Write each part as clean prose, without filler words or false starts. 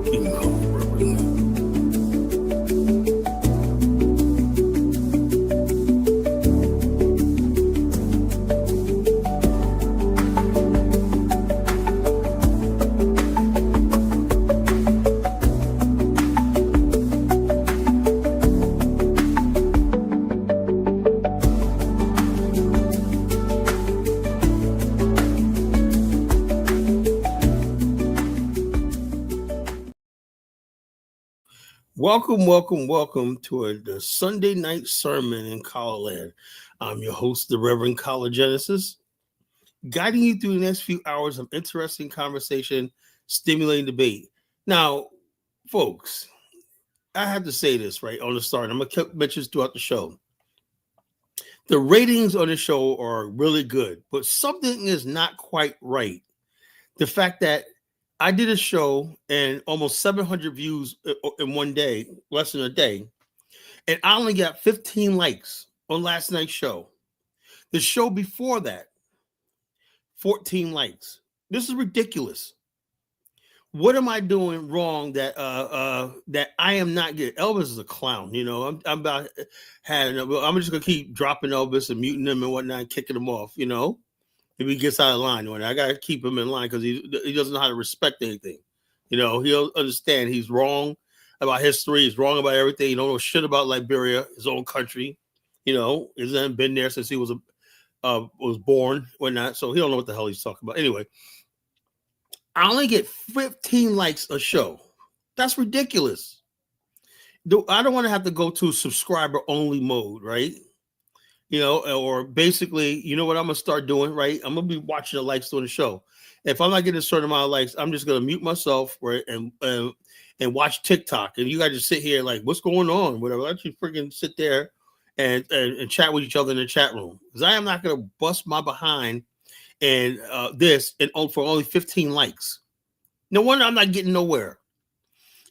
You can call me Reverend. Welcome to the Sunday night sermon in College. I'm your host, the Reverend College Genesis, guiding you through the next few hours of interesting conversation, stimulating debate. Now, folks, I have to say this right on the start. I'm going to mention this throughout the show. The ratings on the show are really good, but something is not quite right. The fact that I did a show and almost 700 views in one day, less than a day, and I only got 15 likes on last night's show. The show before that, 14 likes. This is ridiculous. What am I doing wrong that that I am not getting? Elvis is a clown, you know. I'm just gonna keep dropping Elvis and muting him and whatnot, and kicking him off, you know. If he gets out of line, I gotta keep him in line because he doesn't know how to respect anything. You know, he'll understand he's wrong about history, he's wrong about everything. He don't know shit about Liberia, his own country. You know, he hasn't been there since he was born, whatnot. So he don't know what the hell he's talking about. Anyway, I only get 15 likes a show. That's ridiculous. I don't want to have to go to subscriber only mode, right? You know, or basically, you know what I'm gonna start doing, right? I'm gonna be watching the likes on the show. If I'm not getting a certain amount of likes, I'm just gonna mute myself, right, and watch TikTok. And you guys just sit here like, what's going on? Whatever. Let you freaking sit there and chat with each other in the chat room, because I am not gonna bust my behind and for only 15 likes. No wonder I'm not getting nowhere.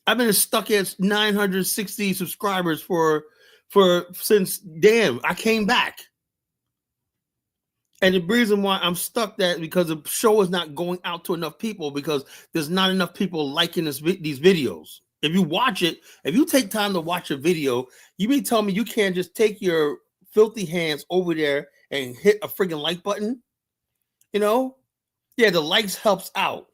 I've been stuck at 960 subscribers since I came back. And the reason why I'm stuck that because the show is not going out to enough people, because there's not enough people liking these videos. If you watch it, if you take time to watch a video, you mean tell me you can't just take your filthy hands over there and hit a friggin' like button? You know? Yeah, the likes helps out.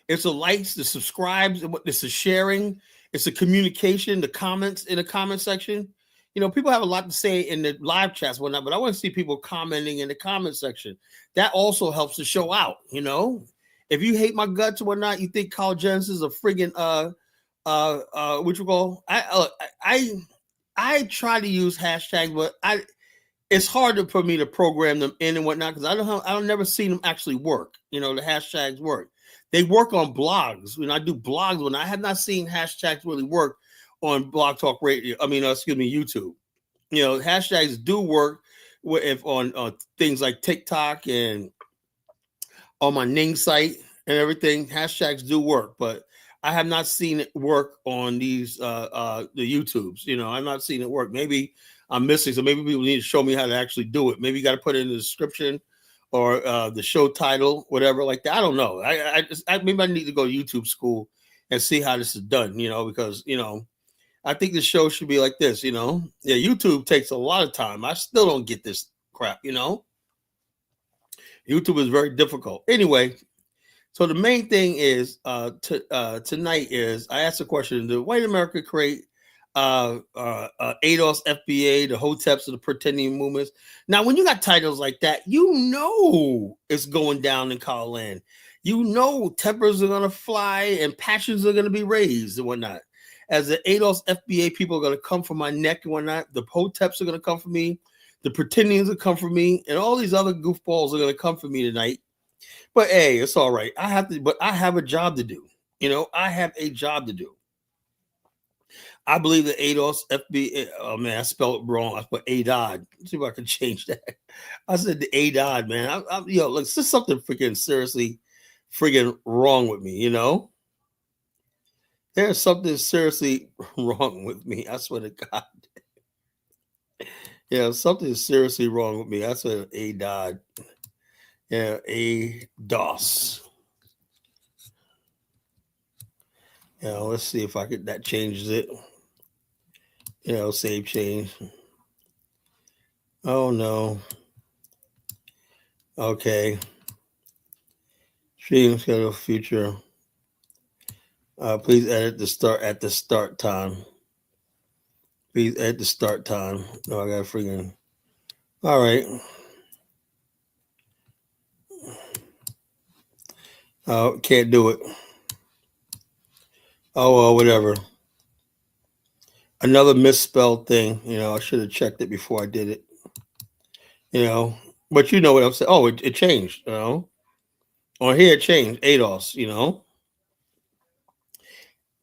It's the likes, the subscribes, it's the sharing, it's the communication, the comments in the comment section. You know, people have a lot to say in the live chats and whatnot, but I want to see people commenting in the comment section. That also helps the show out, you know. If you hate my guts or whatnot, you think College Genesis is a friggin' what you call? I try to use hashtags, but it's harder for me to program them in and whatnot because I don't never seen them actually work. You know, the hashtags work. They work on blogs. When I do blogs, when I have not seen hashtags really work on Blog Talk Radio. YouTube. You know, hashtags do work if on things like TikTok and on my Ning site and everything. Hashtags do work, but I have not seen it work on these the YouTubes. You know, I've not seen it work. Maybe I'm missing, so maybe people need to show me how to actually do it. Maybe you got to put it in the description or the show title, whatever like that. I don't know. Maybe I need to go to YouTube school and see how this is done, you know, because, you know, I think the show should be like this, you know. Yeah, YouTube takes a lot of time. I still don't get this crap, you know. YouTube is very difficult. Anyway, so the main thing is tonight is I asked a question: did white America create ADOS, FBA, the Hoteps and the Pretindian movements? Now, when you got titles like that, you know it's going down in College land. You know tempers are gonna fly and passions are gonna be raised and whatnot. As the ADOS, FBA people are gonna come for my neck and whatnot. The Hoteps are gonna come for me. The Pretindians will come for me, and all these other goofballs are gonna come for me tonight. But hey, it's all right. I have a job to do. You know, I have a job to do. I believe the ADOS, FBA. Oh man, I spelled it wrong. I put ADOD. Let's see if I can change that. I said the ADOD, man. Look, it's just something freaking seriously, freaking wrong with me. You know, there's something seriously wrong with me. I swear to God. Yeah, something is seriously wrong with me. I said ADOD. Yeah, ADOS. Let's see if I could, that changes it. Save change. Oh no. Okay. Stream schedule future. Please edit the start at the start time. Please edit the start time. No, I got freaking. All right. Oh, can't do it. Oh well, whatever. Another misspelled thing. I should have checked it before I did it. But you know what I'm saying. Oh, it changed. On here it changed. ADOS.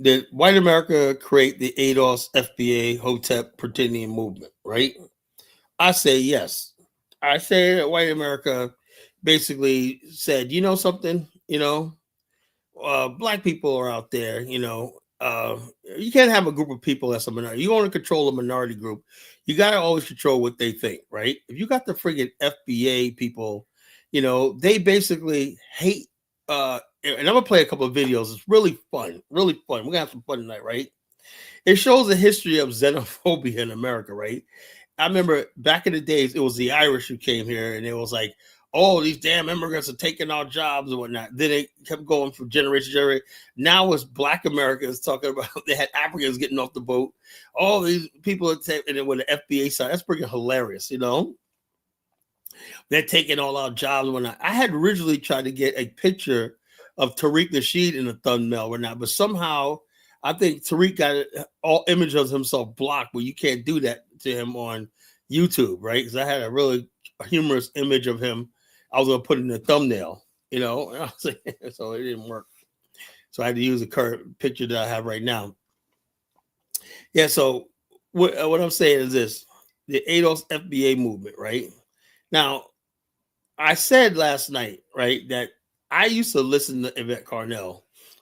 Did white America create the ADOS FBA Hotep Pretindian movement? Right. I say yes. I say that white America basically said, you know something, black people are out there, you can't have a group of people that's a minority. You want to control a minority group. You got to always control what they think, right? If you got the friggin' FBA people, they basically hate, and I'm going to play a couple of videos. It's really fun, really fun. We're going to have some fun tonight, right? It shows the history of xenophobia in America, right? I remember back in the days, it was the Irish who came here, and it was like, oh, these damn immigrants are taking our jobs and whatnot. Then it kept going from generation to generation. Now it's black Americans talking about, they had Africans getting off the boat. All these people are and then with the FBA side, that's freaking hilarious, They're taking all our jobs and whatnot. I had originally tried to get a picture of Tariq Nasheed in the thumbnail or whatnot, but somehow I think Tariq got all images of himself blocked, where you can't do that to him on YouTube, right? Because I had a really humorous image of him. I was going to put in the thumbnail, so it didn't work. So I had to use the current picture that I have right now. Yeah, so what I'm saying is this: the ADOS FBA movement, right? Now, I said last night, right, that I used to listen to Yvette Carnell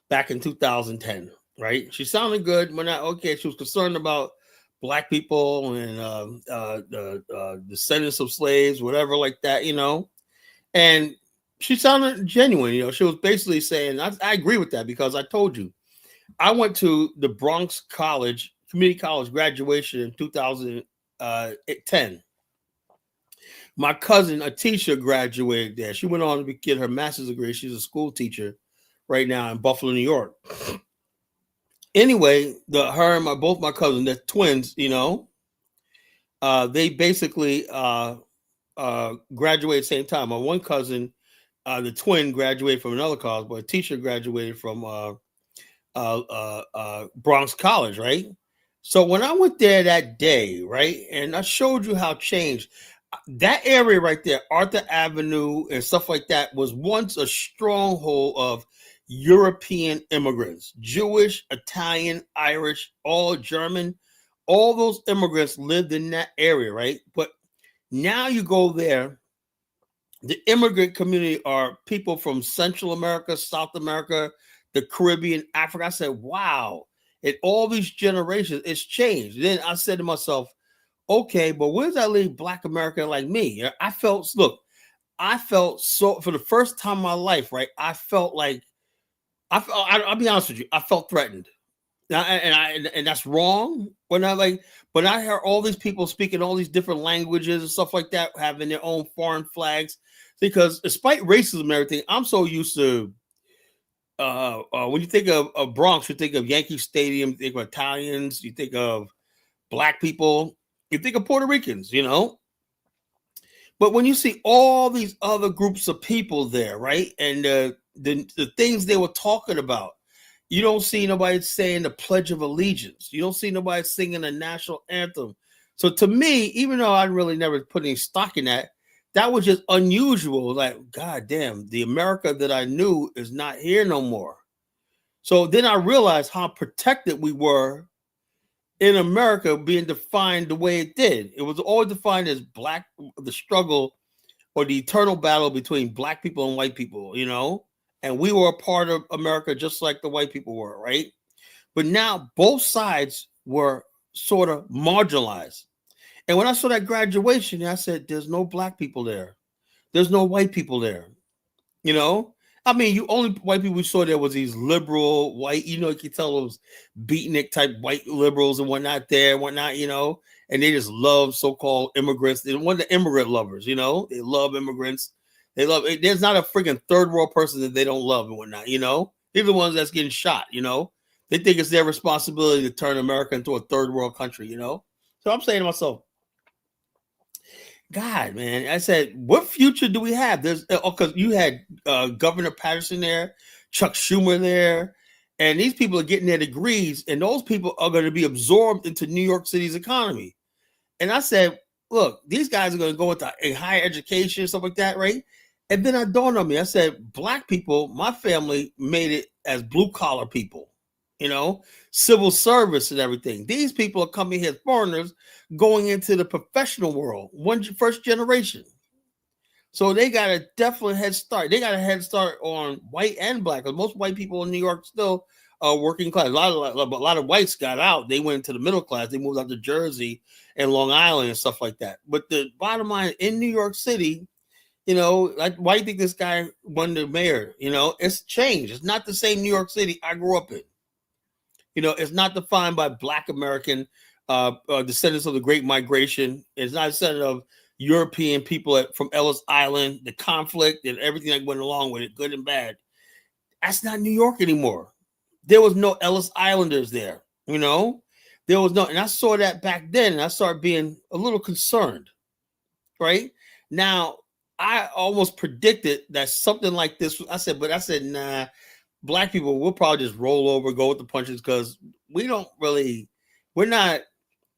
back in 2010, right? She sounded good when she was concerned about black people and the descendants of slaves, whatever like that, and she sounded genuine. She was basically saying, I agree with that, because I told you, I went to the Bronx College, community college graduation in 2010. My cousin Atisha graduated there. She went on to get her master's degree. She's a school teacher right now in Buffalo, New York. Anyway, her and both my cousins, they're twins, they basically graduated at the same time. My one cousin, the twin, graduated from another college, but Atisha graduated from Bronx College, right? So when I went there that day, right, and I showed you how changed that area right there, Arthur Avenue and stuff like that, was once a stronghold of European immigrants, Jewish, Italian, Irish, all German. All those immigrants lived in that area, right? But now you go there, the immigrant community are people from Central America, South America, the Caribbean, Africa. I said, wow, in all these generations, it's changed. Then I said to myself, okay, but where does that leave black America like me? I felt so, for the first time in my life, right? I felt like, I'll be honest with you, I felt threatened. And that's wrong. When I hear all these people speaking all these different languages and stuff like that, having their own foreign flags, because despite racism and everything, I'm so used to, when you think of Bronx, you think of Yankee Stadium, you think of Italians, you think of black people, you think of Puerto Ricans, But when you see all these other groups of people there, right, and the things they were talking about, you don't see nobody saying the Pledge of Allegiance. You don't see nobody singing the national anthem. So to me, even though I really never put any stock in that, that was just unusual. Like, God damn, the America that I knew is not here no more. So then I realized how protected we were in America, being defined the way it did. It was always defined as the struggle or the eternal battle between black people and white people, and we were a part of America just like the white people were, right? But now both sides were sort of marginalized. And when I saw that graduation, I said, there's no black people there. There's no white people there, I mean, you only white people we saw there was these liberal white, you can tell those beatnik type white liberals and whatnot there and whatnot, and they just love so-called immigrants. They're one of the immigrant lovers, they love immigrants. They love it. There's not a freaking third world person that they don't love and whatnot, They're the ones that's getting shot, They think it's their responsibility to turn America into a third world country, So I'm saying to myself, God, man, I said, what future do we have? There's because you had Governor Patterson there, Chuck Schumer there, and these people are getting their degrees, and those people are going to be absorbed into New York City's economy. And I said, look, these guys are going to go into a higher education, stuff like that, right? And then I dawned on me. I said, black people, my family made it as blue collar people, civil service and everything. These people are coming here as foreigners going into the professional world, first generation. So they got a definite head start. They got a head start on white and black, because most white people in New York still are working class. A lot of whites got out. They went into the middle class. They moved out to Jersey and Long Island and stuff like that. But the bottom line, in New York City, like, why do you think this guy won the mayor? It's changed. It's not the same New York City I grew up in. It's not defined by Black American descendants of the Great Migration. It's not a descendant of European people from Ellis Island, the conflict and everything that went along with it, good and bad. That's not New York anymore. There was no Ellis Islanders there, There was no, and I saw that back then, and I started being a little concerned, right? Now, I almost predicted that something like this, I said, nah, black people will probably just roll over, go with the punches, because we're not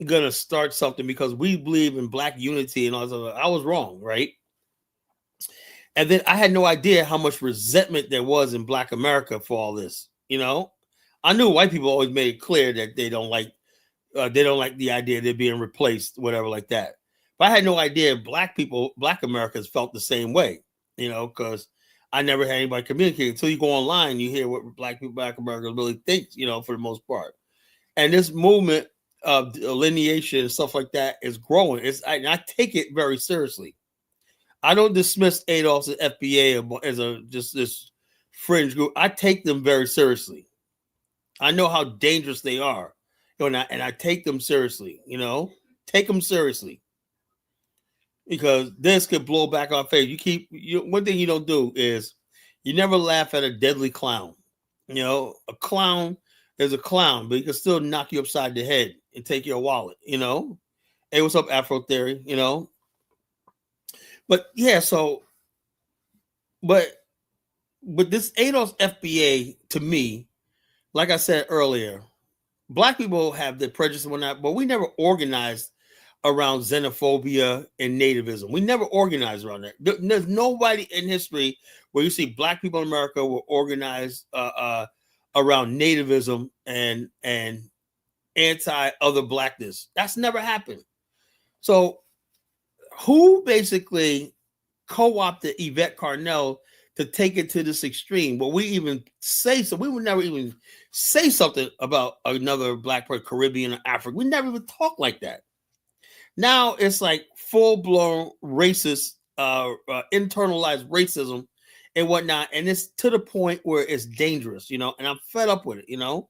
going to start something because we believe in black unity and all that. I was wrong, right? And then I had no idea how much resentment there was in Black America for all this, I knew white people always made it clear that they don't like the idea of they're being replaced, whatever like that. But I had no idea Black Americans felt the same way, because I never had anybody communicate. Until you go online, you hear what Black Americans really think, for the most part. And this movement of delineation and stuff like that is growing. I take it very seriously. I don't dismiss ADOS and FBA as just this fringe group. I take them very seriously. I know how dangerous they are, and I take them seriously. Take them seriously, because this could blow back our face. One thing you don't do is you never laugh at a deadly clown. A clown is a clown, but he can still knock you upside the head and take your wallet. Hey, what's up, Afro Theory? But yeah, but this ADOS FBA, to me, like I said earlier, Black people have the prejudice and whatnot, but we never organized around xenophobia and nativism. We never organized around that. There's nobody in history where you see Black people in America were organized around nativism and anti-other Blackness. That's never happened. So who basically co-opted Yvette Carnell to take it to this extreme? Well, we even say so. We would never even say something about another Black person, Caribbean or African. We never even talk like that. Now it's like full-blown racist, internalized racism and whatnot. And it's to the point where it's dangerous, and I'm fed up with it,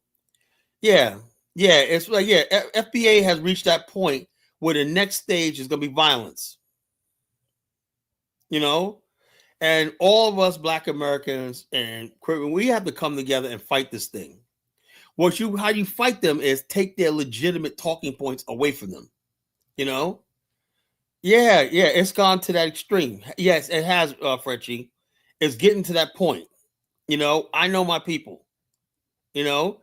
Yeah. It's like, FBA has reached that point where the next stage is going to be violence, and all of us Black Americans and Caribbean, we have to come together and fight this thing. How you fight them is take their legitimate talking points away from them. It's gone to that extreme. Yes, it has, Frenchie. It's getting to that point. I know my people. The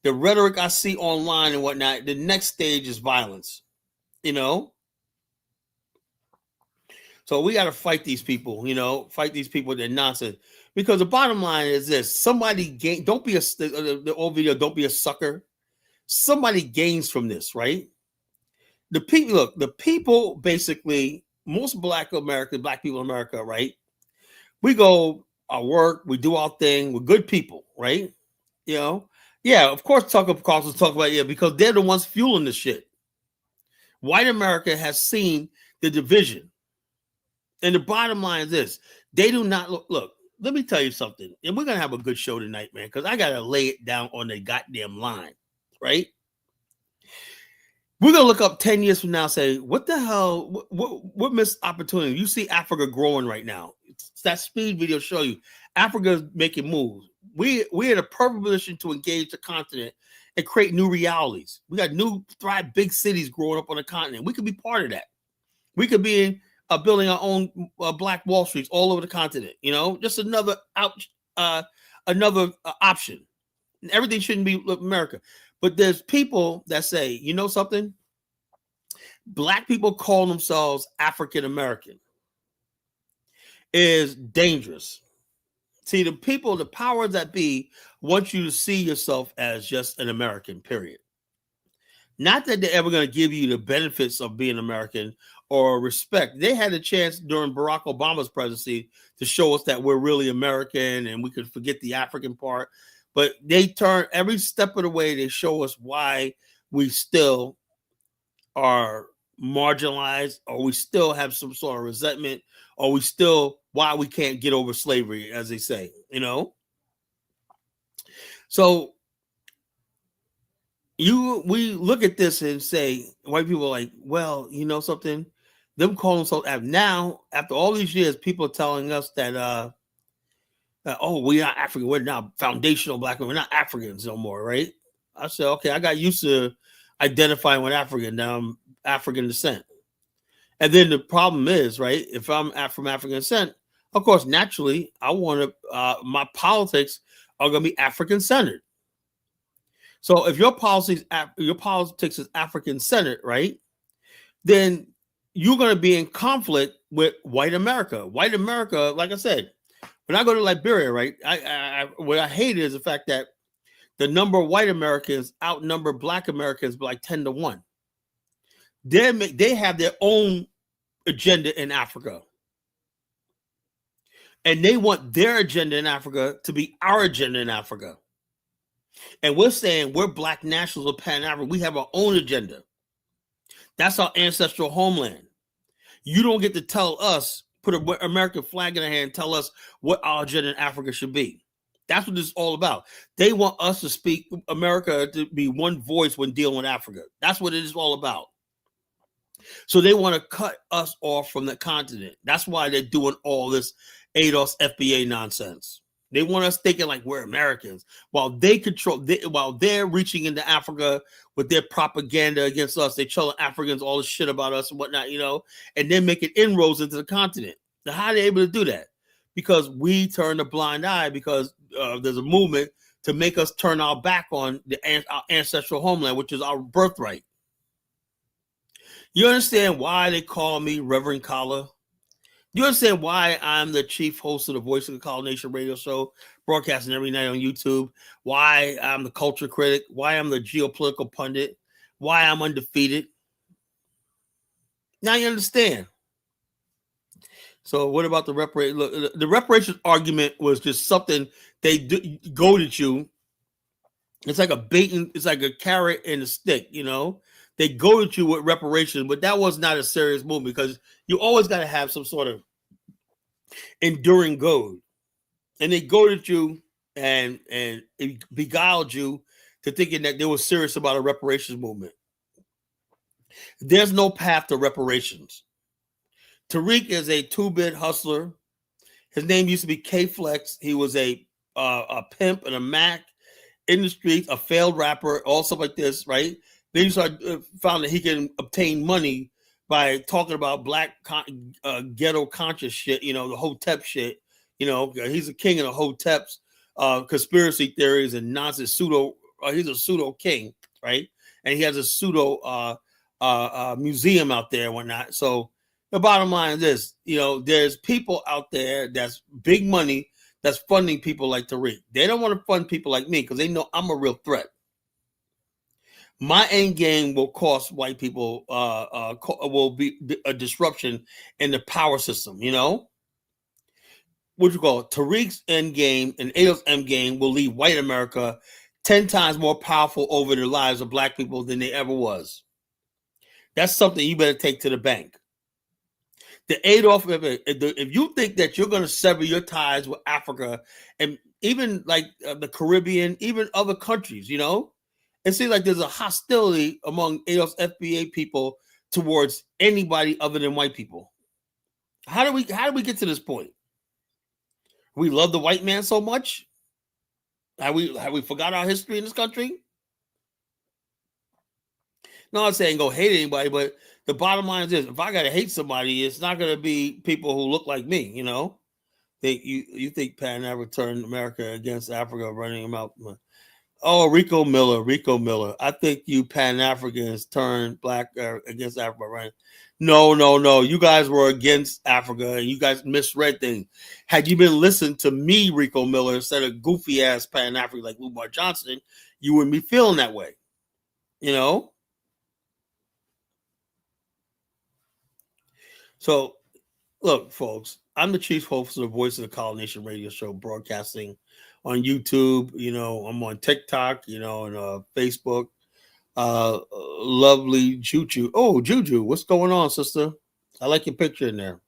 rhetoric I see online and whatnot, the next stage is violence. So we got to fight these people, fight these people with their nonsense. Because the bottom line is this: don't be the old video, don't be a sucker. Somebody gains from this, right? The people basically, most Black people in America, right? We go our work, we do our thing, we're good people, right? Of course, Tucker Carlson talk about because they're the ones fueling the shit. White America has seen the division. And the bottom line is this: they do not look. let me tell you something. And we're going to have a good show tonight, man, because I got to lay it down on the goddamn line, right? We're going to look up 10 years from now and say, what the hell, what missed opportunity? You see Africa growing right now. It's that speed video show you. Africa is making moves. We're in a perfect position to engage the continent and create new realities. We got new, thrive big cities growing up on the continent. We could be part of that. We could be building our own Black Wall Streets all over the continent. You know, just another option. Everything shouldn't be America. But there's people that say, you know something? Black people call themselves African American is dangerous. See, the people, the powers that be, want you to see yourself as just an American, period. Not that they're ever going to give you the benefits of being American or respect. They had a chance during Barack Obama's presidency to show us that we're really American and we could forget the African part. But they turn every step of the way, they show us why we still are marginalized, or we still have some sort of resentment, or we still, why we can't get over slavery, as they say, you know? So we look at this and say, white people are like, well, you know something? Them calling themselves, now, after all these years, people are telling us that, oh, we are African. We're now foundational Black men. We're not Africans no more, right? I said, okay, I got used to identifying with African. Now I'm African descent. And then the problem is, right, if I'm from African descent, of course, naturally, I want to, my politics are going to be African centered. So if your politics is African centered, right, then you're going to be in conflict with white America. White America, like I said, when I go to Liberia, right, what I hate is the fact that the number of white Americans outnumber Black Americans by like 10 to 1. They have their own agenda in Africa. And they want their agenda in Africa to be our agenda in Africa. And we're saying we're Black nationals of Pan-Africa. We have our own agenda. That's our ancestral homeland. You don't get to tell us, put an American flag in our hand and tell us what our agenda in Africa should be. That's what this is all about. They want us to speak America to be one voice when dealing with Africa. That's what it is all about. So they want to cut us off from the continent. That's why they're doing all this ADOS FBA nonsense. They want us thinking like we're Americans while while they're reaching into Africa with their propaganda against us. They tell Africans all this shit about us and whatnot, you know, and then making inroads into the continent. Now, how are they able to do that? Because we turn a blind eye because there's a movement to make us turn our back on our ancestral homeland, which is our birthright. You understand why they call me Reverend Kala? You understand why I'm the chief host of the Voice of the Kala Nation radio show, broadcasting every night on YouTube? Why I'm the culture critic? Why I'm the geopolitical pundit? Why I'm undefeated? Now you understand. So what about the reparations? Look, the reparations argument was just something they goaded you. It's like it's like a carrot and a stick, you know? They goaded you with reparations, but that was not a serious move because you always got to have some sort of enduring goad. And they goaded you and it beguiled you to thinking that they were serious about a reparations movement. There's no path to reparations. Tariq is a two-bit hustler. His name used to be K-Flex. He was a pimp and a Mac in the streets, a failed rapper, all stuff like this, right? Then you found that he can obtain money by talking about Black ghetto conscious shit, you know, the Hoteps shit. You know, he's a king of the Hoteps, conspiracy theories and nonsense he's a pseudo king, right? And he has a pseudo museum out there and whatnot. So the bottom line is this, you know, there's people out there that's big money that's funding people like Tariq. They don't want to fund people like me because they know I'm a real threat. My end game will cost white people, will be a disruption in the power system, you know? What you call it? Tariq's end game and ADO's end game will leave white America 10 times more powerful over the lives of Black people than they ever was. That's something you better take to the bank. The ADOD, if you think that you're going to sever your ties with Africa and even like the Caribbean, even other countries, you know, it seems like there's a hostility among ADOD's FBA people towards anybody other than white people. How do we get to this point? We love the white man so much? Have we forgot our history in this country? No, I'm saying go hate anybody, but the bottom line is this: if I gotta hate somebody, it's not gonna be people who look like me. You know, you think Pan Africa turned America against Africa, running them out? Oh, Rico Miller. I think you Pan Africans turned black against Africa, right? No. You guys were against Africa, and you guys misread things. Had you been listening to me, Rico Miller, instead of goofy ass Pan Africa like Umar Johnson, you wouldn't be feeling that way. You know. So, look, folks, I'm the chief host of the Voice of the Collar Nation radio show, broadcasting on YouTube. You know, I'm on TikTok, you know, and Facebook. Lovely Juju. Oh, Juju, what's going on, sister? I like your picture in there.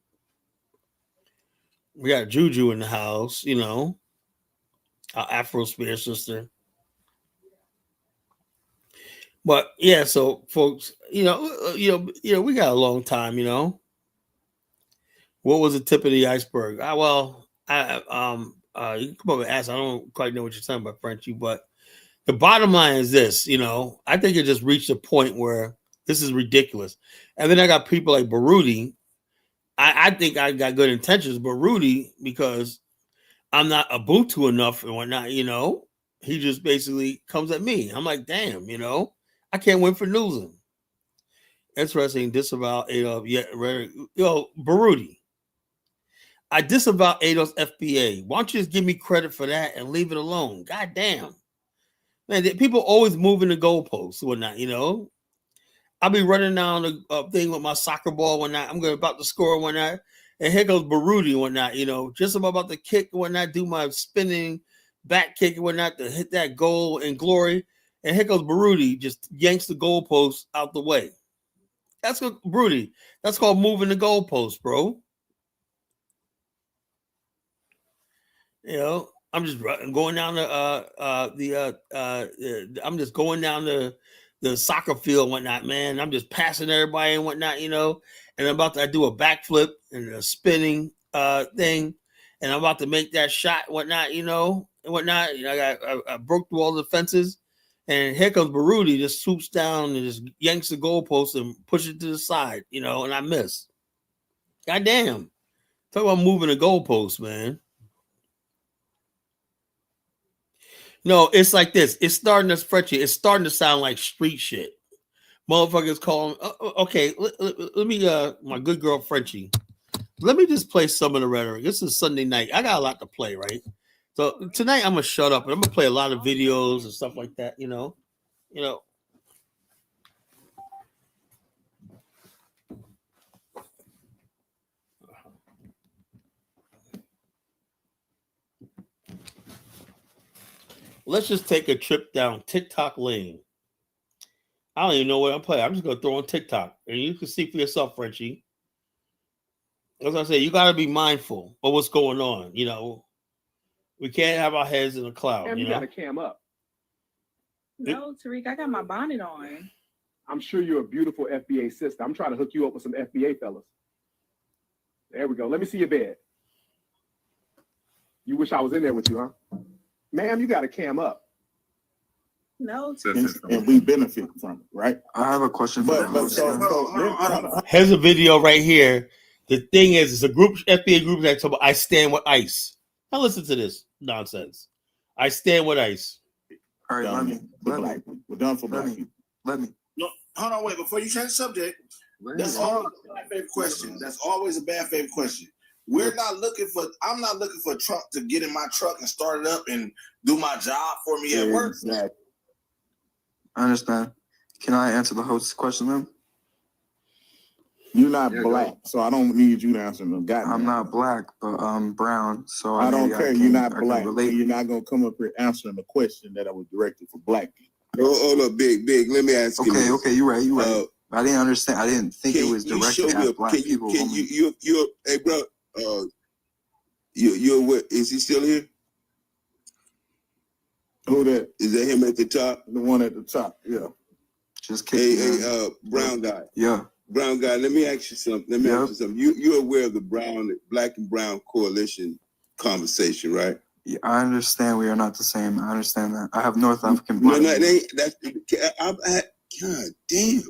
We got Juju in the house, you know, our Afro-Spear sister. But yeah, so folks, we got a long time, you know. What was the tip of the iceberg? You can come up and ask. I don't quite know what you're talking about, Frenchie, but the bottom line is this, you know, I think it just reached a point where this is ridiculous. And then I got people like Baruti. I think I got good intentions, but Rudy, because I'm not Ubuntu enough and whatnot, you know, he just basically comes at me. I'm like, damn, you know, I can't win for losing. Interesting, disavow ADOD. Baruti. I disavow ADOD's FBA. Why don't you just give me credit for that and leave it alone? God damn. Man, people always moving the goalposts and whatnot, you know. I'll be running down the thing with my soccer ball when I'm about to score when and here goes Baruti and whatnot, you know, just about to kick and whatnot, do my spinning back kick and whatnot to hit that goal in glory. And here goes Baruti, just yanks the goalpost out the way. That's what Baruti. That's called moving the goalpost, bro. You know, I'm just going down I'm just going down the soccer field and whatnot, man. I'm just passing everybody and whatnot, you know. And I'm about to do a backflip and a spinning thing, and I'm about to make that shot, whatnot, you know, and whatnot. You know, I broke through all the fences, and here comes Baruti, just swoops down and just yanks the goalpost and pushes it to the side, you know, and I miss. Goddamn. Talk about moving the goalpost, man. No, it's like this. It's starting to sound like street shit. Motherfuckers calling. Okay, let me, my good girl Frenchie. Let me just play some of the rhetoric. This is Sunday night. I got a lot to play, right? So tonight I'm gonna shut up and I'm gonna play a lot of videos and stuff like that. You know. Let's just take a trip down TikTok lane. I don't even know what I'm playing. I'm just gonna throw on TikTok, and you can see for yourself, Frenchie. As I say, you got to be mindful of what's going on. You know, we can't have our heads in the cloud. Cam, you got to cam up. No, Tariq, I got my bonnet on. I'm sure you're a beautiful FBA sister. I'm trying to hook you up with some FBA fellas. There we go. Let me see your bed. You wish I was in there with you, huh? Ma'am, you got to cam up. No, and we benefit from it, right? I have a question for that. Here's a video right here. The thing is, it's a group, FBA group that talk about I stand with ICE. Now listen to this nonsense. I stand with ICE. All right, we're done for black people. Let me. No, hold on, wait. Before you change the subject, that's always a bad favorite question. That's always a bad favorite question. I'm not looking for Trump to get in my truck and start it up and do my job for me at work. Exactly. I understand. Can I answer the host's question then? You're not black, so I don't need you to answer them. I'm not black, but I'm brown, so I don't care. You're not black. You're not gonna come up here answering the question that I was directed for black people. Hold up, big. Let me ask you. Okay, you're right. I didn't understand. I didn't think it was directed at black people. Hey, bro, you're what? Is he still here? Who that? Is that him at the top? The one at the top, yeah. Just kidding. Hey, brown guy. Yeah. Brown guy, let me ask you something. You're aware of the black and brown coalition conversation, right? Yeah, I understand we are not the same. I understand that. I have North African blood. No, God damn.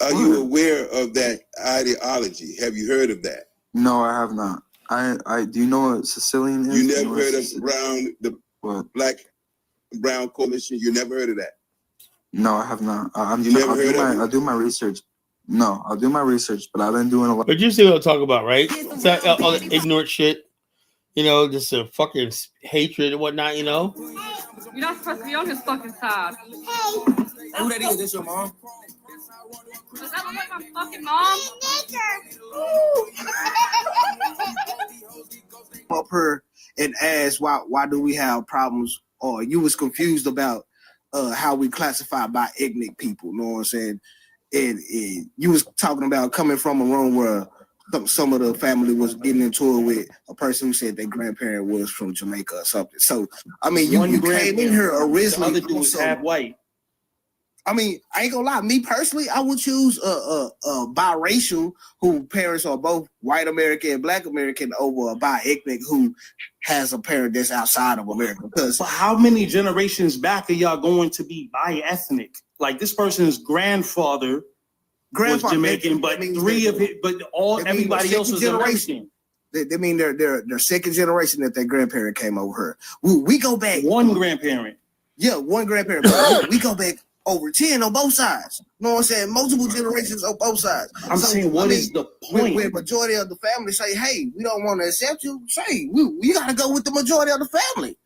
Are you aware of that ideology? Have you heard of that? No, I have not. I do you know what Sicilian is? You never heard of black and brown coalition? You never heard of that? No, I have not. I'll do my research. No, I'll do my research, but I've been doing a lot. But you see what I'm talking about, right? It's that all the ignorant shit, just a fucking hatred and whatnot, You're not supposed to be on his fucking side. Who that is? That's your mom? Does that look like my fucking mom? Up her and asked why do we have problems, or you was confused about how we classify by ethnic people, you know what I'm saying? And you was talking about coming from a room where some of the family was getting into it with a person who said their grandparent was from Jamaica or something. So, I mean, you came in here originally. The other dude was half white. I mean, I ain't gonna lie. Me personally, I would choose a biracial who parents are both white American and black American over a bi-ethnic who has a parent that's outside of America. Because but how many generations back are y'all going to be bi-ethnic? Like this person's grandfather was Jamaican, but everybody else was American. They mean they're second generation that their grandparent came over here. We go back one grandparent. Yeah, one grandparent. But we go back over 10 on both sides. You know what I'm saying? Multiple generations on both sides. I'm saying, what is the point? When majority of the family say, hey, we don't want to accept you, say, we got to go with the majority of the family.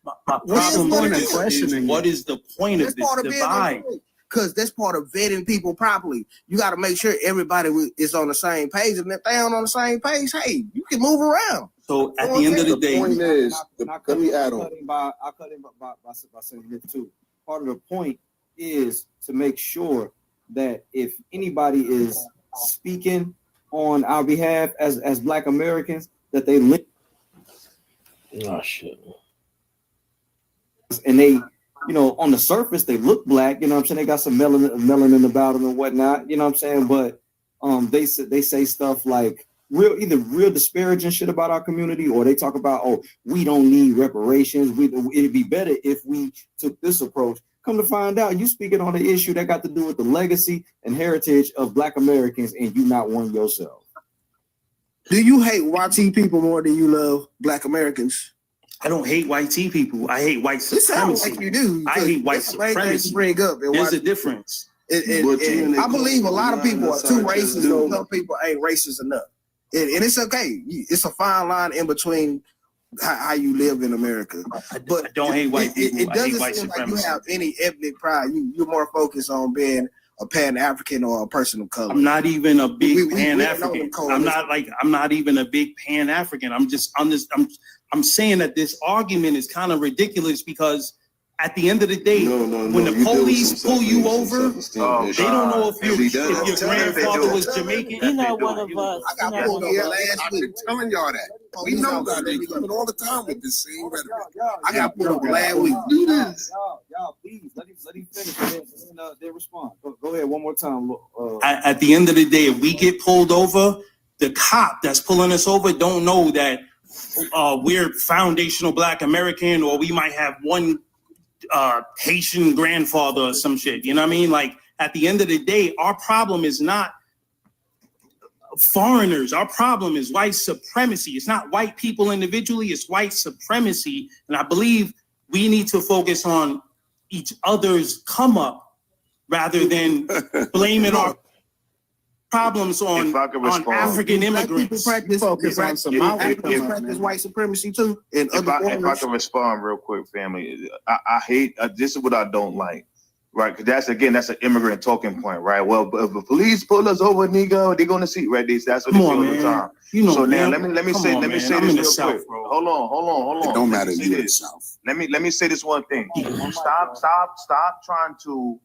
What is the point of this divide? Because that's part of vetting people properly. You got to make sure everybody is on the same page. And if they aren't on the same page, hey, you can move around. So at the end of the day, point is, let me add on. I'll cut in by saying this too. Part of the point is to make sure that if anybody is speaking on our behalf as Black Americans, that they link. Oh shit! And they, on the surface they look black. You know what I'm saying? They got some melanin about them and whatnot. You know what I'm saying? But they say stuff like either real disparaging shit about our community, or they talk about, oh, we don't need reparations. It'd be better if we took this approach. Come to find out, you speaking on an issue that got to do with the legacy and heritage of Black Americans, and you not one yourself. Do you hate YT people more than you love Black Americans? I don't hate white people. I hate white supremacy. It sounds like you do. I hate white supremacy. Bring up. There's a difference. I believe a lot of people are too racist, and some people ain't racist enough. And it's okay. It's a fine line in between how you live in America. But I don't hate white people. It doesn't seem like you have any ethnic pride. You're more focused on being a Pan-African or a person of color. I'm not even a big Pan-African. I'm not even a big Pan-African. I'm saying that this argument is kind of ridiculous because at the end of the day, when the police pull you over, they don't know if your grandfather was Jamaican. You're not one of us. I got pulled over last week. I've been telling y'all that. We know that. They coming all the time with this same rhetoric. I got pulled over last week. Do this. Y'all, please let him finish and then respond. Go ahead one more time. At the end of the day, if we get pulled over, the cop that's pulling us over don't know that we're foundational Black American, or we might have one Haitian grandfather or some shit. You know what I mean? Like at the end of the day, our problem is not foreigners. Our problem is white supremacy. It's not white people individually, it's white supremacy. And I believe we need to focus on each other's come up rather than blaming our problems on African immigrants. Practice white supremacy too. And if I can respond real quick, family, I hate this is what I don't like, right? Because that's an immigrant talking point, right? Well, if the police pull us over, nigga, they're gonna see, right? That's what they do all the time. So now let me say this real quick. Hold on. It don't matter. You in the South. Let me say this one thing. Stop trying to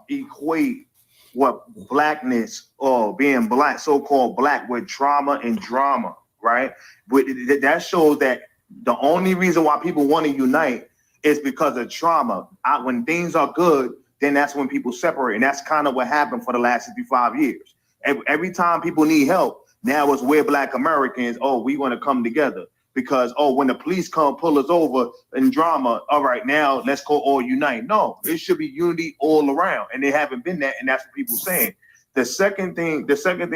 equate what blackness or being black, so-called black, with trauma and drama, right? But that shows that the only reason why people want to unite is because of trauma. When things are good, then that's when people separate. And that's kind of what happened for the last 65 years. Every time people need help, now it's we're Black Americans. Oh, we want to come together. Because, when the police come pull us over in drama, all right, now let's go all unite. No, it should be unity all around. And they haven't been that. And that's what people saying. The second thing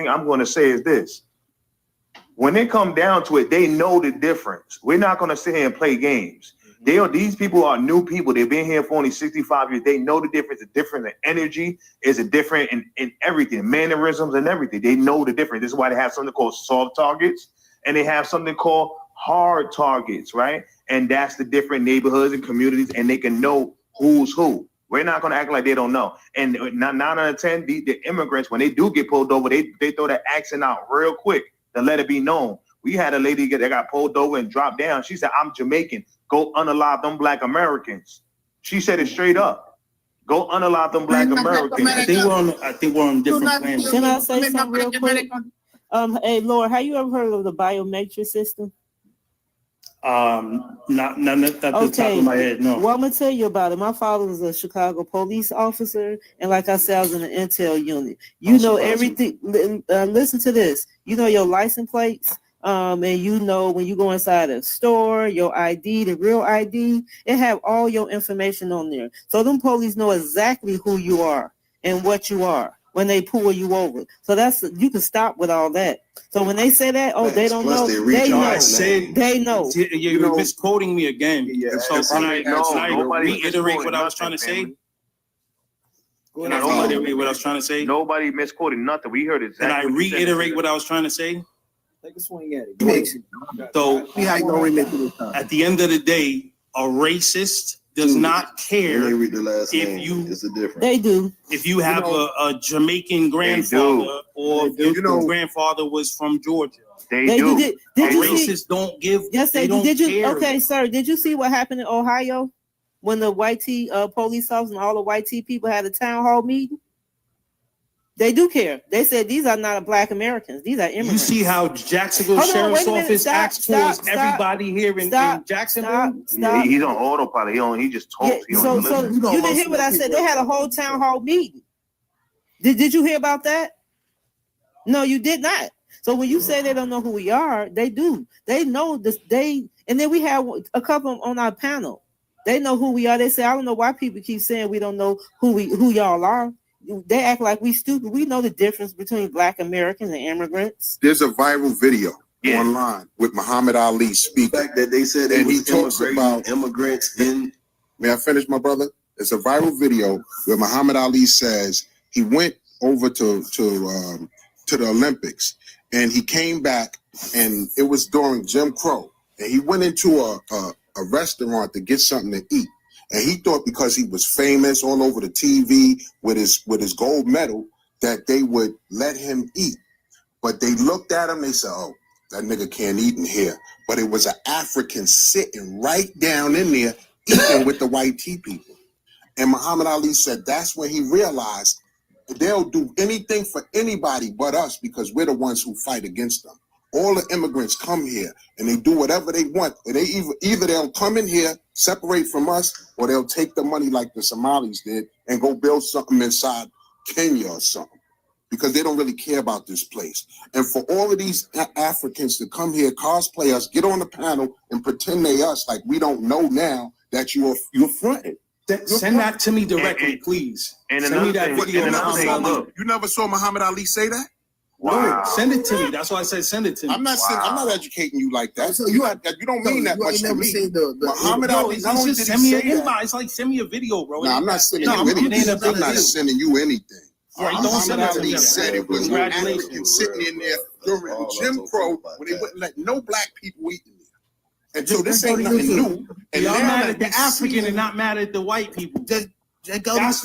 I'm going to say is this. When they come down to it, they know the difference. We're not going to sit here and play games. These people are new people. They've been here for only 65 years. They know the difference. The difference in energy is a different in everything, mannerisms and everything. They know the difference. This is why they have something called soft targets and they have something called hard targets, right? And that's the different neighborhoods and communities, and they can know who's who. We're not going to act like they don't know. And 9 out of 10, the immigrants, when they do get pulled over, they throw that accent out real quick to let it be known. We had a lady that got pulled over and dropped down. She said, I'm Jamaican. Go unalive them Black Americans. She said it straight up. Go unalive them Black Americans. I think we're on different planets. Can I say something real quick? Hey, Lord, have you ever heard of the biometric system? Not at the top of my head, no. Well, I'm gonna tell you about it. My father was a Chicago police officer, and like I said, I was in the intel unit. You know everything. Listen to this. You know your license plates, and you know when you go inside a store, your ID, the real ID, it have all your information on there. So them police know exactly who you are and what you are when they pull you over. So you can stop with all that. So when they say that, they don't know. They know. They know. You're misquoting me again. Yeah, so can I reiterate what I was trying to say? Can I reiterate what I was trying to say? Nobody misquoted nothing. We heard exactly. Can I reiterate what I was trying to say? Take a swing at it. So at the end of the day, a racist does not care if you. They do. If you have a Jamaican grandfather or if your grandfather was from Georgia. They do. Did you racists see, don't give. Yes, they don't did you? care. Okay, sir. Did you see what happened in Ohio when the white T police officers and all the white T people had a town hall meeting? They do care. They said these are not Black Americans. These are immigrants. You see how Jacksonville Sheriff's Office acts towards everybody here in Jacksonville? Yeah, he's on autopilot. He just talks. Yeah, so you didn't hear what I said. They had a whole town hall meeting. Did you hear about that? No, you did not. So when you say they don't know who we are, they do. They know this. And then we have a couple on our panel. They know who we are. They say, I don't know why people keep saying we don't know who y'all are. They act like we stupid. We know the difference between Black Americans and immigrants. There's a viral video online with Muhammad Ali speaking. That they said and he talks about immigrants in. May I finish, my brother? It's a viral video where Muhammad Ali says he went over to the Olympics and he came back, and it was during Jim Crow, and he went into a restaurant to get something to eat. And he thought because he was famous all over the TV with his gold medal that they would let him eat. But they looked at him, they said, oh, that nigga can't eat in here. But it was an African sitting right down in there eating with the white tea people. And Muhammad Ali said that's when he realized they'll do anything for anybody but us because we're the ones who fight against them. All the immigrants come here and they do whatever they want. And they either they'll come in here, separate from us, or they'll take the money like the Somalis did and go build something inside Kenya or something, because they don't really care about this place. And for all of these Africans to come here, cosplay us, get on the panel and pretend they us, like we don't know now that you're fronting. Send that to me directly, please. And send me that video. You never saw Muhammad Ali say that? Wow. Send it to me. That's why I said send it to me. I'm not educating you like that. So you don't mean that much to me. Muhammad Ali, just send me an invite. It's like send me a video, bro. No, I'm not sending you anything. I'm not sending you anything. Muhammad Ali said it was Africans sitting in there during Jim Crow when they wouldn't let no Black people eat in there. And so this ain't nothing new. And y'all mad at the African and not mad at the white people. That's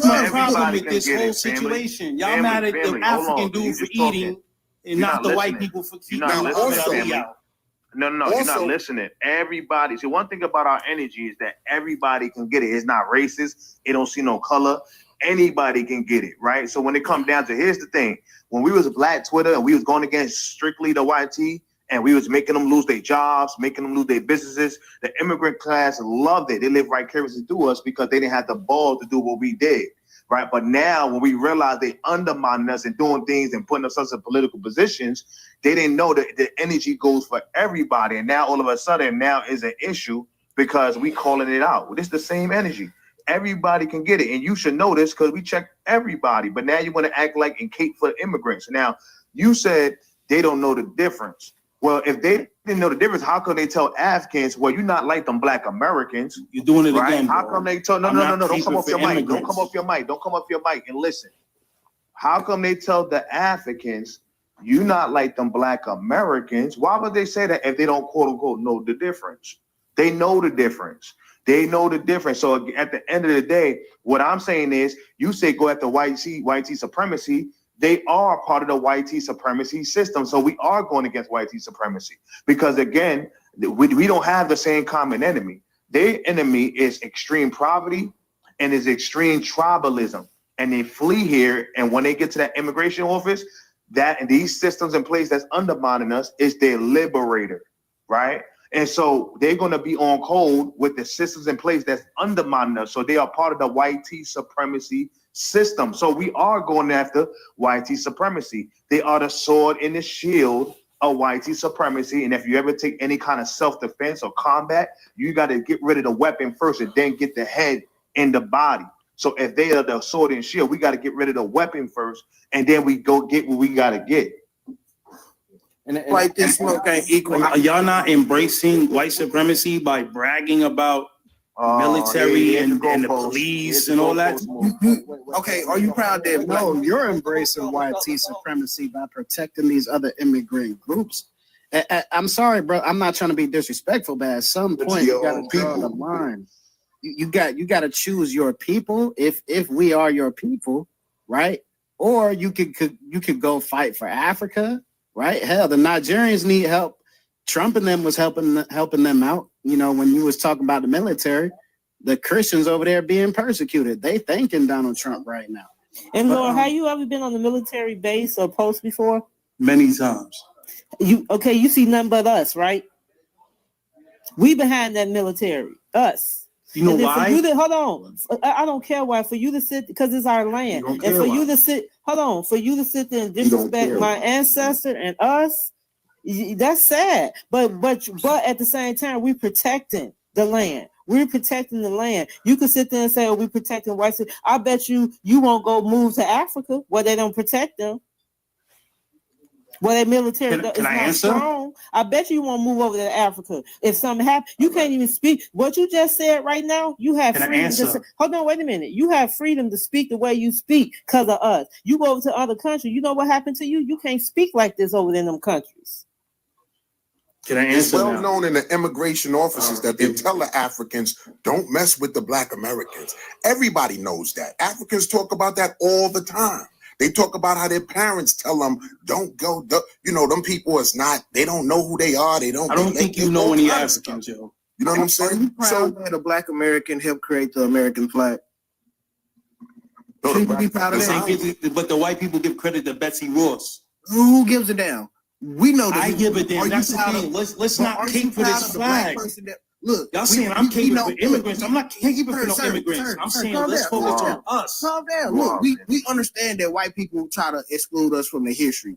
my problem with this whole situation. Y'all mad at the African dude for eating and not the white people for keeping No, you're not listening. Everybody. See, one thing about our energy is that everybody can get it. It's not racist. It don't see no color. Anybody can get it, right? So when it comes down to, here's the thing: when we was Black Twitter and we was going against strictly the YT, and we was making them lose their jobs, making them lose their businesses, the immigrant class loved it. They lived vicariously through us because they didn't have the balls to do what we did, right? But now when we realize they undermining us and doing things and putting themselves in political positions, they didn't know that the energy goes for everybody. And now all of a sudden now is an issue because we calling it out. It's the same energy. Everybody can get it. And you should know this because we check everybody. But now you want to act like and cape for immigrants. Now, you said they don't know the difference. Well, if they didn't know the difference, how come they tell Africans, well, you're not like them Black Americans? You're doing it right? again. How bro. come they tell, no, don't come off your mic. Don't come off your mic. Don't come off your mic and listen. How come they tell the Africans, you're not like them Black Americans? Why would they say that if they don't quote unquote know the difference? They know the difference. They know the difference. So at the end of the day, what I'm saying is, you say go at the white supremacy. They are part of the white supremacy system. So we are going against white supremacy because, again, we don't have the same common enemy. Their enemy is extreme poverty and is extreme tribalism. And they flee here. And when they get to that immigration office, that and these systems in place that's undermining us is their liberator, right? And so they're going to be on code with the systems in place that's undermining us. So they are part of the white supremacy system. So we are going after white supremacy. They are the sword and the shield of white supremacy. And if you ever take any kind of self-defense or combat, you got to get rid of the weapon first and then get the head and the body. So if they are the sword and shield, we got to get rid of the weapon first, and then we go get what we got to get. Like this smoke ain't equal. Are y'all not embracing white supremacy by bragging about military and the police and all that? Okay, are you proud that? No, you're embracing white supremacy by protecting these other immigrant groups. I'm sorry, bro. I'm not trying to be disrespectful, but at some point you got to draw the line. You got to choose your people. If we are your people, right? Or you could go fight for Africa. Right? Hell, the Nigerians need help. Trump and them was helping them out. You know, when you was talking about the military, the Christians over there being persecuted. They thanking Donald Trump right now. And Lord, have you ever been on the military base or post before? Many times. You see nothing but us, right? We behind that military. Us. You know why? Hold on. I don't care why. For you to sit, because it's our land. And for you to sit, hold on. For you to sit there and disrespect my ancestor and us, that's sad. But at the same time, we're protecting the land. We're protecting the land. You can sit there and say, oh, we're protecting whites. I bet you won't go move to Africa where they don't protect them. Well, their military is not strong. I bet you won't move over to Africa. If something happens, you can't even speak. What you just said right now, you have freedom to say, hold on, wait a minute. You have freedom to speak the way you speak because of us. You go over to other countries, you know what happened to you? You can't speak like this over in them countries. Can I answer? It's well known in the immigration offices that they tell the Africans, don't mess with the Black Americans. Everybody knows that. Africans talk about that all the time. They talk about how their parents tell them, don't go, you know, them people is not, they don't know who they are. I don't think you know any Africans, yo. You know what I'm saying? Are you proud that a Black American helped create the American flag? Should you be proud of that? But the white people give credit to Betsy Ross. Who gives a damn? We know that. I give a damn. That's the thing. Let's not cape for this flag. Look, y'all saying I'm caping for immigrants. I'm not caping for no immigrants. I'm saying let's focus on us. Calm down. Look, we understand that white people try to exclude us from the history.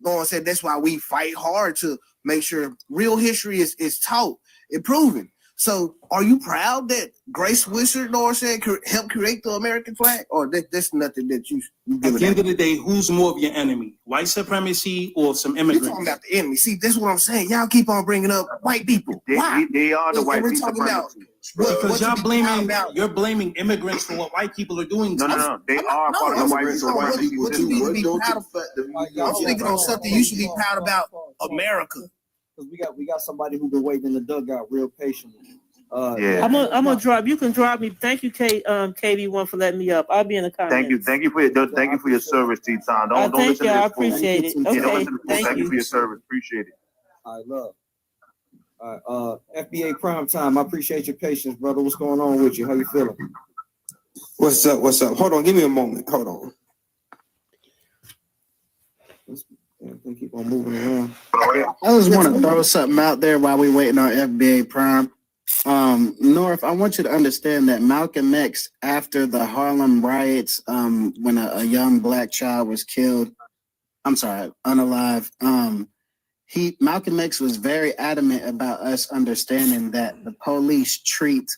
Lord said that's why we fight hard to make sure real history is taught and proven. So are you proud that Grace Wisher, Lord said, helped create the American flag? Or that's nothing that you at the end of the day, who's more of your enemy? White supremacy or some immigrants? You're talking about the enemy. See, that's what I'm saying. Y'all keep on bringing up white people. Why? They are the white people. Because you're blaming immigrants for what white people are doing. No. They are part of the white people. What you need to be proud of? I'm thinking on something you should be proud about America. Because we got somebody who's been waiting in the dugout real patiently. I'm gonna drop. You can drop me. Thank you, KB1 for letting me up. I'll be in the comments. Thank you for your service, T-Tom. Don't thank listen you. to this I appreciate it. Okay, thank you for your service. Appreciate it. I love. FBA prime time. I appreciate your patience, brother. What's going on with you? How you feeling? What's up? What's up? Hold on, give me a moment. Hold on. Keep on moving around. I just want to throw something out there while we waiting on FBA Prime. North, I want you to understand that Malcolm X, after the Harlem riots, when a young black child was killed, unalive, Malcolm X was very adamant about us understanding that the police treat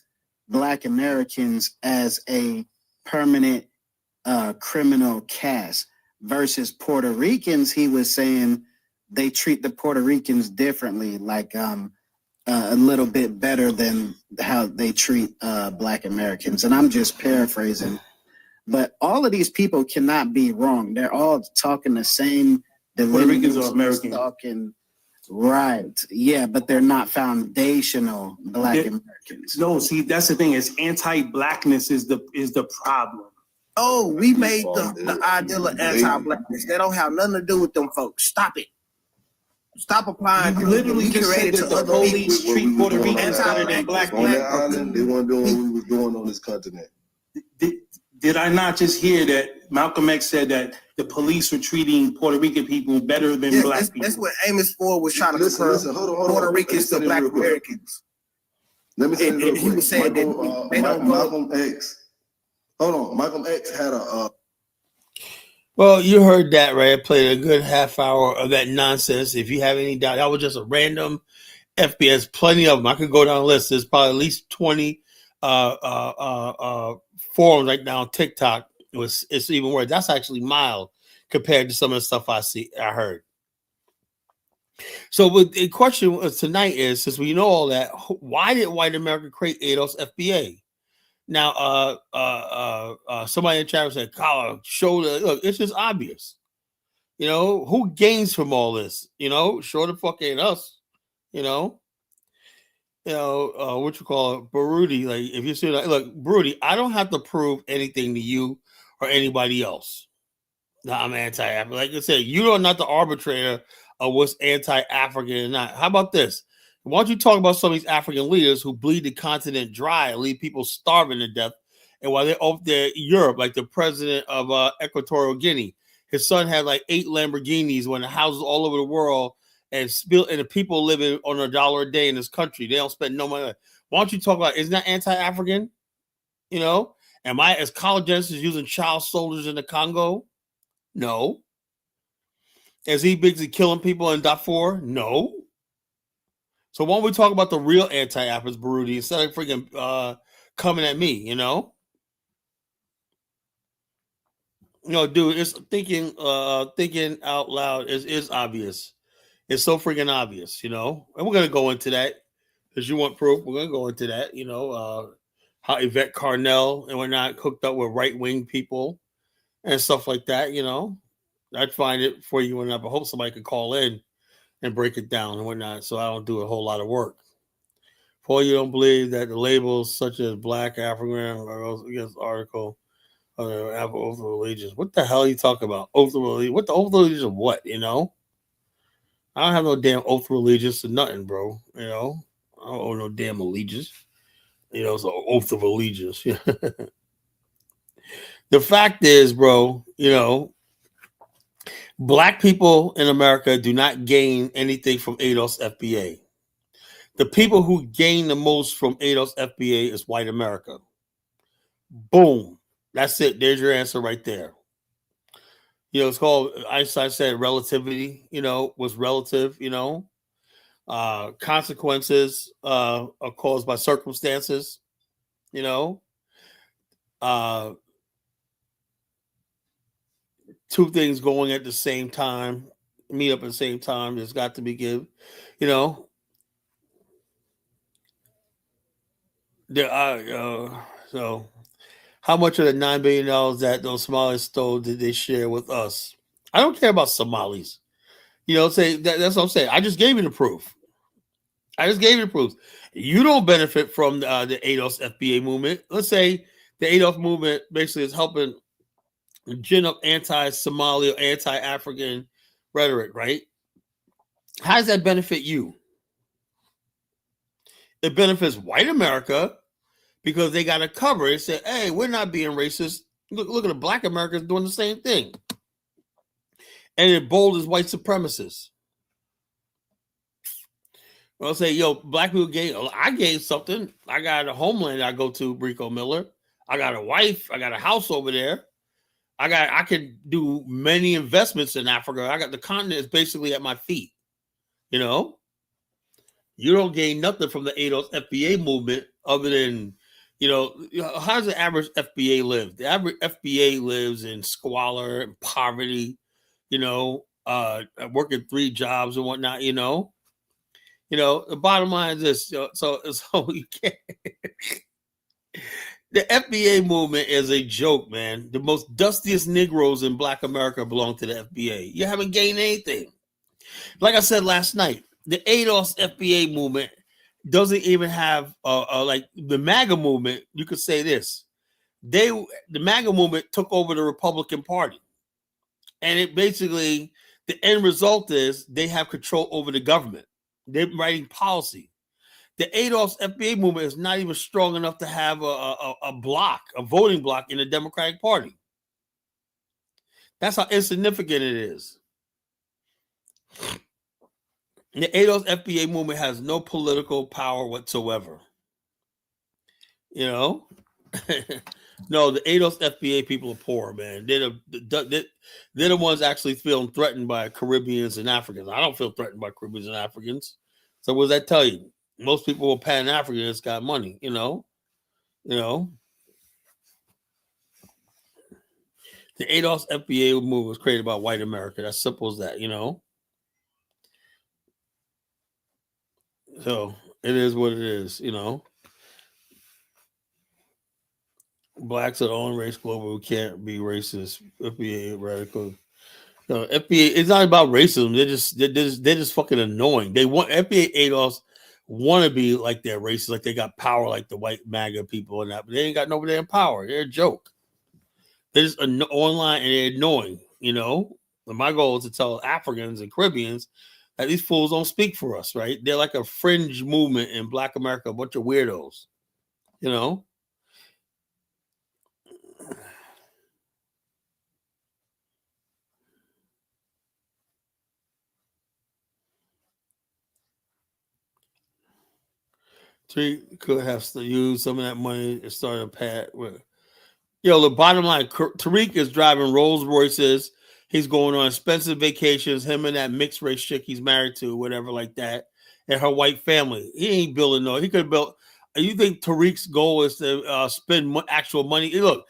Black Americans as a permanent criminal caste versus Puerto Ricans. He was saying they treat the Puerto Ricans differently, like a little bit better than how they treat Black Americans. And I'm just paraphrasing. But all of these people cannot be wrong. They're all talking the same. Puerto Ricans are American. Talking, right. Yeah, but they're not foundational Black Americans. No, see, that's the thing. Is anti-blackness is the problem. Oh, we made the ideal of anti-blackness. They don't have nothing to do with them folks. Stop it. Stop applying. You literally just said that the police treat Puerto Ricans better than black people. On that island, they weren't doing what we was doing on this continent. Did I not just hear that Malcolm X said that the police were treating Puerto Rican people better than black people? That's what Amos Ford was trying to compare Puerto Ricans to Black Americans. Let me say and this he was saying that they don't Malcolm X. Hold on, Malcolm X had a. Well, you heard that, right? I played a good half hour of that nonsense. If you have any doubt, that was just a random FBS. Plenty of them. I could go down the list. There's probably at least 20 forums right now on TikTok. It's even worse. That's actually mild compared to some of the stuff I heard. So the question tonight is, since we know all that, why did white America create ADOS FBA? Now, somebody in the chat said, "Kyle, show the look." It's just obvious. You know who gains from all this? You know, sure the fuck ain't us. You know, what you call it, Baruti. Like if you see that, look, Baruti. I don't have to prove anything to you or anybody else. Now I'm anti-African. Like I said, you are not the arbitrator of what's anti-African or not. How about this? Why don't you talk about some of these African leaders who bleed the continent dry and leave people starving to death? And while they're over there in Europe, like the president of Equatorial Guinea, his son had like 8 Lamborghinis when the houses all over the world and the people living on $1 a day in this country. They don't spend no money. Why don't you talk about, isn't that anti-African? You know, am I as college Genesis using child soldiers in the Congo? No. Is he busy killing people in Darfur? No. So why don't we talk about the real anti-Africans, Baruti, instead of freaking coming at me, you know? Dude, it's thinking out loud is obvious. It's so freaking obvious, you know? And we're going to go into that because you want proof. We're going to go into that, you know, how Yvette Carnell and whatnot hooked up with right-wing people and stuff like that, you know? I'd find it for you and I hope somebody could call in and break it down and whatnot, so I don't do a whole lot of work. For you don't believe that the labels such as Black African or against article of the Oath of Allegiance. What the hell are you talking about? Oath of Allegiance? What the Oath of Allegiance of what, you know? I don't have no damn Oath of Allegiance to nothing, bro. You know? I don't owe no damn allegiance. You know, it's an Oath of Allegiance. The fact is, bro, you know, Black people in America do not gain anything from ADOS FBA. The people who gain the most from ADOS FBA is white America. Boom. That's it. There's your answer right there. You know, it's called, Einstein said relativity, you know, was relative, you know. Consequences are caused by circumstances, you know. Two things going at the same time, meet up at the same time. There's got to be give, you know. There are so. How much of the $9 billion that those Somalis stole did they share with us? I don't care about Somalis. You know, say that's what I'm saying. I just gave you the proof. You don't benefit from the ADOS FBA movement. Let's say the ADOS movement basically is helping gin up anti-Somali or anti-African rhetoric, right? How does that benefit you? It benefits white America because they got to cover it. Say, hey, we're not being racist. Look at the black Americans doing the same thing. And it bold as white supremacists. I'll say, yo, black people I gave something. I got a homeland I go to, Brico Miller. I got a wife. I got a house over there. I can do many investments in Africa. I got the continent is basically at my feet. You know, you don't gain nothing from the ADOS FBA movement other than, how does the average FBA live? The average FBA lives in squalor and poverty, working 3 jobs and whatnot, the bottom line is this. So you can't. The FBA movement is a joke, man. The most dustiest Negroes in Black America belong to the FBA. You haven't gained anything. Like I said last night, the ADOS FBA movement doesn't even have like the MAGA movement. You could say this: the MAGA movement took over the Republican Party, and it basically the end result is they have control over the government. They're writing policy. The ADOS FBA movement is not even strong enough to have a voting block in the Democratic Party. That's how insignificant it is. The ADOS FBA movement has no political power whatsoever. No, the ADOS FBA people are poor, man. They're the ones actually feeling threatened by Caribbeans and Africans. I don't feel threatened by Caribbeans and Africans. So what does that tell you? Most people who are Pan-Africans got money, The ADOS FBA movement was created by white America. That's simple as that, So it is what it is, Blacks are the only race global who can't be racist. FBA radical. FBA, it's not about racism. They're just fucking annoying. They want FBA ADOS want to be like they're racist, like they got power like the white MAGA people and that, but they ain't got nobody in power. They're a joke. They're just online and they're annoying, And my goal is to tell Africans and Caribbeans that these fools don't speak for us, right? They're like a fringe movement in Black America, a bunch of weirdos, Tariq could have to use some of that money to start a pad with. The bottom line, Tariq is driving Rolls Royces. He's going on expensive vacations. Him and that mixed race chick he's married to, whatever like that, and her white family. He ain't building no. He could have built. You think Tariq's goal is to spend actual money? Look,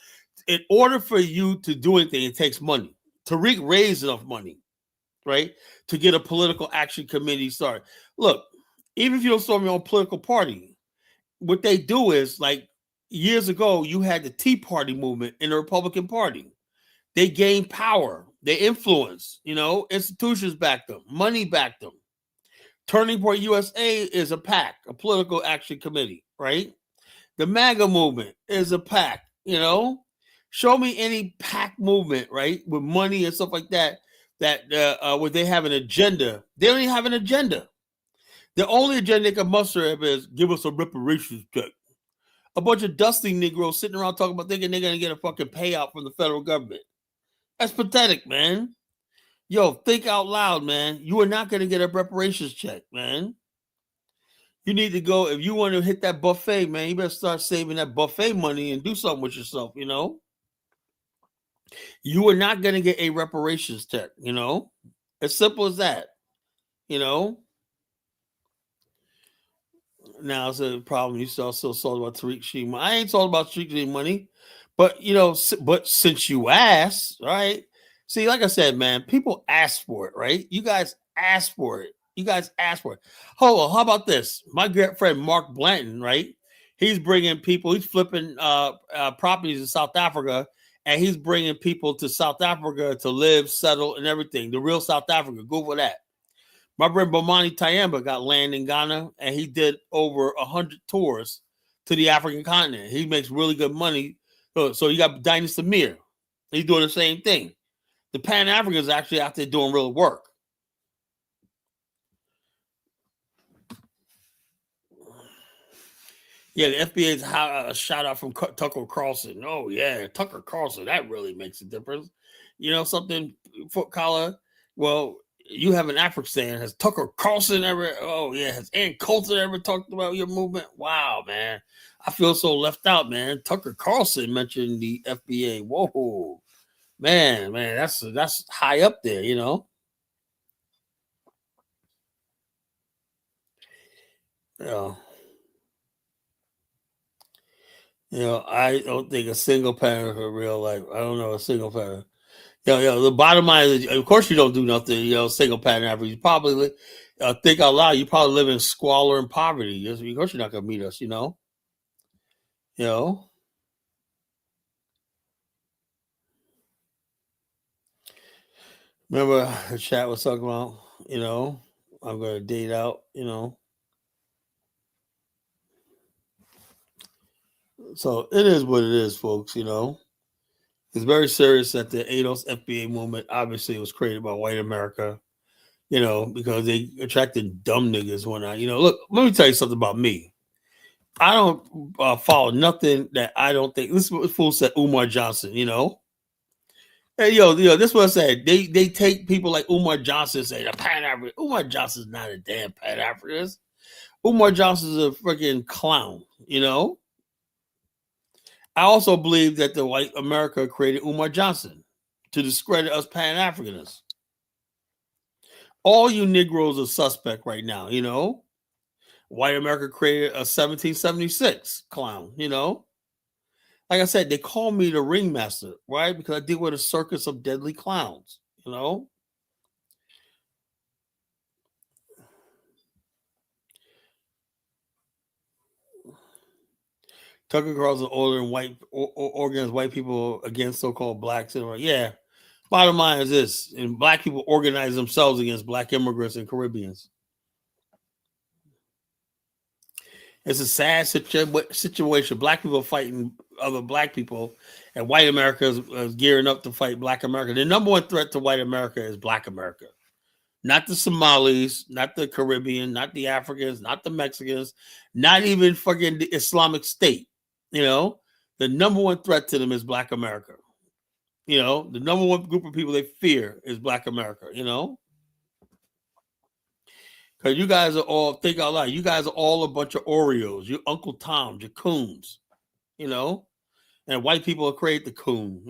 in order for you to do anything, it takes money. Tariq raised enough money, right, to get a political action committee started. Look, even if you don't start your own political party, what they do is, like years ago, you had the Tea Party movement in the Republican Party. They gained power. They influence, institutions backed them. Money backed them. Turning Point USA is a PAC, a political action committee, right? The MAGA movement is a PAC, Show me any PAC movement, right, with money and stuff like that, where they have an agenda. They don't even have an agenda. The only agenda they can muster is give us a reparations check. A bunch of dusty Negroes sitting around talking about thinking they're going to get a fucking payout from the federal government. That's pathetic, man. Yo, think out loud, man. You are not going to get a reparations check, man. You need to go, if you want to hit that buffet, man, you better start saving that buffet money and do something with yourself, You are not going to get a reparations check, As simple as that, Now it's a problem. You still talk about Tariq Sheehan. I ain't talking about Tariq Sheehan money, but but since you asked, right? See, like I said, man, people ask for it, right? You guys ask for it. Hold on, how about this? My good friend Mark Blanton, right? He's bringing people. He's flipping properties in South Africa, and he's bringing people to South Africa to live, settle, and everything. The real South Africa. Google that. My friend Bomani Tyehimba got land in Ghana, and he did over 100 tours to the African continent. He makes really good money. So you got Dinah Samir. He's doing the same thing. The Pan-Africans are actually out there doing real work. Yeah, the FBA's a shout out from Tucker Carlson. Oh yeah, Tucker Carlson. That really makes a difference. You know something, foot collar. Well, you have an Afghanistan. Has Tucker Carlson ever? Oh yeah, has Ann Coulter ever talked about your movement? Wow, man, I feel so left out, man. Tucker Carlson mentioned the FBA. Whoa, man, that's high up there, you know. Yeah. You know, I don't think a single parent in real life. I don't know a single parent. The bottom line is, of course, you don't do nothing. Single parent average. You probably think out loud. You probably live in squalor and poverty. Of course, you're not gonna meet us. You know. Remember the chat was talking about. I'm gonna date out. So it is what it is, folks. It's very serious that the ADOS FBA movement obviously was created by white America, because they attracted dumb niggas when look, let me tell you something about me. I don't follow nothing that I don't think. This is what fool said, Umar Johnson, Hey, this is what I said. They take people like Umar Johnson and say, the Pan-African. Umar Johnson's not a damn Pan-Africanist. Umar Johnson's a freaking clown, I also believe that the white America created Umar Johnson to discredit us Pan-Africanists. All you Negroes are suspect right now, White America created a 1776 clown, Like I said, they call me the ringmaster, right? Because I deal with a circus of deadly clowns, Tucker Carlson ordering organized white people against so-called blacks. Yeah. Bottom line is this, and black people organize themselves against black immigrants and Caribbeans. It's a sad situation. Black people fighting other black people, and white America is gearing up to fight black America. The number one threat to white America is black America. Not the Somalis, not the Caribbean, not the Africans, not the Mexicans, not even fucking the Islamic State. The number one threat to them is black America. The number one group of people they fear is black America, Because you guys are all, think out loud, you guys are all a bunch of Oreos. You Uncle Toms, your coons, And white people create the coon,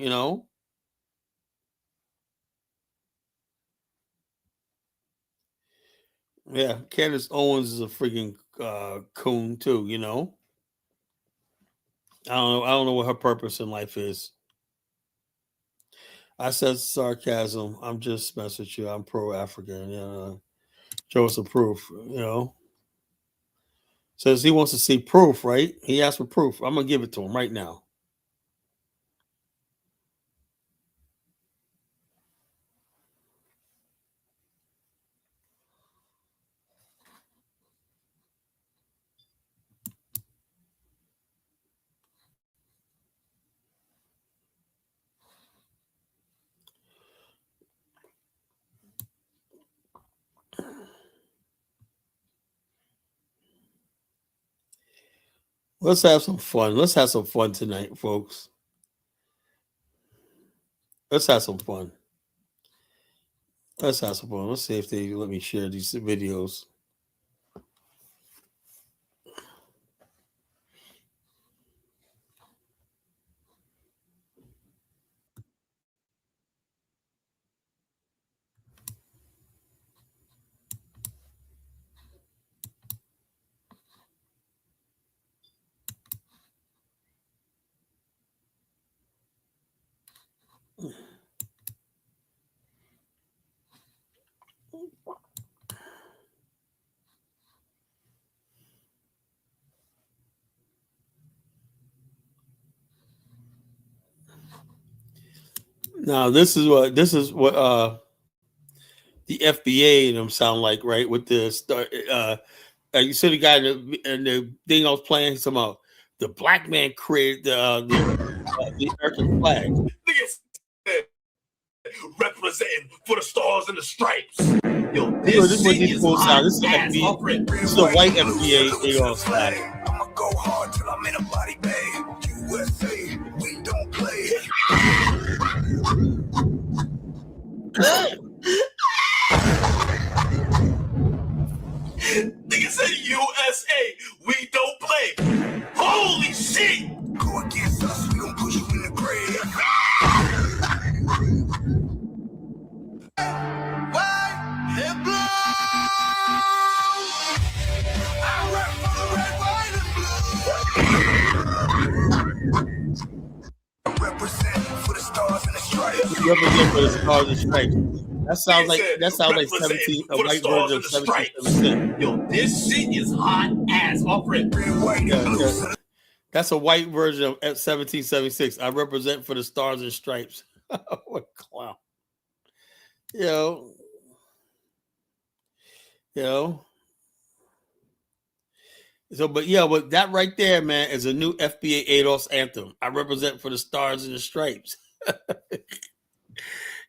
Yeah, Candace Owens is a freaking coon too, I don't know what her purpose in life is. I said sarcasm. I'm just messing with you. I'm pro-African. Show us a proof, Says he wants to see proof, right? He asked for proof. I'm going to give it to him right now. Let's have some fun. Let's have some fun tonight, folks. Let's have some fun. Let's have some fun. Let's see if they let me share these videos. Now this is what the FBA and them sound like, right? With this, you see the guy and the thing I was playing, some about the black man created the American flag. Representing for the stars and the stripes. Yo, this is what these fools sound. This is the FBA. This is the white FBA. They all flag. I'ma go hard till I'm in a body bag. USA, we don't play. Nigga said USA, we don't play. Holy shit! Go against us, we gon' push you in the grave. White and blue. I rap for the red, white, and blue. I represent for the stars and the stripes. Represent for the stars and stripes. That sounds like 17, a white version of 1776. Yo, this shit is hot ass off red, white, and blue. That's a white version of 1776. I represent for the stars and stripes. What a clown. Yo. So, but that right there, man, is a new FBA ADOS anthem. I represent for the stars and the stripes.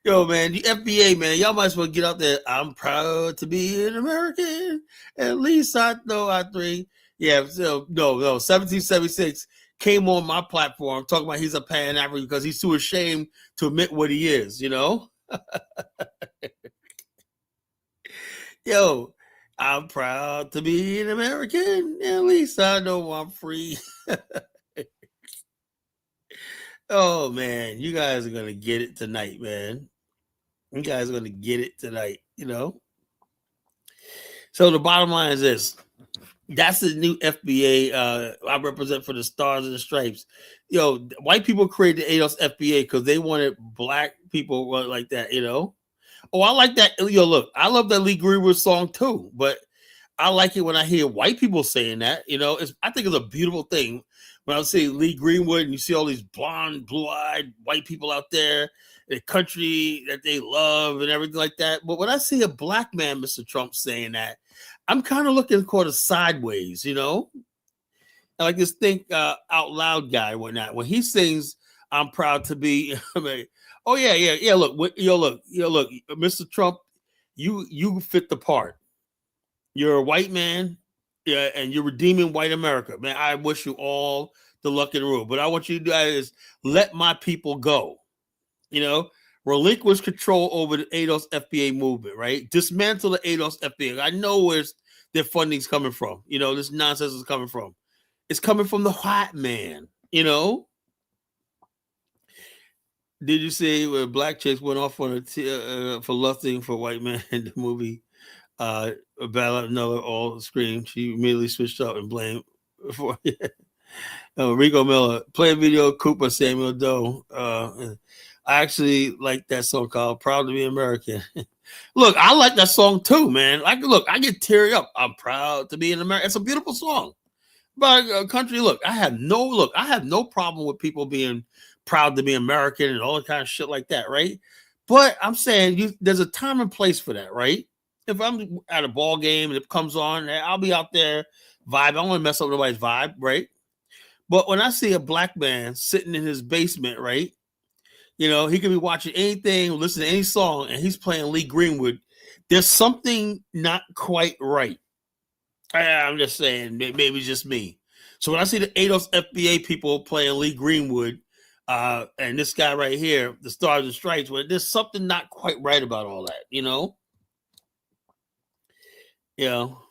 Yo, man, the FBA, man, y'all might as well get out there. I'm proud to be an American. At least I know I three. Yeah, so no, 1776 came on my platform talking about he's a Pan-African because he's too ashamed to admit what he is, you know? Yo, I'm proud to be an American. At least I know I'm free. Oh, man, you guys are going to get it tonight, man. You guys are going to get it tonight, you know? So the bottom line is this. That's the new FBA. I represent for the stars and the stripes. Yo, white people created the ADOS FBA because they wanted black people like that, you know? Oh, I like that. Yo, look, I love that Lee Greenwood song too, but I like it when I hear white people saying that, you know? I think it's a beautiful thing when I see Lee Greenwood and you see all these blonde, blue-eyed white people out there, the country that they love and everything like that. But when I see a black man, Mr. Trump, saying that, I'm kind of looking kind of sideways, you know? I like this think out loud guy or whatnot. When he sings, I'm proud to be, I mean, oh yeah. Look, look, Mr. Trump, you fit the part. You're a white man, yeah, and you're redeeming white America. Man, I wish you all the luck in the world. But I want you to do is let my people go. You know, relinquish control over the ADOS FBA movement, right? Dismantle the ADOS FBA. I know where their funding's coming from. You know, this nonsense is coming from. It's coming from the white man, you know? Did you see where black chicks went off on for lusting for white men in the movie? Bella Miller all screamed. She immediately switched up and blamed for Rico Miller. Play a video, Cooper Samuel Doe. I actually like that song called Proud to Be American. Look, I like that song too, man. I get teary up. I'm proud to be an American. It's a beautiful song. But country, I have no problem with people being proud to be American and all that kind of shit like that, right? But I'm saying there's a time and place for that, right? If I'm at a ball game and it comes on, I'll be out there vibe. I don't want to mess up nobody's vibe, right? But when I see a black man sitting in his basement, right? You know, he could be watching anything, listening to any song, and he's playing Lee Greenwood. There's something not quite right. I'm just saying, maybe just me. So when I see the ADOS FBA people playing Lee Greenwood, and this guy right here, the Stars and Stripes, well, there's something not quite right about all that, you know? You know.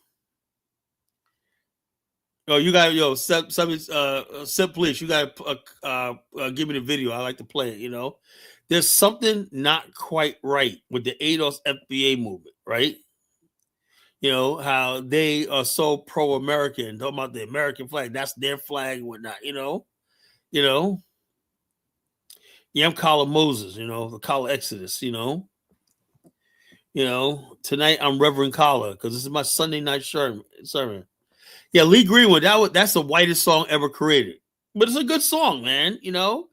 Oh, you got Police. You got to give me the video. I like to play it. You know, there's something not quite right with the ADOS FBA movement, right? You know how they are so pro-American, talking about the American flag. That's their flag and whatnot. You know. Yeah, I'm Kala Moses. You know, the Kala Exodus. You know. Tonight I'm Reverend Kala because this is my Sunday night sermon. Yeah, Lee Greenwood, that's the whitest song ever created. But it's a good song, man, you know?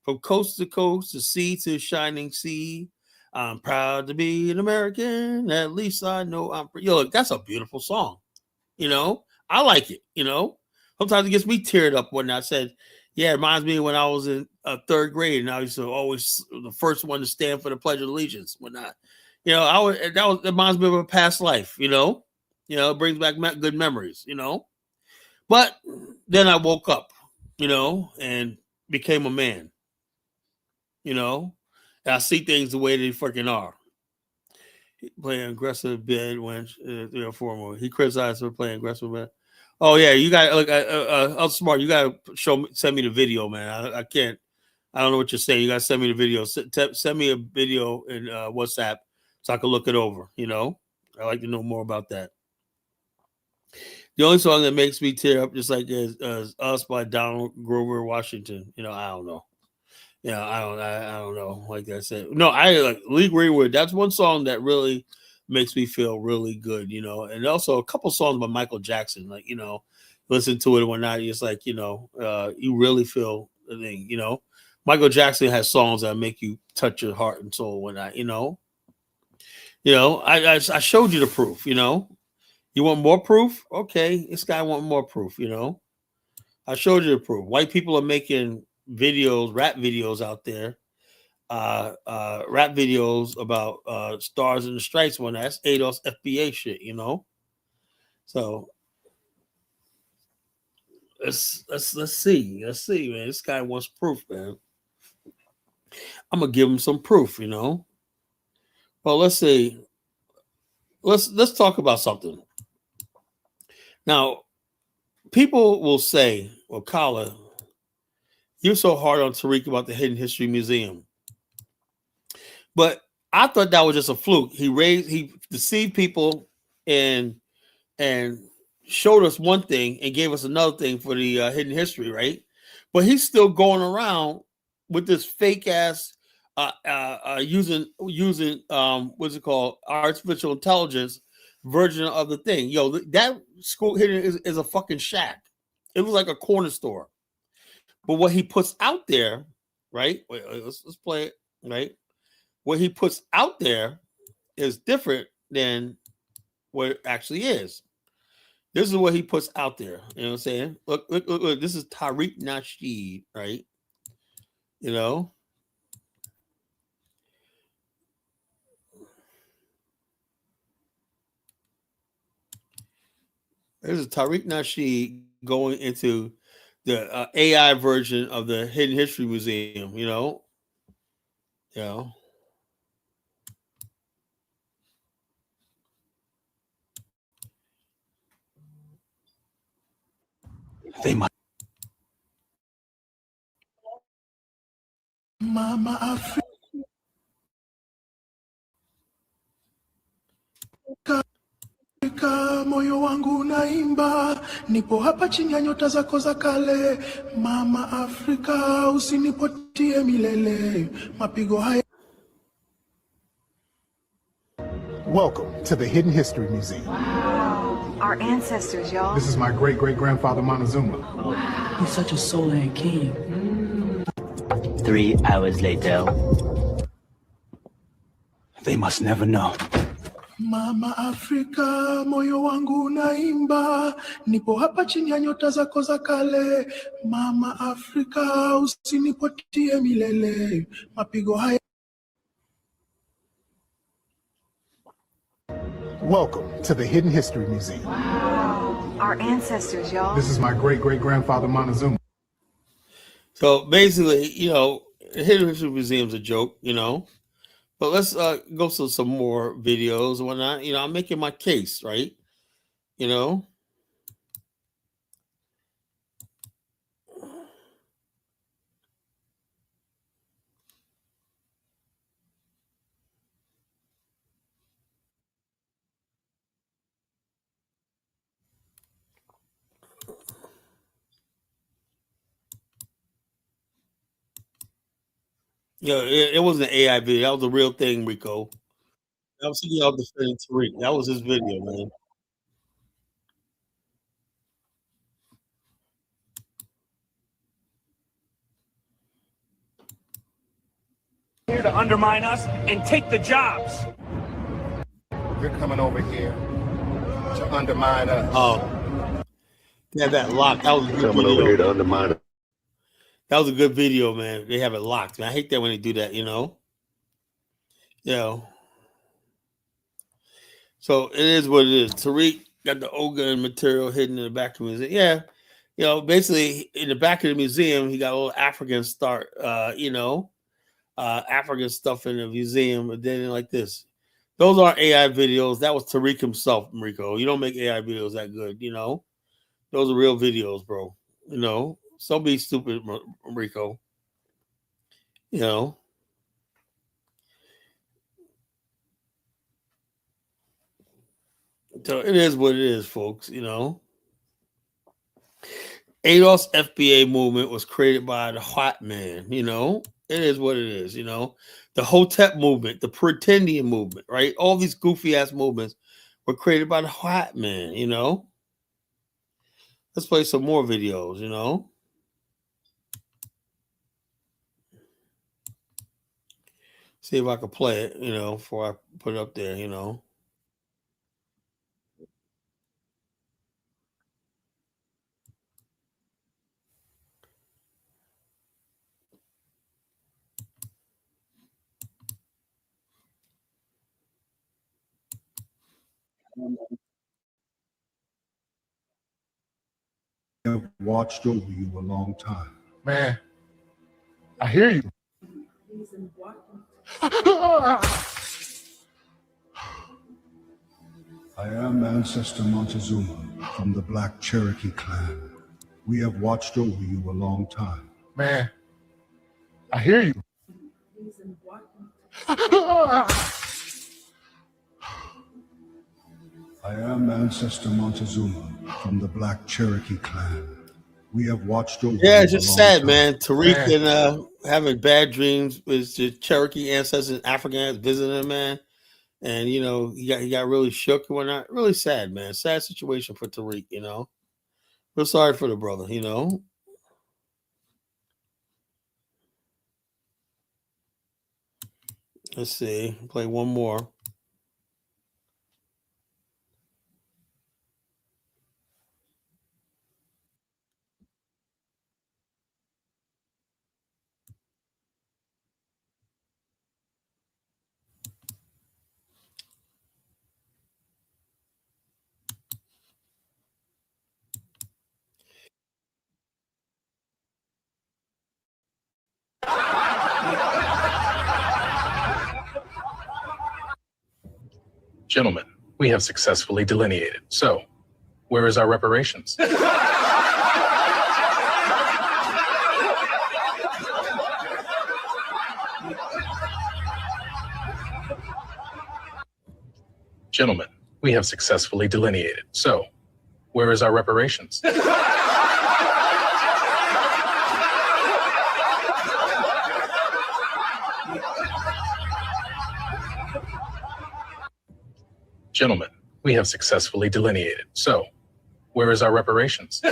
From coast to coast, to sea to shining sea. I'm proud to be an American. At least I know I'm free. Yo, look, that's a beautiful song. You know? I like it, you know? Sometimes it gets me teared up when I said, yeah, it reminds me when I was in third grade and I used to always the first one to stand for the Pledge of Allegiance, whatnot. You know, it reminds me of a past life, you know? You know, it brings back good memories, you know? But then I woke up, and became a man, and I see things the way they freaking are. Playing aggressive bid when 3 or 4 more. He criticized for playing aggressive bid. Oh yeah, you got look. Outsmart. You got to send me the video, man. I can't. I don't know what you're saying. You got to send me the video. Send me a video in WhatsApp so I can look it over. I like to know more about that. The only song that makes me tear up, just like is "Us" by Donald Grover Washington. I don't know. I don't know. Like I said, no, I like Lee Greenwood. That's one song that really makes me feel really good. And also a couple songs by Michael Jackson. Like listen to it and whatnot. It's like you really feel the thing. Michael Jackson has songs that make you touch your heart and soul when I showed you the proof, You want more proof? Okay, this guy want more proof, I showed you the proof. White people are making rap videos out there, rap videos about Stars and the Stripes when that's ADOS FBA shit, So let's see, man. This guy wants proof, man. I'm gonna give him some proof, Well, let's see. Let's talk about something. Now, people will say, well, Kala, you're so hard on Tariq about the Hidden History Museum. But I thought that was just a fluke. He deceived people and showed us one thing and gave us another thing for the hidden history, right? But he's still going around with this fake ass using what's it called, artificial intelligence version of the thing. Yo, that school hidden is a fucking shack. It was like a corner store. But what he puts out there, right? Wait, let's play it, right? What he puts out there is different than what it actually is. This is what he puts out there. You know what I'm saying? Look. This is Tariq Nasheed, right? This is Tariq Nasheed going into the AI version of the Hidden History Museum, They might. Mama Africa, moyo wangu unaimba, nipo hapa chini ya nyota zako za kale. Mama Afrika, usinipotie milele, mapigo haya. Welcome to the Hidden History Museum. Wow, our ancestors, y'all. This is my great-great-grandfather Montezuma. Wow. He's such a Solan king. 3 hours later. They must never know. Mama Afrika, moyo wangu unaimba, nipo hapa chini ya nyota zako za kale. Mama Afrika, usinipotie milele, mapigo haya. Welcome to the Hidden History Museum. Wow, our ancestors, y'all. This is my great-great-grandfather Montezuma. So basically, the Hidden History Museum's a joke, But let's go to some more videos and whatnot. I'm making my case, right? It wasn't an AI video. That was a real thing, Rico. I was thinking of defending Tariq. That was his video, man. Here to undermine us and take the jobs. You're coming over here to undermine us. Oh, yeah, that locked. That was a good Coming video. over here to undermine it. That was a good video, man. They have it locked, man. I hate that when they do that, So it is what it is. Tariq got the Ogun material hidden in the back of his. Yeah, You know, basically in the back of the museum, he got a little African African stuff in the museum, and then like this. Those aren't AI videos. That was Tariq himself, Rico. You don't make AI videos that good, you know. Those are real videos, bro. You know, so be stupid, Rico. You know. So it is what it is, folks, you know. ADOS FBA movement was created by the hot man, you know. It is what it is, you know. The Hotep movement, the Pretindian movement, right? All these goofy ass movements were created by the hot man, you know. Let's play some more videos, you know. See if I can play it, you know, before I put it up there, you know. Have watched over you a long time. Man, I hear you. I am Ancestor Montezuma from the Black Cherokee clan. We have watched over you a long time. Man, I hear you. I am Ancestor Montezuma from the Black Cherokee clan. We have watched over Yeah, you it's a just long sad, time. man. Tariq Man. and having bad dreams with the Cherokee ancestors, Africans visiting him, man. And you know, he got really shook and whatnot. Really sad, man. Sad situation for Tariq, you know. Feel sorry for the brother, you know. Let's see. Play one more. Gentlemen, we have successfully delineated. So, where is our reparations? Gentlemen, we have successfully delineated. So, where is our reparations? Gentlemen, we have successfully delineated. So, where is our reparations?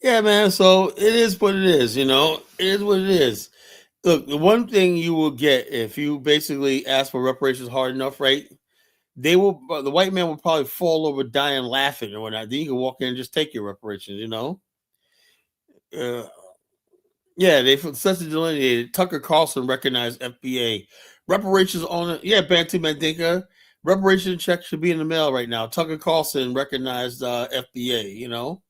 Yeah, man. So it is what it is, you know. It is what it is. Look, the one thing you will get if you basically ask for reparations hard enough, right? The white man will probably fall over dying laughing or whatnot. Then you can walk in and just take your reparations, you know. Yeah, they such a delineated. Tucker Carlson recognized FBA reparations on it. Yeah, Bantu Mandinka reparation check should be in the mail right now. Tucker Carlson recognized FBA. You know.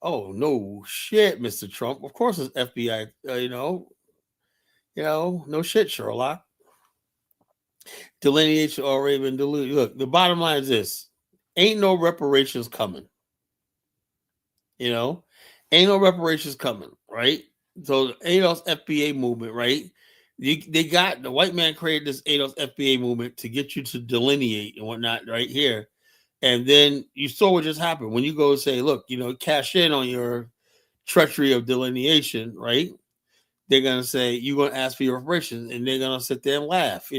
Oh no shit, Mr. Trump. Of course it's FBI. No shit, Sherlock. Delineation already been diluted. Look, the bottom line is this: ain't no reparations coming. You know, ain't no reparations coming, right? So the ADOS FBA movement, right? They got the white man created this ADOS FBA movement to get you to delineate and whatnot, right here. And then you saw what just happened when you go say, look, cash in on your treachery of delineation, right? They're gonna say you're gonna ask for your reparations, and they're gonna sit there and laugh,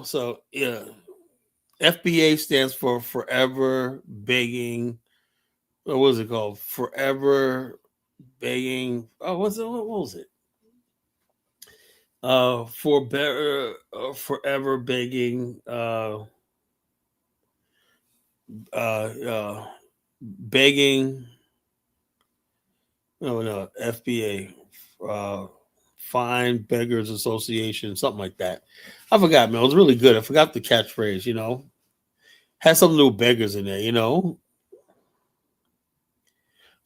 So yeah, FBA stands for Forever Begging. What was it called? Forever Begging. Oh, what was it? Forever Begging. Begging. No, FBA. Fine Beggars Association, something like that. I forgot, man. It was really good. I forgot the catchphrase, Had something to do with beggars in there,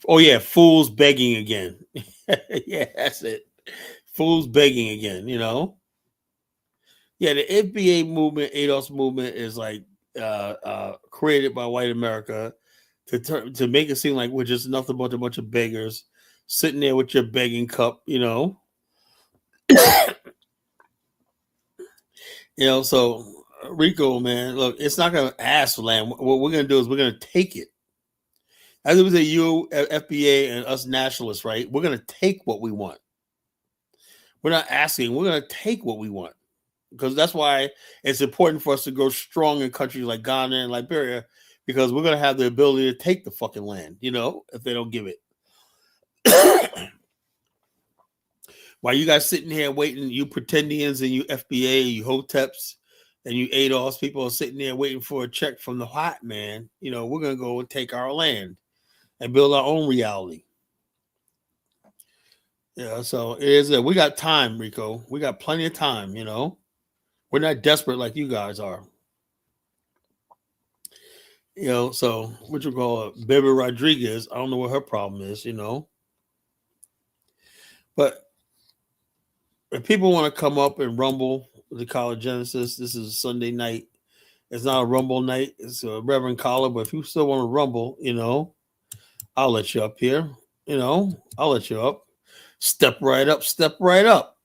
Oh, yeah, fools begging again. Yeah, that's it. Fools begging again, Yeah, the FBA movement, ADOS movement is like created by white America to make it seem like we're just nothing but a bunch of beggars sitting there with your begging cup, So Rico, man, look, it's not going to ask for land. What we're going to do is we're going to take it. As it was a you, FBA, and us nationalists, right? We're going to take what we want. We're not asking. We're going to take what we want. Because that's why it's important for us to go strong in countries like Ghana and Liberia, because we're going to have the ability to take the fucking land, if they don't give it. While you guys sitting here waiting, you Pretendians and you FBA, you Hoteps, and you ADOS, people are sitting there waiting for a check from the hot man. We're going to go and take our land and build our own reality. So it is. We got time, Rico. We got plenty of time, We're not desperate like you guys are. So what you call it, Baby Rodriguez, I don't know what her problem is, But if people want to come up and rumble the College Genesis, this is a Sunday night. It's not a rumble night. It's a Reverend Collar, but if you still want to rumble, I'll let you up here. I'll let you up. Step right up, step right up.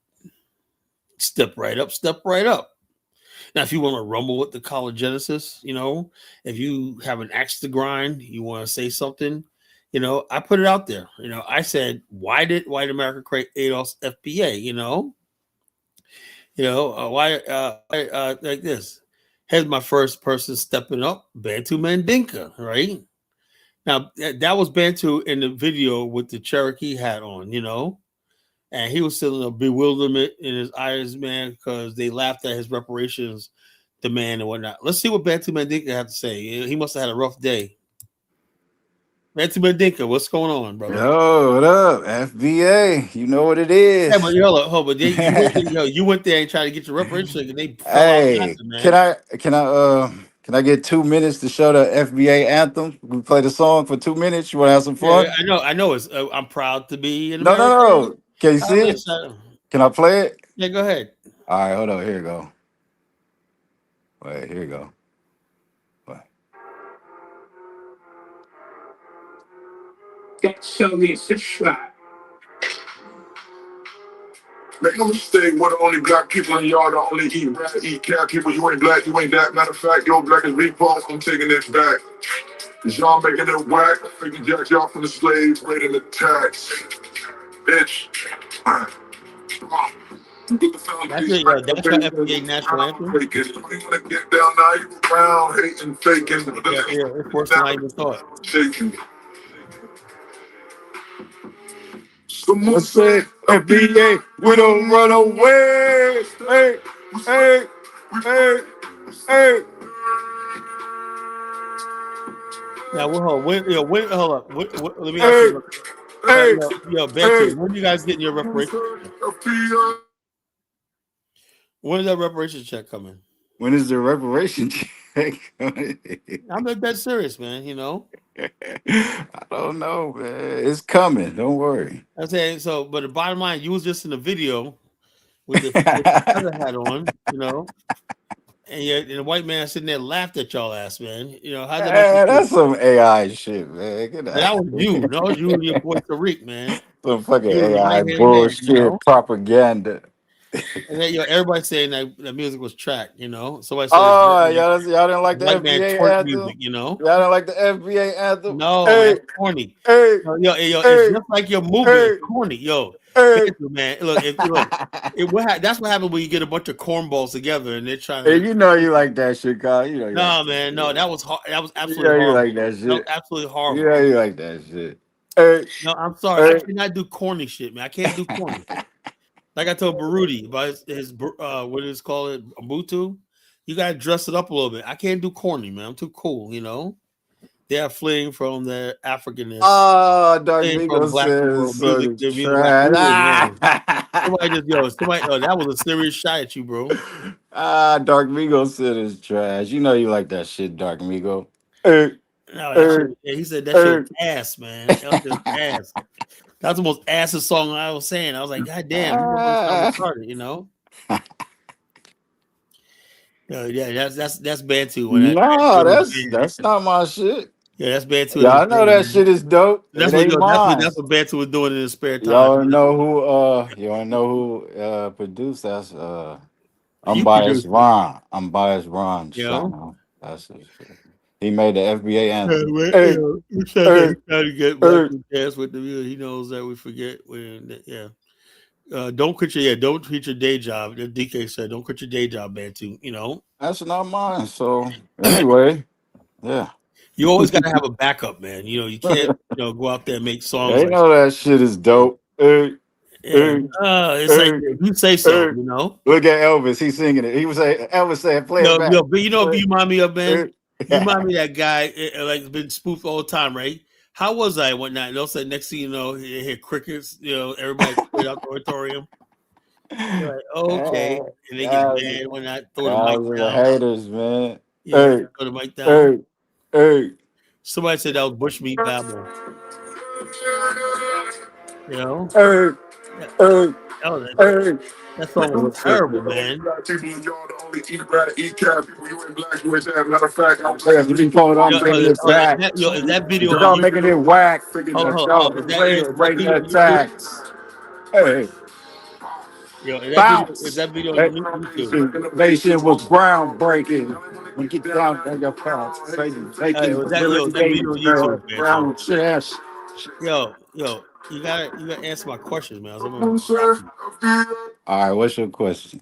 Step right up, step right up. Now, if you want to rumble with the College Genesis, if you have an axe to grind, you want to say something, I put it out there. I said, why did white America create ADOS FBA? Why like this? Here's my first person stepping up, Bantu Mandinka, right? Now, that was Bantu in the video with the Cherokee hat on, and he was still in a bewilderment in his eyes, man, because they laughed at his reparations demand and whatnot. Let's see what Bantu Mandinka had to say. He must have had a rough day. Bantu Mandinka, what's going on, brother? Yo, what up, FBA? You know what it is. Yeah, but hold on, you went there and tried to get your reparations, and they fell Hey, out laughing, man. can I get 2 minutes to show the FBA anthem? We play the song for 2 minutes. You want to have some fun? Yeah, I know. It's I'm proud to be an No. American. Can you see it? Can I play it? Yeah, go ahead. All right, hold on. Here you go. Wait, here you go. Show me a subscribe. Make no mistake, we're the only black people in y'all that only eat rat, eat cat people. You ain't black, you ain't that. Matter of fact, yo, black is repost. I'm taking this back. Cause y'all making it whack. Freaking jack y'all from the slaves, raiding the tax. Bitch. That's your FBA national anthem. You wanna get down now, you around hating, faking. Yeah, it's worse than I even thought. Shaking. Someone say FBA, we don't run away. Hey, hey, hey, hey. Now, hold up. Let me ask you. Bantu, when are you guys getting your reparations? When is that reparations check coming? When is the reparation check coming? I'm dead serious, man. I don't know, man. It's coming. Don't worry. I'm saying so, but the bottom line, you was just in the video with the feather hat on, and the white man sitting there laughed at y'all ass, man. How's that? That's some AI shit, man. That was you. No, you and your boy Tariq, man. Some fucking AI bullshit propaganda. And then everybody saying that the music was track, Somebody said, y'all didn't like the FBA anthem? Music, Y'all didn't like the FBA anthem? No, hey, that's corny. Hey, it's just like your movie is corny, man. Look, that's what happens when you get a bunch of cornballs together and they're trying to. Hey, you like that shit, Kyle. That was absolutely horrible. You like that shit. That was absolutely horrible. Yeah, you like that shit. Hey, no, I'm sorry. I cannot do corny shit, man. I can't do corny. Like I told Baruti about his what is called Ubuntu, you gotta dress it up a little bit. I can't do corny, man. I'm too cool, They are fleeing from their Africanness. Oh, Dark Fleeing Vigo from black people, says music, so their music. Like, trash. ooh, man. That was a serious shot at you, bro. Dark Vigo said it's trash. You know you like that shit, Dark Vigo. No, that shit, yeah, he said that shit was ass, man. That was just ass. That's the most ass song I was saying. I was like, God damn, you know something started, you know? Yeah, that's bad too. When No, that's not my shit. yeah, that's bad too. Y'all know that shit is dope. That's It what ain't mine. that's what Bantu was doing in his spare time. Y'all know who produced that? You Unbiased produced it, Ron. Unbiased Ron. you know? That's it. He made the FBA anthem. He said that he's trying to get black people dance with the music. He knows that we forget when don't quit your day job. The DK said, don't quit your day job, Bantu, you know. That's not mine. So anyway, yeah. You always gotta have a backup, man. You know, you can't, go out there and make songs They like know that shit is dope. it's like you say so, you know. Look at Elvis. He's singing it. He was saying, Elvis said, play it back. But you know what you remind me of, man? You remind me of that guy, like been spoofed all the time, right? How was I one night? And also, next thing you know, you hear crickets, everybody cleared out the auditorium. You're like, okay. And they get mad when I throw the mic down. Haters, man. Yeah, throw the mic down. Hey. Somebody said that was bushmeat babble. You know? That song was terrible, man. Is that video on making it whack? Hey. Is that video on YouTube? Nation was groundbreaking. When you get down on your pants, that video on YouTube, man. Yo, you gotta answer my question, man. All right, what's your question?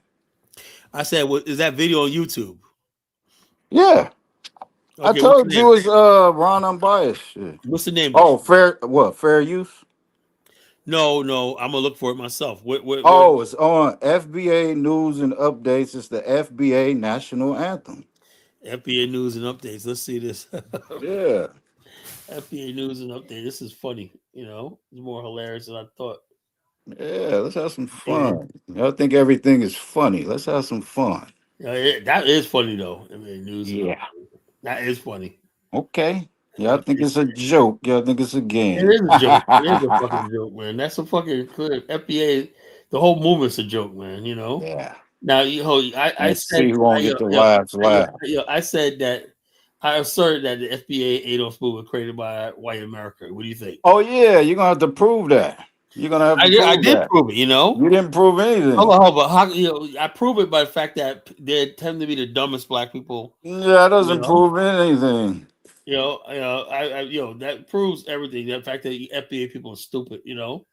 I said, is that video on YouTube? Yeah. Okay, I told you it's Ron Unbiased. What's the name? Oh, fair use? No, I'm gonna look for it myself. It's on FBA News and Updates. It's the FBA National Anthem. FBA News and Updates. Let's see this. Yeah. FBA News and Updates. This is funny. It's more hilarious than I thought. Yeah, let's have some fun. Y'all think everything is funny. Let's have some fun. That is funny though. News. Yeah, that is funny. Okay. Y'all think it's a joke. Y'all think it's a game. It is a joke. It is a fucking joke, man. That's a fucking FBA. The whole movement's a joke, man. Yeah. Now, I said who won't get the laughs. I said that I asserted that the FBA ADOD move was created by white America. What do you think? Oh yeah, you're gonna have to prove that. You're gonna have to prove that. I did prove it. You didn't prove anything. Hold on. How, I prove it by the fact that they tend to be the dumbest black people. Yeah, that doesn't prove anything. That proves everything. The fact that FBA people are stupid. So.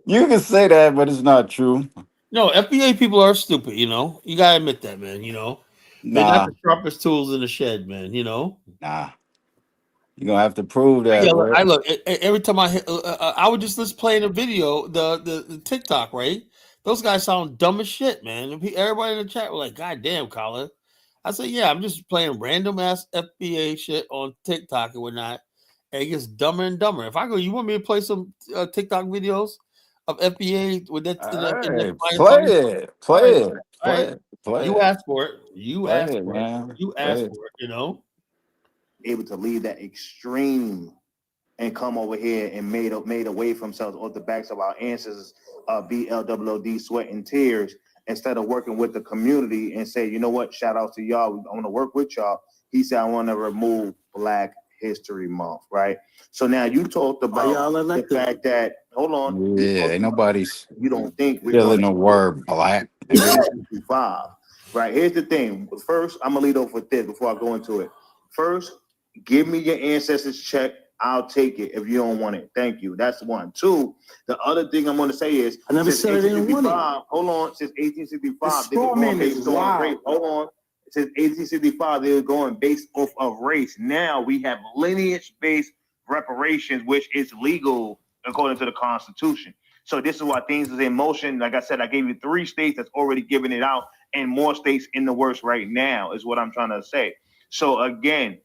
You can say that, but it's not true. No, FBA people are stupid. You gotta admit that, man. They're not the sharpest tools in the shed, man. Nah. You're gonna have to prove that. Yeah, look. Every time I would just playing a video, the TikTok, right? Those guys sound dumb as shit, man. Everybody in the chat were like, "God damn, Colin." I said, "Yeah, I'm just playing random ass FBA shit on TikTok and whatnot, and it gets dumber and dumber." If I go, you want me to play some TikTok videos of FBA with that? Play it. You asked for it. You asked for it. Able to leave that extreme and come over here and made away from themselves off the backs of our ancestors, BLWOD, sweat and tears, instead of working with the community and say, you know what, shout out to y'all, I want to work with y'all. He said, I want to remove Black History Month, right? So now you talked about the fact that, hold on. Yeah, ain't nobody's you don't think we're feeling the word black. Right, here's the thing. First, I'm gonna lead off with this before I go into it. First, give me your ancestors check. I'll take it if you don't want it. Thank you. That's one. Two, the other thing I'm going to say is, I never said I didn't want it. Hold on. Since 1865, they were going based on race. Hold on. Since 1865, they were going based off of race. Now we have lineage-based reparations, which is legal according to the Constitution. So this is why things is in motion. Like I said, I gave you 3 states that's already giving it out, and more states in the works right now is what I'm trying to say. So again,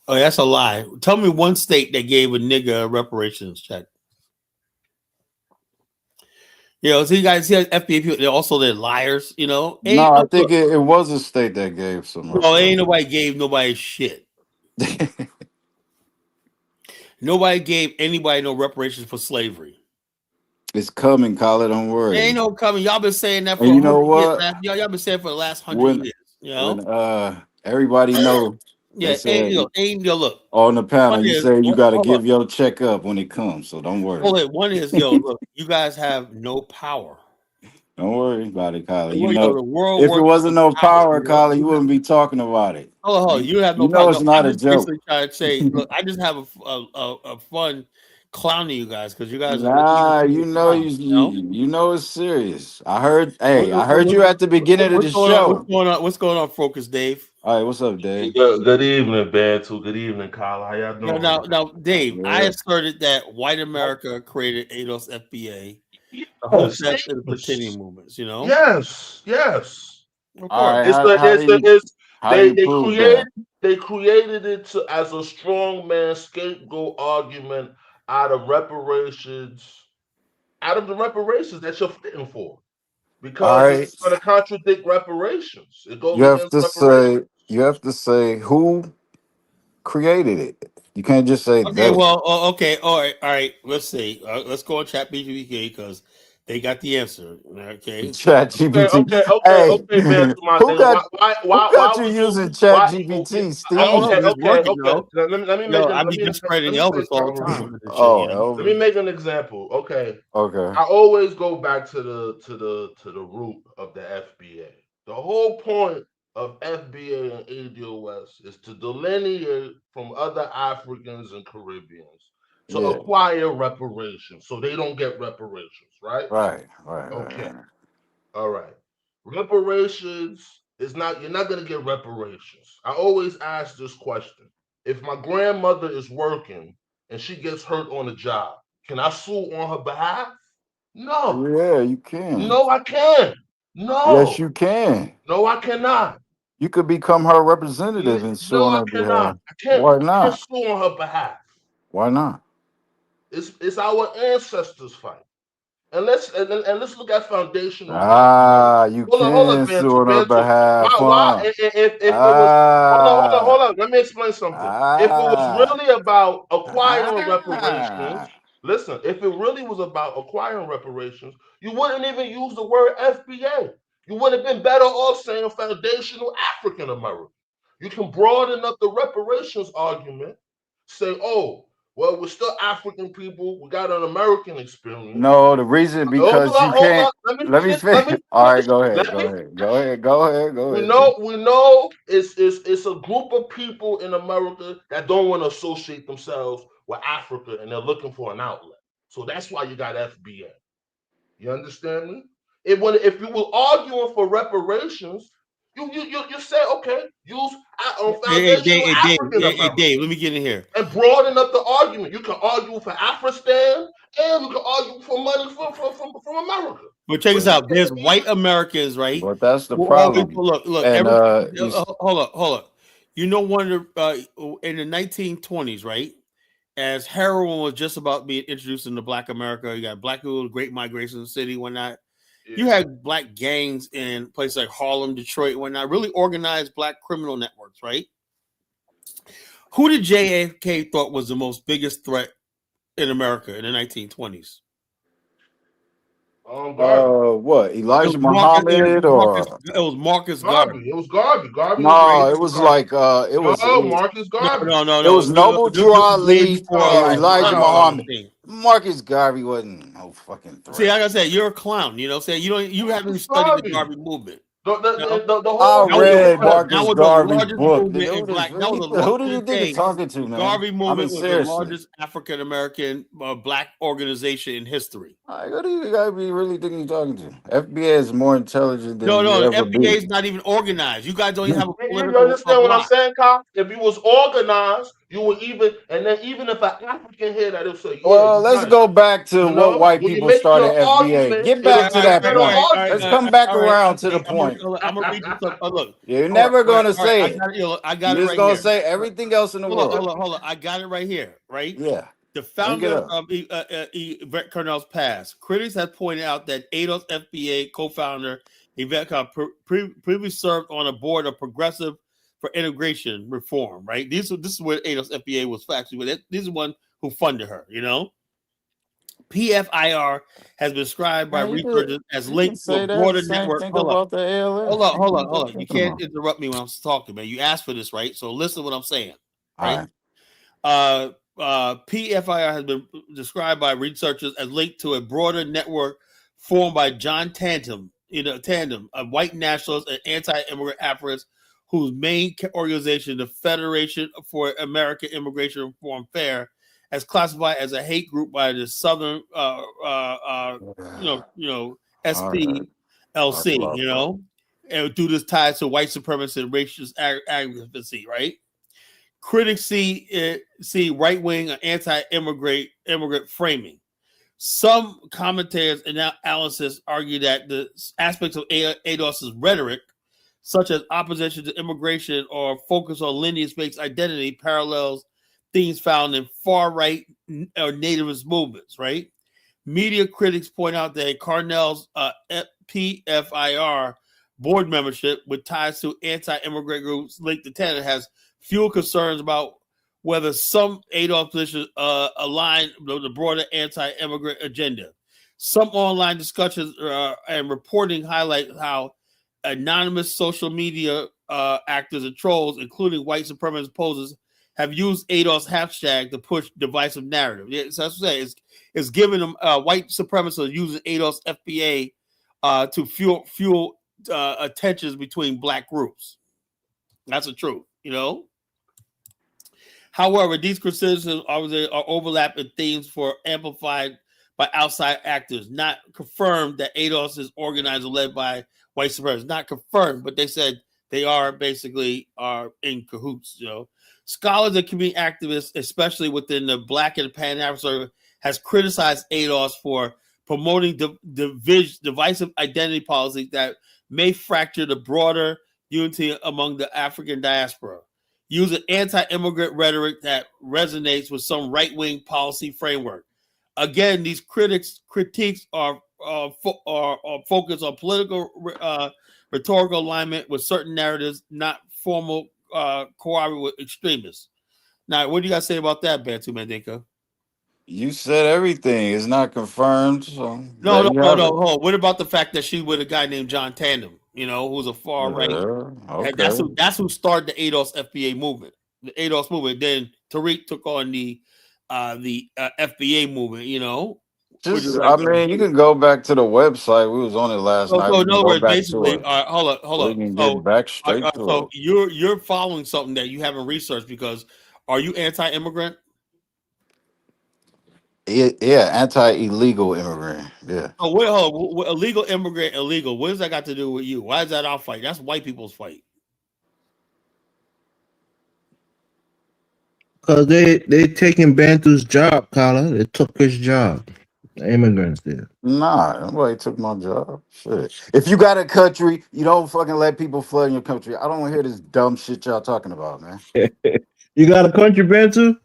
Oh, that's a lie. Tell me one state that gave a nigga a reparations check. So you guys see FBA people, they're liars, No, I think it was a state that gave some. No, ain't nobody gave nobody shit. Nobody gave anybody no reparations for slavery. It's coming, Colin. Don't worry. There ain't no coming. Y'all been saying that for and you know what? years. Y'all been saying for the last 100 years. When everybody know. Yeah, look. On the panel, you say you got to give up. your check up when it comes, so don't worry. One is, look, you guys have no power. Don't worry about it, Colin. The world if it wasn't no power, Colin, you wouldn't be talking about it. You have no power. power. It's not a joke. Trying to say, look, I just have a fun clowning you guys because you guys. You know it's serious. I heard you at the beginning of the show. What's going on, Focus Dave? All right, what's up, Dave? Good evening, Bantu. Good evening, Kyle. How y'all doing? Now, Dave, I asserted that white America created ADOS FBA, the Hoteps and Pretindian movements. Yes. Of course. They created it as a strongman scapegoat argument out of the reparations that you're fighting for. Because it's going to contradict reparations. It goes against reparations. You have to say who created it. You can't just say okay. Well, okay, all right. Let's see. Let's go on ChatGPT because they got the answer. Okay. ChatGPT. Okay, man. Who got you using ChatGPT, Steve? Okay. Let me make. I be just writing Elvis all the time. Let me make an example. Okay. I always go back to the root of the FBA. The whole point of FBA and ADOS is to delineate from other Africans and Caribbeans to acquire reparations, so they don't get reparations, right? Right. Okay. All right. Reparations is not. You're not gonna get reparations. I always ask this question: if my grandmother is working and she gets hurt on the job, can I sue on her behalf? No. Yeah, you can. No, I can't. No. Yes, you can. No, I cannot. You could become her representative and sue on her behalf. Why not? I can't sue on her behalf. Why not? It's our ancestors' fight. And let's look at foundational. You can sue on her behalf. Why? If it was hold on. Let me explain something. If it was really about acquiring reparations, listen. If it really was about acquiring reparations, you wouldn't even use the word FBA. You would have been better off saying foundational African American. You can broaden up the reparations argument. Say, oh, well, we're still African people. We got an American experience. No, the reason because you can't. Let me finish. All right, go ahead. We know it's a group of people in America that don't want to associate themselves with Africa, and they're looking for an outlet. So that's why you got FBA. You understand me? If you were arguing for reparations, you say, okay, use foundational African American. Dave, let me get in here and broaden up the argument. You can argue for Afghanistan, and you can argue for money from America. But check this out. There's white Americans, right? But that's the problem. Look. And, hold up. You know, one of in the 1920s, right? As heroin was just about being introduced into Black America, you got Black people, Great Migration City, whatnot. Yeah. You had black gangs in places like Harlem, Detroit, whatnot, really organized black criminal networks, right? Who did JFK thought was the most biggest threat in America in the 1920s? What? Elijah Muhammad it was Marcus Garvey. It was Garvey. No, it was like Marcus Garvey. No. It was Noble Drew Ali or Elijah Muhammad. Marcus Garvey wasn't no fucking threat. See, like I said, you're a clown. You know, saying you haven't studied the Garvey movement. I read Marcus Garvey's book. Who do you think you're talking to, man? Garvey movement was the largest African American black organization in history. What do you guys be really thinking you're talking to? FBA is more intelligent than no. FBA is not even organized. You guys don't even have a political. You understand what I'm saying, Kyle? If you was organized, You would even, and then even if an African hear that, it'll say, yeah, Well, you're let's right. go back to You what know, white when you people make started your FBA. argument, Get back to that it'll point. argue. Let's come back around to the I'm point. gonna read you some. Look, You're never gonna say I it. got it. I got You're it just right gonna here. say everything else in the world. Hold on. I got it right here. Right. Yeah. The Bring it founder up. of Yvette Carnell's past. Critics have pointed out that ADOS FBA co-founder Yvette Carnell previously served on a board of Progressive for Integration Reform. Right. This is where ADOS FBA was actually. This is one who funded her. You know. PFIR has been described by researchers as linked to a broader network. Hold on. You can't interrupt me when I'm talking, man. You asked for this, right? So listen to what I'm saying, right? PFIR has been described by researchers as linked to a broader network formed by John Tandem, of white nationalists and anti-immigrant activists whose main organization, the Federation for American Immigration Reform FAIR, as classified as a hate group by the Southern, SPLC, and through this ties to white supremacy and racist advocacy, right? Critics see right-wing and anti-immigrant framing. Some commentators and analysts argue that the aspects of ADOS's rhetoric, such as opposition to immigration or focus on lineage-based identity, parallels themes found in far-right or nativist movements, right? Media critics point out that Carnell's PFIR board membership with ties to anti-immigrant groups linked to Tanner has fueled concerns about whether some ADOS positions align with the broader anti-immigrant agenda. Some online discussions and reporting highlight how anonymous social media actors and trolls, including white supremacist posers, have used ADOS hashtag to push divisive narrative. Yeah, so that's what I'm saying. It's giving them white supremacists using ADOS FBA to fuel tensions between black groups. That's the truth, However, these criticisms are overlapping themes for amplified by outside actors, not confirmed that ADOS is organized or led by white supremacists. Not confirmed, but they said they are basically in cahoots, Scholars and community activists, especially within the Black and Pan-African circle, has criticized ADOS for promoting divisive identity policies that may fracture the broader unity among the African diaspora, using anti-immigrant rhetoric that resonates with some right-wing policy framework. Again, these critiques are focused on political rhetorical alignment with certain narratives, not formal cooperating with extremists. Now, what do you guys say about that, Bantu Mandinka? You said everything. It's not confirmed. So No. Hold. What about the fact that she's with a guy named John Tandem, who's a far right? Okay. That's who started the ADOS FBA movement. The ADOS movement. Then Tariq took on the FBA movement. You can go back to the website. We was on it last night. So in other words, basically, hold up. We can get back straight to so it. you're following something that you haven't researched because are you anti-immigrant? Yeah, anti-illegal immigrant. Yeah. Oh, illegal immigrant, illegal. What does that got to do with you? Why is that our fight? That's white people's fight. Because they taking Bantu's job, Carla. They took his job. The immigrants did. Nah, nobody took my job. Shit. If you got a country, you don't fucking let people flood in your country. I don't want to hear this dumb shit y'all talking about, man. You got a country, Bantu?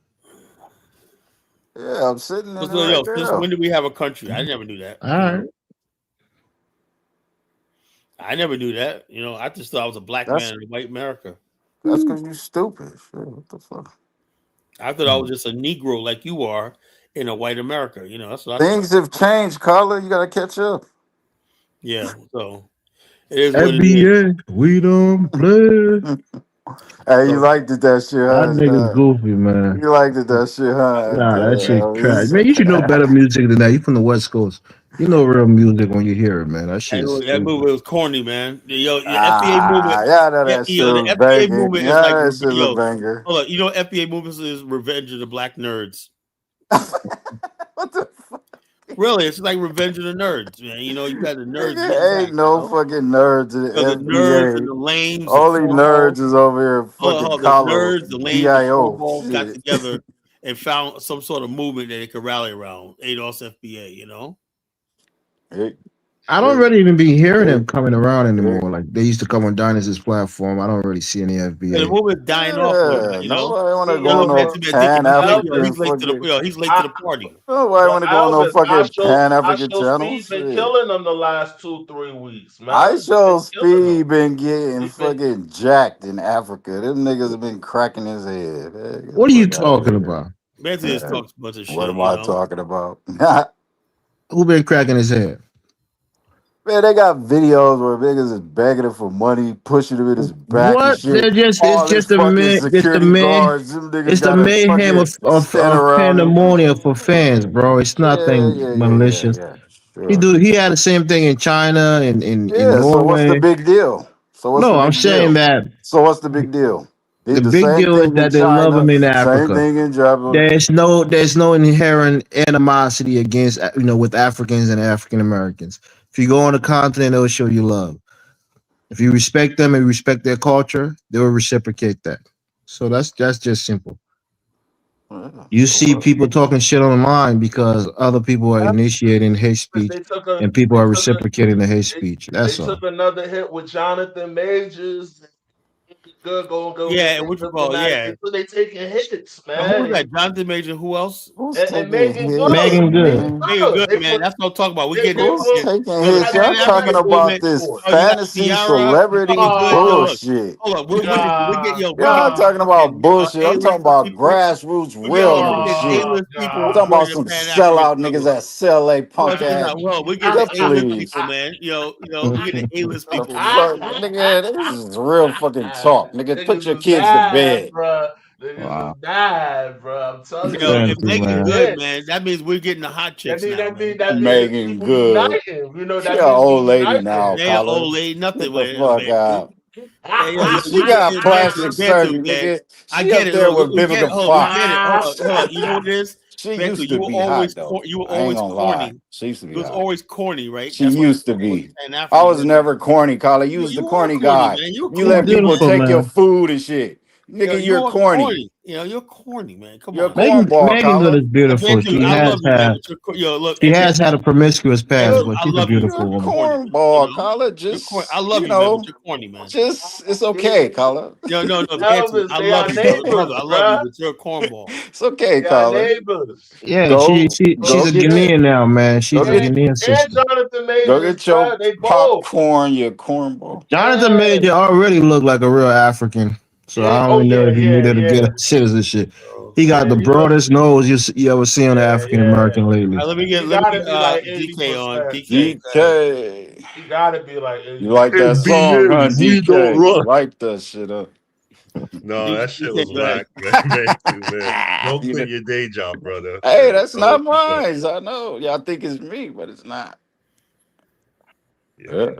Yeah, I'm sitting there. Since when did we have a country? I never knew that. All right. I never knew that. I just thought I was a black man in white America. That's because you stupid. Shit, what the fuck? I thought I was just a Negro like you are in a white America. That's what Things have changed, Carla. You gotta catch up. Yeah, so it is what FBA, it is. We don't play. Hey, you liked it, that shit, huh? That nigga's goofy, man. You liked it, that shit, huh? Nah, that shit trash. Man, you should know better music than that. You from the West Coast. You know real music when you hear it, man. That shit is that movie was corny, man. Yo, FBA movement. Yeah, that shit was the FBA movement is like that shit was banger. Hold on, FBA movement is Revenge of the Black Nerds. What the fuck? Really, it's like Revenge of the Nerds, man. You know, you got the nerds. Ain't no fucking nerds in the The nerds and FBA. the lames, the Only cornballs. nerds is over here fucking The collar nerds, the lames, the BIO. cornballs got Shit. together and found some sort of movement that they could rally around. ADOS FBA, you know. I don't really even be hearing them coming around anymore. Like they used to come on Dynasty's platform. I don't really see any And the FBA. movement dying off a little bit, you know. Nobody want to You go know, on no Manson man thinking Pan African he's late to the fucking. he's late to the party. Nobody want to go on no Elvis, fucking Pan I African show channel. Speed been Shit. killing them the last 2-3 weeks, man. I show He's been killing them. Speed been getting fucking jacked in Africa. Them niggas have been cracking his head. Hey, get What the are you fuck out of talking here. about? Manson just talks a bunch of shit. What am you I know? talking about? Who been cracking his head? Man, they got videos where niggas is begging him for money, pushing him in his back and What? shit. It's All his just a fucking man. security guards, them niggas It's the gotta mayhem fucking stand of around him. pandemonium for fans, bro. It's nothing malicious. Yeah. Sure. He had the same thing in China and in Yeah, so what's the Norway. big deal? No, I'm saying that So what's the big deal? the The big same deal is thing in that they love China, him in same Africa. thing in Japan. There's no inherent animosity against with Africans and African Americans. If you go on the continent, they'll show you love. If you respect them and respect their culture, they will reciprocate that. So that's just simple. You see people talking shit online because other people are initiating hate speech and people are reciprocating the hate speech. They That's all. took another hit with Jonathan Majors. Good, go Yeah, get and what you them call dramatic. So they taking hits, Now, who was man. that? Jonathan Major. Who else? And Megan Good. Megan Good. Megan Good, man. That's what I'm talking about. We get Who's taking the hits? Y'all Pan talking African about movement. this Oh, you got fantasy Ciara, celebrity Megan Good. Yo, look, bullshit. hold up. We get Y'all talking about bullshit. I'm talking about grassroots realness and shit. A-list people I'm talking about joining the some Pan African sellout struggle. niggas that sell they punk Well, ass. we get Nigga, the A-list please. people, man. You know, we get the A-list The people, fuck, man. nigga, this is real fucking talk. Nigga, put Niggas your is kids to mad, bed. bro. Niggas Wow. is mad, bro. I'm telling You you. know, They if Megan taking Good, hits. man, that means we're getting the hot chicks now, man. That means Megan people Good. uniting. You know, She that an means old we lady now, uniting. They an Carla. old lady, nothing Get the with fuck man. out. Hey, yo, She got plastic surgery, man. nigga. I She get up it. there Look, with we get it. Vivica Hold on, we Fox. get it. Hold on. You know what it is? She Beto, used to be hot though. you were I ain't always gonna lie. corny. She used to You be was hot. always corny, right? She That's why used to you be. Pan I African. was never corny, Carla. You was the You are corny corny, guy. man. You're You corny. let people Beautiful, take your man. food and shit. Nigga, You you're are corny. You know, you're corny, man. Come You're a on. cornball, Megan Good Carla. is beautiful. She I has love you, man. had But look, she has had a promiscuous past, but I she's a love you, beautiful but You're a woman. corny. cornball, Carla. You're corny. Just, I love you you, man, but know, you're corny, man. just, it's okay, Carla. No, Bantu, Elvis, I they love are you, brother. neighbors, I love you, bruh. but you're a cornball. It's okay, They are Carla. neighbors. Yeah, Go, she's go a get, Ghanaian now, man. She's go a get, Ghanaian And sister. Jonathan go Majors, get your bruh. They both. popcorn, you cornball. Jonathan Yeah. Major already looked like a real African, so I don't even know if he needed to get a citizenship. He got the Yeah, he look. broadest nose you ever see on an African American lately. Let me get He gotta be like DK on 80%. DK. DK. He gotta be like You like 80%. that song, huh, we don't DK? run. Light that shit up. No, that shit DK, was go ahead. whack, man. Don't You know- quit your day job, brother. Hey, that's not Don't keep up. mine. I know. Y'all think it's me, but it's not. Yeah.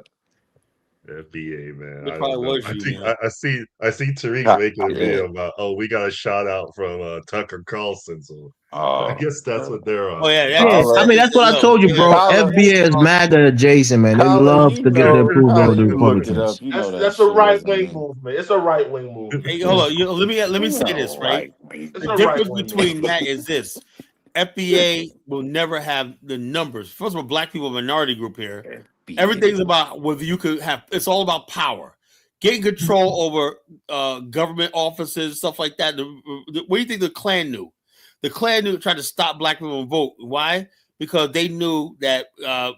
FBA, man. It I probably don't know. was I you, think man. I see Tariq Ha, making a yeah. video about, we got a shout out from Tucker Carlson. So I guess that's what they're on. Oh yeah, Yeah, I mean that's what I told you, bro. FBA is MAGA adjacent, man. They Carla, love you to get the know, approval of Carla, the you looked it Republicans. up. You know that That's a shit right wasn't wing me. movement. It's a right wing movement. Hey, hold on. Let me say this, right? It's The a difference right-wing between movement. that is this: FBA will never have the numbers. First of all, black people, minority group here. Everything's about whether you could have. It's all about power, getting control over government offices, stuff like that. What do you think the Klan knew? The Klan knew tried to stop black people from vote. Why? Because they knew that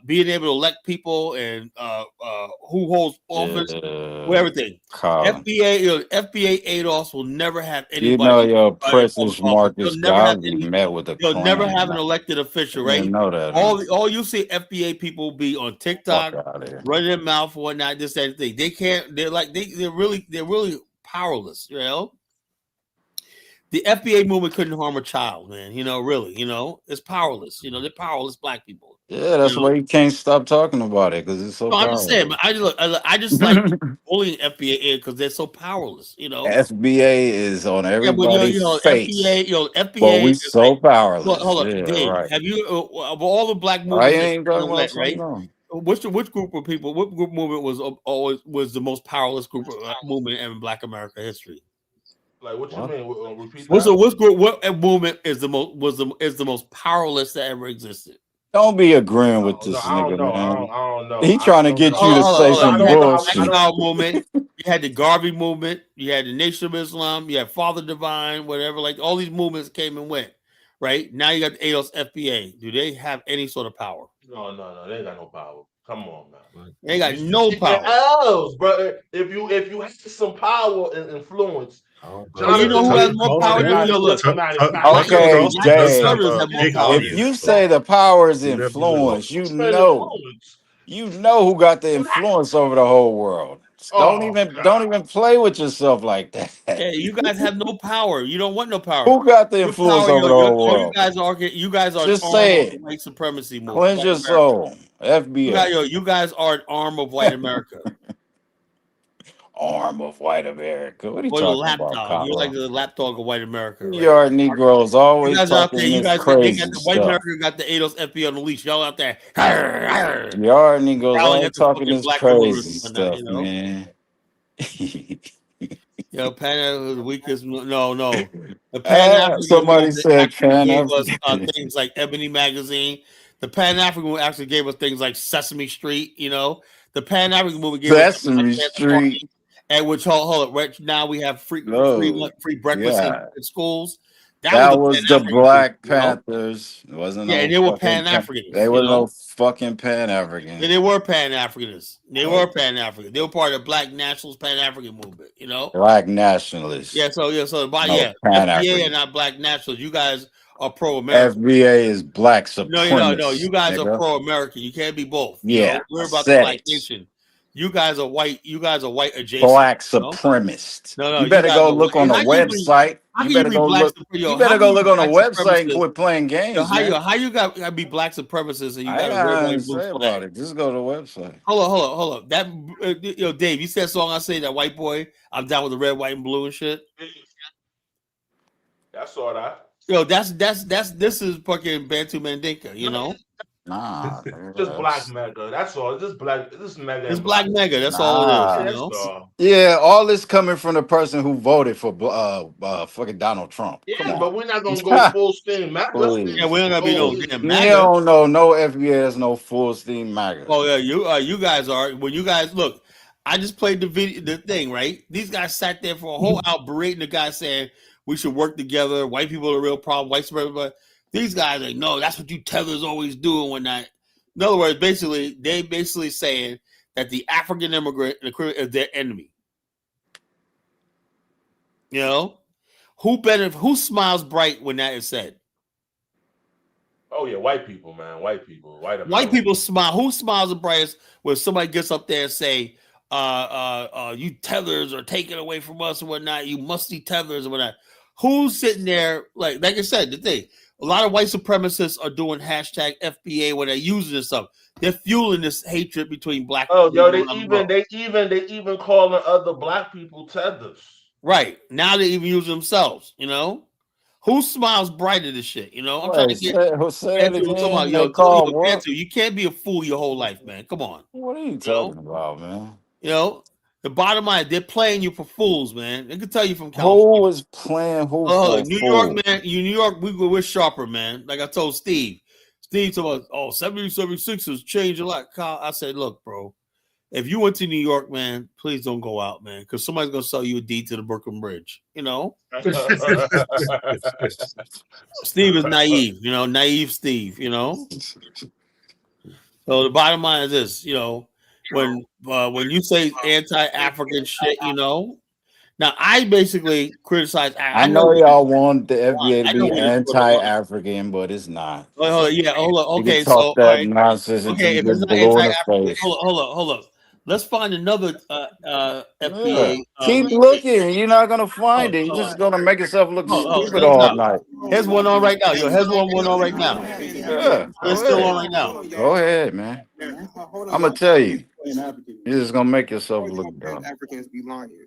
being able to elect people and who holds office, everything. Colin. FBA ADOS will never have anybody. You know your in public precious office. Marcus They'll never have Garvey met with the They'll never Klan. have an elected official, You right? didn't know that, All you see FBA people be on TikTok, running their mouth or whatnot, this that thing. They can't. They're like they're really powerless. You know, the FBA movement couldn't harm a child, man. You know, really. You know, it's powerless. You know, they're powerless black people. Yeah, that's why you can't stop talking about it because it's so No, I'm just saying, powerful. but I just like bullying FBA because they're so powerless, you know. FBA is on Yeah, but everybody's FBA, face, but FBA we is like, so well, powerless. hold up, Yeah, Dave. right. Have you of all the black I movements that ain't kind talking of about went something right? else. Which group of people? What group movement was always was the most powerless group of movement in Black America history? Like what you mean? Repeat What's that. What group? What movement is the most powerless that ever existed? Don't be agreeing with No, this I don't nigga, know. man. I don't know. He trying to don't get know. you to say Hold on. some You had the Black bullshit. Power movement. You had the Garvey movement. You had the Nation of Islam. You had Father Divine. Whatever. Like all these movements came and went. Right now, you got the ADOS FBA. Do they have any sort of power? No, they ain't got no power. Come on, man. They ain't got no power. Else, bro. If you have some power and influence, You know who has more power? Okay, Dave. Conservatives have more power. If you say the power is influence, you know who got the influence over the whole world. Don't even play with yourself like that. Yeah, you guys have no power. You don't want no power. Who got the Your influence power, over the whole all you world? guys are. You guys are an Just arm say of the it. white supremacy movement. Cleanse White your America. soul. FBA. You guys are an arm of white America. Arm of white America. What are you Or the talking about, lapdog. You're like Carlo? the lapdog of white America. Right? You are Negroes You always guys are out there. talking You this guys, they got crazy the white stuff. America got the ADOS FBA on the leash. Y'all out there. Arr, arr, You are Negroes yelling always at the talking fucking this black voters crazy and whatnot, stuff, you know? man. Pan was the weakest. No. The Pan African Somebody movement said actually Pan gave us African. things like Ebony Magazine. The Pan African movement actually gave us things like Sesame Street. You know, the Pan African movement gave us Sesame Street. at which hold up, right now we have free breakfast yeah. in schools. That was the Pan-African Black movement, Panthers. It wasn't and no they were fucking Pan-Africans. They were no fucking Pan-Africans. They were Pan-Africanists. They were Pan-African. They were part of the Black Nationalist Pan-African movement. You know, Black nationalists. FBA are not Black nationalists. You guys are pro-American. FBA is Black supremacists. No. You guys nigga. are pro-American. You can't be both. Yeah, we're about the Black nation. You guys are white. You guys are white adjacent. Black supremacist. No. You better go look on the website. You better go look. You better go look on the website and quit playing games. How you got to be black supremacists and you got a red, white, blue flag about it? Just go to the website. Hold up. That Dave, you said a song. I say that white boy. I'm down with the red, white, and blue and shit. That's all that. This is fucking Bantu Mandinka. You know. Nah, just black mega. That's all. Just black. This mega. It's black mega. That's all it is. You know? Yeah, all this coming from the person who voted for fucking Donald Trump. Yeah, but we're not gonna go full steam MAGA. Yeah, we're not gonna be no damn MAGA. You don't know no FBA. There's no full steam MAGA. Oh yeah, you guys are. When you guys look, I just played the thing, right? These guys sat there for a whole hour berating the guy saying we should work together. White people are the real problem. White supremacy, but these guys are like, no, that's what you tethers always do and whatnot. In other words, they basically saying that the African immigrant is their enemy. You know, who smiles bright when that is said? Oh yeah, white people, man. White people. White people smile. Who smiles the brightest when somebody gets up there and say, you tethers are taken away from us and whatnot, you musty tethers and whatnot. Who's sitting there, like I said, the thing, a lot of white supremacists are doing hashtag FBA when they're using this stuff. They're fueling this hatred between black people. They even calling other black people tethers. Right. Now they even use themselves, you know? Who smiles bright at this shit? You know, I'm trying to get you can't be a fool your whole life, man. Come on. What are you talking about, man? You know, the bottom line, they're playing you for fools, man. They can tell you from California. Who was playing who? New York, man. New York, we're sharper, man. Like I told Steve. Steve told us, 76ers changed a lot. Kyle, I said, look, bro, if you went to New York, man, please don't go out, man, because somebody's gonna sell you a deed to the Brooklyn Bridge. You know, Steve is naive. You know, naive Steve. You know. So the bottom line is this. You know, when you say anti-African shit, you know. Now I basically criticize. I know y'all want the FBA to be anti-African, but it's not. Hold on. Okay, so that nonsense. Okay, if it's not anti-African, hold up. Let's find another FBA. Keep looking. You're not gonna find it. You're just gonna make yourself look stupid all night. Here's one on right now. Here's one on right now. Yeah, It's still on right now. Go ahead, man. I'm gonna tell you. You're just gonna make yourself look dumb. Africans be lying.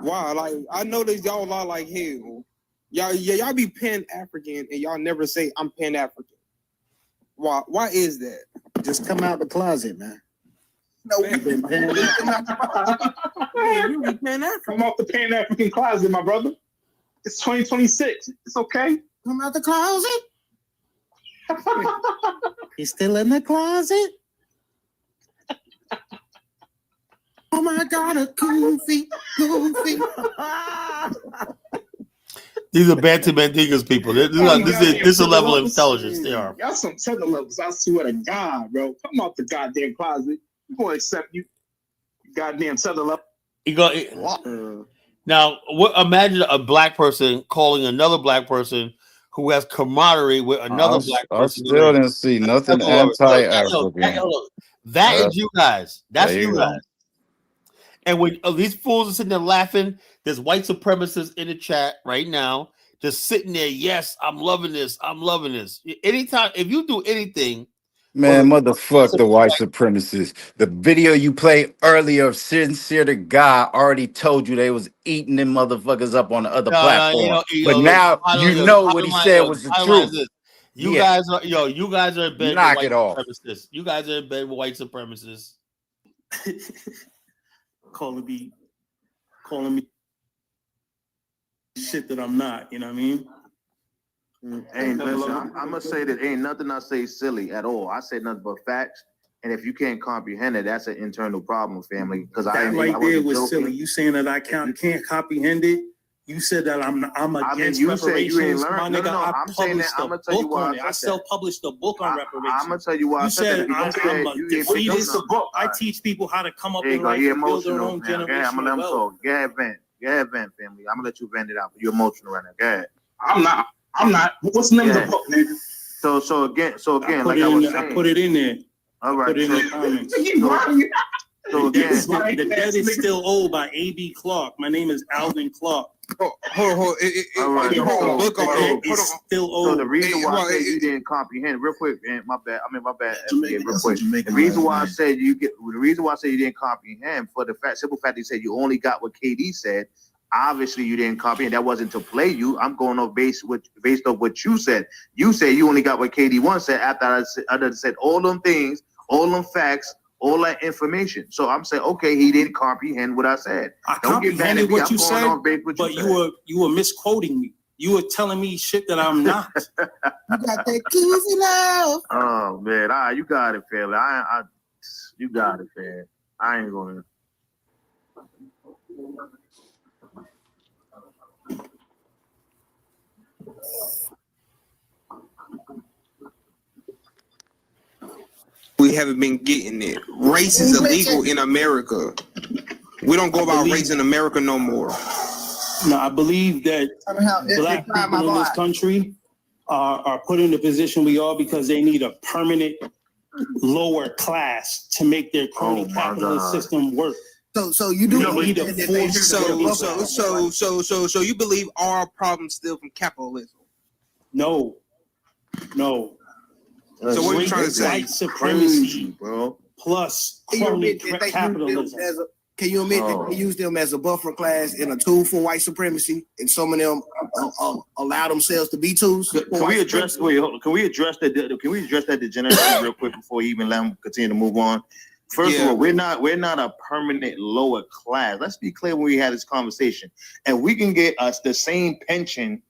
Wow, like I know that y'all lie like hell. Y'all be Pan-African and y'all never say I'm Pan-African. Why is that? Just come out the closet, man. No, Come off the Pan-African closet, my brother. It's 2026. It's okay. Come out the closet. He's still in the closet. Oh my God, a goofy. These are Bantu Bandigas people. This is a level of intelligence. They are. Y'all some tether levels. I swear to God, bro. Come off the goddamn closet. I'm gonna accept you. Goddamn tether level. Now, imagine a black person calling another black person who has camaraderie with another black person. I still didn't see nothing anti-African. That is you guys. That's you go. guys. And when these fools are sitting there laughing, there's white supremacists in the chat right now, just sitting there. Yes, I'm loving this. I'm loving this. Anytime, if you do anything, Man, motherfuck the white supremacists. The video you played earlier of Sincere to God already told you they was eating them motherfuckers up on the other platform. But now you know what he said was the truth. You guys are you guys are in bed Knock with it white off. supremacists. You guys are in bed with white supremacists. calling me shit that I'm not. You know what I mean? Hey, listen, I'm gonna say that ain't nothing I say silly at all. I say nothing but facts. And if you can't comprehend it, that's an internal problem, family. Because that right there was silly. You saying that I can't comprehend it? You said that I'm against reparations. My nigga, I published a book on it. I self-published a book on reparations. I'm gonna tell you why. You said I'm a defeatist. I teach people how to come up in life and build their own generation. I'm gonna let them talk. Go ahead, vent, family. I'm gonna let you vent it out. You're emotional right now. Go ahead. I'm not. What's the name of the book, nigga? So again, like I was saying, I put it in there. All right. Put it in the comments. So again, the debt is still owed by A.B. Clark. My name is Alvin Clark. Hold. It's still old. So the reason why I said you didn't comprehend, real quick, man, my bad. FBA, real quick. The reason why I said you didn't comprehend for the simple fact you said you only got what KD said. Obviously, you didn't comprehend. That wasn't to play you. I'm going off based off what you said. You said you only got what KD1 said after I said all them things, all them facts, all that information. So I'm saying, okay, he didn't comprehend what I said. I comprehended what you said, but you were misquoting me. You were telling me shit that I'm not. You got that easy love. Oh man, you got it, family. You got it, man. I ain't gonna. We haven't been getting it. Race is illegal in America. We don't go about race in America no more. No, I believe that black people in this country are put in the position we are because they need a permanent lower class to make their crony capitalist system work. So you do need a so you believe our problems steal from capitalism? No. So what are you trying to say? White supremacy, bro. Plus crony capitalism. Can you admit that they use them as a buffer class and a tool for white supremacy, and some of them allow themselves to be tools? Can we address that degeneration real quick before you even let them continue to move on? First of all, we're not a permanent lower class. Let's be clear when we had this conversation. And we can get us the same pension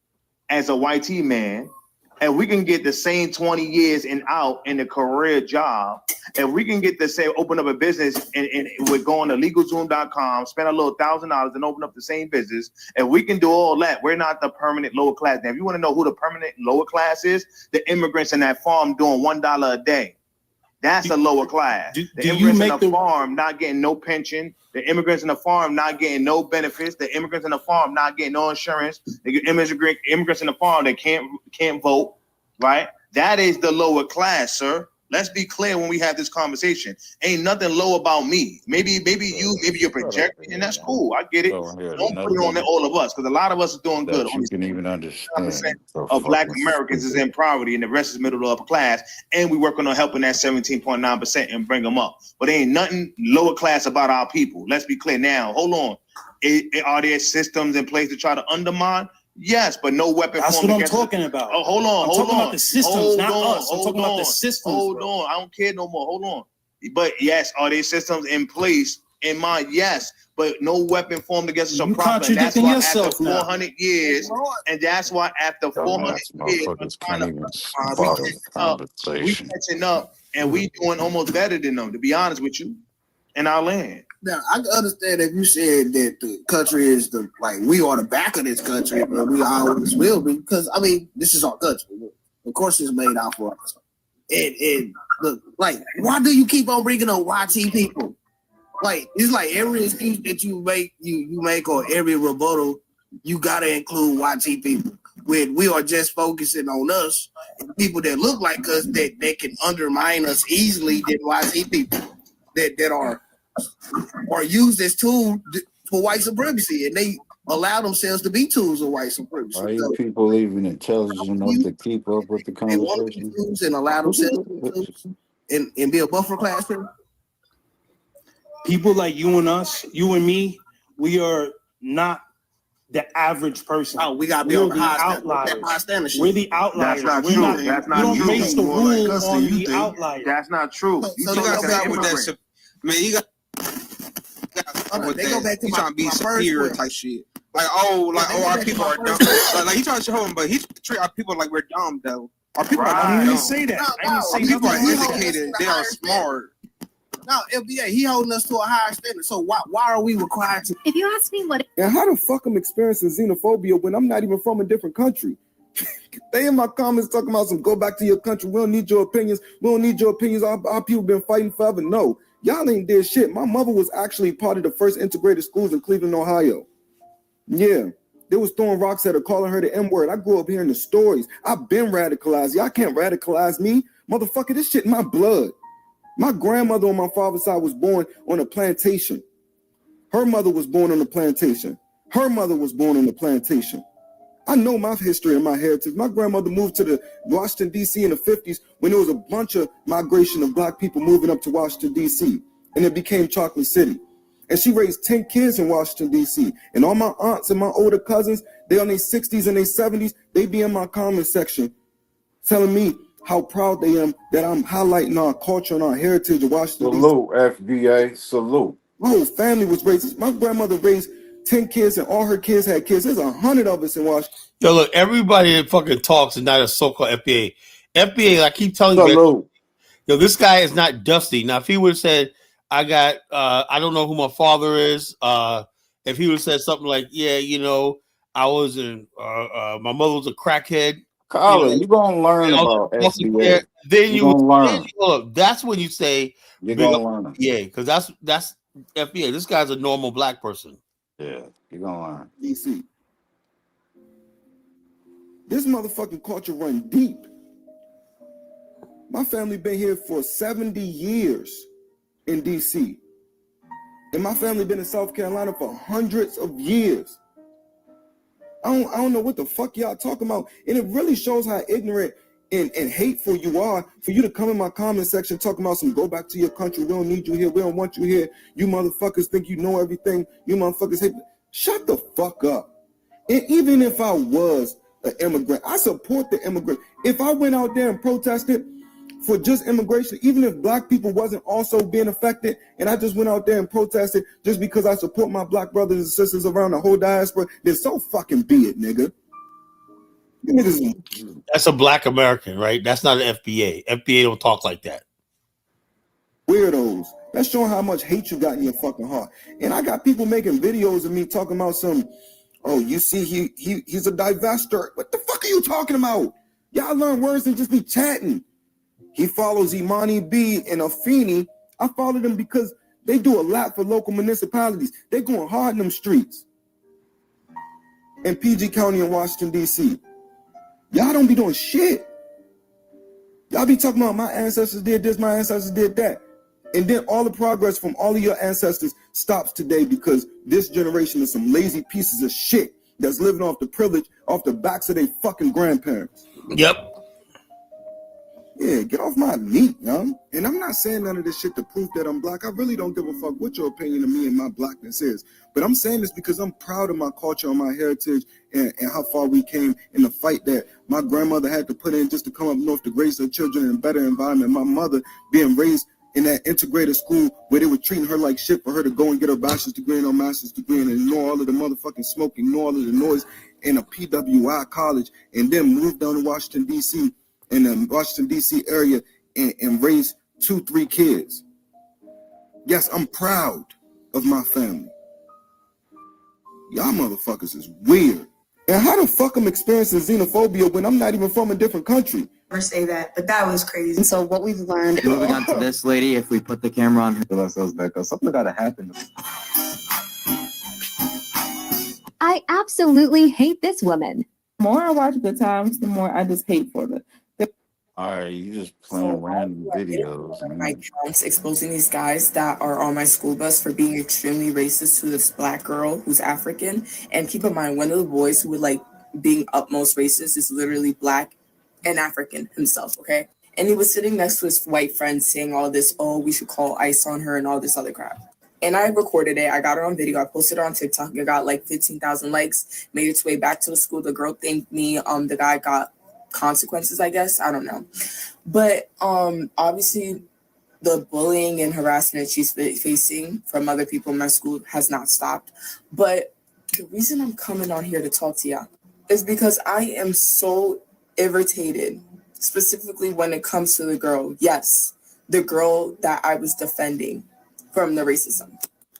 as a YT man, and we can get the same 20 years and out in a career job, and we can get the same, open up a business and we're going to LegalZoom.com, spend a little $1,000 and open up the same business, and we can do all that. We're not the permanent lower class. Now, if you want to know who the permanent lower class is, the immigrants in that farm doing $1 a day. That's a lower class. The immigrants in the farm not getting no pension. The immigrants in the farm not getting no benefits. The immigrants in the farm not getting no insurance. The immigrants in the farm that can't vote, right? That is the lower class, sir. Let's be clear when we have this conversation. Ain't nothing low about me. Maybe you're projecting, and that's cool. I get it. Don't put it on all of us, because a lot of us are doing good. You can even understand. Of Black Americans is in poverty, and the rest is middle to upper class, and we working on helping that 17.9% and bring them up. But there ain't nothing lower class about our people. Let's be clear. Now, hold on. Are there systems in place to try to undermine? Yes, but no weapon. That's what I'm talking about. Oh, hold on. I'm talking about the systems, not us. I'm talking about the systems. Hold on. I don't care no more. Hold on. But yes, are there systems in place? In mind, yes, but no weapon formed against us shall prosper. That's why after 400 years, and that's why after 400 years, we catching up, and we doing almost better than them, to be honest with you, in our land. Now, I can understand if you said that the country is we are the back of this country, but we always will be, because, I mean, this is our country. Of course, it's made out for us. And look, why do you keep on bringing up YT people? It's like every excuse that you make or every rebuttal, you gotta include YT people. When we are just focusing on us and people that look like us that they can undermine us easily than YT people that are used as tools for white supremacy, and they allow themselves to be tools of white supremacy. Are you people even intelligent enough to keep up with the conversation? They want to be tools and allow themselves to be tools and be a buffer class people. People like you and us, you and me, we are not the average person. Oh, we gotta be on the high standard. We're the outliers. That's not true. That's not true. We don't base the rule on the outliers. That's not true. So you gotta start with that. Man, you got. They go back to trying to be superior type shit. Our people are dumb. Like he trying to show him, but he treat our people like we're dumb though. Our people are dumb. I didn't say that. Our people are educated. They are smart. No, FBA, he holding us to a higher standard. So why are we required to? If you ask me what, and how the fuck I'm experiencing xenophobia when I'm not even from a different country? They in my comments talking about some go back to your country. We don't need your opinions. We don't need your opinions. Our people been fighting forever. No, y'all ain't did shit. My mother was actually part of the first integrated schools in Cleveland, Ohio. Yeah, they was throwing rocks at her, calling her the N-word. I grew up hearing the stories. I've been radicalized. Y'all can't radicalize me, motherfucker. This shit in my blood. My grandmother on my father's side was born on a plantation. Her mother was born on a plantation. Her mother was born on a plantation. I know my history and my heritage. My grandmother moved to the Washington, D.C. in the 50s when there was a bunch of migration of Black people moving up to Washington, D.C. And it became Chocolate City. And she raised 10 kids in Washington, D.C. And all my aunts and my older cousins, they on their 60s and their 70s, they be in my comment section telling me how proud they am that I'm highlighting our culture and our heritage of Washington. Salute, FBA. Salute. My whole family was raised. My grandmother raised 10 kids, and all her kids had kids. There's 100 of us in Washington. Yo, look, everybody that fucking talks is not a so-called FBA. FBA, I keep telling you, yo, this guy is not Dusty. Now, if he would have said, I don't know who my father is, if he would have said something like, yeah, I was my mother was a crackhead. Colin, you're gonna learn about FBA. Then that's when you say you're gonna learn. Yeah, because that's FBA. This guy's a normal Black person. Yeah, you're gonna learn. DC. This motherfucking culture run deep. My family been here for 70 years in DC. And my family been in South Carolina for hundreds of years. I don't know what the fuck y'all talking about. And it really shows how ignorant and hateful you are for you to come in my comment section talking about some go back to your country. We don't need you here. We don't want you here. You motherfuckers think you know everything. You motherfuckers hate. Shut the fuck up. And even if I was an immigrant, I support the immigrant. If I went out there and protested for just immigration, even if Black people wasn't also being affected, and I just went out there and protested just because I support my Black brothers and sisters around the whole diaspora, then so fucking be it, nigga. That's a Black American, right? That's not an FBA. FBA don't talk like that. Weirdos. That's showing how much hate you got in your fucking heart. And I got people making videos of me talking about some, oh, you see, he's a divester. What the fuck are you talking about? Y'all learn words and just be chatting. He follows Imani B and Afeni. I follow them because they do a lot for local municipalities. They going hard in them streets. In PG County in Washington, D.C. Y'all don't be doing shit. Y'all be talking about my ancestors did this, my ancestors did that. And then all the progress from all of your ancestors stops today because this generation is some lazy pieces of shit that's living off the privilege, off the backs of their fucking grandparents. Yep. Yeah, get off my meat, young. And I'm not saying none of this shit to prove that I'm black. I really don't give a fuck what your opinion of me and my blackness is. But I'm saying this because I'm proud of my culture and my heritage and how far we came in the fight that my grandmother had to put in just to come up north to raise her children in a better environment. My mother being raised in that integrated school where they were treating her like shit for her to go and get her bachelor's degree and her master's degree and ignore all of the motherfucking smoke, ignore all of the noise in a PWI college, and then move down to Washington, D.C., in the Washington, D.C. area and raise 2-3 kids. Yes, I'm proud of my family. Y'all motherfuckers is weird. And how the fuck I'm experiencing xenophobia when I'm not even from a different country? Never say that, but that was crazy. And so what we've learned. Moving on to this lady, if we put the camera on her, something gotta happen. I absolutely hate this woman. The more I watch Good Times, the more I just hate for it. All right, you just playing random videos. My accounts exposing these guys that are on my school bus for being extremely racist to this black girl who's African. And keep in mind, one of the boys who would like being utmost racist is literally black and African himself, okay? And he was sitting next to his white friend saying all this, oh, we should call ICE on her and all this other crap. And I recorded it. I got it on video. I posted it on TikTok. It got like 15,000 likes, made its way back to the school. The girl thanked me. The guy got consequences, I guess. I don't know. But obviously the bullying and harassment she's facing from other people in my school has not stopped. But the reason I'm coming on here to talk to y'all is because I am so irritated, specifically when it comes to the girl. Yes, the girl that I was defending from the racism.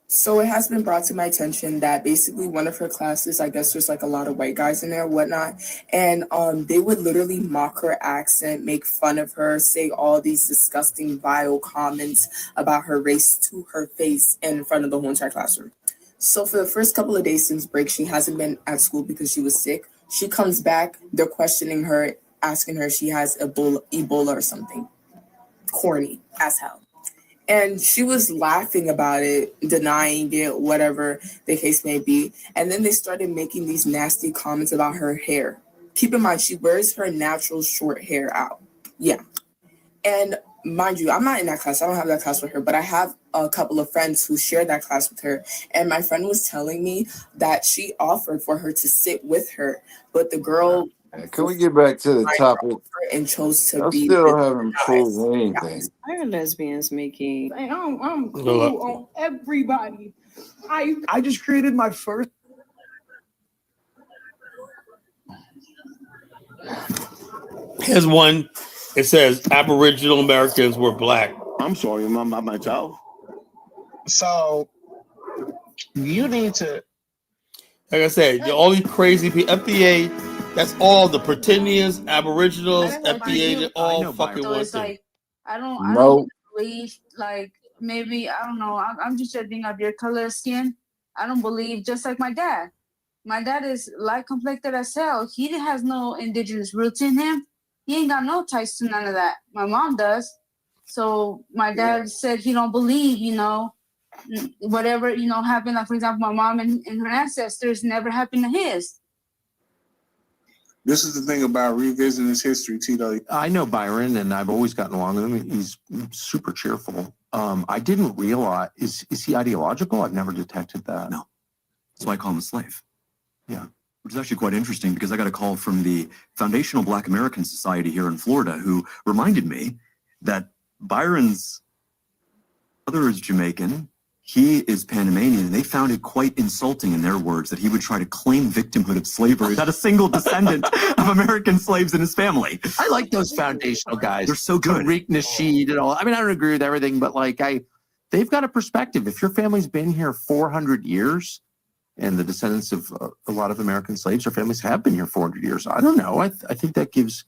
So it has been brought to my attention that basically one of her classes, I guess there's like a lot of white guys in there and whatnot, and they would literally mock her accent, make fun of her, say all these disgusting, vile comments about her race to her face in front of the whole entire classroom. So for the first couple of days since break, she hasn't been at school because she was sick. She comes back, they're questioning her, asking her if she has Ebola or something. Corny as hell. And she was laughing about it, denying it, whatever the case may be. And then they started making these nasty comments about her hair. Keep in mind, she wears her natural short hair out. Yeah. And mind you, I'm not in that class. I don't have that class with her, but I have a couple of friends who share that class with her. And my friend was telling me that she offered for her to sit with her, but the girl... Can we get back to the topic? And chose to I be... still haven't proved anything. Why are lesbians making... I'm cool on everybody. I just created my first... Here's one. It says Aboriginal Americans were black. I'm sorry, my child. So you need to... Like I said, all these crazy people, FBA... That's all the Pretindians, Aboriginals, FBA, they all fucking want it's them. like, I don't believe, like, maybe, I don't know, I'm just judging of your color of skin. I don't believe, just like my dad. My dad is light complected as hell. He has no indigenous roots in him. He ain't got no ties to none of that. My mom does. So my dad said he don't believe, whatever, happened. Like, for example, my mom and her ancestors never happened to his. This is the thing about revisiting his history, Tito. I know Byron, and I've always gotten along with him. He's super cheerful. I didn't realize, is he ideological? I've never detected that. No. That's why I call him a slave. Yeah. Which is actually quite interesting because I got a call from the Foundational Black American Society here in Florida who reminded me that Byron's brother is Jamaican. He is Panamanian, and they found it quite insulting in their words that he would try to claim victimhood of slavery without a single descendant of American slaves in his family. I like those foundational guys. They're so good. Tariq Nasheed and all. I mean, I don't agree with everything, but they've got a perspective. If your family's been here 400 years, and the descendants of a lot of American slaves, their families have been here 400 years. I don't know. I think that gives.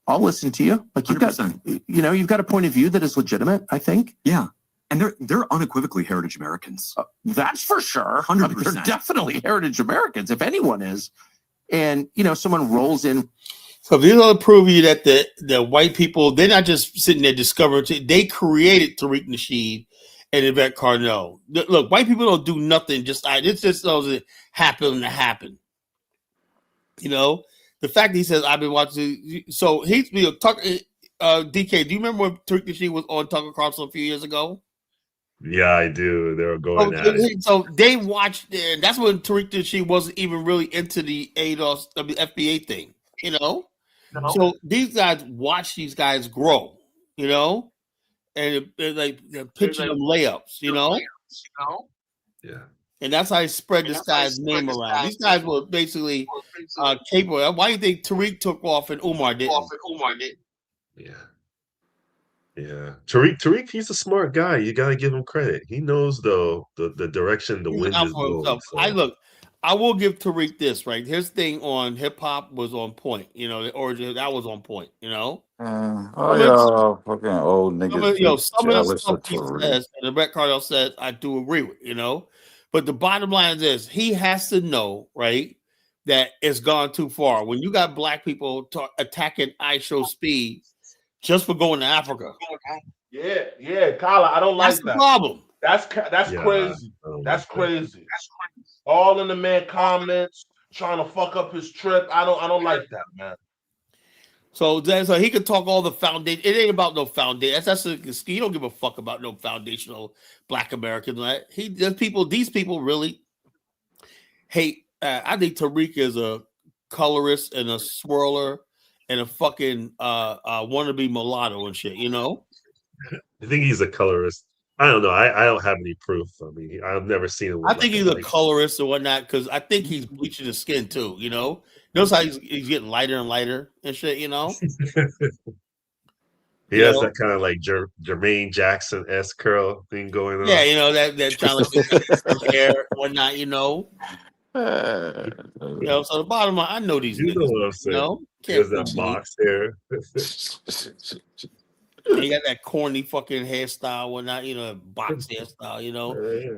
I'll listen to you. Like you've 100%. You've got a point of view that is legitimate. I think. Yeah. And they're unequivocally heritage Americans. That's for sure. 100%. They're definitely heritage Americans, if anyone is. And, someone rolls in. So these are proving you that the white people, they're not just sitting there discovering. They created Tariq Nasheed and Yvette Carnell. Look, white people don't do nothing. It's just doesn't happen to happen. You know, the fact that he says I've been watching. So he's talking. DK, do you remember when Tariq Nasheed was on Tucker Carlson a few years ago? Yeah, I do. They were going at it. So they watched it. That's when Tariq Nasheed wasn't even really into the ADOS, the FBA thing. You know. So these guys watch these guys grow, you know, and they're pitching them layups, you know. Yeah. And that's how he spread this guy's name around. These guys were basically capable. Why do you think Tariq took off and Umar didn't? Yeah. Yeah. Tariq, he's a smart guy. You got to give him credit. He knows, though, the direction the wind is blowing. So. I will give Tariq this, right? His thing on hip hop was on point, you know, the origin that was on point, you know. Y'all fucking old niggas. Some of the stuff he says, and Yvette Carnell says, I do agree with, you know. But the bottom line is this: he has to know, right, that it's gone too far. When you got black people attacking iShow Speed just for going to Africa. Yeah, Kyla, I don't like that. That's the problem. That's crazy. That's crazy. All in the man comments, trying to fuck up his trip. I don't like that, man. So he could talk all the foundation. It ain't about no foundation. He don't give a fuck about no foundational Black Americans. Right? These people really hate. I think Tariq is a colorist and a swirler and a fucking wannabe mulatto and shit. You know. I think he's a colorist. I don't know. I don't have any proof. I mean, I've never seen him. I think he's a colorist or whatnot because I think he's bleaching his skin too. You know, notice how he's getting lighter and lighter and shit. You know, he has that kind of like Jermaine Jackson-esque curl thing going on. Yeah, you know that kind of hair and whatnot. You know. So the bottom line, I know these. You know what I'm saying? You know? He has that box hair. He got that corny fucking hairstyle, whatnot, you know, box hairstyle, you know.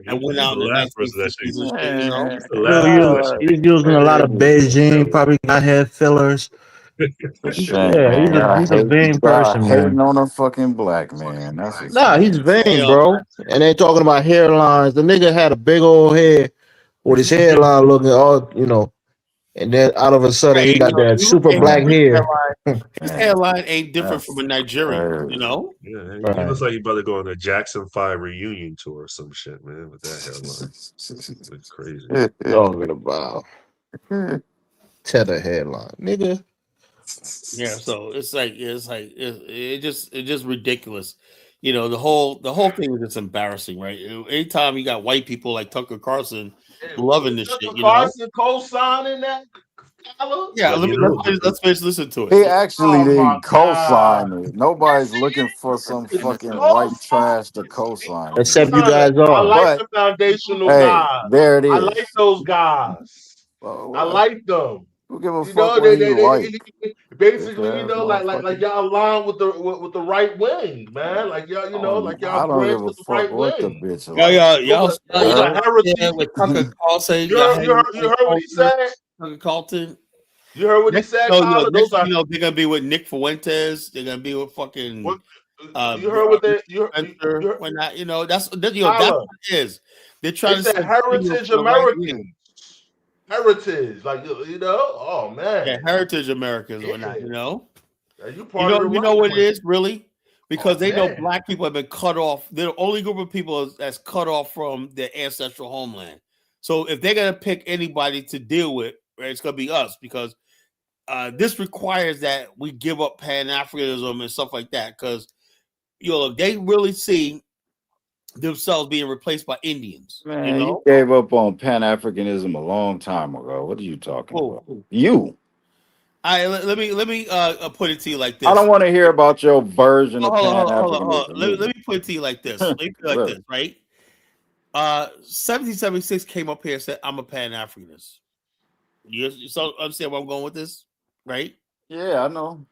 And went out in the 1950s and shit, you know. He's using a lot of Beijing, probably got hair fillers. He's a vain person, man. Hating on a fucking black man. He's vain, bro. And they talking about hairlines. The nigga had a big old head with his hairline looking all, you know. And then out of a sudden, he got that super black hair. His hairline ain't different from a Nigerian, you know? Yeah, he looks like he about to go on a Jackson 5 reunion tour or some shit, man, with that hairline. It's crazy. Talking about tether hairline, nigga. Yeah, so it's just ridiculous. You know, the whole thing is just embarrassing, right? Anytime you got white people like Tucker Carlson loving this shit, you Carson co-signing that. Yeah, let's finish listening to it. He actually didn't co-sign it. Nobody's looking for some fucking white trash to co-sign it. Except you guys are. I like the foundational guys. There it is. I like those guys. I like them. Who give a fuck when you white? Basically, you know, like y'all align with the right wing, man. Like y'all, you know, like y'all branch with the right wing. Y'all with Tucker Carlson. You heard what he said? Tucker Carlson. You heard what he said? They're gonna be with Nick Fuentes. They're gonna be with fucking. You heard what they? When not, you know, that's what it is. They're trying to say heritage American. Heritage, like, you know, oh man, yeah, heritage Americans or not, you know. You know what it is really, because they know black people have been cut off. They're the only group of people that's cut off from their ancestral homeland. So if they're gonna pick anybody to deal with, right, it's gonna be us because this requires that we give up Pan-Africanism and stuff like that because they really see themselves being replaced by Indians. Man, you know? you gave up on Pan-Africanism a long time ago. What are you talking about? You. Let me put it to you like this. I don't want to hear about your version of Pan-Africanism. Hold on. Let me put it to you like this. This, right? 1776 came up here and said, "I'm a Pan-Africanist." You understand where I'm going with this, right? Yeah, I know.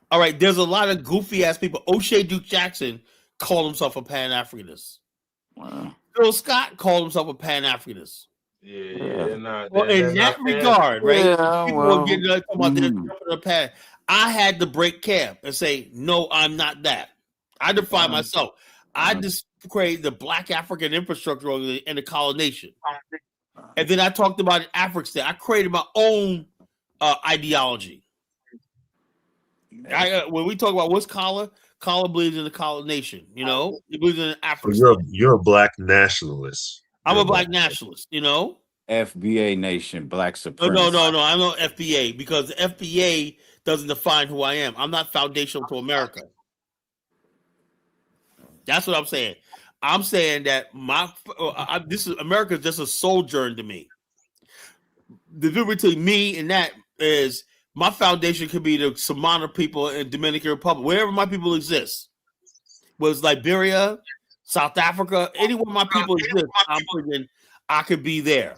All right. There's a lot of goofy ass people. O'Shea Duke Jackson called himself a Pan-Africanist. Wow. Phil Scott called himself a Pan-Africanist. Yeah, they're not. Well, in that regard, right? Yeah, People well, are getting talking about this jumping the pad. I had to break camp and say, no, I'm not that. I define myself. I just created the Black African infrastructure in the colonization. And then I talked about it African. I created my own ideology. When we talk about what's collar believes in the colonization, you know, he believes in Africa. So you're a black nationalist. I'm a black nationalist, you know. FBA nation, black supremacy. No. I'm not FBA because the FBA doesn't define who I am. I'm not foundational to America. That's what I'm saying. I'm saying that this is America is just a sojourn to me. The difference between me and that is my foundation could be the Samana people in Dominican Republic, wherever my people exist. Was Liberia, South Africa, anywhere my people exist, I'm thinking I could be there.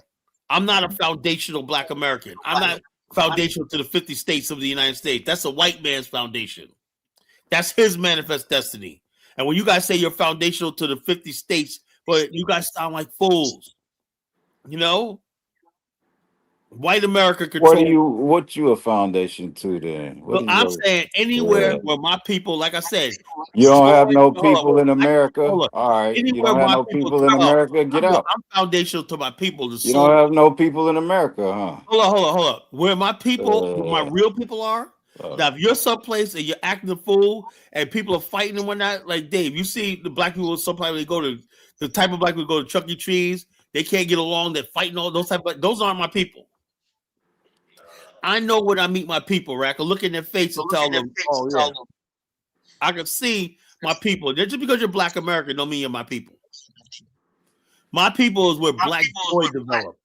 I'm not a foundational Black American. I'm not foundational to the 50 states of the United States. That's a white man's foundation. That's his manifest destiny. And when you guys say you're foundational to the 50 states, but you guys sound like fools. You know? White America control. What you a foundation to then? I'm saying anywhere where my people, like I said, you don't have no people in America. All right, you don't have no people in America. Get out. I'm foundational to my people. You don't have no people in America, huh? Hold on. Where my people, where my real people are. Now, if you're someplace and you're acting a fool and people are fighting and whatnot, like Dave, you see the black people sometimes they go to the type of black people go to Chuck E. Cheese. They can't get along. They're fighting all those those aren't my people. I know when I meet my people, right? I can look in their face and tell them, I can see my people. Just because you're Black American don't mean you're my people. My people is where Black joy develop.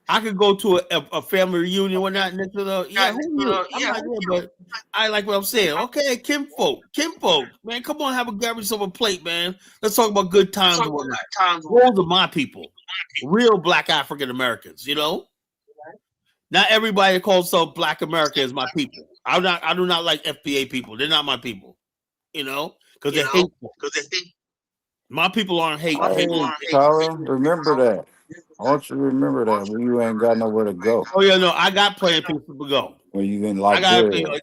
I could go to a family reunion or not next to but I like what I'm saying. Okay, kinfolk, man, come on, have a grab yourself a plate, man. Let's talk about good times and whatnot. Those are my people, real Black African Americans, you know. Not everybody that calls themselves Black America is my people. I do not like FBA people. They're not my people, you know, because they're hateful. My people aren't hateful. Remember that. I want you to remember that when you ain't got nowhere to go. Oh yeah, no, I got plenty of people to go. When you in Liberia.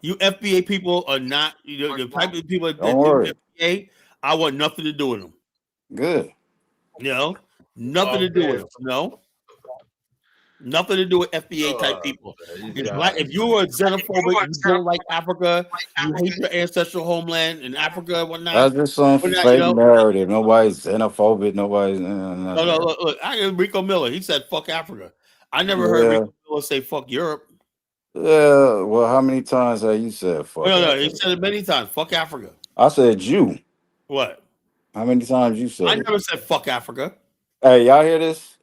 You FBA people are not the type of people that do FBA. I want nothing to do with them. Good. You know, nothing to do with them. No. Nothing to do with FBA type people. If you are xenophobic, you don't like Africa, you hate your ancestral homeland in Africa and whatnot. That's just some fake narrative. Nobody's xenophobic. Nobody's. No, look. I heard Rico Miller. He said, fuck Africa. I never heard Rico Miller say, fuck Europe. Yeah. Well, how many times have you said fuck? No. He said it many times. Fuck Africa. I said you. What? How many times you said I never said fuck Africa. Hey, y'all hear this?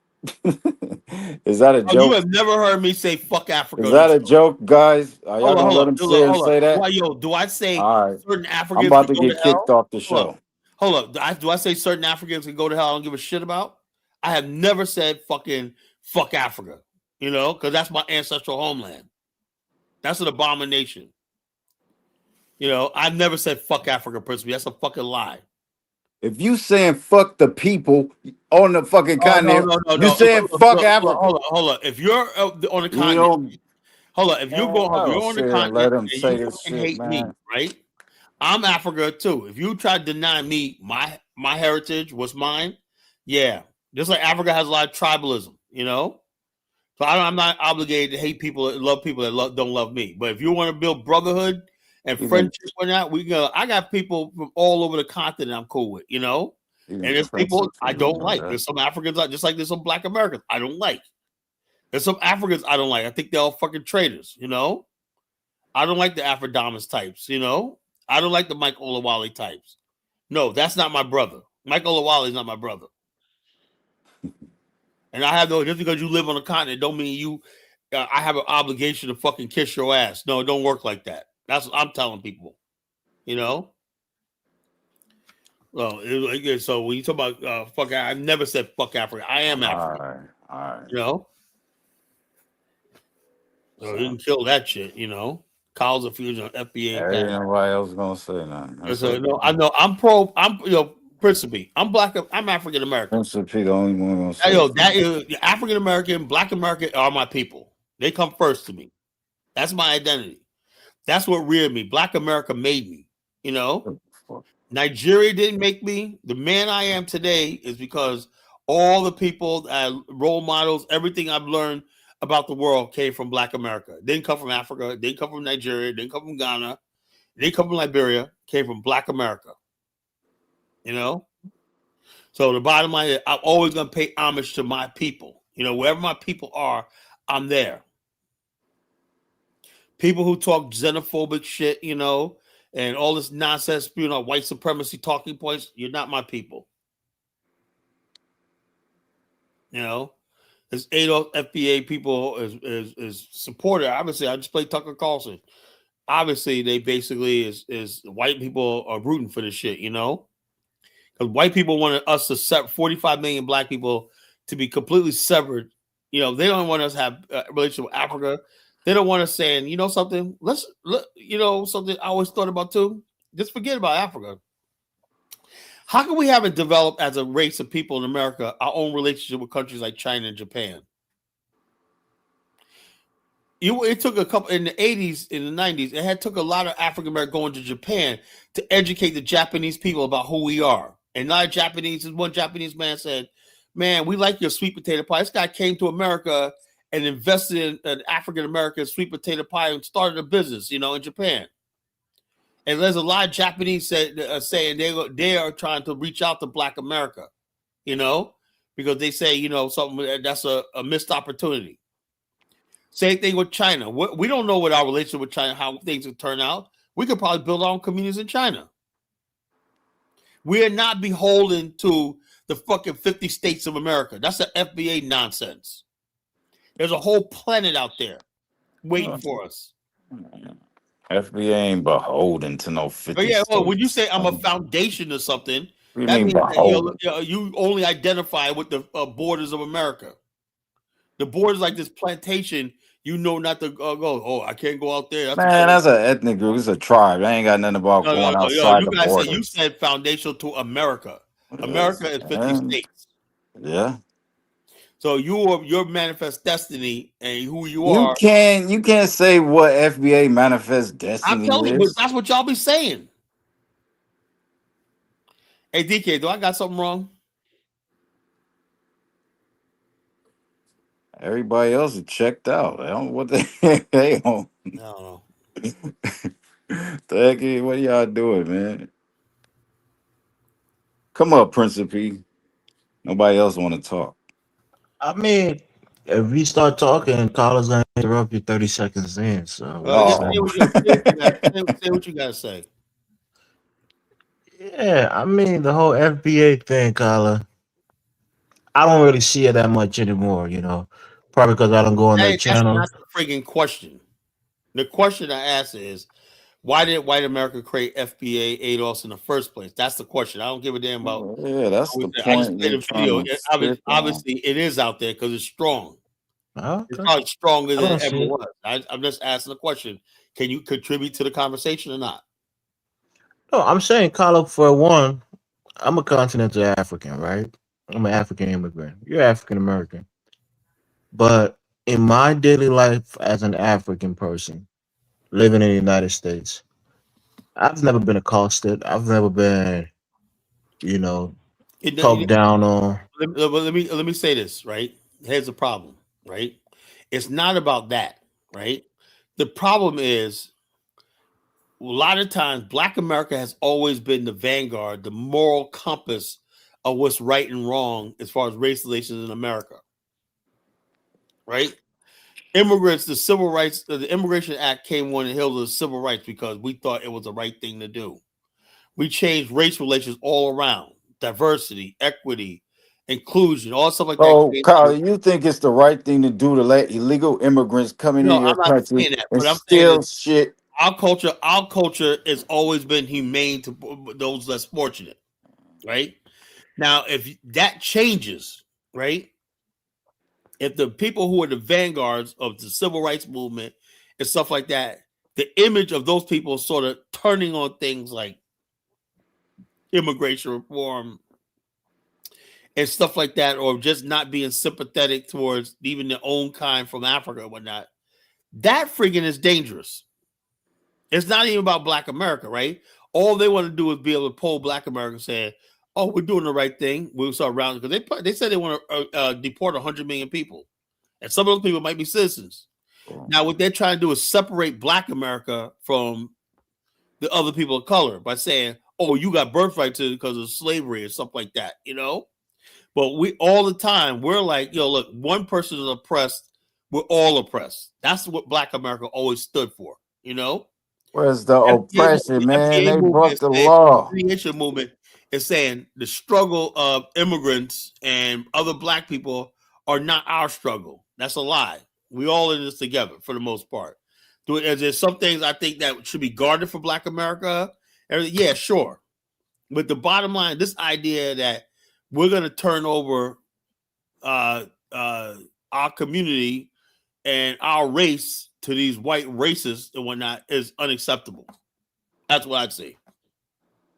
Is that a joke? You have never heard me say fuck Africa. Is that a joke, guys? Are y'all gonna let him say that? Why, do I say certain Africans? I'm about to get kicked off the show. Hold up. Do I say certain Africans can go to hell? I don't give a shit about. I have never said fucking fuck Africa. You know, because that's my ancestral homeland. That's an abomination. You know, I've never said fuck Africa personally. That's a fucking lie. If you saying fuck the people on the fucking continent, you saying fuck Africa. Hold on. If you're on the continent, hold on. If you're on the continent, let them say you this shit, hate man. me, right? I'm Africa too. If you try to deny me my heritage, what's mine, yeah. Just like Africa has a lot of tribalism, you know. So I'm not obligated to hate people that love people that don't love me. But if you want to build brotherhood and friendship or not, I got people from all over the continent I'm cool with, you know. And there's people I don't like. There's some Africans, just like there's some Black Americans I don't like. There's some Africans I don't like. I think they're all fucking traitors, you know. I don't like the Afrodamus types, you know. I don't like the Mike Olawale types. No, that's not my brother. Mike Olawale is not my brother. And I have just because you live on a continent don't mean I have an obligation to fucking kiss your ass. No, it don't work like that. That's what I'm telling people, you know. Well, so when you talk about fuck, I've never said fuck Africa. I am African. All right. You know. So you can kill that shit, you know. Kyle's a fusion of FBA. Ain't nobody else gonna say nothing. So, no, I know I'm Principe. I'm black. I'm African American. Principe, the only one gonna say. Yo, that is African American, Black American are my people. They come first to me. That's my identity. That's what reared me. Black America made me. You know, Nigeria didn't make me. The man I am today is because all the people, role models, everything I've learned about the world came from Black America. Didn't come from Africa. Didn't come from Nigeria. Didn't come from Ghana. Didn't come from Liberia. Came from Black America. You know. So the bottom line is, I'm always going to pay homage to my people. You know, wherever my people are, I'm there. People who talk xenophobic shit, you know, and all this nonsense, you know, white supremacy talking points, you're not my people. You know, as ADOD FBA people is supported. Obviously, I just played Tucker Carlson. Obviously, they basically is white people are rooting for this shit, you know. Because white people wanted us to set 45 million black people to be completely severed. You know, they don't want us to have a relationship with Africa. They don't want us saying, you know, something. You know, something I always thought about too. Just forget about Africa. How can we haven't developed as a race of people in America our own relationship with countries like China and Japan? It took a couple in the 80s, in the 90s. It took a lot of African Americans going to Japan to educate the Japanese people about who we are. And not Japanese. One Japanese man said, "Man, we like your sweet potato pie." This guy came to America and invested in an African American sweet potato pie and started a business, you know, in Japan. And there's a lot of Japanese saying they are trying to reach out to Black America, you know, because they say, you know, something that's a missed opportunity. Same thing with China. We don't know what our relationship with China, how things will turn out. We could probably build our own communities in China. We are not beholden to the fucking 50 states of America. That's the FBA nonsense. There's a whole planet out there waiting for us. FBA ain't beholden to no 50 But yeah, well, states. when you say I'm a foundation or something, You that mean means that beholden? you only identify with the borders of America. The borders like this plantation, you know not to go, oh, I can't go out there. Man, that's an ethnic group. It's a tribe. They ain't got nothing about going outside you the guys border. say you said foundational to America. America is 50 states. Yeah. So your manifest destiny and who you You are. can't say what FBA manifest destiny I'm telling you, but is. that's what y'all be saying. Hey DK, do I got something wrong? Everybody else is checked out. I don't know what they on. I don't know. The heck, what are y'all doing, man? Come up, Principe. Nobody else want to talk. I mean, if we start talking, callers gonna interrupt you 30 seconds in. So say what you gotta say. Yeah, I mean the whole FBA thing, caller. I don't really see it that much anymore, you know. Probably because I don't go on their That's channel. not the friggin' question. The question I asked is, why did white America create FBA ADOS in the first place? That's the question. I don't give a damn about. Yeah, that's the I just point. played a video. Obviously, it is out there because it's strong. Okay. It's probably stronger than I don't it ever see it. was. I'm just asking the question: can you contribute to the conversation or not? No, I'm saying, caller, for one, I'm a continental African, right? I'm an African immigrant. You're African American. But in my daily life as an African person living in the United States, I've never been accosted. I've never been, you know, talked down on. Let me say this, right? Here's the problem, right? It's not about that, right? The problem is a lot of times Black America has always been the vanguard, the moral compass of what's right and wrong as far as race relations in America, right? Immigrants, the Civil Rights, the Immigration Act came on the heels of the civil rights because we thought it was the right thing to do. We changed race relations all around, diversity, equity, inclusion, all stuff like that. Oh, Kyle, you think it's the right thing to do to let illegal immigrants come into your I'm not country saying that, and but I'm saying steal shit? Our culture has always been humane to those less fortunate, right? Now, if that changes, right? If the people who are the vanguards of the civil rights movement and stuff like that, the image of those people sort of turning on things like immigration reform and stuff like that, or just not being sympathetic towards even their own kind from Africa and whatnot, that friggin' is dangerous. It's not even about Black America, right? All they want to do is be able to poll Black America and say, "Oh, we're doing the right thing." We'll start rounding because they said they want to deport 100 million people, and some of those people might be citizens. Now, what they're trying to do is separate Black America from the other people of color by saying, "Oh, you got birthright to because of slavery or something like that," you know. But we all the time we're like, "Yo, look, one person is oppressed, we're all oppressed." That's what Black America always stood for, you know. Where's the oppression, man? They broke the law. The creation movement is saying the struggle of immigrants and other Black people are not our struggle. That's a lie. We all in this together for the most part. There's some things I think that should be guarded for Black America. Yeah, sure. But the bottom line, this idea that we're going to turn over our community and our race to these white racists and whatnot is unacceptable. That's what I'd say.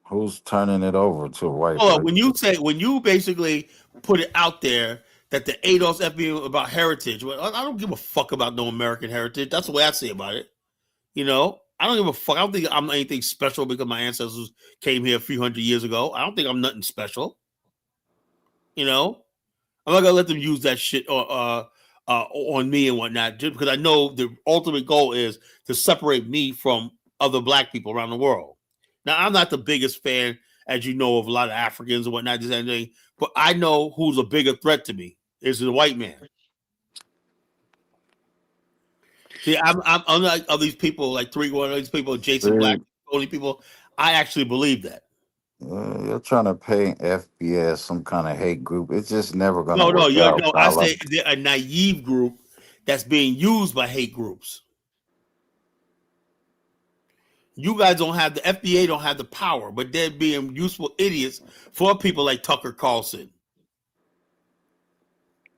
Who's turning it over to a white? Oh, when you basically put it out there that the ADOS FBA about heritage, well, I don't give a fuck about no American heritage. That's the way I say about it. You know, I don't give a fuck. I don't think I'm anything special because my ancestors came here a few hundred years ago. I don't think I'm nothing special. You know, I'm not gonna let them use that shit on me and whatnot, just because I know the ultimate goal is to separate me from other Black people around the world. Now, I'm not the biggest fan, as you know, of a lot of Africans and whatnot, but I know who's a bigger threat to me is the white man. See, I'm unlike all these people, like one of these people, Jason Black, only people. I actually believe that. You're trying to paint FBA as some kind of hate group. It's just never going to No, work out. No. I say they're a naive group that's being used by hate groups. You guys don't have the FBA, don't have the power, but they're being useful idiots for people like Tucker Carlson.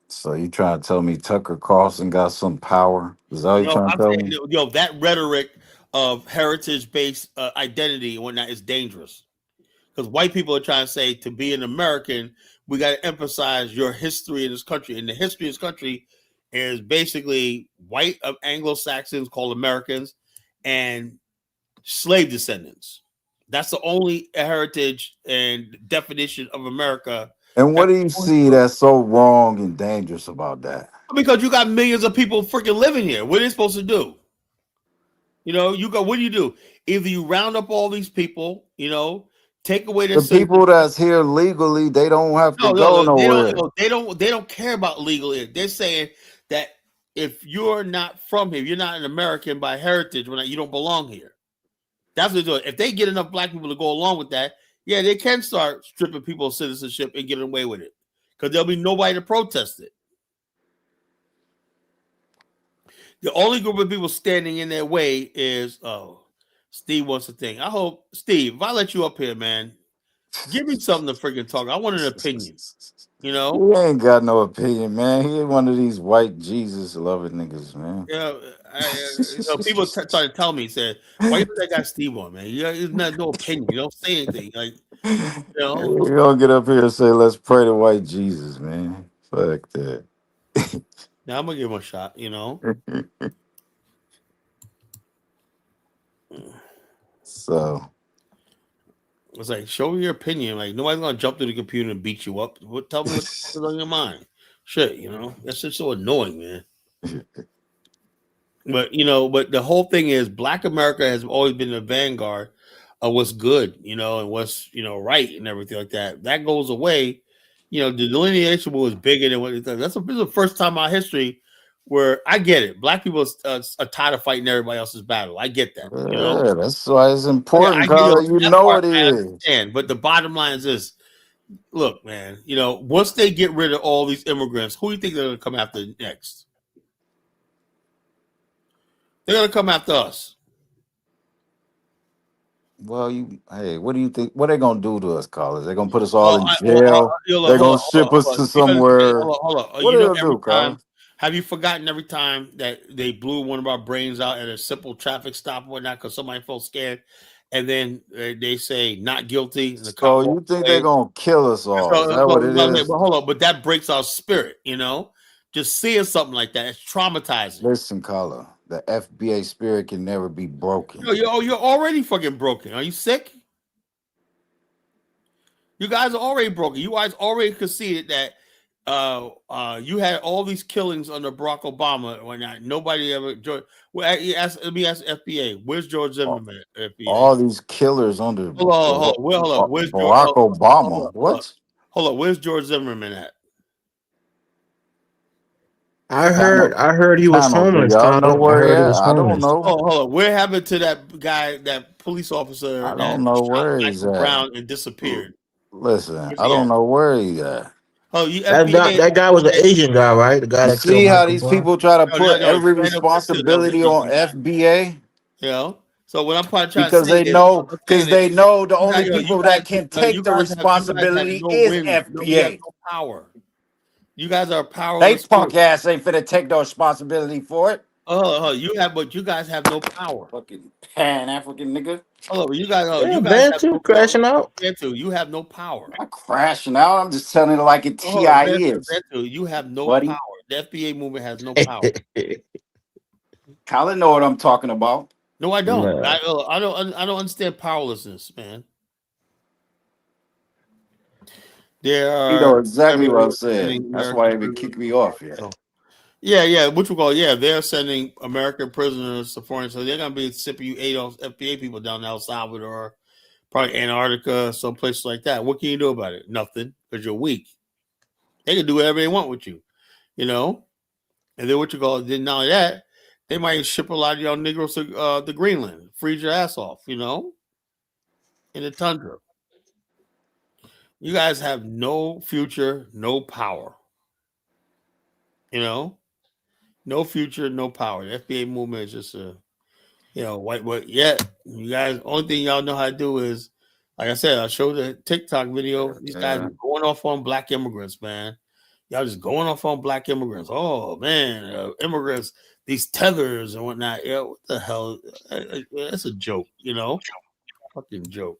So you trying to tell me Tucker Carlson got some power? Is that what you trying to tell me? Yo, that rhetoric of heritage-based identity and whatnot is dangerous. Because white people are trying to say to be an American, we got to emphasize your history in this country. And the history of this country is basically white of Anglo-Saxons called Americans and slave descendants. That's the only heritage and definition of America. And what do you see that's so wrong and dangerous about that? Because you got millions of people freaking living here. What are they supposed to do? You know, what do you do? Either you round up all these people, you know, take away their people that's here legally, they don't have to go nowhere. They don't care about legal. They're saying that if you're not from here, you're not an American by heritage, you don't belong here. That's what they're doing. If they get enough Black people to go along with that, yeah, they can start stripping people of citizenship and getting away with it because there'll be nobody to protest it. The only group of people standing in their way is, Steve wants a thing. I hope, Steve, if I let you up here, man, give me something to freaking talk. I want an opinion. You know? He ain't got no opinion, man. He ain't one of these white Jesus loving niggas, man. Yeah, people started telling me, said, "Why you put that guy Steve on, man? He's not no opinion. You don't say anything." Like, you know, You don't get up here and say, "Let's pray to white Jesus," man. Fuck that. Now I'm gonna give him a shot. You know. So it's like, show me your opinion. Like, nobody's gonna jump to the computer and beat you up. Tell me what's on your mind. Shit, you know, that's just so annoying, man. But the whole thing is Black America has always been the vanguard of what's good, you know, and what's, right and everything like that. That goes away. You know, the delineation was bigger than what it does. This is the first time in our history where I get it. Black people are tired of fighting everybody else's battle. I get that. You know? Yeah, that's why it's important, Carla. You know it is. But the bottom line is this. Look, man, once they get rid of all these immigrants, who do you think they're going to come after next? They're going to come after us. Well, what do you think? What are they going to do to us, Carla? They're going to put us all in jail? They're going to ship us to somewhere? Hold on. What are they going to do, Carla? Have you forgotten every time that they blew one of our brains out at a simple traffic stop or whatnot because somebody felt scared? and then they say not guilty. And the So you think they're gonna kill us all? Is that what it is? But hold on, but that breaks our spirit, Just seeing something like that, it's traumatizing. Listen, caller, the FBA spirit can never be broken. You're already fucking broken. Are you sick? You guys are already broken. You guys already conceded that you had all these killings under Barack Obama when nobody ever joined. Well, let me ask FBA. Where's George Zimmerman? FBA? All these killers under hold on. Where's Barack Obama? What? Hold on. Where's George Zimmerman at? I heard he was homeless. Y'all know where he is? I don't know. Hold on. What happened to that guy, that police officer? I don't know where he's at. Brown and disappeared. Listen, I don't know where he's at. Oh, that guy was an Asian guy, right? The guy you that see how these people try to put every no, responsibility on FBA? So what I'm probably trying because to say they know the only people that can take the responsibility is FBA. No power. You guys are They powerless. punk ass ain't finna take no responsibility for it. But you guys have no power. Fucking Pan-African nigga. You guys have no crashing out. You have no power. I'm crashing out. I'm just telling it like it TI is. You have no buddy. power. The FBA movement has no power. Colin know what I'm talking about. No, I don't. No. I don't understand powerlessness, man. There are. You know exactly what I'm saying. That's why they kicked me off here. Yeah. Which we call they're sending American prisoners to foreign, so they're gonna be sipping you ADOS FBA people down in El Salvador, probably Antarctica, some places like that. What can you do about it? Nothing, because you're weak. They can do whatever they want with you, And then what you call it? Then not only that, they might ship a lot of y'all Negroes to Greenland, freeze your ass off, in the tundra. You guys have no future, no power. No future, no power. The FBA movement is just white. But yet, you guys, only thing y'all know how to do is, like I said, I showed the TikTok video. These guys are going off on black immigrants, man. Y'all just going off on black immigrants. Oh man, immigrants, these tethers and whatnot. What the hell? That's a joke, fucking joke.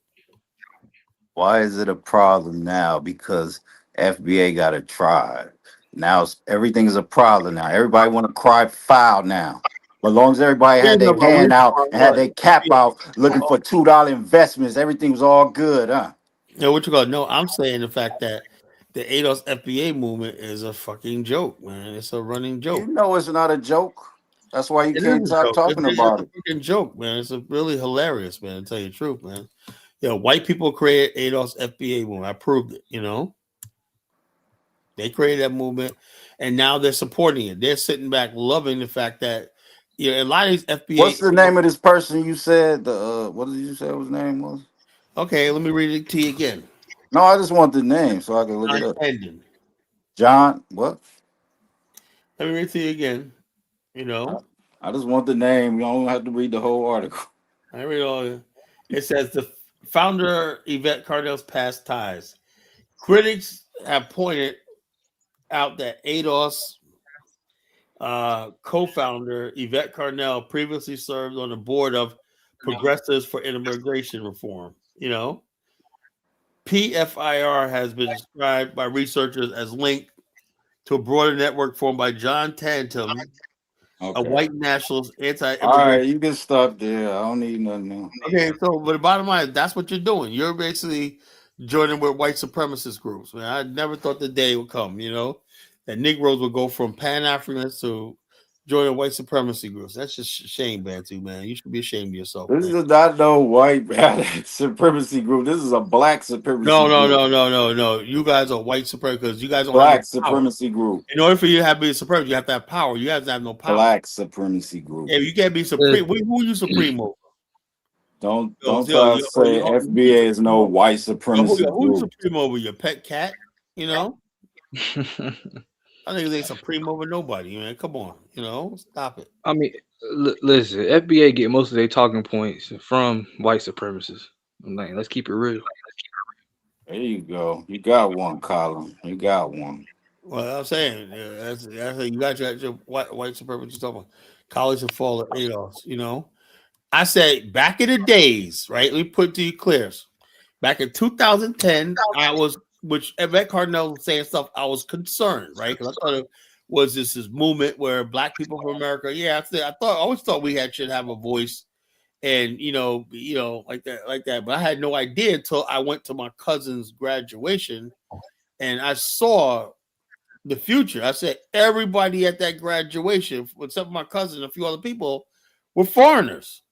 Why is it a problem now? Because FBA got a tribe. Now everything's a problem now. Everybody want to cry foul now. But as long as everybody had their hand out and had their cap out looking for $2 investments, everything was all good, huh? What you call it? No, I'm saying the fact that the ADOS FBA movement is a fucking joke, man. It's a running joke. You know it's not a joke. That's why you can't stop talking about it. It's a fucking joke, man. It's a really hilarious, man, to tell you the truth, man. White people created ADOS FBA movement. I proved it, They created that movement, and now they're supporting it. They're sitting back, loving the fact that a lot of these FBA. What's the name of this person you said? What did you say his name was? Okay, let me read it to you again. No, I just want the name so I can look it up. Ending. John, what? Let me read it to you again. I just want the name. You don't have to read the whole article. I read all of it. It says the founder Yvette Carnell's past ties. Critics have pointed out that ADOS co-founder Yvette Carnell previously served on the board of Progressives for Immigration Reform. PFIR has been described by researchers as linked to a broader network formed by John Tantum, a white nationalist anti-immigration. All right, you can stop there. I don't need nothing else. Okay, so but the bottom line, that's what you're doing. You're basically joining with white supremacist groups. Man, I never thought the day would come, that Negroes would go from Pan-Africans to joining white supremacy groups. That's just a shame, Bantu, man. You should be ashamed of yourself. This is not no white supremacy group. This is a black supremacy group. No. You guys are white supremacy because you guys don't black have supremacy group. In order for you to have be supremacy, you have to have power. You have to have no power. Black supremacy group. Yeah, you can't be supreme. Who are you supreme over? Don't try to say FBA is no white supremacy group. Who's supreme over your pet cat? I think they supreme over nobody, man. Come on, stop it. I mean, listen, FBA get most of their talking points from white supremacists. Let's keep it real. There you go. You got one, Colin. You got one. Well, I'm saying that's you got your white supremacists talking about college and fall of ADOS. I said back in the days, right? Let me put it to you clear. Back in 2010, I was, which Yvette Cardinal was saying stuff, I was concerned, right? Because I thought it was this movement where Black people from America, I always thought we should have a voice, and like that. But I had no idea until I went to my cousin's graduation, and I saw the future. I said everybody at that graduation, except for my cousin and a few other people, were foreigners.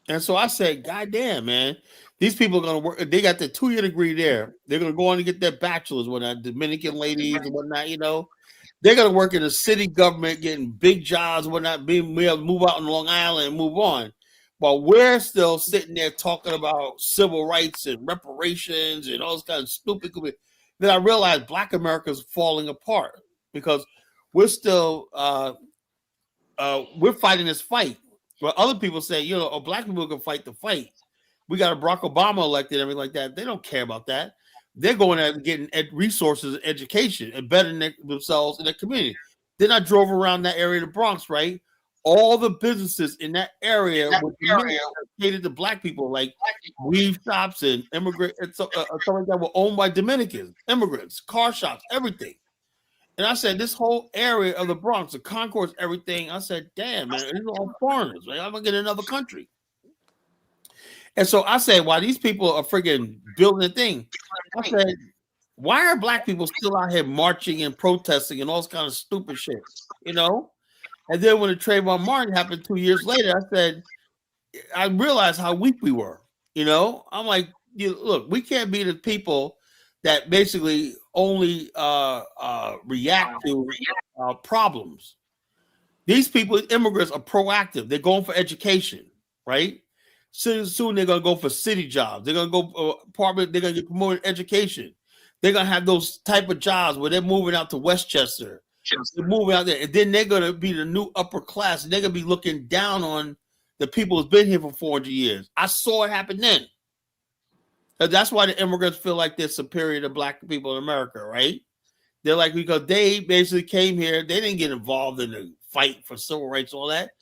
And so I said, God damn, man, these people are going to work. They got their 2-year degree there. They're going to go on and get their bachelor's, whatnot, Dominican ladies and whatnot, They're going to work in the city government, getting big jobs and whatnot, being able to move out on Long Island and move on. While we're still sitting there talking about civil rights and reparations and all this kind of stupid. Then I realized Black America is falling apart because we're still we're fighting this fight. Well, other people say, Black people can fight the fight. We got a Barack Obama elected, everything like that. They don't care about that. They're going out and getting resources and education and bettering themselves in their community. Then I drove around that area of the Bronx, right? All the businesses in that area catered to Black people, like weave shops and immigrant and stuff like that, were owned by Dominicans, immigrants, car shops, everything. And I said, this whole area of the Bronx, the concourse, everything. I said, damn, man, these are all foreigners. Right? I'm going to get another country. And so I said, while these people are friggin' building a thing, I said, why are Black people still out here marching and protesting and all this kind of stupid shit? And then when the Trayvon Martin happened 2 years later, I realized how weak we were. I'm like, look, we can't be the people that basically only react to problems. These people, immigrants, are proactive. They're going for education, right? Soon they're going to go for city jobs. They're going to go apartment. They're going to get promoted education. They're going to have those type of jobs where they're moving out to Westchester. They're moving out there. And then they're going to be the new upper class. And they're going to be looking down on the people who's been here for 400 years. I saw it happen then. That's why the immigrants feel like they're superior to Black people in America, right? They're like, because they basically came here. They didn't get involved in the fight for civil rights, all that.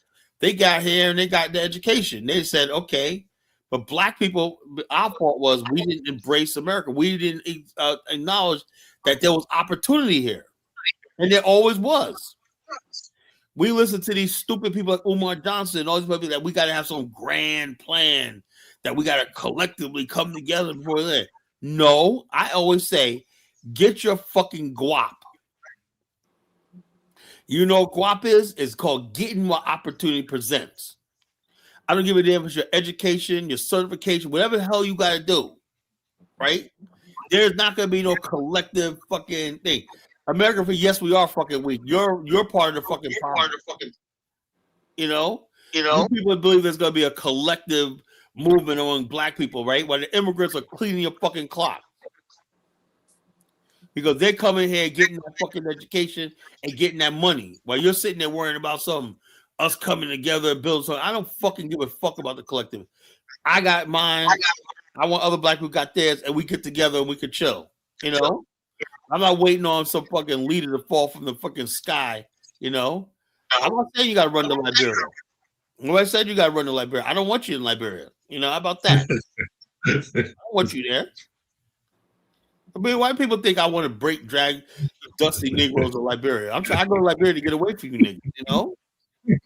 They got here and they got the education. They said, okay, but Black people, our fault was we didn't embrace America. We didn't acknowledge that there was opportunity here. And there always was. We listen to these stupid people like Umar Johnson and all these people that we got to have some grand plan, that we got to collectively come together before that. No, I always say, get your fucking guap. You know what guap is? It's called getting what opportunity presents. I don't give a damn if it's your education, your certification, whatever the hell you got to do, right? There's not going to be no collective fucking thing. America, yes, we are fucking weak. You're part of the fucking problem. You people believe there's going to be a collective movement among Black people, right? While the immigrants are cleaning your fucking clock. Because they're coming here getting that fucking education and getting that money while you're sitting there worrying about us coming together and building something. I don't fucking give a fuck about the collective. I got mine. I want other Black people got theirs, and we get together and we can chill. I'm not waiting on some fucking leader to fall from the fucking sky. I'm not saying you got to run to Liberia. When I said you got to run to Liberia, I don't want you in Liberia. How about that? I don't want you there. I mean, why people think I want to drag dusty Negroes to Liberia? I go to Liberia to get away from you niggas,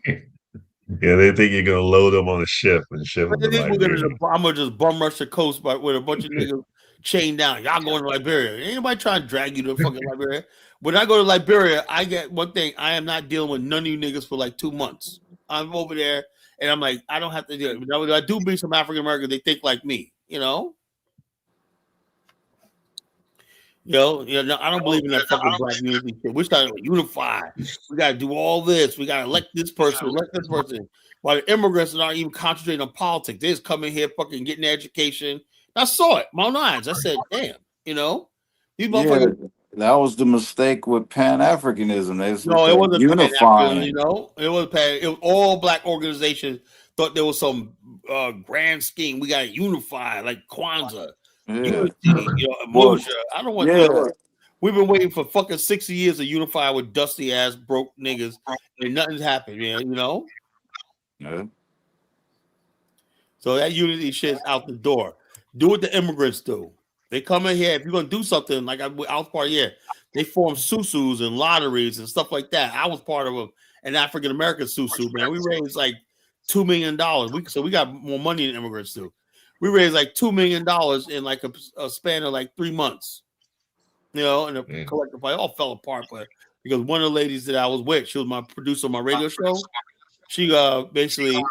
Yeah, they think you're gonna load them on a ship and ship them to Liberia. I'm gonna just bum rush the coast with a bunch of niggas chained down. Y'all going to Liberia? Ain't anybody trying to drag you to fucking Liberia? When I go to Liberia, I get one thing: I am not dealing with none of you niggas for like 2 months. I'm over there, and I'm like, I don't have to do it. When I do meet some African Americans, they think like me, I don't believe in that fucking Black unity shit. We're trying to unify. We got to do all this. We got to elect this person, elect this person. While the immigrants are not even concentrating on politics. They just come in here fucking getting their education. I saw it, my own eyes. I said, damn, these motherfuckers. That was the mistake with Pan-Africanism. It wasn't unifying. It was all Black organizations thought there was some grand scheme. We got to unify, like Kwanzaa. Unity, emotion. I don't want that. We've been waiting for fucking 60 years to unify with dusty ass broke niggas, and nothing's happened, man. Yeah. So that unity shit is out the door. Do what the immigrants do. They come in here. If you're gonna do something like I was part of here, they form susus and lotteries and stuff like that. I was part of an African American susu, man. We raised like $2 million. We got more money than immigrants do. We raised like $2 million in like a span of like 3 months. You know, and the collective fight all fell apart, but because one of the ladies that I was with, she was my producer on my radio show. She basically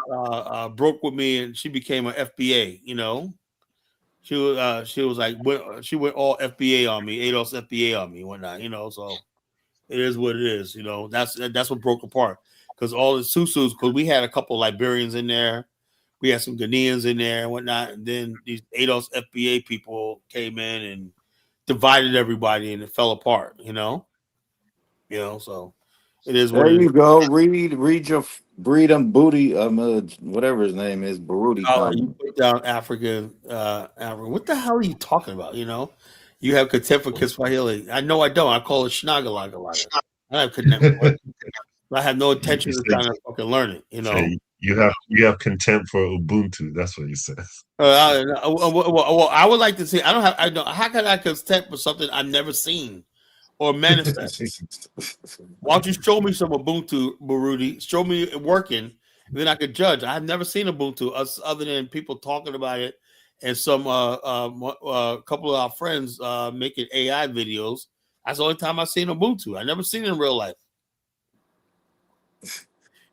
broke with me, and she became an FBA. You know, she was like she went all FBA on me, ADOS FBA on me, and whatnot. You know, so it is what it is. You know, that's what broke apart because all the susus, because we had a couple of Liberians in there, we had some Ghanaians in there and whatnot, and then these ADOS FBA people came in and divided everybody, and it fell apart. You know, so. It is what there it you is. go. Read your breed and booty. Whatever his name is, Baruti. You put down African. What the hell are you talking about? You know, you have contempt for Kiswahili. I know I don't. I call it Schnagalagalaga. I have contempt. I have no intention of trying to fucking learn it. You know, you have contempt for Ubuntu. That's what you said. Well, I would like to see. I don't. How can I contempt for something I've never seen or manifest? Why don't you show me some Ubuntu, Baruti? Show me it working, and then I could judge. I've never seen Ubuntu other than people talking about it and some couple of our friends making AI videos. That's the only time I've seen Ubuntu. I never seen it in real life.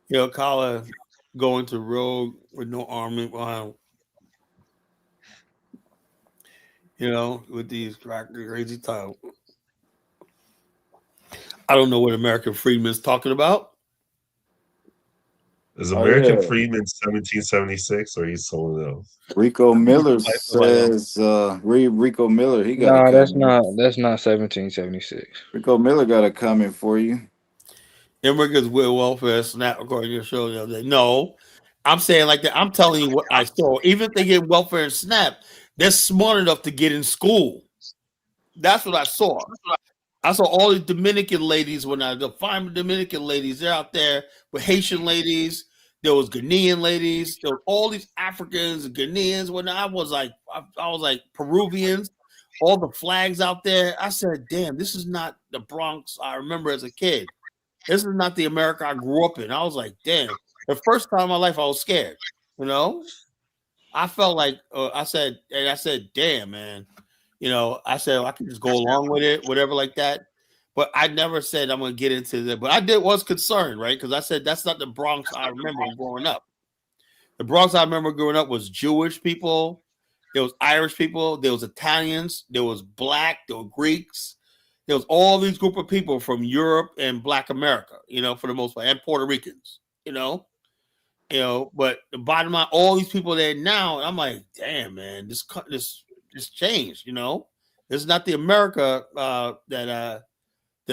You know, Kala going to rogue with no army behind. You know, with these crazy titles. I don't know what American Freedman's talking about. Is American Freedman 1776 or he's someone else? Rico Miller says Rico Miller, he got that's not 1776. Rico Miller got a comment for you. Immigrants with welfare SNAP according to your show the other day. No, I'm saying like that. I'm telling you what I saw. Even if they get welfare and SNAP, they're smart enough to get in school. That's what I saw. I saw all the Dominican ladies the fine Dominican ladies. They're out there with Haitian ladies. There was Ghanaian ladies. There were all these Africans and Ghanaians. When I was like Peruvians, all the flags out there. I said, "Damn, this is not the Bronx I remember as a kid. This is not the America I grew up in." I was like, "Damn." The first time in my life, I was scared. You know, I felt like I said, "Damn, man." You know, I said I can just go along with it, whatever like that. But I never said I'm going to get into that. But I was concerned, right? Because I said that's not the Bronx I remember growing up. The Bronx I remember growing up was Jewish people. There was Irish people. There was Italians. There was Black. There were Greeks. There was all these group of people from Europe and Black America, you know, for the most part, and Puerto Ricans, you know. But the bottom line, all these people there now, I'm like, damn, man, this changed, you know. This is not the America that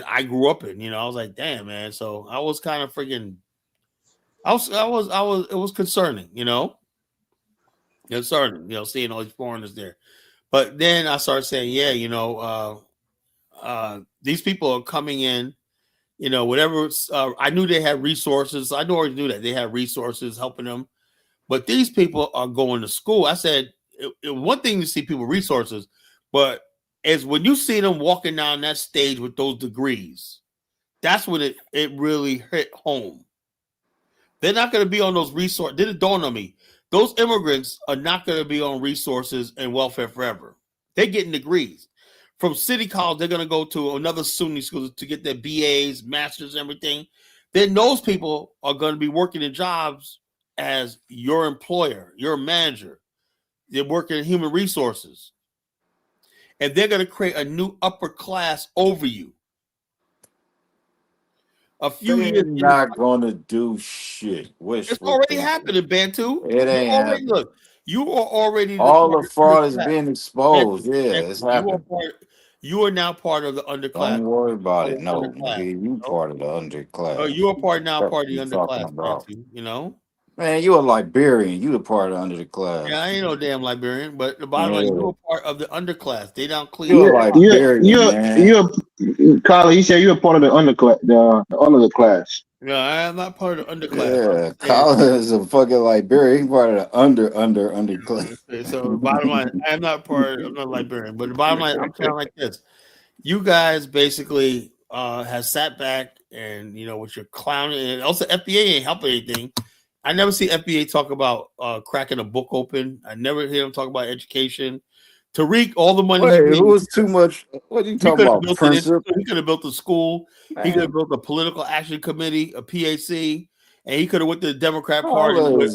I grew up in, you know. I was like, damn, man. So I was kind of freaking. It was concerning, you know. Concerning, you know, seeing all these foreigners there. But then I started saying, yeah, you know, these people are coming in, you know, whatever. I knew they had resources. I already knew that they had resources helping them. But these people are going to school. I said, one thing to see people resources, but is when you see them walking down that stage with those degrees, that's when it really hit home. They're not going to be on those resources. Didn't dawn on me. Those immigrants are not going to be on resources and welfare forever. They're getting degrees. From City College, they're going to go to another SUNY school to get their BAs, masters, and everything. Then those people are going to be working in jobs as your employer, your manager. They're working in human resources. And they're going to create a new upper class over you. A few years. Not going to do shit. It's already happening, Bantu. It ain't happening. Look, you are already. All the fraud is being exposed. Bantu, yeah, it's happening. You are now part of the underclass. Don't worry about it. No, you part of the underclass. Oh, you are part of the underclass, Bantu, you know? Man, you a Liberian. You the part of under the class. Yeah, I ain't no damn Liberian, but the bottom line, you're a part of the underclass. They don't clean. You're Carla. He said you're a part of the underclass. The under the class. No, I am not part of the underclass. Yeah, Colin is a fucking Liberian. He's part of the underclass. So bottom line, I'm not Liberian, but the bottom line, I'm saying like this: you guys basically have sat back and with your clowning, and also FBA ain't helping anything. I never see FBA talk about cracking a book open. I never hear them talk about education. Tariq, all the money Wait, who was too much? What are you talking about? Principal? He could have built a school. Man. He could have built a political action committee, a PAC, and he could have went to the Democrat Party. With,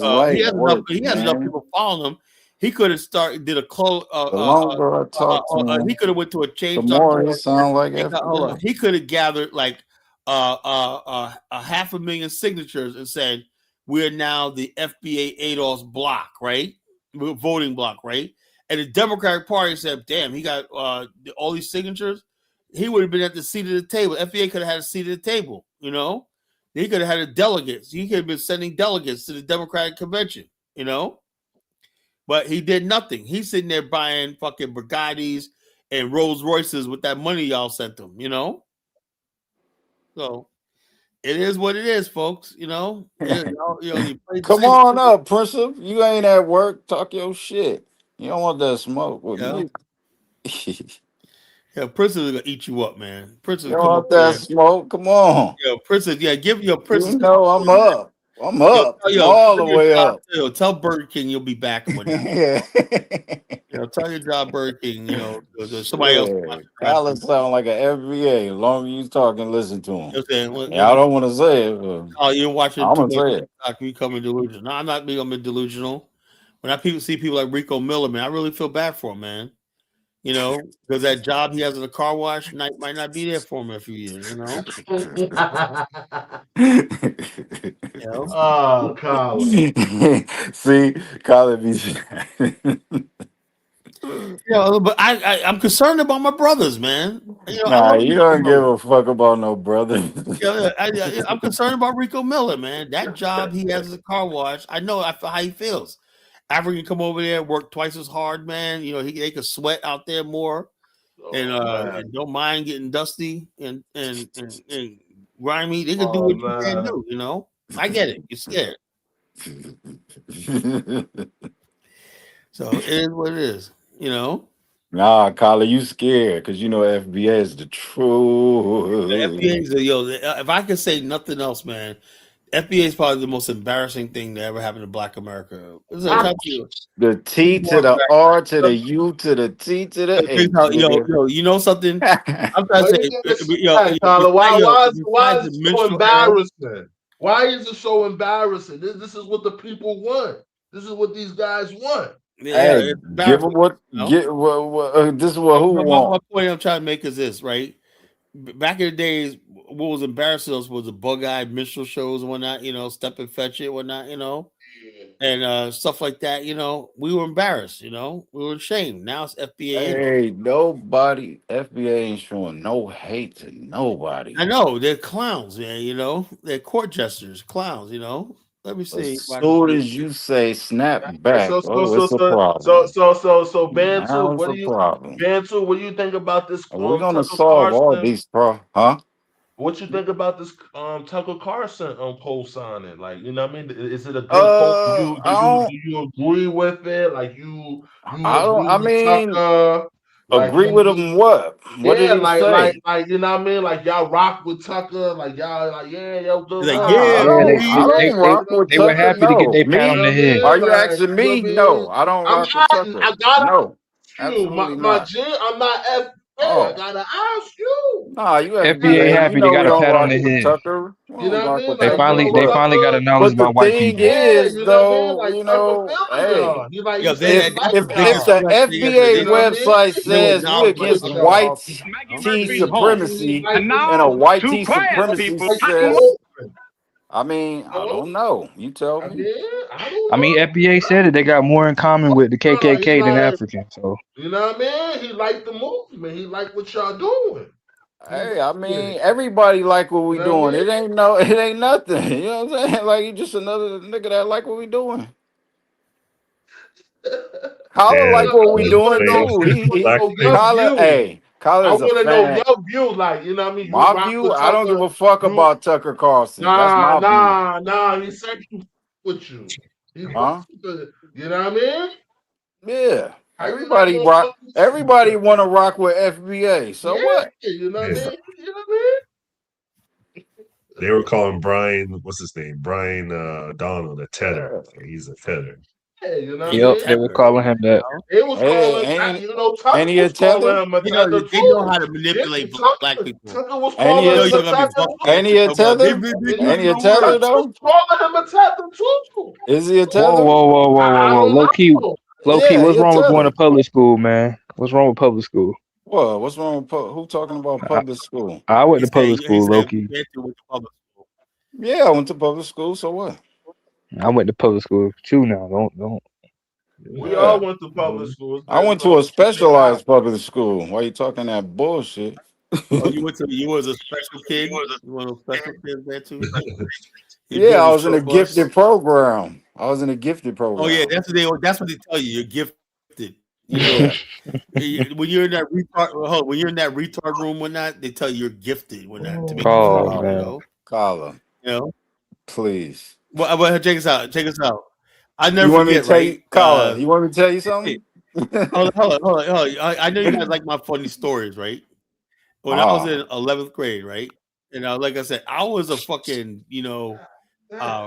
he has enough people following him. He could have did a close. The longer I talk to him, he could have went to a change. The more he sound like FBA. He could have gathered like a 500,000 signatures and said, "We're now the FBA ADOS block, right? We're voting block, right?" And the Democratic Party said, "Damn, he got all these signatures. He would have been at the seat of the table. FBA could have had a seat at the table. He could have had a delegates. He could have been sending delegates to the Democratic convention. But he did nothing. He's sitting there buying fucking Bugattis and Rolls Royces with that money y'all sent him. So it is what it is, folks. Come on up, Principal. You ain't at work. Talk your shit. You don't want that smoke with me. Yeah, Princess is gonna eat you up, man. Princess, you don't want that smoke? Come on. Yo, Princess, give your Princess. I'm up. I'm up. All the way up. Tell Burger King you'll be back one day. Tell your job Burger King. Somebody else. Alex sound like an FBA. As long as you talk and listen to him. I don't want to say it. You're watching. I'm gonna say it. You becoming delusional. No, I'm not becoming delusional. When I see people like Rico Miller, man, I really feel bad for him, man. Because that job he has in the car wash might not be there for him in a few years. Oh, Colin. See, Colin be. But I'm concerned about my brothers, man. You don't give a fuck about no brother. I'm concerned about Rico Miller, man. That job he has as a car wash, I know how he feels. African come over there, work twice as hard, man. They could sweat out there more, and don't mind getting dusty and grimy. They can do what you can't do. I get it. You're scared. So it is what it is. Nah, Colin, you scared because FBA is the truth. The FBA is if I could say nothing else, man. FBA is probably the most embarrassing thing that ever happened to Black America. The T to the R to the U to the T to the A. You know something? I'm trying to say, why is it so embarrassing? Why is it so embarrassing? This is what the people want. This is what these guys want. Hey, give them what. This is what who want. My point I'm trying to make is this, right? Back in the days, what was embarrassing us was the bug-eyed minstrel shows and whatnot, Step and Fetch It, whatnot, and stuff like that, we were embarrassed, we were ashamed. Now it's FBA. Hey, nobody, FBA ain't showing no hate to nobody. I know, they're clowns, man, they're court jesters, clowns, Let me see. As soon as you say snap back, so Bantu, what do you think about this? We're gonna solve all these problems, huh? What you think about this Tucker Carlson co-signing? Like, you know what I mean? Is it a good do you agree with it? Like you agree with him what? What did he say? Like you know what I mean? Like y'all rock with Tucker, like y'all like yo good. I don't rock with Tucker. They were happy to get their pat on the head. Are you asking me? No, I don't rock with Tucker. No, my G, I'm not FBA. I gotta ask you. Nah, you FBA happy they got a pat on the head. Tucker. You know what I mean? They finally got a knowledge about white people. The thing is, though, if the FBA website says we're against white tea supremacy and a white tea supremacist says, I don't know. You tell me. FBA said it. They got more in common with the KKK than Africans. So you know what I mean? He liked the movement. He liked what y'all doing. Hey, everybody like what we doing. It ain't nothing. You know what I'm saying? Like, you just another nigga that like what we doing. Holla like what we doing too. Holla, hey, I Collar's a want to know fan. your view. Like, you know what I mean? You My rock view, with I don't give Tucker. a fuck about Tucker Carlson. That's my view. Nah. He said he with you. He Huh? You know what I mean? Yeah. How you not Everybody gonna rock. fuck with Everybody want to rock with FBA. So Yeah, what? you know what I Yeah. mean? You know what I They were calling Brian, what's his name? Brian Donald a tedder. He's a tedder. mean? Yeah, you know what I Yep, mean? they were calling him that. It was calling, Ain't you know, Tucker he a was calling tether? him a You know, tether they know too. how to manipulate black people. Tucker was Ain't he calling a, him a tether too. ain't he a tether? Ain't he a tether Tucker was though? calling him a tether too. Is he a Whoa, tether? I don't Low key, know. Yeah, what's he a wrong with going tether. to public school, man? What's wrong with public school? What? What's wrong with who talking about public school? I went He to public said, school, low key. we went to public school. Yeah, I went to public school. So what? I went to public school too. Now, don't. We all went to public schools. I went to a specialized public school. Why you talking that bullshit? Oh, you was a special kid? You one of those special kids there too? You Yeah, drove I the was in a short bus? gifted program. Oh yeah, that's what they tell you. You're gifted. You know, when you're in that retard room, whatnot, they tell you you're gifted. Whatnot to make you feel good. You know. Colin, You know. please. Well, check us out. I never You want me to forget, tell you, right? Colin? You want me to tell you something? Hold on. I know you guys like my funny stories, right? When I was in 11th grade, right? And like I said, I was a fucking,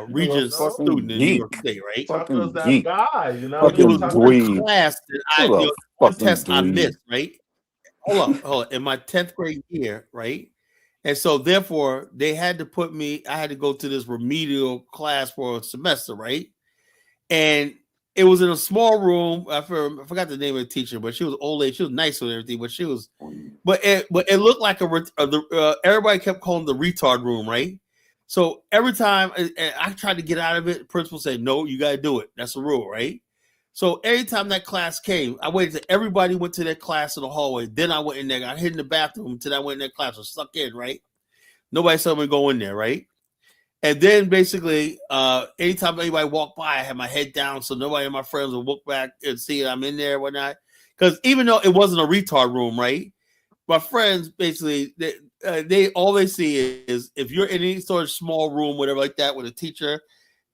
Regents student in New York State, right? Tucker's that guy, you know. It was one class that one test I missed, right? Hold on. In my 10th grade year, right? And so therefore they had to I had to go to this remedial class for a semester, right? And it was in a small room. I forgot the name of the teacher, but she was old lady. She was nice and everything, but it looked like everybody kept calling the retard room, right? So every time I tried to get out of it, the principal said, "No, you got to do it. That's the rule, right?" So every time that class came, I waited till everybody went to their class in the hallway. Then I went in there. I hid in the bathroom until I went in their class. I was stuck in, right? Nobody saw me go in there, right? And then basically, anytime anybody walked by, I had my head down so nobody of my friends would look back and see I'm in there or whatnot. Because even though it wasn't a retard room, right? My friends basically, they all they see is if you're in any sort of small room, whatever like that, with a teacher.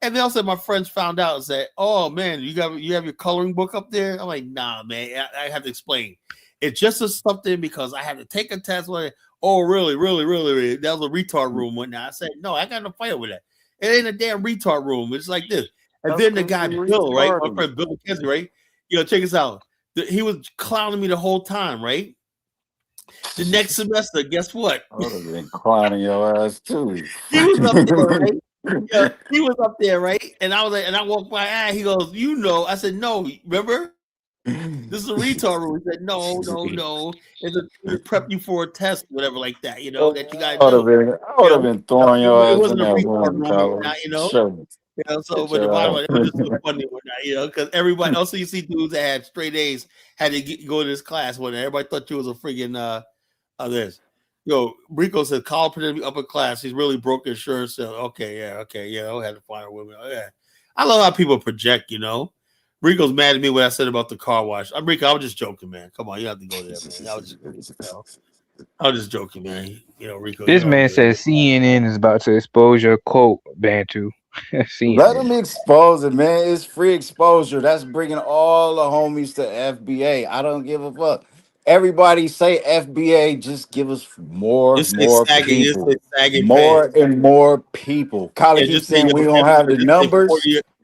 And they also, my friends found out and said, "Oh man, you have your coloring book up there?" I'm like, "Nah, man, I have to explain. It's just something because I had to take a test. Oh, really? That was a retard room one night." I said, "No, I got no fight with that. It ain't a damn retard room. It's like this." And then the guy Bill, right? My friend Bill McKenzie, right? Check us out. He was clowning me the whole time, right? The next semester, guess what? I would have been clowning your ass too. He was up there, right? Yeah, he was up there, right? And I was like, and I walked by. He goes, I said, "No, remember? This is a retard room." He said, No. It's to prep you for a test, whatever, like that, that you got to do. I would have been throwing your It ass in wasn't a that retard room, room, Colin. Sure. So, but the bottom line, it was just so funny, because everybody also you see dudes that had straight A's had to go to this class when everybody thought you was a friggin' this. Rico said, "Call pretend to be upper class. He's really broke insurance." So, okay, I had to fire women. Oh, yeah. I love how people project, Rico's mad at me when I said about the car wash. Rico, I was just joking, man. Come on, you have to go there, man. I was just joking, man. Rico. This man says CNN is about to expose your quote, Bantu. Let them expose it, man. It's free exposure. That's bringing all the homies to FBA. I don't give a fuck. Everybody say FBA. Just give us more people. More and more people. Kylie keeps saying we don't have the numbers.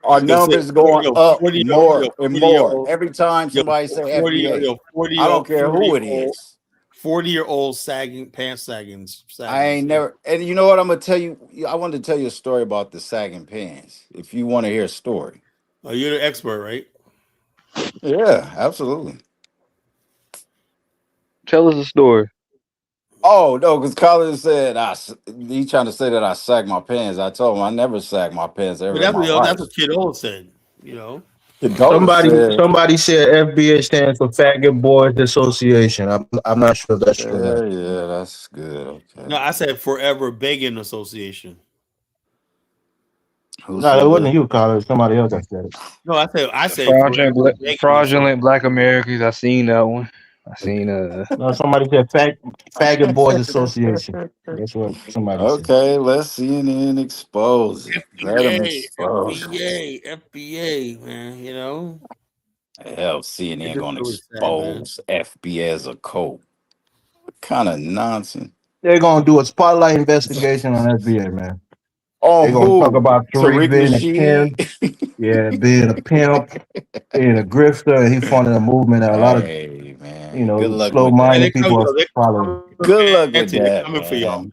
Our numbers going up more and more. Every time somebody say FBA, I don't care who it is. 40-year-old pants sagging. I ain't never, and you know what I'm gonna tell you? I wanted to tell you a story about the sagging pants. If you want to hear a story. Oh, you're the expert, right? Yeah, absolutely. Tell us a story. Oh no, because Colin said he trying to say that I sag my pants. I told him I never sag my pants ever. But that's what Kid Old said. Somebody said FBA stands for Faggot Boys Association. I'm not sure if that's true. Yeah, that's good. Okay. No, I said Forever Begging Association. No, that wasn't you, Colin. Somebody else that said it. No, I said fraudulent Black Americans. I seen that one. I seen No, somebody said faggot boys association. That's what somebody said. Okay, let CNN expose it. Let them FBA, expose it. FBA, man. You know, Hell, it CNN just gonna really sad, man. expose FBA as a cult. What kind of nonsense? They're gonna do a spotlight investigation on FBA, man. On They're gonna talk who? about Tariq Tariq being a pimp, being a pimp, being a grifter, and he funded a movement that a lot of Hey, man. Good luck with that. slow-minded people are following. Good luck with Anthony, they're that, coming for y'all. man.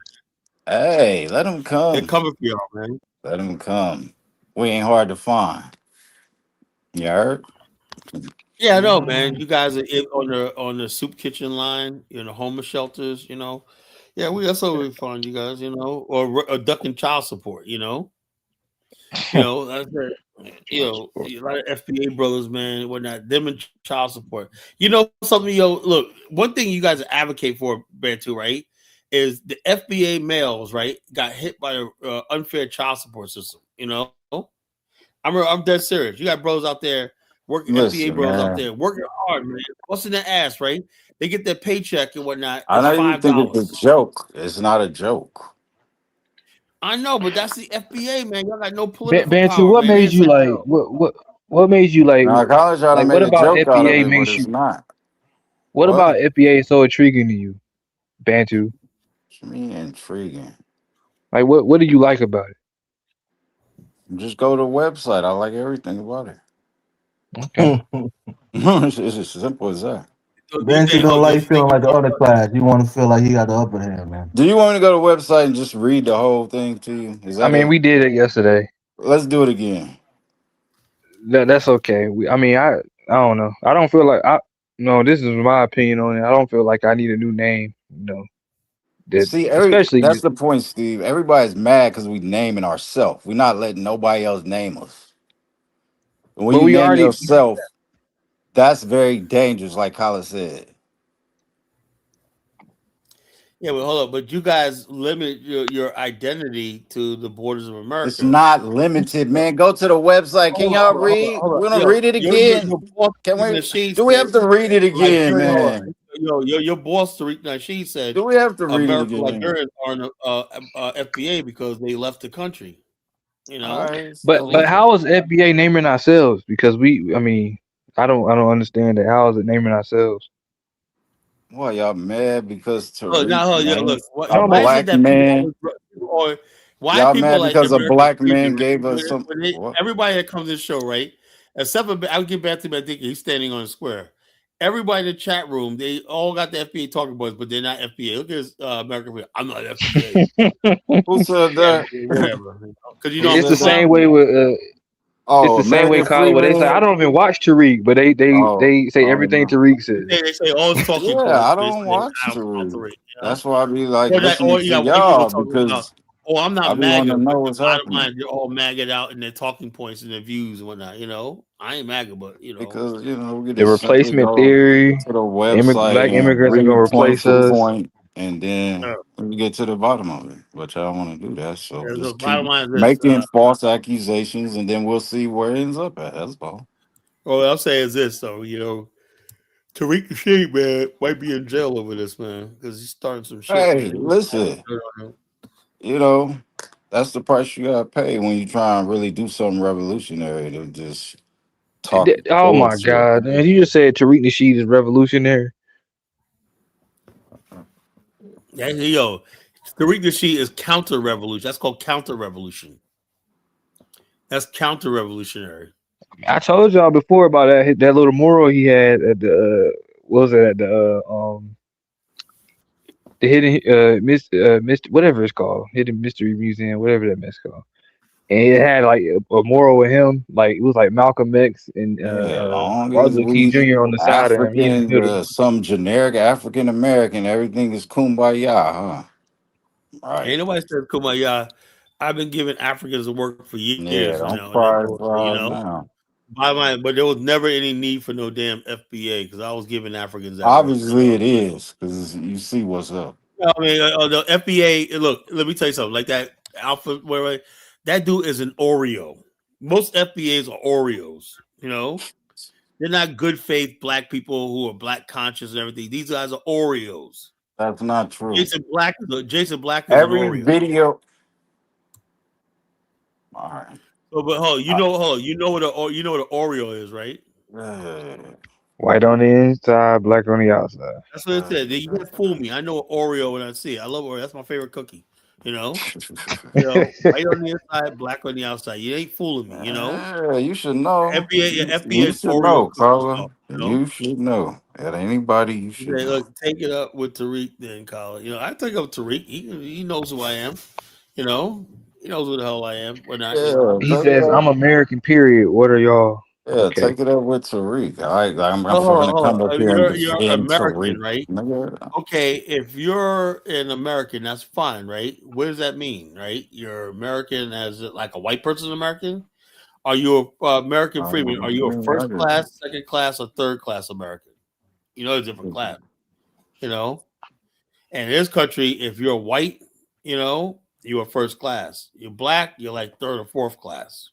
Hey, let them They're come. coming for y'all, man. Let them come. We ain't hard to find. You heard? Yeah, I know, man. You guys are on the soup kitchen line, you know, homeless shelters, you know. Yeah, that's what we find you guys, you know, or ducking child support, you know. That's you know, a lot of FBA brothers, man, whatnot, them and child support. You know something, look, one thing you guys advocate for, Bantu, right, is the FBA males, right, got hit by the unfair child support system, you know. I'm dead serious. You got bros out there working, FBA Listen, bros out man. there working hard, man, busting their ass, right? They get their paycheck and whatnot. I It's know you think it's $5. a joke. It's not a joke. I know, but that's the FBA, man. Y'all got no political Bantu, power, what man. made you like what made you Now, college trying to like what make a about joke out of FBA it, but makes it's you not. what What? about FBA so intriguing to you, Bantu? What you mean intriguing? Like what do you like about it? Just go to the website. I like everything about it. Okay. It's as simple as that. Bantu don't like feeling like the other class. You want to feel like he got the upper hand, man. Do you want me to go to the website and just read the whole thing to you? Is I that mean, we did it yesterday. Let's do it again. That's okay. I don't know. I don't feel like no, this is my opinion on it. I don't feel like I need a new name, That See, especially that's the point, Steve. Everybody's mad because we naming ourselves. We're not letting nobody else name us. And when but you we name already yourself, that's very dangerous, like Colin said. Yeah, but hold up. But you guys limit your identity to the borders of It's America. not limited, man. Go to the website. Can y'all read? Hold up. We're gonna Yo, read it again. your boss, Can Tariq we? Nasheed, Do we have said to read it again, Liberian. Hold man? on. Your boss, Tariq Nasheed, said Do we have to read it American again? Liberians aren't FBA because they left the country. You know. All right. but how is FBA naming ourselves? Because I don't understand that. How is it naming ourselves? Well, y'all mad because Look, Tariq now, named no, a why is it black that people man? always, or why Y'all people mad like the because a American black Freedom, man gave us some? What? everybody that comes to the show, right? Except for I'll get back to Dicky, he's standing on the square. Everybody in the chat room, they all got the FBA talking boys, but they're not FBA. Look at this, American Freedom. I'm not FBA. Who said Yeah, that? whatever. Because Who It's said the that? same way with it's Oh, the same way American Colin where they say I Freeman. don't even watch Tariq, but Oh, they say everything no. Tariq says. They say, oh, it's talking Yeah, points, I but don't watch I don't Tariq. Tariq. You know? That's why I be like Or listening you to got white people y'all talking about, because oh, I'm I not be wanting MAGA, to but know the what's bottom happening. line, they're all MAGA'd out in their talking points and their views and whatnot. You know, I ain't MAGA, but Because we could The just simply replacement go theory, to the website black and immigrants are gonna read point replace for us. point, and then we get to the bottom of it. But y'all want to do that, so The just bottom keep line is this. making false accusations, and then we'll see where it ends up at. That's all. All I'll say is this, though. You know, Tariq Nasheed, man, might be in jail over this, man, because he's starting some shit, Hey, man. listen, that's the price you gotta pay when you try and really do something revolutionary to just talk Oh my bullshit. God, man! You just said Tariq Nasheed is revolutionary. Yeah, Tariq Nasheed is counter-revolution. That's called counter-revolution. That's counter-revolutionary. I told y'all before about that little mural he had at the what was it at the hidden whatever it's called, Hidden Mystery Museum, whatever that mess called. And it had like a mural with him, like it was like Malcolm X and Yeah, as long Martin as Luther King we Jr. on the side of him. He in the African, middle. some generic African American, everything is kumbaya, huh? Right. Ain't nobody said Kumbaya. I've been giving Africans a work for Yeah, years don't now, and that cry bullshit, you for us know. now. But there was never any need for no damn FBA because I was giving Africans that work, you Obviously, know. it is because you see what's up. I mean, the FBA. Look, let me tell you something. Like that Alpha, where that dude is an Oreo. Most FBAs are Oreos, you know. They're not good faith black people who are black conscious and everything. These guys are Oreos. That's not true. Jason Black is an Every Oreo. video. All right. So, but you know what an Oreo is, right? White on the inside, black on the outside. That's what it said. You can't fool me. I know Oreo when I see it. I love Oreo. That's my favorite cookie. You know, white on the inside, black on the outside. You ain't fooling me. You know. Yeah, you should know. FBA You should Oreo know, cookies, Carla. you know? You should know. At anybody, you should know. Look, take it up with Tariq then, Carla. You know, I take up Tariq. He knows who I am. You know, he knows who the hell I am. When I, He says, "I'm American." Period. What are y'all? Yeah, Okay. take it up with Tariq. I'm going to come up here and you're defend American, Tariq. right? Nigga. Okay, if you're an American, that's fine, right? What does that mean, right? You're American as like a white person American? Are you a American freeman? Are you a first class, second class, or third class American? You know, a different class. You know, and in this country, if you're white, you know, you're first class. You're black, you're like third or fourth class.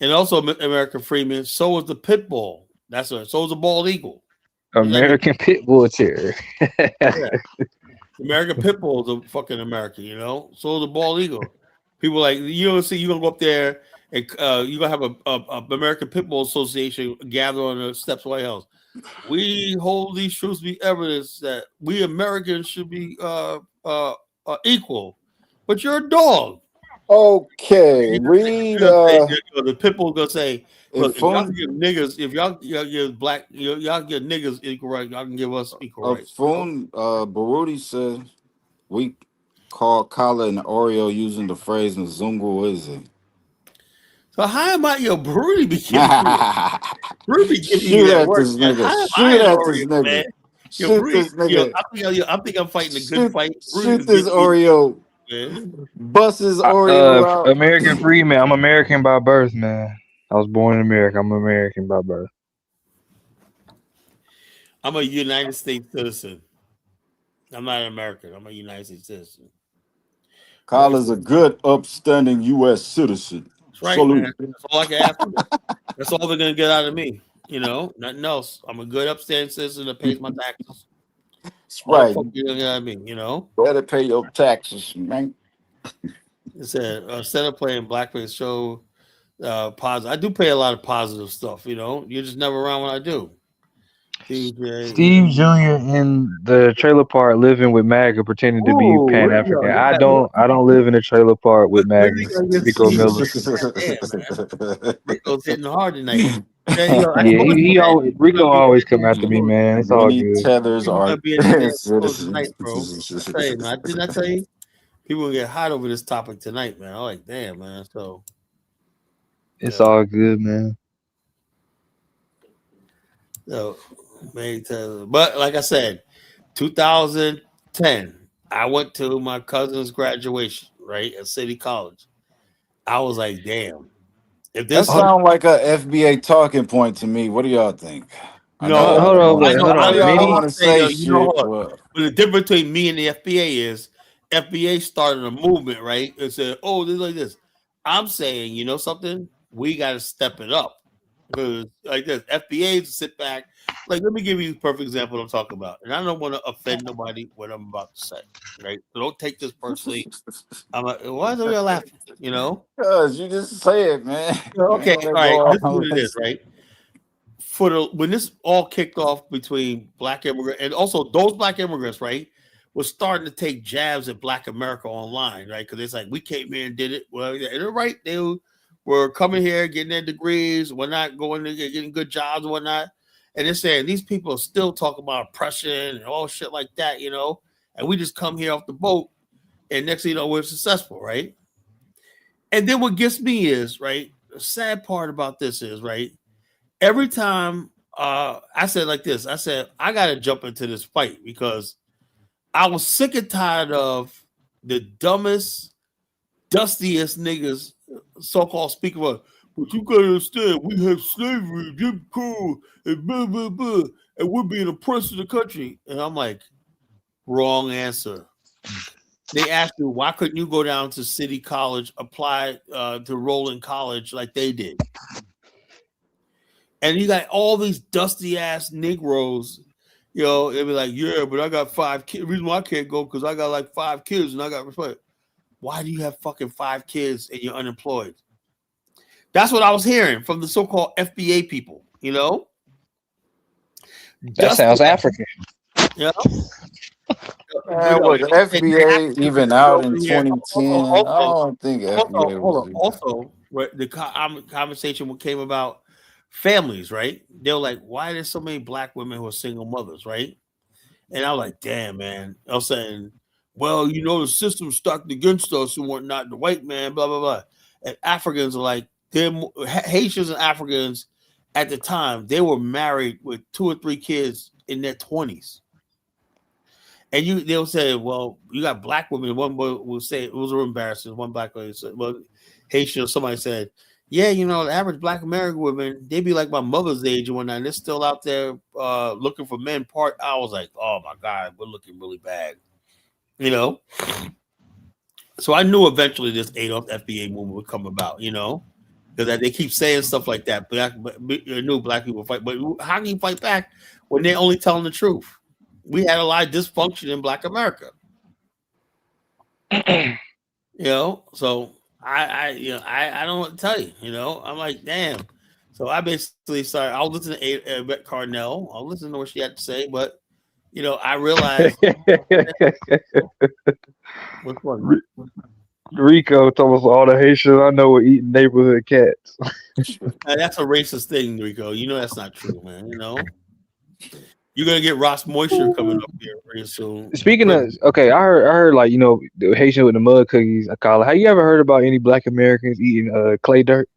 And also American freeman, so is the pit bull. That's what. So is the bald eagle. American pit bull terrier. Yeah. American pit bull is a fucking American, you know. So is the bald eagle. People like you don't see. You're gonna go up there and you're gonna have a American Pit Bull Association gather on the steps of White House. We hold these truths to be evidence that we Americans should be equal, but you're a dog. Okay, read. The pit bull gonna say, "Look, if y'all give niggas, if y'all give black, y'all give niggas equal rights, y'all can give us equal rights." Baruti says we call Kala and Oreo using the phrase "Mzungu is it?" So how am I, Baruti be giving you? Baruti be giving Shoot you that at work, this man. nigga. Shoot at this nigga. Man. Shoot this nigga. I think I'm fighting a good fight. Shoot this Oreo. Bust his Oreo out. American free man. I'm American by birth, man. I was born in America. I'm American by birth. I'm a United States citizen. I'm not an American. I'm a United States citizen. Kyle is a good, upstanding U.S. citizen. That's right, Salute. man. That's all I can ask for. That's all they're gonna get out of me. You know, nothing else. I'm a good, upstanding citizen that pays my taxes. That's right. You gonna get out of me, you know. Better pay your taxes, man. It said instead of playing blackface show positive. I do pay a lot of positive stuff, you know. You're just never around when I do. Steve Jr. in the trailer park living with MAGA pretending to be Pan-African. I don't live in a trailer park with MAGA. Rico Miller. Rico's hitting hard tonight. Rico always come after me, man. It's all good. Tethers are tonight, bro. Didn't I tell you? People get hot over this topic tonight, man. I'm like, damn, man. So it's all good, man. So, but like I said, 2010, I went to my cousin's graduation, right, at City College. I was like, damn. If this that sounds like a FBA talking point to me. What do y'all think? No, hold on. I want to say shit. But the difference between me and the FBA is FBA started a movement, right? It said, oh, this is like this. I'm saying, you know something? We got to step it up. Because like this, FBA sit back. Like, let me give you a perfect example of what I'm talking about. And I don't want to offend nobody what I'm about to say, right? So don't take this personally. I'm like, why are you laughing? You know? Because you just say it, man. Okay, all right. This is what it is, right? When this all kicked off between black immigrants and also those black immigrants, right, was starting to take jabs at Black America online, right? Because it's like, we came here and did it. Well, and they're right. They were coming here, getting their degrees, whatnot, going to getting good jobs and whatnot. And they're saying these people are still talking about oppression and all shit like that, you know? And we just come here off the boat, and next thing you know, we're successful, right? And then what gets me is, right, the sad part about this is, right, every time I said like this, I said, I got to jump into this fight because I was sick and tired of the dumbest, dustiest niggas so-called speaking about, but you gotta understand, we have slavery, Jim Crow, and blah, blah, blah, and we're being oppressed in the country. And I'm like, wrong answer. They asked me, why couldn't you go down to City College, apply to roll in college like they did? And you got all these dusty ass Negroes, you know, they be like, yeah, but I got 5 kids. The reason why I can't go because I got like 5 kids and I got respect. Why do you have fucking 5 kids and you're unemployed? That's what I was hearing from the so-called FBA people, you know? That sounds African. Yeah. Was FBA even out in 2010? I don't think FBA was. Also, the conversation came about families, right? They were like, why are there so many black women who are single mothers, right? And I was like, damn, man. I was saying, well, you know, the system's stacked against us and whatnot, the white man, blah, blah, blah. And Africans are like, Haitians and Africans at the time, they were married with 2 or 3 kids in their 20s. And they'll say, well, you got black women. One will say, it was embarrassing. One black lady said, well, Haitian or somebody said, yeah, you know, the average black American women, they be like my mother's age and whatnot. And they're still out there looking for men. I was like, oh my God, we're looking really bad. You know? So I knew eventually this ADOD FBA movement would come about, you know? Because they keep saying stuff like that. But I knew black people fight. But how can you fight back when they're only telling the truth? We had a lot of dysfunction in Black America. You know, so I don't know what to tell you. You know, I'm like, damn. So I basically started. I'll listen to Yvette Carnell. I'll listen to what she had to say, but you know, I realized. Which one? Rico told us all the Haitians I know were eating neighborhood cats. That's a racist thing, Rico. You know that's not true, man. You know. You're gonna get Ross Moisture coming up here very soon. Speaking of, okay, I heard like, you know, the Haitian with the mud cookies. I call it. Have you ever heard about any black Americans eating clay dirt?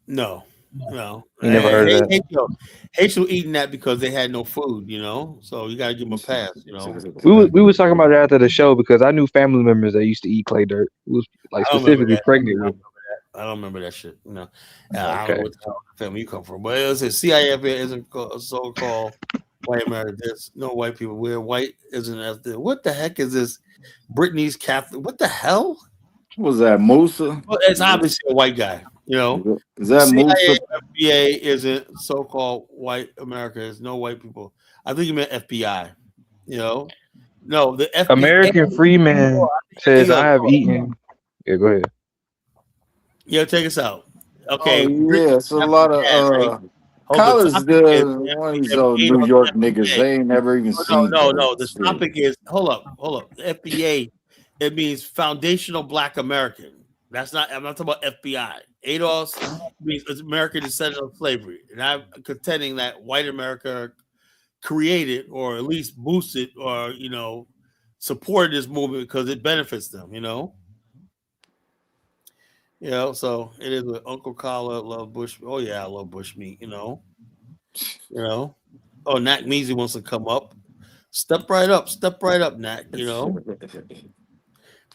No. You never heard of that? Haitians were eating that because they had no food, you know. So you gotta give them a pass, you know. We was talking about it after the show because I knew family members that used to eat clay dirt. It was like specifically pregnant with. I don't remember that shit. You know, I don't know what the hell family you come from, but it was a CIF isn't so-called white America. There's no white people. We're white isn't as the what the heck is this? Britney's Catholic. What the hell? Was that Musa? Well, it's obviously a white guy. You know, is that Musa? FBA isn't so-called white America. There's no white people. I think you meant FBI. You know, no, the FBI. American Freeman says I have eaten. Yeah, go ahead. Yeah, take us out. Okay. Oh, yeah, it's a lot of college good. One of these New York niggas, they ain't never even seen. No. The topic is hold up. FBA, it means Foundational Black American. That's not. I'm not talking about FBI. ADOS means it's American descendant of slavery, and I'm contending that white America created or at least boosted or supported this movement because it benefits them. You know, so it is with Uncle Collar, love bush. Oh yeah, I love bush meat. You know. Oh, Nat Measy wants to come up. Step right up, Nat. You know.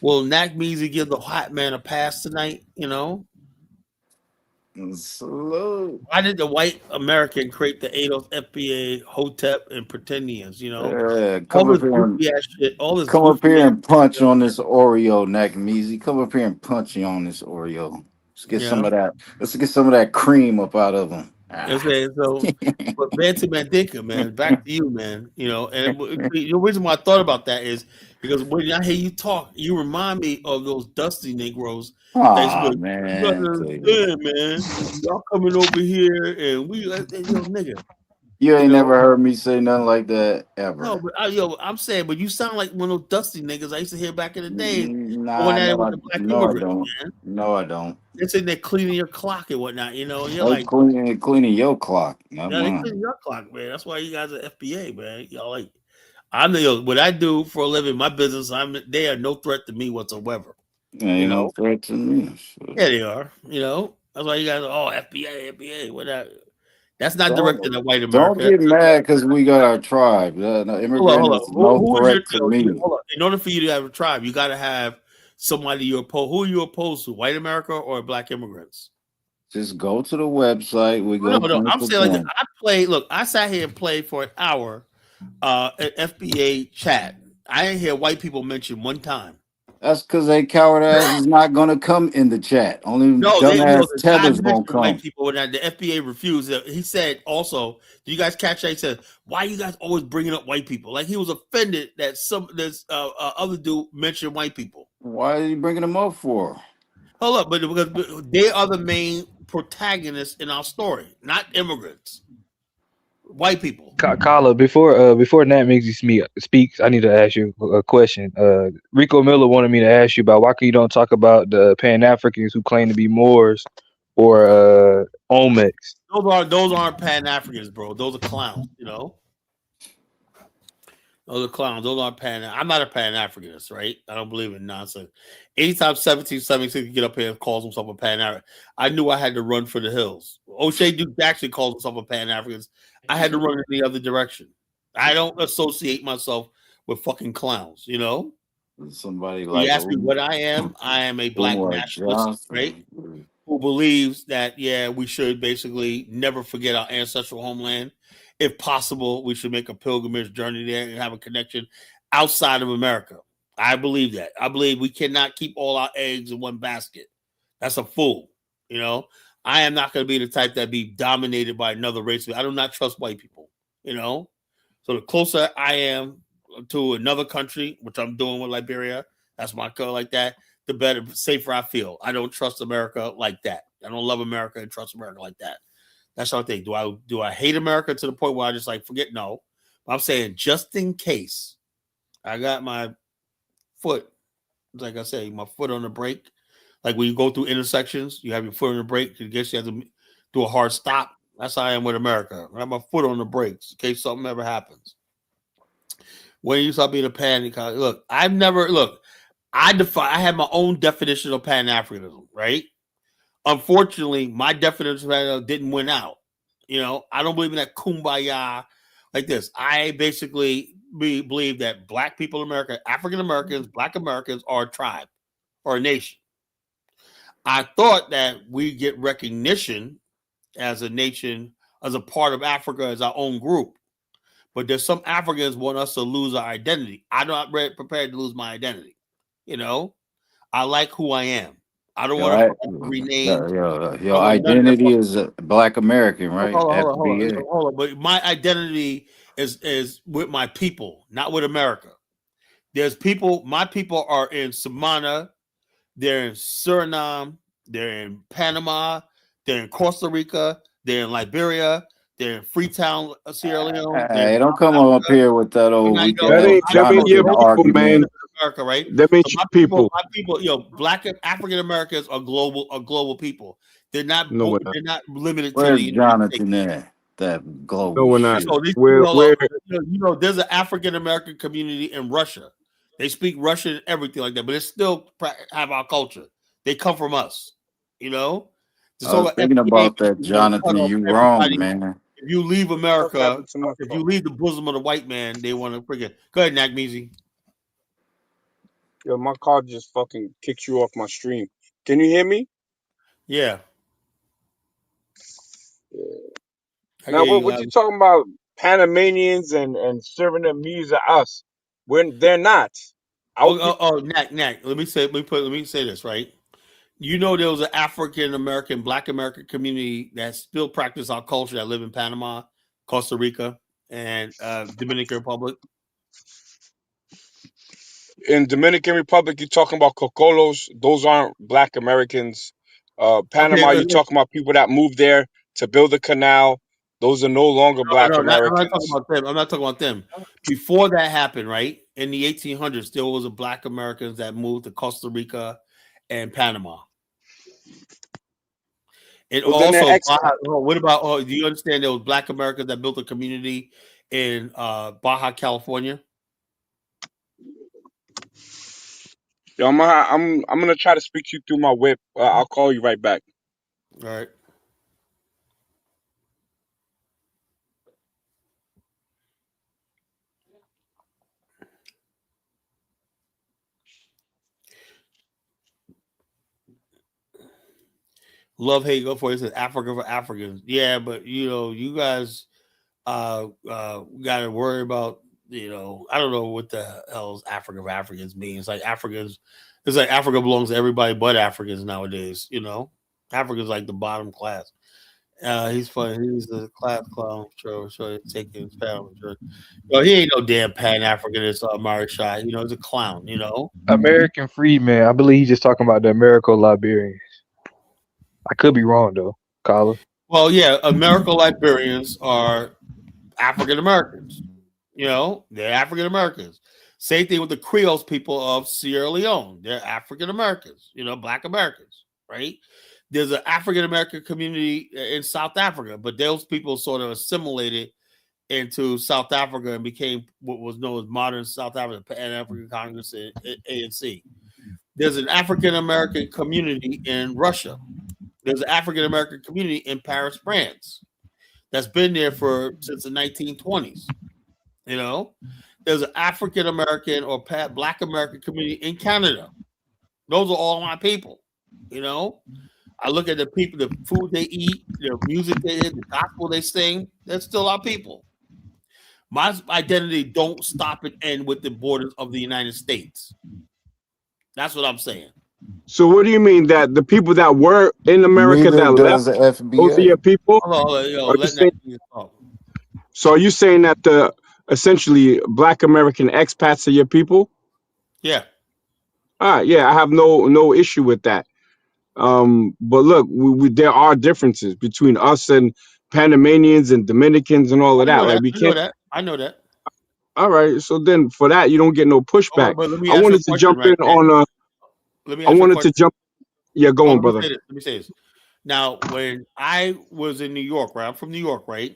Will Nat Measy give the hot man a pass tonight? You know. Slow. Why did the white American create the ADOS, FBA, Hotep, and Pretindians? You know, come up here and punch on this Oreo, Nakameezy. Come up here and punch you on this Oreo. Let's get some of that. Let's get some of that cream up out of them. Okay, so but Bantu Mandinka, man, back to you, man. You know, and the reason why I thought about that is because when I hear you talk, you remind me of those dusty Negroes. Man, y'all coming over here and we like nigga. You ain't never heard me say nothing like that ever. No, but I'm saying, but you sound like one of those dusty niggas I used to hear back in the day. No, I don't. They're saying they're cleaning your clock and whatnot, you know. You're like cleaning your clock. They're cleaning your clock, man. That's why you guys are FBA, man. Y'all like, I know what I do for a living, my business. They are no threat to me whatsoever. Ain't no threat to me. Yeah, they are. You know, that's why you guys are FBA, whatever. That's not directed at white America. Don't get mad because we got our tribe. Immigrants, no threat to me. In order for you to have a tribe, you got to have somebody you oppose. Who are you opposed to? White America or black immigrants? Just go to the website. We go. No. I'm saying like I played. Look, I sat here and played for an hour at FBA chat. I didn't hear white people mention one time That's because they coward ass is not gonna come in the chat. Only dumbass the guy Tether's gonna mentioned white come. people, and the FBA refused. He said also, do you guys catch that? He said, why you guys always bringing up white people? Like he was offended that this other dude mentioned white people. Why are you bringing them up for? Hold up, but because they are the main protagonists in our story, not immigrants. White people. Kala, before Nat Mixie speaks, I need to ask you a question. Rico Miller wanted me to ask you about why you don't talk about the Pan Africans who claim to be Moors or Olmecs. Those aren't Pan Africans, bro. Those are clowns. You know, those are clowns. Those aren't Pan. I'm not a Pan Africanist, right? I don't believe in nonsense. Anytime 1776 get up here and calls himself a Pan African, I knew I had to run for the hills. O'Shea Duke actually calls himself a Pan Africanist. I had to run in the other direction. I don't associate myself with fucking clowns, you know? Somebody like you ask me what I am a black nationalist, right? Who believes that, yeah, we should basically never forget our ancestral homeland. If possible, we should make a pilgrimage journey there and have a connection outside of America. I believe that. I believe we cannot keep all our eggs in one basket. That's a fool, you know? I am not going to be the type that be dominated by another race. I do not trust white people, you know? So the closer I am to another country, which I'm doing with Liberia, that's my color like that, the better, safer I feel. I don't trust America like that. I don't love America and trust America like that. That's what I think. Do I hate America to the point where I just like forget? No. I'm saying just in case I got my foot, like I said, my foot on the brake. Like when you go through intersections, you have your foot on the brake. I guess you have to do a hard stop. That's how I am with America. I have my foot on the brakes in case something ever happens. When you start being a panic, look, I have my own definition of Pan-Africanism, right? Unfortunately, my definition of didn't win out. You know, I don't believe in that kumbaya like this. I basically believe that black people in America, African Americans, black Americans are a tribe or a nation. I thought that we get recognition as a nation, as a part of Africa, as our own group. But there's some Africans want us to lose our identity. I'm not prepared to lose my identity. You know, I like who I am. I don't want to rename. Your identity is a black American, right? Hold on. But my identity is with my people, not with America. There's people. My people are in Samana. They're in Suriname. They're in Panama. They're in Costa Rica. They're in Liberia. They're in Freetown, Sierra Leone. Hey, don't come up here with that old weekend Jonathan argument. America, right? That means so my people, black African Americans are global people. They're not they're not limited Where's to the Jonathan there? That global. No, we're not. So there's an African American community in Russia. They speak Russian and everything like that, but they still have our culture. They come from us, you know. I was thinking about that, Jonathan. You wrong, man. If you leave America, if you leave the bosom of the white man, they want to forget. Go ahead, Nagmeezy. Yo, my car just fucking kicked you off my stream. Can you hear me? Yeah. Now, what you talking about? Panamanians and serving them meals to us? They're not. Knack. Let me say this, right? You know, there was an African American, Black American community that still practice our culture that live in Panama, Costa Rica, and Dominican Republic. In Dominican Republic, you're talking about cocolos. Those aren't Black Americans. Panama, you're talking about people that moved there to build a canal. Those are no longer Black Americans. I'm not talking about them. Before that happened, right? In the 1800s, there was a Black Americans that moved to Costa Rica and Panama. And what about? Do you understand there was Black Americans that built a community in Baja California? Yo, I'm gonna try to speak to you through my whip. I'll call you right back. All right. Love hate go for it. It says Africa for Africans. Yeah, but you know, you guys got to worry about you know, I don't know what the hell Africa of Africans means. It's like Africans, it's like Africa belongs to everybody but Africans nowadays. You know, Africa's like the bottom class. He's funny. He's a class clown. Sure, taking his family. Sure. Well, he ain't no damn Pan Africanist, Marishai. You know, he's a clown. You know, American freedman. I believe he's just talking about the American Liberians. I could be wrong though, Colin. Well, yeah, American Liberians are African Americans. You know, they're African Americans. Same thing with the Creoles people of Sierra Leone. They're African Americans. You know, Black Americans, right? There's an African American community in South Africa, but those people sort of assimilated into South Africa and became what was known as modern South Africa, Pan African Congress, and ANC. There's an African American community in Russia. There's an African American community in Paris, France, that's been there since the 1920s. You know, there's an African American or Black American community in Canada. Those are all my people. You know, I look at the people, the food they eat, the music they hear, the gospel they sing. They're still our people. My identity don't stop and end with the borders of the United States. That's what I'm saying. So what do you mean that the people that were in America Neither that does left, the FBA. those are your people? So are you saying that the essentially Black American expats are your people? Yeah. All right, yeah, I have no issue with that. But look, there are differences between us and Panamanians and Dominicans and all of that. Like we can't. I know that. All right, so then for that you don't get no pushback. But let me I ask wanted you to a jump question, in right, on Let me I ask you a wanted to question. jump. Yeah, go on, Let brother. me say this. Now, when I was in New York, right? I'm from New York, right?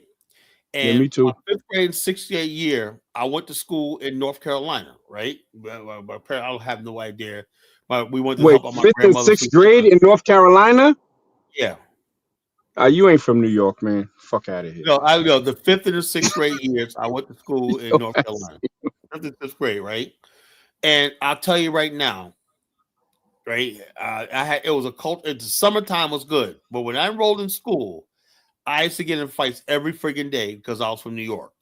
Yeah, And me too. my 5th grade and 6th grade year, I went to school in North Carolina, right? My parents, I have no idea. But we went to Wait, help out my 5th and grandmother's 6th grade in North Carolina? Yeah. You ain't from New York, man. Fuck out of here. No, I know the 5th and the 6th grade years, I went to school in North Carolina. 5th and 6th grade, right? And I'll tell you right now, right? It was a cult. The summertime was good, but when I enrolled in school, I used to get in fights every friggin' day because I was from New York.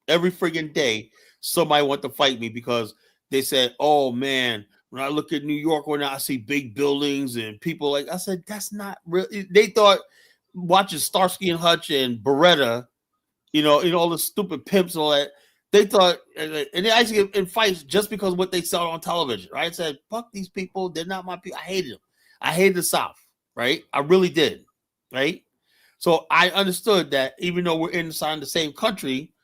Every friggin' day, somebody wanted to fight me because they said, "Oh man, when I look at New York, when I see big buildings and people like," I said, "That's not real." They thought watching Starsky and Hutch and Beretta, you know, all the stupid pimps and all that. They thought, and they actually get in fights just because of what they saw on television. Right? I said, "Fuck these people. They're not my people." I hated them. I hated the South. Right? I really did. Right? So I understood that even though we're inside the same country,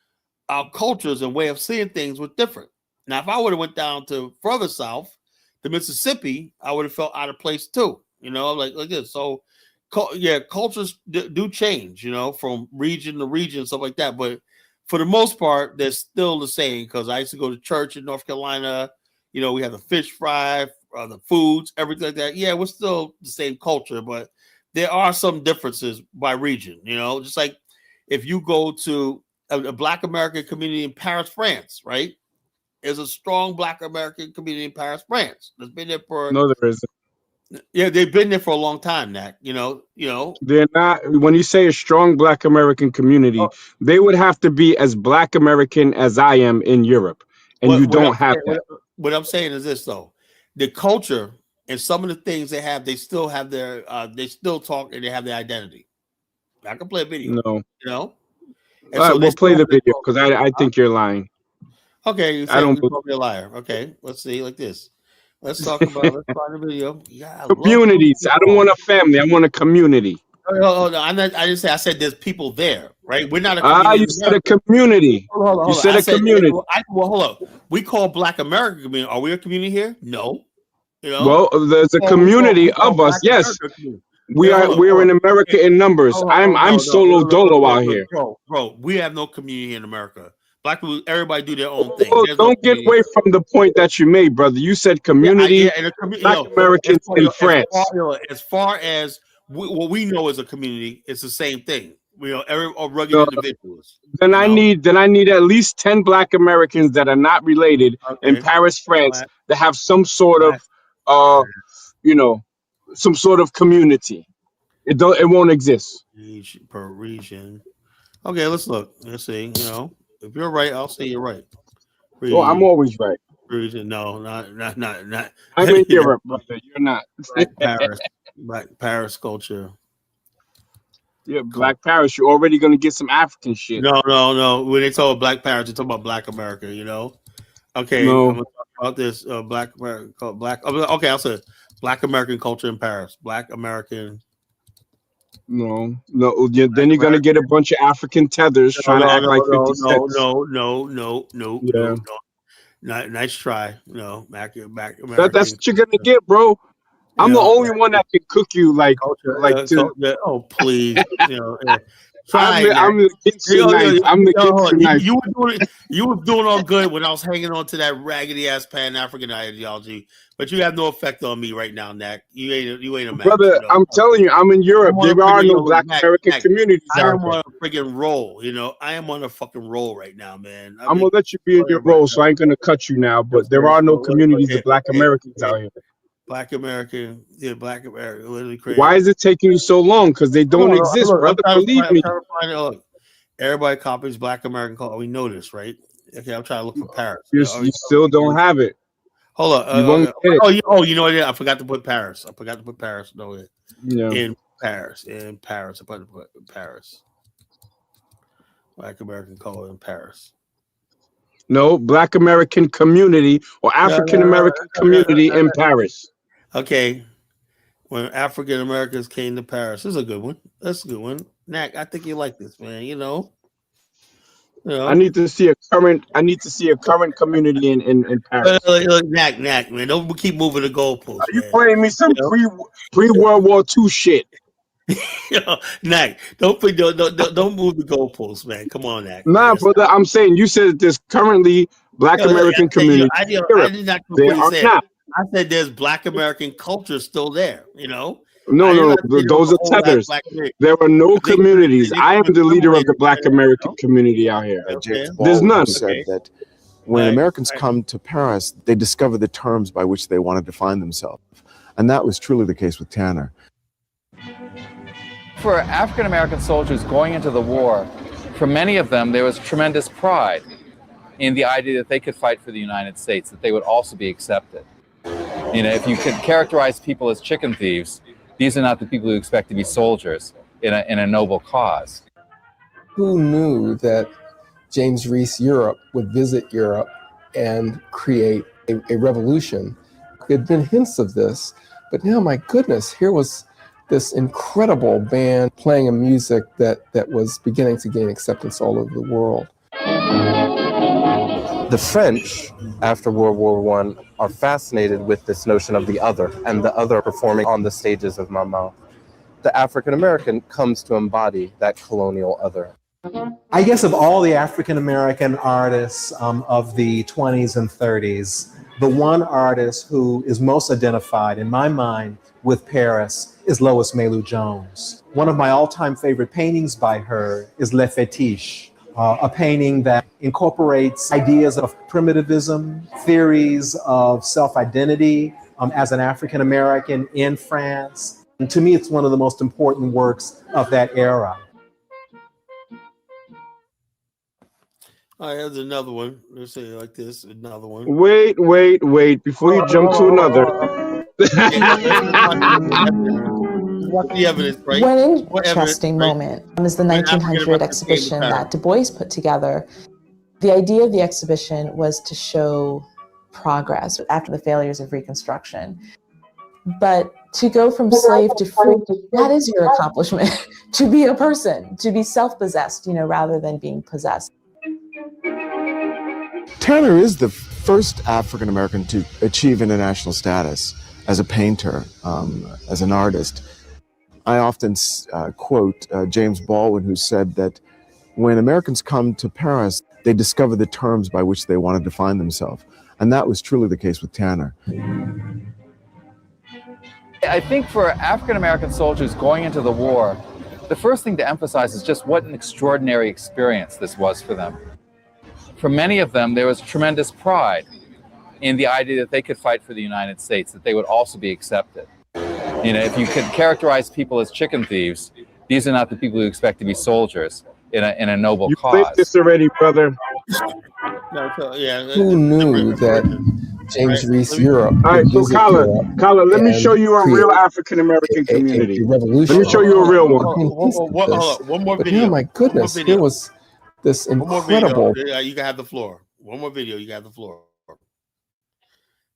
our cultures and way of seeing things were different. Now, if I would have went down to further south, to Mississippi, I would have felt out of place too. You know, like this. So, yeah, cultures do change. You know, from region to region, stuff like that. But for the most part, they're still the same. Because I used to go to church in North Carolina. You know, we have the fish fry, the foods, everything like that. Yeah, we're still the same culture, but there are some differences by region, you know, just like if you go to a Black American community in Paris, France, right? There's a strong Black American community in Paris, France. That's been there for No, there isn't. Yeah, they've been there for a long time, Nat. You know. They're not. When you say a strong Black American community, they would have to be as Black American as I am in Europe, and you don't have that. What I'm saying is this, though: the culture and some of the things they have, they still have their, they still talk and they have their identity. I can play a video. No. You know. All right, we'll play the video because I think you're lying. Okay, you say you're a liar. Okay, let's see, like this. Let's talk about. Let's find the video. Yeah, communities. I don't want a family. I want a community. Oh, no, I didn't say. I said there's people there, right? We're not a community. You said a community. Hold on. You said a community. Well, hold up. We call Black American community. Are we a community here? No. You know. Well, there's a community of us. Yes. We're in America in numbers. I'm solo dolo out here. Bro, we have no community in America. Black people, everybody do their own thing. Don't get away from the point that you made, brother. You said community, Black Americans in France. As far as what we know as a community, it's the same thing. We know rugged individuals. Then I need at least 10 Black Americans that are not related in Paris, France, that have some sort of some sort of community. It won't exist. Per region. Okay, let's look. Let's see. You know, if you're right, I'll say you're right. Well, I'm always right. No, not. I'm in Europe, brother. You're not. Black Paris culture. Yeah, Black Paris. You're already gonna get some African shit. No. When they talk about Black Paris, they talk about Black America. Okay, No. I'm gonna talk about this Black America, Black. Okay, I'll say Black American culture in Paris. Black American. No. Then you're gonna get a bunch of African tethers trying to act like 50 Cent. No. Nice try. No, back American. That's what you're gonna get, bro. I'm the only one that can cook you like oh please, I'm the Gibson knife. I'm the Gibson knife. You were doing all good when I was hanging on to that raggedy ass Pan African ideology, but you have no effect on me right now, Nak. You ain't a match, brother. I'm telling you, I'm in Europe. There are no Black American communities I out am there. on a freaking roll. I am on a fucking roll right now, man. I'm gonna let you be in your role, so I ain't gonna cut you now. But there are no communities of Black Americans out here. Black American, Black American, literally crazy. Why is it taking you so long? Because they don't exist, brother. Believe me. Everybody copies Black American culture. We know this, right? Okay, I'm trying to look for Paris. You still don't have it. Hold on. You won't get it. You know what? I forgot to put Paris. No, yeah. In Paris. I put Paris. Black American culture in Paris. No, Black American community or African American community in Paris. Okay. When African Americans came to Paris. This is a good one. That's a good one. Nak, I think you like this, man. I need to see a current community in Paris. Look, Nak, man. Don't keep moving the goalposts. Are you playing me some pre World War II shit? Nak, don't move the goalposts, man. Come on, Nak. Nah, brother. I'm saying you said there's currently Black American community. I did not There are not. I said there's Black American culture still there. No. Those are tethers. There are no communities. I am the leader of the Black American community out here. There's none. Said that when Americans come to Paris, they discover the terms by which they want to define themselves. And that was truly the case with Tanner. For African American soldiers going into the war, for many of them, there was tremendous pride in the idea that they could fight for the United States, that they would also be accepted. If you could characterize people as chicken thieves, these are not the people who expect to be soldiers in a noble cause. Who knew that James Reese Europe would visit Europe and create a revolution? There had been hints of this, but now, my goodness, here was this incredible band playing a music that was beginning to gain acceptance all over the world. The French, after World War I, are fascinated with this notion of the other, and the other performing on the stages of Mama. The African American comes to embody that colonial other. I guess of all the African American artists of the 20s and 30s, the one artist who is most identified in my mind with Paris is Lois Mailou Jones. One of my all-time favorite paintings by her is Le Fétiche, a painting that incorporates ideas of primitivism, theories of self-identity as an African American in France. And to me, it's one of the most important works of that era. All right, here's another one. Let's say it like this. Another one. Wait. Before you jump to another. What's the evidence, right? One interesting moment is the 1900 exhibition that Du Bois put together. The idea of the exhibition was to show progress after the failures of Reconstruction. But to go from slave to free, that is your accomplishment. To be a person, to be self-possessed, rather than being possessed. Tanner is the first African American to achieve international status as a painter, as an artist. I often quote James Baldwin, who said that when Americans come to Paris, they discover the terms by which they want to define themselves. And that was truly the case with Tanner. I think for African American soldiers going into the war, the first thing to emphasize is just what an extraordinary experience this was for them. For many of them, there was tremendous pride in the idea that they could fight for the United States, that they would also be accepted. If you could characterize people as chicken thieves, these are not the people who expect to be soldiers in a noble cause. You played this already, brother. Who knew that James Reese Europe All right, would so visit Europe Kyla, let me show and you a create real African American a community. revolution? Let me show you a real one. One more But video. now, my goodness, here was this One more video. incredible. You can have the floor. One more video. You can have the floor.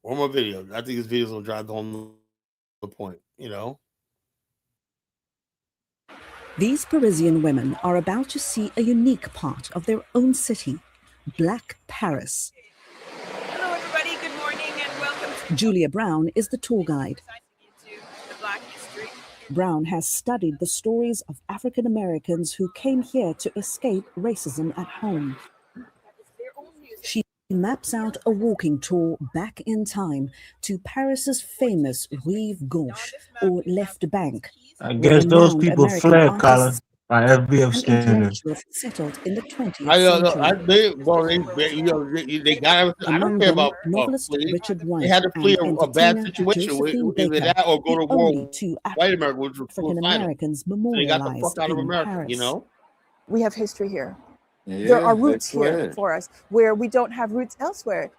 One more video. I think this video is gonna drive home the point. These Parisian women are about to see a unique part of their own city, Black Paris. Hello, everybody. Good morning and welcome to Julia Brown is the tour guide. the Black History. Brown has studied the stories of African Americans who came here to escape racism at home. She maps out a walking tour back in time to Paris's famous Rive Gauche, or left bank. I guess those people fled, Colin, by FBA standards. Settled in the 20th century. They got. I don't care about novelist flee. Richard Wright They had to flee and a bad entertainer situation with Josephine either Baker, that or go to the war. only two White America, which was African Americans They got the memorialized fuck out of in America. Paris. We have history here. Yeah, there are roots they fled. here for us where we don't have roots elsewhere.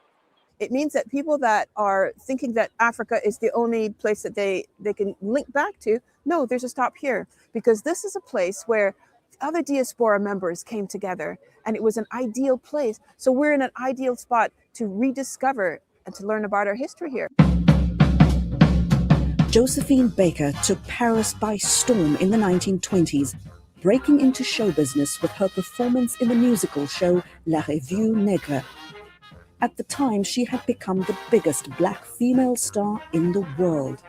It means that people that are thinking that Africa is the only place that they can link back to, no, there's a stop here, because this is a place where other diaspora members came together and it was an ideal place. So we're in an ideal spot to rediscover and to learn about our history here. Josephine Baker took Paris by storm in the 1920s, breaking into show business with her performance in the musical show La Revue Nègre. At the time, she had become the biggest black female star in the world.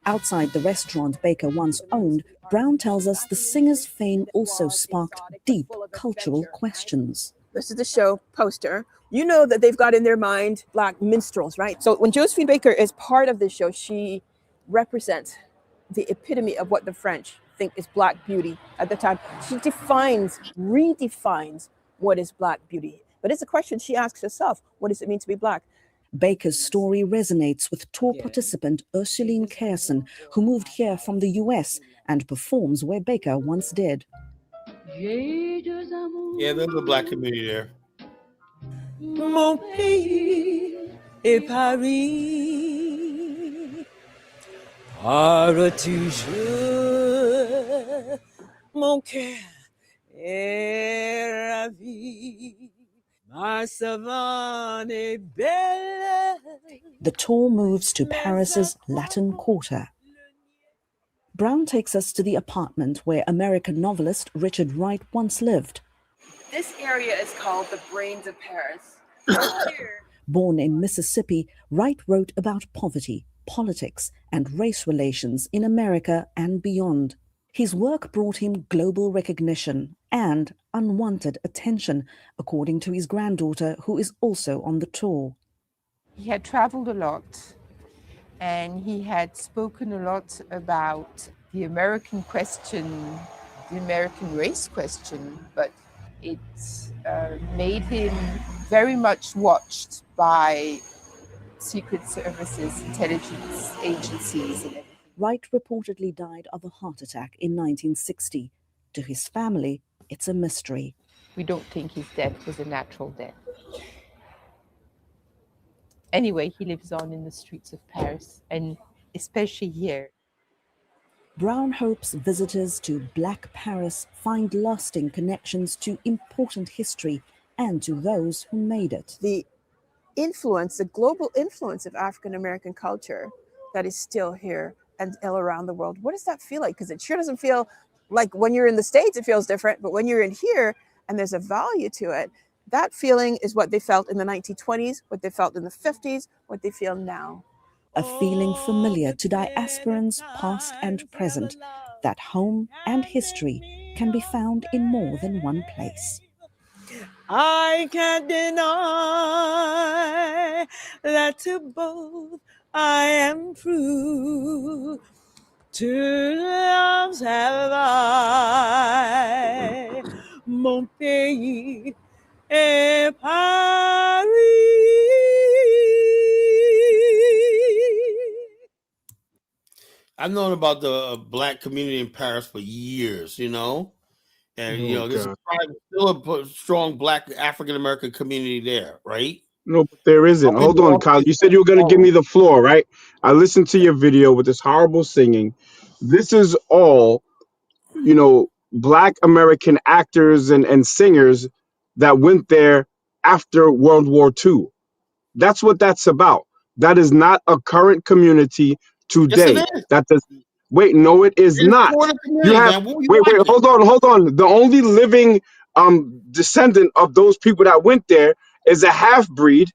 Outside the restaurant Baker once owned, Brown tells us the singer's fame also sparked deep cultural questions. This is the show poster. You know that they've got in their mind black minstrels, right? So when Josephine Baker is part of this show, she represents the epitome of what the French think is black beauty at the time. She redefines what is black beauty. But it's a question she asks herself, what does it mean to be black? Baker's story resonates with tour participant Ursuline Kaysen, who moved here from the US and performs where Baker once did. Yeah, there's a black community there. Mon pays est Paris. Pars-tu je, mon cœur est ravi. Ma savane est belle. The tour moves to Paris's Latin Quarter. Brown takes us to the apartment where American novelist Richard Wright once lived. This area is called the brains of Paris. Born in Mississippi, Wright wrote about poverty, politics, and race relations in America and beyond. His work brought him global recognition and unwanted attention, according to his granddaughter, who is also on the tour. He had traveled a lot, and he had spoken a lot about the American question, the American race question, but it made him very much watched by secret services, intelligence agencies, and everything. Wright reportedly died of a heart attack in 1960. To his family, it's a mystery. We don't think his death was a natural death. Anyway, he lives on in the streets of Paris, and especially here. Brown hopes visitors to Black Paris find lasting connections to important history and to those who made it. The influence, the global influence of African American culture that is still here and all around the world. What does that feel like? Because it sure doesn't feel like when you're in the States, it feels different, but when you're in here and there's a value to it, that feeling is what they felt in the 1920s, what they felt in the 50s, what they feel now. A feeling familiar to diasporans past and present, that home and history can be found in more than one place. I can't deny that to both I am true. Two loves have I, mon pays est Paris. I've known about the black community in Paris for years, And this is God. still a strong Black African American community there, right? No, but there isn't. Hold on, Kyle. You said you were gonna give me the floor, right? I listened to your video with this horrible singing. This is all, Black American actors and singers that went there after World War II. That's what that's about. That is not a current community Yes, it today. is. That does wait, no, it is It's not. for the You community, have man. What were you wait, watching? hold on. The only living descendant of those people that went there is a half breed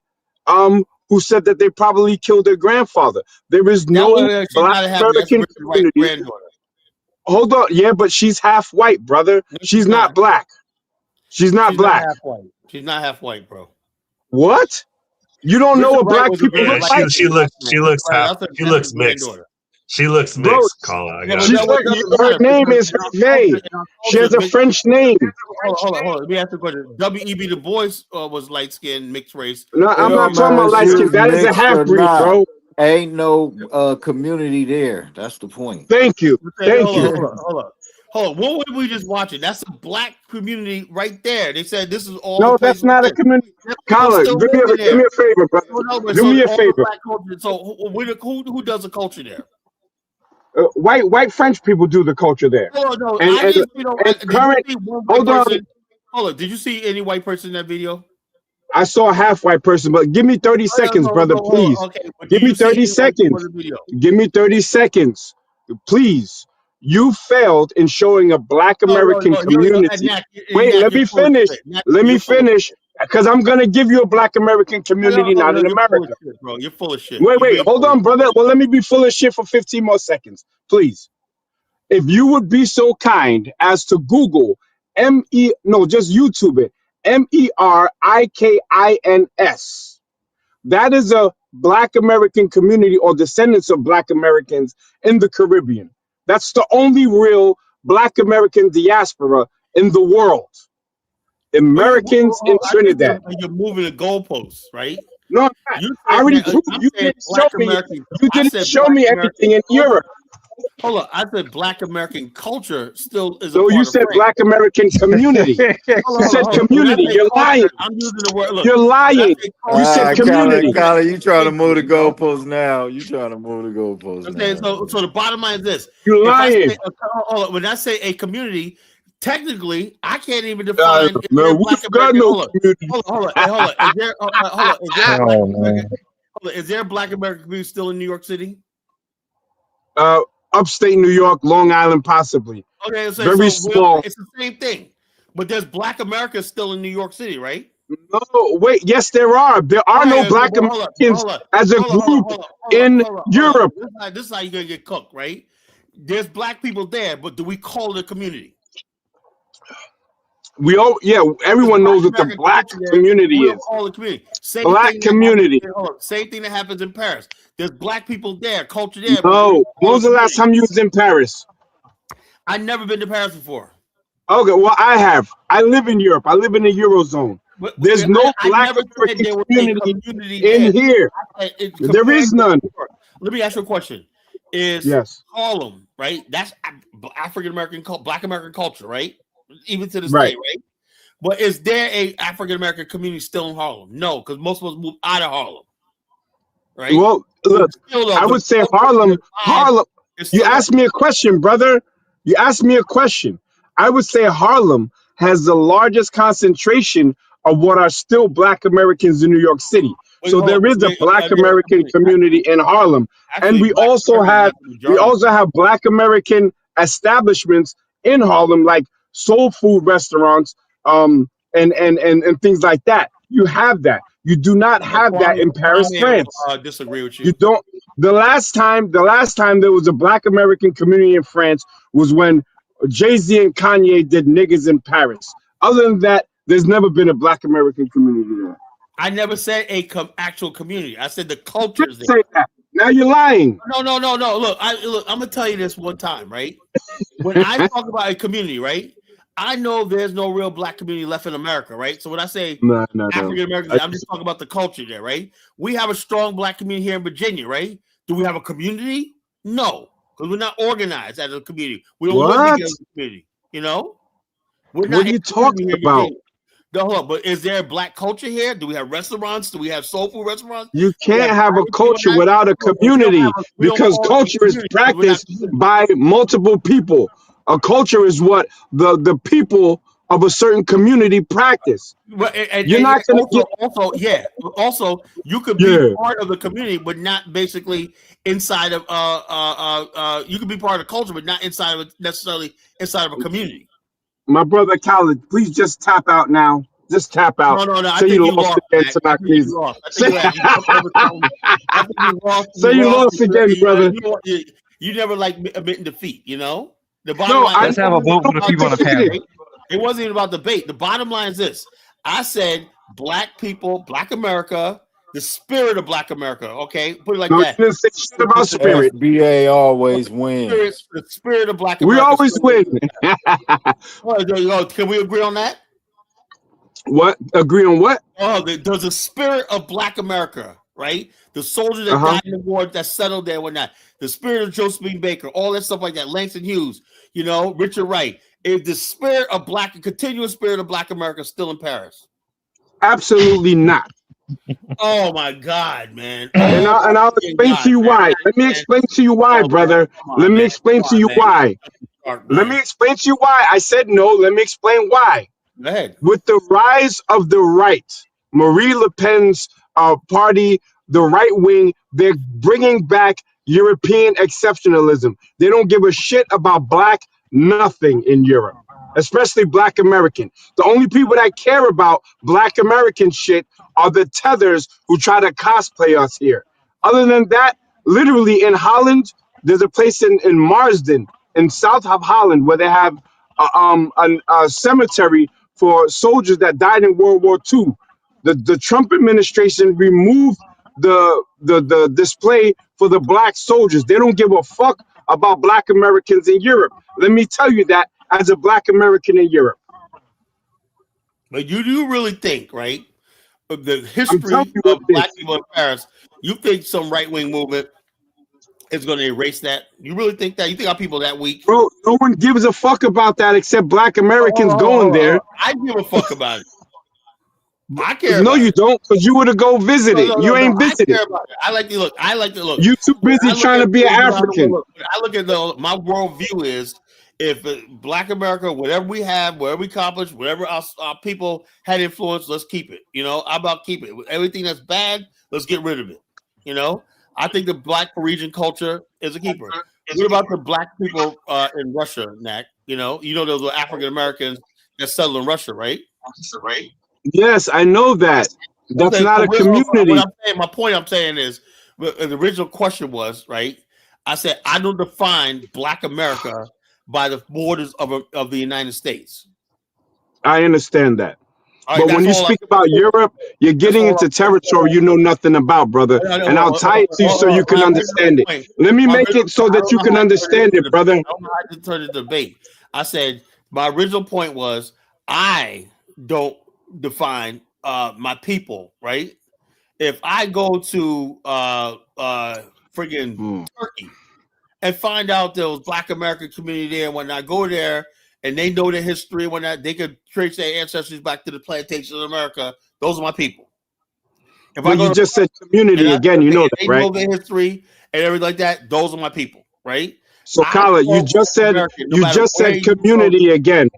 who said that they probably killed their grandfather. There is no She's Black not a happy. That's American Richard's right community. granddaughter. Hold on, yeah, but she's half white, brother. No, She's not not. black. She's not She's not black. half white. She's not half white, bro. What? You don't know Richard what Wright black was a people very look light like? She black man. looks Right, half. that's She his looks mixed. granddaughter. She looks Bro, mixed, Carla. I Yeah, but she's got that you. doesn't her matter name because is in our Hervé. She has a culture, French name. hold on. Let me ask you a question. W.E.B. Du Bois was light skinned, mixed race. No, It I'm not don't talking matter about if light she skin. was That is a mixed half or breed, not. bro. Ain't no community there. That's the point. Thank you. Okay, Thank you. hold on. What were we just watching? That's a black community right there. They said this is all the No, that's places. not a community. There's people Colin, still do living there. me a favor, brother. Do So me a all the favor. black culture. So who does the culture there? White French people do the culture there. No. And I just did you current. see one white Hold on. person? Hold on. Did you see any white person in that video? I saw a half white person, but give me 30 seconds, brother, please. Okay, but Give do me you see 30 any white people in seconds. the video? Give me 30 seconds, please. You failed in showing a Black American community. Wait, let me finish. Let me finish, because I'm gonna give you a Black American community, not in You're full of America. shit, bro. You're full of shit. Wait, hold on, brother. Well, let me be full of shit for 15 more seconds, please. If you would be so kind as to Google just YouTube it, Merikins. That is a Black American community or descendants of Black Americans in the Caribbean. That's the only real Black American diaspora in the world. Americans in I think Trinidad. you're moving the goalposts, right? No, I'm not. You I said already that, proved I'm you saying didn't show Black me. American. You I didn't said show Black me American everything in culture. Europe. Hold on. I said Black American culture still is a No, part you of said France. Black American community. You said community. When I say You're culture, lying. I'm using the word. Look, You're when I lying. say culture, You said I'm community. Colin, you trying to move the you know? goalposts now. You trying to move the goalposts Okay, now. so the bottom line is this: You're if I lying. say when I say a community, technically I can't even define if Man, they're we've Black got American. no Hold on, community. Hey, hold on. Is there Is there a Black Oh, American? man. Hold on, is there a Black American community still in New York City? Upstate New York, Long Island, possibly. Okay, Very small. it's the same thing, but there's Black America still in New York City, right? No, wait. Yes, there are. There are no Black Americans as a group in Europe. This is how you're gonna get cooked, right? There's Black people there, but do we call it a community? Everyone knows what the Black community We don't is. call it community. Black community. Same thing that happens in Paris. There's Black people there, culture there. No. When was the last time you was in Paris? I've never been to Paris before. Okay, well, I have. I live in Europe. I live in the Eurozone. There's no Black American community in here. There is none. Let me ask you a question. Is Harlem, right? That's African American, Black American culture, right? Even to this day, right? But is there a African American community still in Harlem? No, because most of us moved out of Harlem, right? Well, look, I would say Harlem. You asked me a question, brother. You asked me a question. I would say Harlem has the largest concentration of what are still Black Americans in New York City. So there is a Black American community in Harlem, and we also have Black American establishments in Harlem, like soul food restaurants, and things like that. You have that. You do not have that in Paris, France. Disagree with you. You don't. The last time there was a Black American community in France was when Jay-Z and Kanye did Niggas in Paris. Other than that, there's never been a Black American community there. I never said actual community. I said the culture is there. Say that. Now you're lying. No. Look, I'm gonna tell you this one time, right? When I talk about a community, right? I know there's no real Black community left in America, right? So when I say African Americans, I'm just talking about the culture there, right? We have a strong Black community here in Virginia, right? Do we have a community? No, because we're not organized as a community. We don't live together as a community, you know? What are you talking about? No, hold on, but is there a black culture here? Do we have restaurants? Do we have soul food restaurants? You can't have a culture without a community because culture is practiced by multiple people. A culture is what the people of a certain community practice. You're not going to get Also, you could be part of the community, but not basically inside of you could be part of the culture, but not inside of necessarily inside of a community. My brother Khaled, please just tap out now. Just tap out. No. I Say think you lost again tonight, please. Say you lost again, brother. You never like admitting defeat, you know? The bottom line, let's have a vote for the people on the panel. It wasn't even about debate. The bottom line is this. I said black people, black America, the spirit of black America. Okay, put it like that. You didn't say shit about spirit. FBA always wins. The spirit of black America. We always win. Can we agree on that? What? Agree on what? Oh, there's a spirit of black America, right? The soldiers that died in the war that settled there, whatnot. The spirit of Josephine Baker, all that stuff like that. Langston Hughes, you know, Richard Wright. Is the spirit of continuous spirit of black America still in Paris? Absolutely not. Oh my God, man! And I'll explain to you why. Let me explain to you why, brother. Let me explain to you why. Let me explain to you why. I said no. Let me explain why. Go ahead. With the rise of the right, Marie Le Pen's party, the right wing, they're bringing back European exceptionalism. They don't give a shit about black nothing in Europe, especially black American. The only people that care about black American shit are the tethers who try to cosplay us here. Other than that, literally in Holland, there's a place in Marsden, in south of Holland, where they have a cemetery for soldiers that died in World War II. The Trump administration removed the display for the black soldiers. They don't give a fuck about black Americans in Europe. Let me tell you that as a black American in Europe. But you do really think, right, of the history of black people in Paris, you think some right-wing movement is going to erase that? You really think that? You think our people that weak? Bro, no one gives a fuck about that except black Americans going there. I give a fuck about it. I care. No, you don't, because you would have go visit it. You ain't visited. I care about it. I like to look. You too busy trying to be an African. I look at my worldview is if black America, whatever we have, whatever we accomplish, whatever our people had influence, let's keep it. You know, how about keep it? Everything that's bad, let's get rid of it. You know, I think the black Parisian culture is a keeper. What about the black people in Russia, Nat? You know those were African Americans that settled in Russia, right? Right. Yes, I know that. That's not a community. My point I'm saying is, the original question was, right? I said, I don't define black America by the borders of the United States. I understand that. But when you speak about Europe, you're getting into territory you know nothing about, brother. And I'll tie it to you so you can understand it. Let me make it so that you can understand it, brother. I don't know how to turn the debate. I said, my original point was, I don't define my people, right? If I go to friggin' Turkey and find out there was black American community there and when I go there and they know the history and whatnot, they could trace their ancestors back to the plantations of America. Those are my people. But you just said community again, you know that, right? They know the history and everything like that. Those are my people, right? So, Khaled, you just said community again.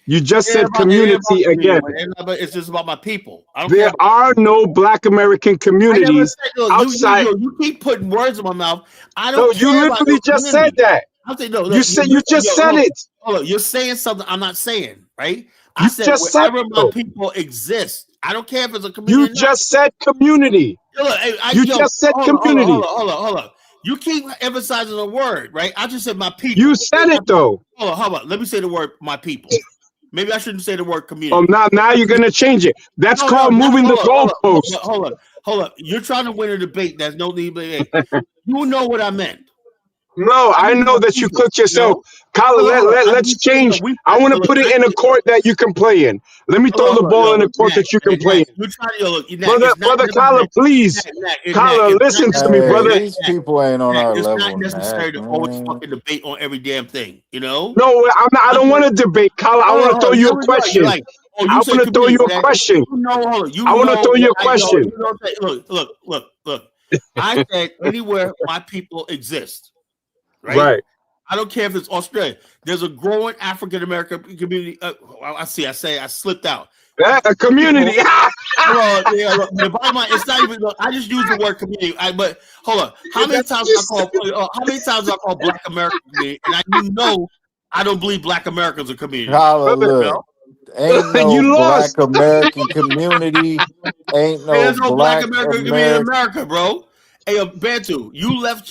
You just said community again. It's just about my people. There are no black American communities outside. You keep putting words in my mouth. I don't. No, you literally just said that. You just said it. Hold on, you're saying something I'm not saying, right? I said wherever my people exist. I don't care if it's a community. You just said community. You just said community. Hold on. You keep emphasizing the word, right? I just said my people. You said it though. Hold on. Let me say the word my people. Maybe I shouldn't say the word community. Oh, now you're gonna change it. That's called moving the goalpost. Hold on. You're trying to win a debate. There's no need. You know what I meant. No, I know that you cooked yourself. Kyler, let's change. I want to put it in a court that you can play in. Let me throw the ball in a court that you can play in. You're trying to look, Brother Kyler, please. Kyler, listen to me, brother. These people ain't on our it's level. not necessary to always fucking debate on every damn thing, you know? No, I'm not, I don't want to debate, Kyler. I want to throw you a question. You're like, oh, I you say want to throw you a question. I want to throw you a question. Look. I said anywhere my people exist, right? Right. I don't care if it's Australia. There's a growing African American community. I slipped out. A community. The bottom line, it's not even. Look, I just use the word community. But hold on. How many times I call Black American community? And I don't believe Black Americans are community. Look, ain't no Black American community. Ain't no There's no Black American community in American. America, bro. Hey, Bantu, you left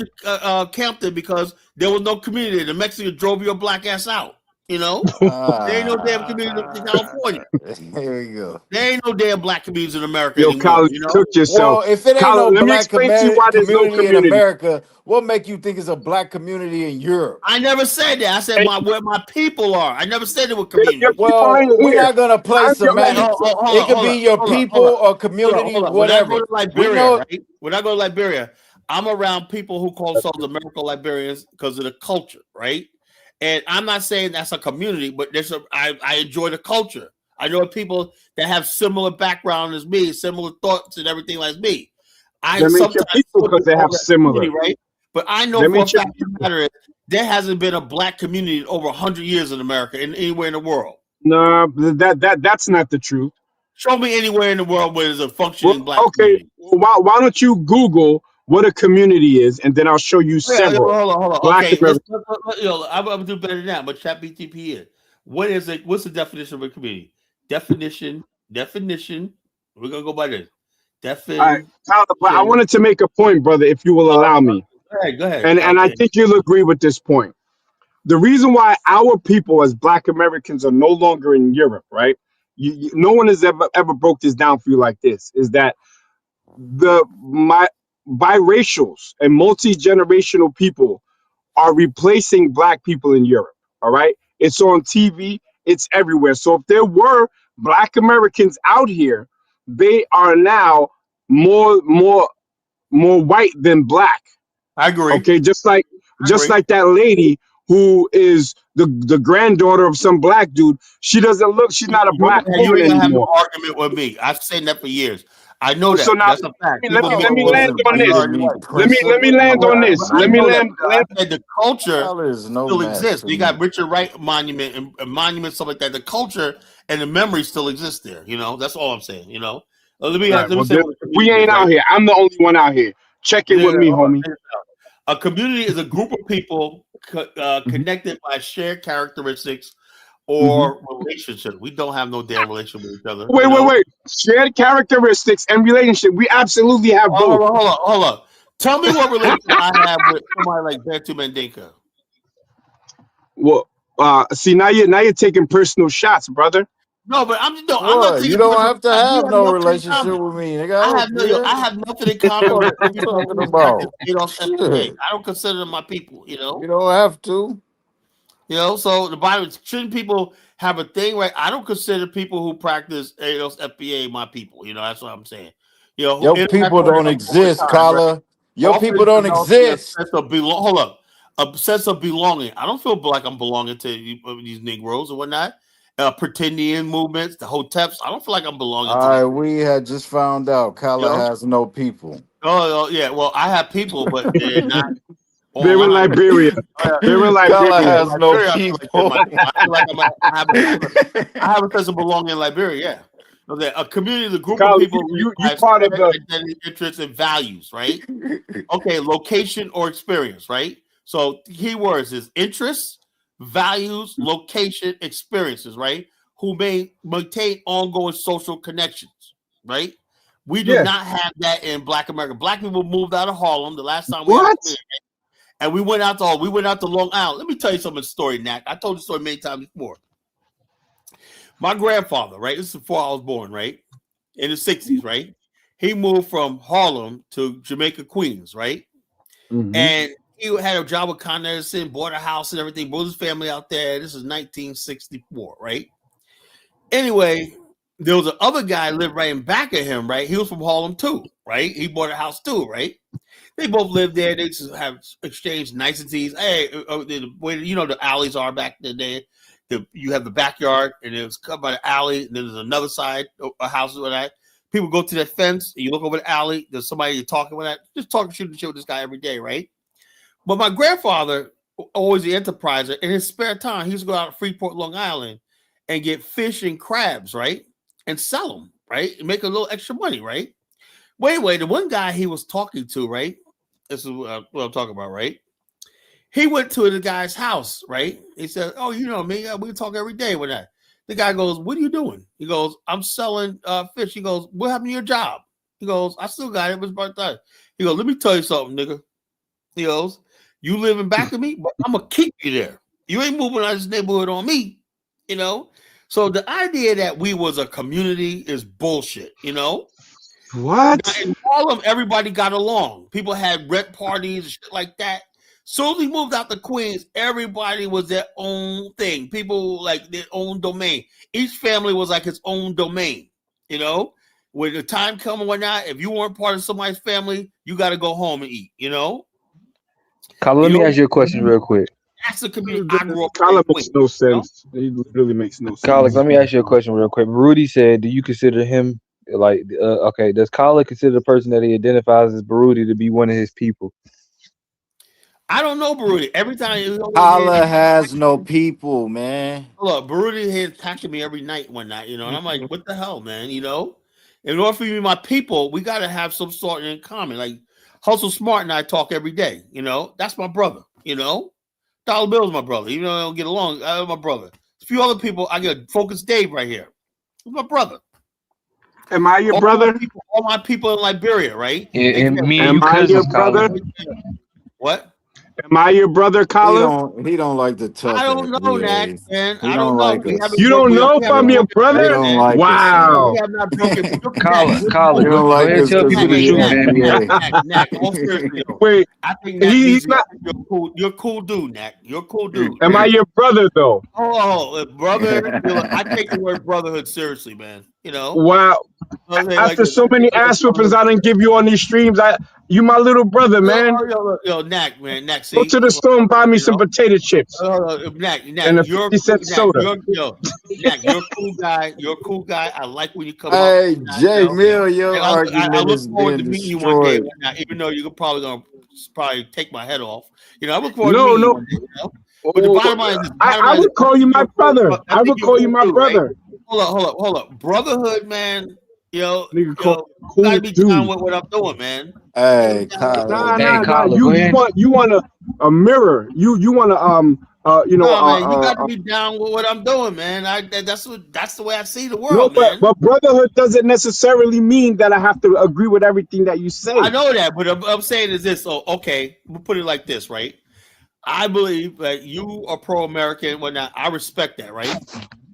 Campton because there was no community. The Mexicans drove your black ass out. You know, there ain't no damn community in California. Here we go. There ain't no damn Black communities in America Yo, anymore. Kyler, You know? cook yourself. Well, if it ain't Kyler, no let me Black explain to you why there's no community in community. America, what make you think it's a Black community in Europe? I never said that. I said where my people are. I never said it was community. Well, we're not gonna play semantics. It could be your people or community, whatever. When I go to Liberia, I'm around people who call themselves American Liberians because of the culture, right? And I'm not saying that's a community, but I enjoy the culture. I know people that have similar background as me, similar thoughts and everything like me. They make your people because they have similar, right? But I know for a fact the matter is there hasn't been a Black community in over 100 years in America and anywhere in the world. No, that's not the truth. Show me anywhere in the world where there's a functioning Black community. Why don't you Google what a community is, and then I'll show you several. Hold on. Black Okay, American. I'm gonna do better than that. But ChatGPT is. What is it? What's the definition of a community? Definition. We're gonna go by this. All right, Tyler, but I wanted to make a point, brother, if you will allow me. Go ahead. And I think you'll agree with this point. The reason why our people as Black Americans are no longer in Europe, right? No one has ever broke this down for you like this, is that my biracials and multi-generational people are replacing Black people in Europe. All right. It's on TV, it's everywhere. So if there were Black Americans out here, they are now more white than Black. I agree. Okay, just like that lady who is the granddaughter of some Black dude. She's not a Black woman you ain't gonna anymore. have an argument with me. I've said that for years. I know that. So now, that's a fact. let me land on this. Let me land on this. Let me land. I said the culture no still exists. You got Richard Wright Monument and monuments, stuff like that. The culture and the memory still exists there. You know, that's all I'm saying. You know, let me say we ain't out here. I'm the only one out here. Check it with me, homie. A community is a group of people connected by shared characteristics or relationship. We don't have no damn relationship with each other. Wait. Shared characteristics and relationship. We absolutely have both. Hold on. Tell me what relationship I have with somebody like Bantu Mandinka. Well, see now you're taking personal shots, brother. No, but I'm not taking. You don't have to have no relationship with me. I have nothing in common with people talking about. FBA. I don't consider them my people. You know, you don't have to. You know, so the Bible shouldn't people have a thing, right? I don't consider people who practice ADOS FBA my people. You know, that's what I'm saying. You know, your people don't exist, Kala. Your people don't exist. Hold up, a sense of belonging. I don't feel like I'm belonging to these Negroes or whatnot. Pretindian movements, the Hoteps. I don't feel like I'm belonging to them. We had just found out Kala has no people. Oh, yeah. Well, I have people, but they're not. They're in Liberia. They're in Liberia. Kala has no people. I feel like I have a sense of belonging in Liberia. Yeah. Okay, a community is a group of people you part of the identity, interests, and values, right? Okay, location or experience, right? So keywords is interests, values, location, experiences, right? Who may maintain ongoing social connections, right? We do not have that in Black America. Black people moved out of Harlem the last time we had and we went out to Long Island. Let me tell you something story, Nat. I told the story many times before. My grandfather, right? This is before I was born, right? In the 60s, right? He moved from Harlem to Jamaica, Queens, right? And he had a job with Con Edison, bought a house and everything, brought his family out there. This is 1964, right? Anyway, there was another guy lived right in back of him, right? He was from Harlem too, right? He bought a house too, right? They both lived there. They just have exchanged niceties. Hey, the way the alleys are back in the day. You have the backyard, and it was covered by the alley, and then there's another side of houses with that. People go to that fence, and you look over the alley. There's somebody you're talking with that, just talking, shooting shit with this guy every day, right? But my grandfather, always the enterpriser, in his spare time, he used to go out to Freeport, Long Island, and get fish and crabs, right, and sell them, right, and make a little extra money, right. Wait, the one guy he was talking to, right? This is what I'm talking about, right? He went to the guy's house, right? He said, "Oh, you know me, we talk every day with that." The guy goes, "What are you doing?" He goes, "I'm selling fish." He goes, "What happened to your job?" He goes, "I still got it. It was about time." He goes, "Let me tell you something, nigga." He goes, "You living back of me, but I'm gonna keep you there. You ain't moving out of this neighborhood on me." So the idea that we was a community is bullshit. What? Now, in Harlem, everybody got along. People had rent parties and shit like that. Soon as we moved out to Queens, everybody was their own thing. People like their own domain. Each family was like its own domain. When the time come and whatnot, if you weren't part of somebody's family, you got to go home and eat. Colin, let me ask you a question real quick. That's the community I grew up Colin in. makes no sense. It really makes no sense. Colin, let me ask you a question real quick. Rudy said, "Do you consider him okay? Does Colin consider the person that he identifies as Baruti to be one of his people?" I don't know Baruti. Every time Holla has no people, man. Look, Baruti here attacking me every night one night, and I'm like, what the hell, man? In order for you to be my people, we got to have some sort in common. Like Hustle Smart and I talk every day. That's my brother. Dollar Bill's my brother. Even though I don't get along, my brother. A few other people, I get Focus Dave right here. He's my brother. Am I your brother? All my people in Liberia, right? And me and Am you I your cousins, brother? Colin. What? Am I your brother, Colin? He don't like to talk. I don't know that, man. He I don't don't know. like us. You don't know if I'm your brother? He don't like wow. We have not broken. Colin, He go don't like ahead and us tell because people the we truth, man. Nak, all seriously, though. Wait, I think Nak he's not. you're a cool dude, Nak. You're a cool dude. Am I your brother though? Oh, brother, I take the word brotherhood seriously, man. Wow. After so many ass whoopings I didn't give you on these streams, you my little brother, man. Yo, Nak, man, Nak. Go to the store and buy me some potato chips Nak, and a you're 50-cent soda. Nak, you're a cool guy. You're a cool guy. I like when you come Hey, up. Jay Mill, your I argument look is forward being to meeting you one day, destroyed. even though you're probably gonna take my head off. I look forward to No, meeting you no. one day. But the bottom line is, I would call you my brother. I would call you my brother. Hold up. Brotherhood, man. Nigga call You gotta be down with what I'm doing, man. Hey, Nah. Colin, You want a mirror. You want to man, you got to be down with what I'm doing, man. That's the way I see the world, man. But brotherhood doesn't necessarily mean that I have to agree with everything that you say. I know that, but I'm saying is this. So, okay, we'll put it like this, right? I believe that you are pro-American. Whatnot. I respect that, right?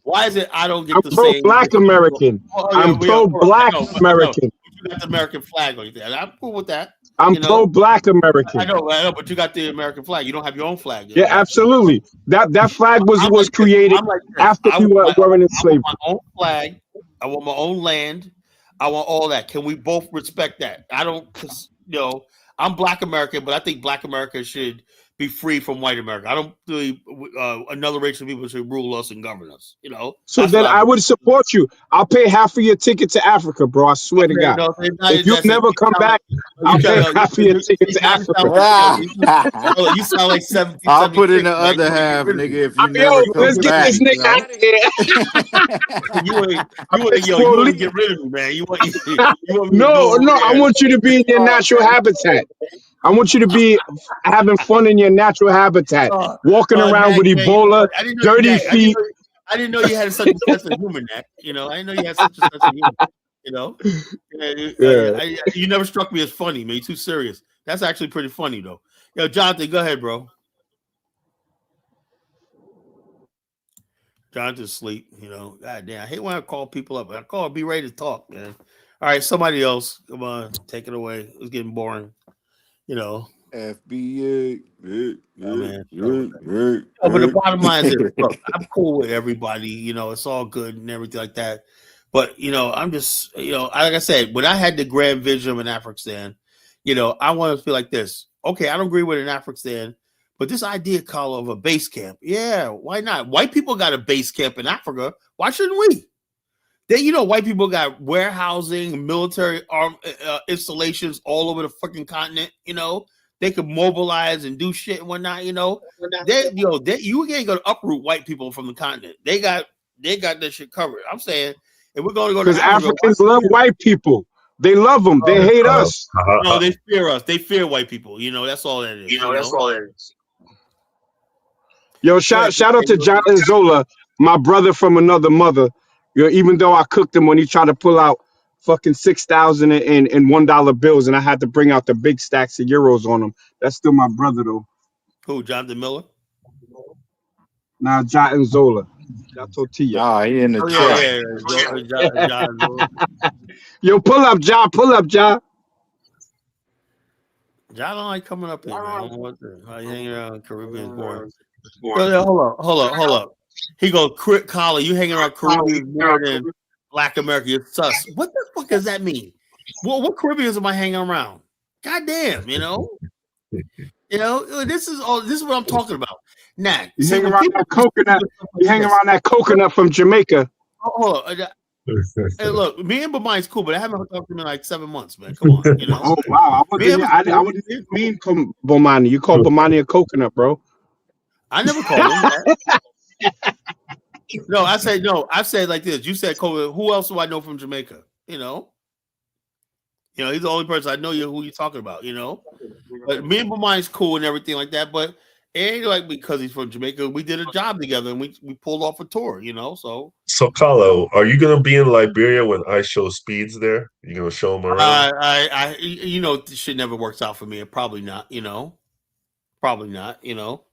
Why is it I don't get to say pro-black American? I'm pro-black American. You got the American flag on you. I'm cool with that. I'm pro-black American. I know, but you got the American flag. You don't have your own flag. Yeah, absolutely. That flag was created after we were in slavery. I want my own flag. I want my own land. I want all that. Can we both respect that? I don't, because I'm Black American, but I think Black America should be free from white America. I don't believe another race of people should rule us and govern us. So then I would support you. I'll pay half of your ticket to Africa, bro. I swear to God. If you never come back, I'll pay half of your ticket to Africa. You sound like 17. I'll put in the other half, nigga. If you never come let's get back, this nigga out of here. You want to get rid of me, man. You want no. I want you to be in your natural habitat. I want you to be having fun in your natural habitat, walking around with Ebola, dirty feet. I didn't know you had such a sense of humor, Nak. I didn't know you had such a sense of humor. You never struck me as funny, man. You're too serious. That's actually pretty funny, though. Yo, Jonathan, go ahead, bro. Jonathan's asleep. God damn, I hate when I call people up. I call, be ready to talk, man. All right, somebody else. Come on, take it away. It's getting boring. FBA. Oh, man. But the bottom line is this. Look, I'm cool with everybody. You know, it's all good and everything like that. But, you know, I'm just, you know, like I said, when I had the grand vision of an Afghanistan, you know, I want to feel like this. Okay, I don't agree with an Afghanistan, but this idea, Carl, of a base camp. Yeah, why not? White people got a base camp in Africa. Why shouldn't we? You know, white people got warehousing, military installations all over the fucking continent. You know, they could mobilize and do shit and whatnot. You know, you ain't gonna uproot white people from the continent. They got that shit covered. I'm saying, if we're gonna go to Because Africa, Africans love white people. They love them. They hate us. No, they fear us. They fear white people. You know, that's all that is. That's all it is. Yo, shout out to John Zola, my brother from another mother. You know, even though I cooked him when he tried to pull out fucking 6,000 in $1 bills, and I had to bring out the big stacks of euros on him. That's still my brother though. Who, Jonathan Miller? Nah, John Zola. Shout out to you. Ah, he in the chat. John Zola. Yo, pull up, John. Pull up, John. John don't like coming up here, man. I don't know what how you hang around Caribbean boring. Hold up. He goes, Colin, you hanging around Caribbean more than Black America. You're sus. What the fuck does that mean? Well, what Caribbeans am I hanging around? God damn, you know? You know, this is what I'm talking about. Nah, you hang around that coconut. You hang around that coconut from Jamaica. Hold on. Hey, look, me and Bomani's cool, but I haven't talked to him in like 7 months, man. Come on, you know. Oh wow, I wouldn't mean Bomani. You call Bomani a coconut, bro. I never called him that. No, I said like this. You said coconut. Who else do I know from Jamaica? You know, he's the only person I know who you're talking about. You know, but me and Bomani's cool and everything like that. But it ain't like because he's from Jamaica. We did a job together and we pulled off a tour. You know, so. So, Carlo, are you gonna be in Liberia when I show Speeds there? You gonna show him around? You know, this shit never works out for me. Probably not. You know, probably not. You know,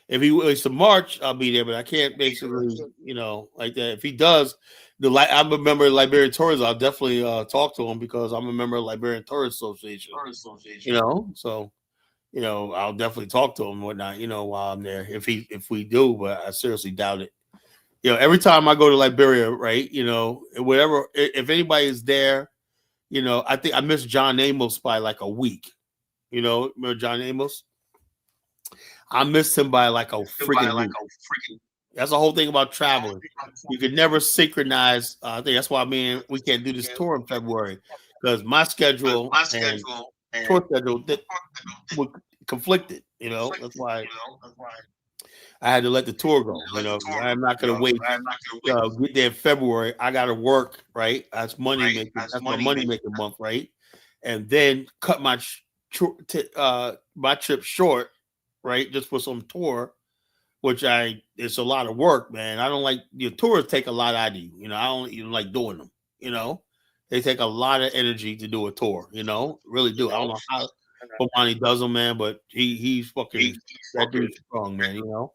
if he was to March, I'll be there, but I can't basically, you know, like that. If he does, I'm a member of Liberian Tourists. I'll definitely talk to him because I'm a member of Liberian Tourist Association. You know, so. You know, I'll definitely talk to him and whatnot, you know, while I'm there. If we do, but I seriously doubt it. You know, every time I go to Liberia, right, you know, whatever, if anybody is there, you know, I think I missed John Amos by like a week. You know, remember John Amos? I missed him by like a freaking week. That's the whole thing about traveling. You could never synchronize. I think that's why we can't do this tour in February because my schedule and tour schedule were conflicted. You know, that's why I had to let the tour go. You know, I'm not going to wait. Get there in February. I got to work. Right, that's money making. That's my money making month. Right, and then cut my trip short. Right, just for some tour. Which it's a lot of work, man. I don't like your tours take a lot out of you. You know, I don't even like doing them. You know, they take a lot of energy to do a tour. You know, really do. I don't know how Bomani does them, man, but he's fucking that dude's strong, man. You know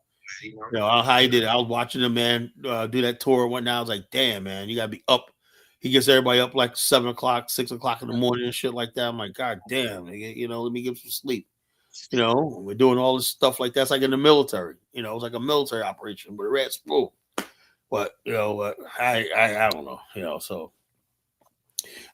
how he did it. I was watching him, man, do that tour and whatnot. I was like, damn, man, you gotta be up. He gets everybody up like 7 o'clock, 6 o'clock in the morning and shit like that. I'm like, God damn, you know, let me get some sleep. You know, we're doing all this stuff like that's like in the military. You know, it's like a military operation, but the rats full. But you know, I don't know. You know, so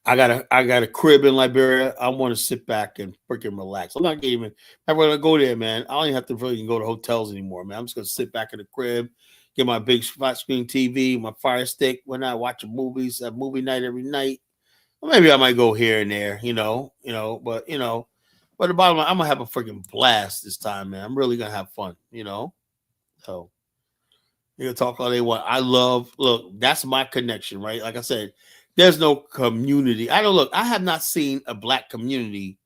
I got a crib in Liberia. I want to sit back and freaking relax. I'm not even. I'm gonna go there, man. I don't even have to really go to hotels anymore, man. I'm just gonna sit back in the crib, get my big flat screen TV, my Fire Stick. When I watch movies, have movie night every night. Well, maybe I might go here and there. You know, but you know. But the bottom line, I'm gonna have a freaking blast this time, man. I'm really gonna have fun, you know. So you can talk all they want. Look, that's my connection, right? Like I said, there's no community. I have not seen a black community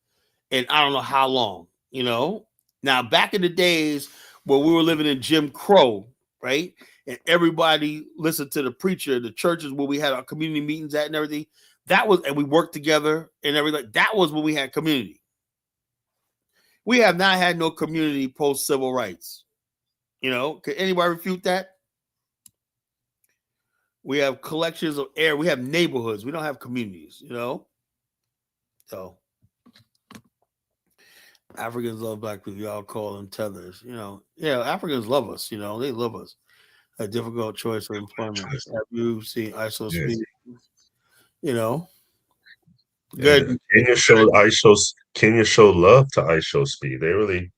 in I don't know how long, you know. Now, back in the days where we were living in Jim Crow, right? And everybody listened to the preacher, the churches where we had our community meetings at and everything. And we worked together and everything. That was when we had community. We have not had no community post civil rights. You know, could anybody refute that? We have collections of air. We have neighborhoods. We don't have communities, you know? So Africans love black people. Y'all call them tethers. Yeah, Africans love us. They love us. A difficult choice of employment. Have you seen ISO speak? Good. Kenya showed love to ISO Speed. They really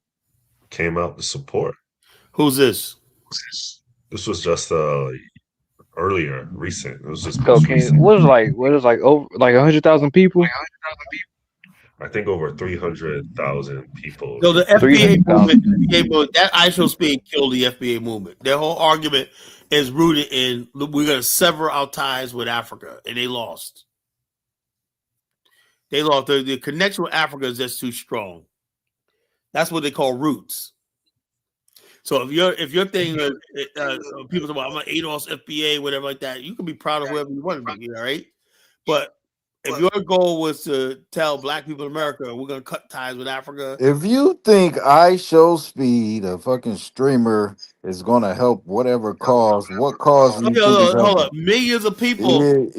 came out to support. Who's this? This was just recent. It was just Okay, recent. what was like over like 100,000 people? I think over 300,000 people. So the FBA movement, that ISO Speed killed the FBA movement. Their whole argument is rooted in we're going to sever our ties with Africa, and they lost. They lost. The connection with Africa is just too strong. That's what they call roots. So if your thing is people say, well, I'm an ADOS FBA, whatever like that, you can be proud of whoever you want to be, all right? But if your goal was to tell black people in America we're gonna cut ties with Africa, if you think ISO Speed, a fucking streamer, is gonna help whatever cause, what cause do you think is hold helping? up, millions of people You're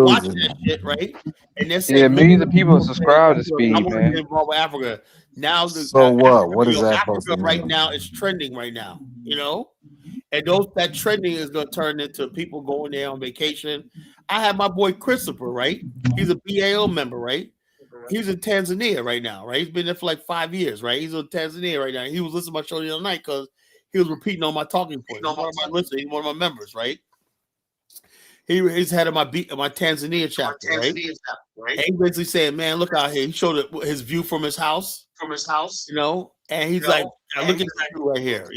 watching delusional. that shit, right? And they're saying millions of people subscribe to Speed, I want to man. get involved with Africa. Now, So what? What is that supposed Africa to right mean? now is trending right now, and that trending is going to turn into people going there on vacation. I have my boy Christopher, right? He's a BAO member, right? He's in Tanzania right now, right? He's been there for like 5 years, right? He's in Tanzania right now. He was listening to my show the other night because he was repeating all my talking points. He's one of my listeners. He's one of my members, right? He's head of my Tanzania chapter, right? And he basically saying, "Man, look out here." He showed his view from his house, and he's like, "Look at this view right here."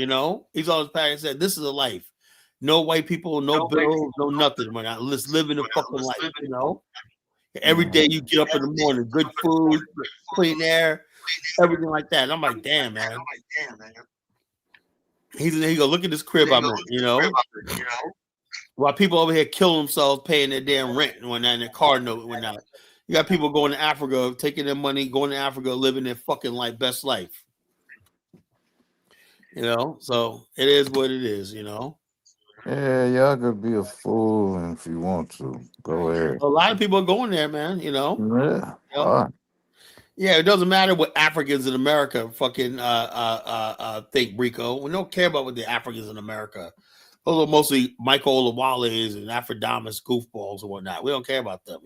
He's on his pad and said, "This is a life. No white people, no bills, no nothing. We're not let's live in a fucking life." Every day you get up in the morning, good food, clean air, everything like that. And I'm like, damn, man. He go, look at this crib I'm in, While people over here kill themselves paying their damn rent and whatnot, and their car note went out. You got people going to Africa, taking their money, going to Africa, living their fucking best life. So it is what it is, Yeah, y'all could be a fool if you want to. Go ahead. A lot of people are going there, man, Yeah. Yeah, it doesn't matter what Africans in America fucking think, Rico. We don't care about what the Africans in America. Those are mostly Michael Olawales and Afrodamus goofballs and whatnot. We don't care about them,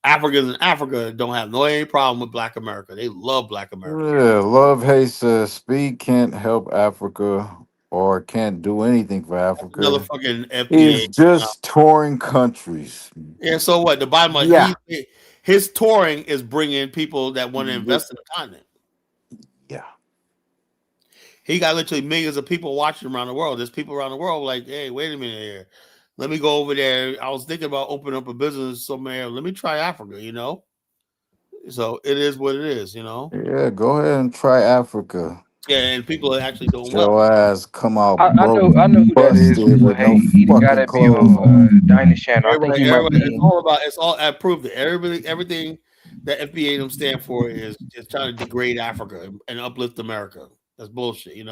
Africans in Africa don't have any problem with Black America. They love Black America. Yeah, Love Hay says Speed can't help Africa or can't do anything for Africa. Another fucking FBA. He's just touring countries. Yeah, so what? The bottom line, his touring is bringing people that want to invest in the continent. Yeah. He got literally millions of people watching around the world. There's people around the world like, hey, wait a minute here. Let me go over there. I was thinking about opening up a business somewhere. Let me try Africa, So it is what it is, Yeah, go ahead and try Africa. Yeah, and people are actually doing Your ass come out I know who that is. with no He the guy that be on Dinah channel. I think he might be. It's all I proved it. Everything that FBA them stand for is trying to degrade Africa and uplift America. That's bullshit,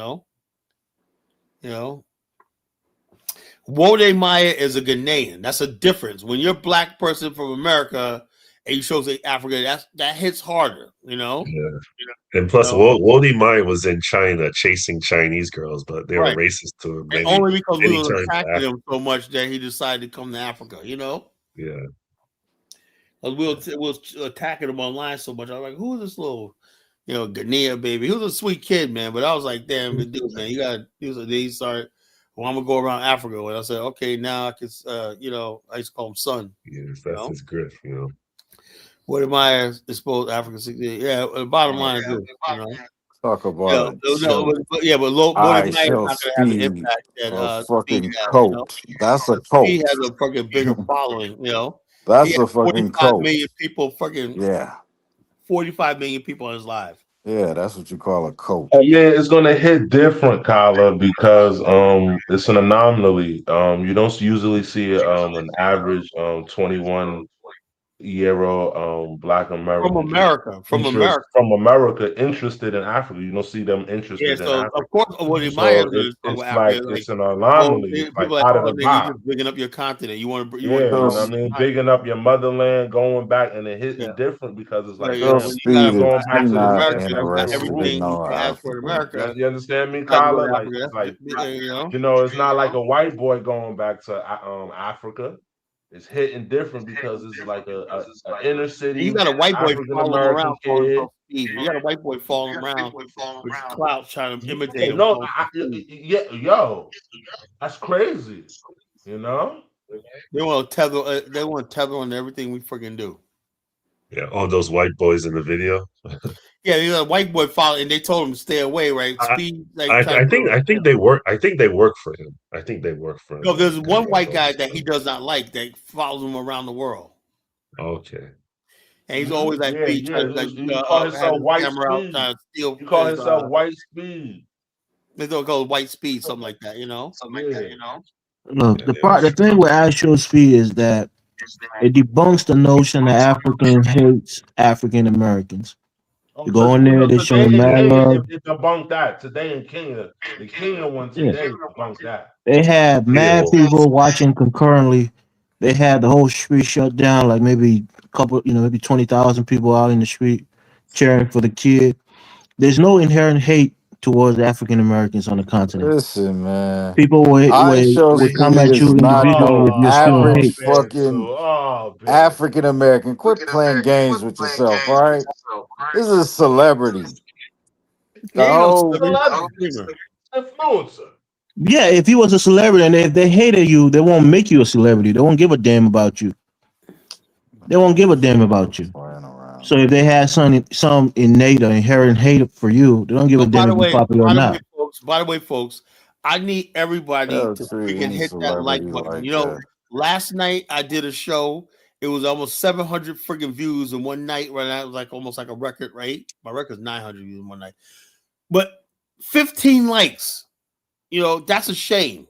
Wode Maya is a Ghanaian. That's a difference. When you're a black person from America and you show Africa, that hits harder, Yeah. And plus, Wode Maya was in China chasing Chinese girls, but they were racist to him. And only because we were attacking him so much that he decided to come to Africa, Yeah. We were attacking him online so much. I was like, who is this little, Ghanaian baby? He was a sweet kid, man. But I was like, damn, dude, man, he started, well, I'm going to go around Africa. And I said, okay, now I can, I used to call him son. Yes, that's his grift, What am I exposed African? Yeah, the bottom line is this, Talk about but what am I not going to have the impact that fucking Speed has, coat. That's a coat. He has a fucking bigger following, That's a fucking 45 coat. million people, fucking 45 million people on his live. Yeah, that's what you call a coat. It's gonna hit different, Kyla, because it's an anomaly. You don't usually see an average 21 Black Americans from America interested in Africa. You don't see them interested in Africa. Of course, what in my So answer is it's Africa, like it's an anomaly. It's like people like, out of the then box. you just bigging up your continent. You want to, you know what I mean? Bigging up your motherland, going back, and it hitting different because it's like, when you got going back to the America, same you got ancestral everything roots. you can ask for in America. You understand me, You gotta go Kyla? to Like, Africa. it's like, You know, it's not like a white boy going back to Africa. It's hitting different because it's like a inner city. You got a white boy African following American around calling kid. himself Steve. You got a white boy following around with clouds trying to imitate him. No, yo, that's crazy. You know, they want to tether. They want to tether on everything we freaking do. Yeah, all those white boys in the video. Yeah, you got a white boy following, and they told him to stay away. Right? Speed. Like I think they work. I think they work for him. I think they work for him. No, there's one white guy that he does not like that follows him around the world. Okay. And he's always like, you call himself White Speed. You call himself White Speed. They don't go White Speed, something like that, you know. Look, the thing with actual speed is that it debunks the notion that Africans hate African Americans. You go in there, they show them mad love. It debunked that today in Kenya. The Kenya one today debunked that. They had mad people watching concurrently. They had the whole street shut down, like maybe a couple, maybe 20,000 people out in the street cheering for the kid. There's no inherent hate towards African Americans on the continent. Listen, man. People would come at you individually if you're still hate. Fucking African American. Quit playing games with yourself, all right? This is a celebrity. Influencer. Yeah, if he was a celebrity and if they hated you, they won't make you a celebrity. They won't give a damn about you. They won't give a damn about you. So if they had some innate or inherent hate for you, they don't give a damn if you're popular or not. By the way, folks, I need everybody to freaking hit that like button. Like last night I did a show. It was almost 700 freaking views in one night. Right now, it was like almost like a record, right? My record's 900 views in one night. But 15 likes. That's a shame.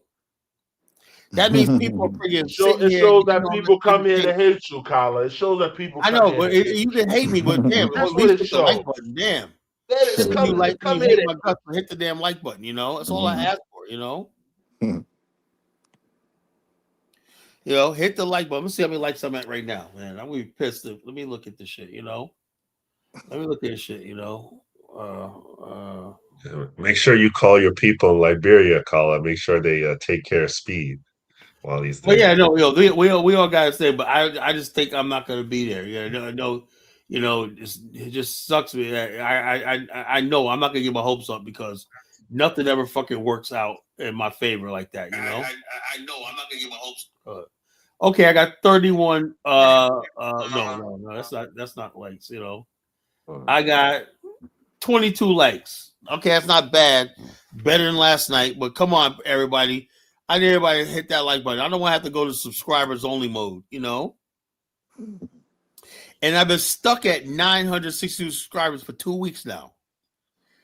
That means people are freaking It shows that people come here to hate you, Kyla. It shows that people. I know, but you can hate me, but damn, at least hit the like button. Damn. Hit the damn like button. That's all I ask for. Hit the like button. Let's see how many likes I'm at right now, man. I'm gonna be pissed. Let me look at this shit. Let me look at this shit. Make sure you call your people in Liberia, Kyla. Make sure they take care of Speed while he's there. Well, yeah, no, we all gotta say, but I just think I'm not gonna be there. It just sucks me. I know I'm not gonna get my hopes up because nothing ever fucking works out in my favor like that. I know I'm not gonna get my hopes up. Okay, I got 31. No, that's not likes. I got 22 likes. Okay, that's not bad. Better than last night, but come on, everybody. I need everybody to hit that like button. I don't want to have to go to subscribers only mode, And I've been stuck at 962 subscribers for 2 weeks now.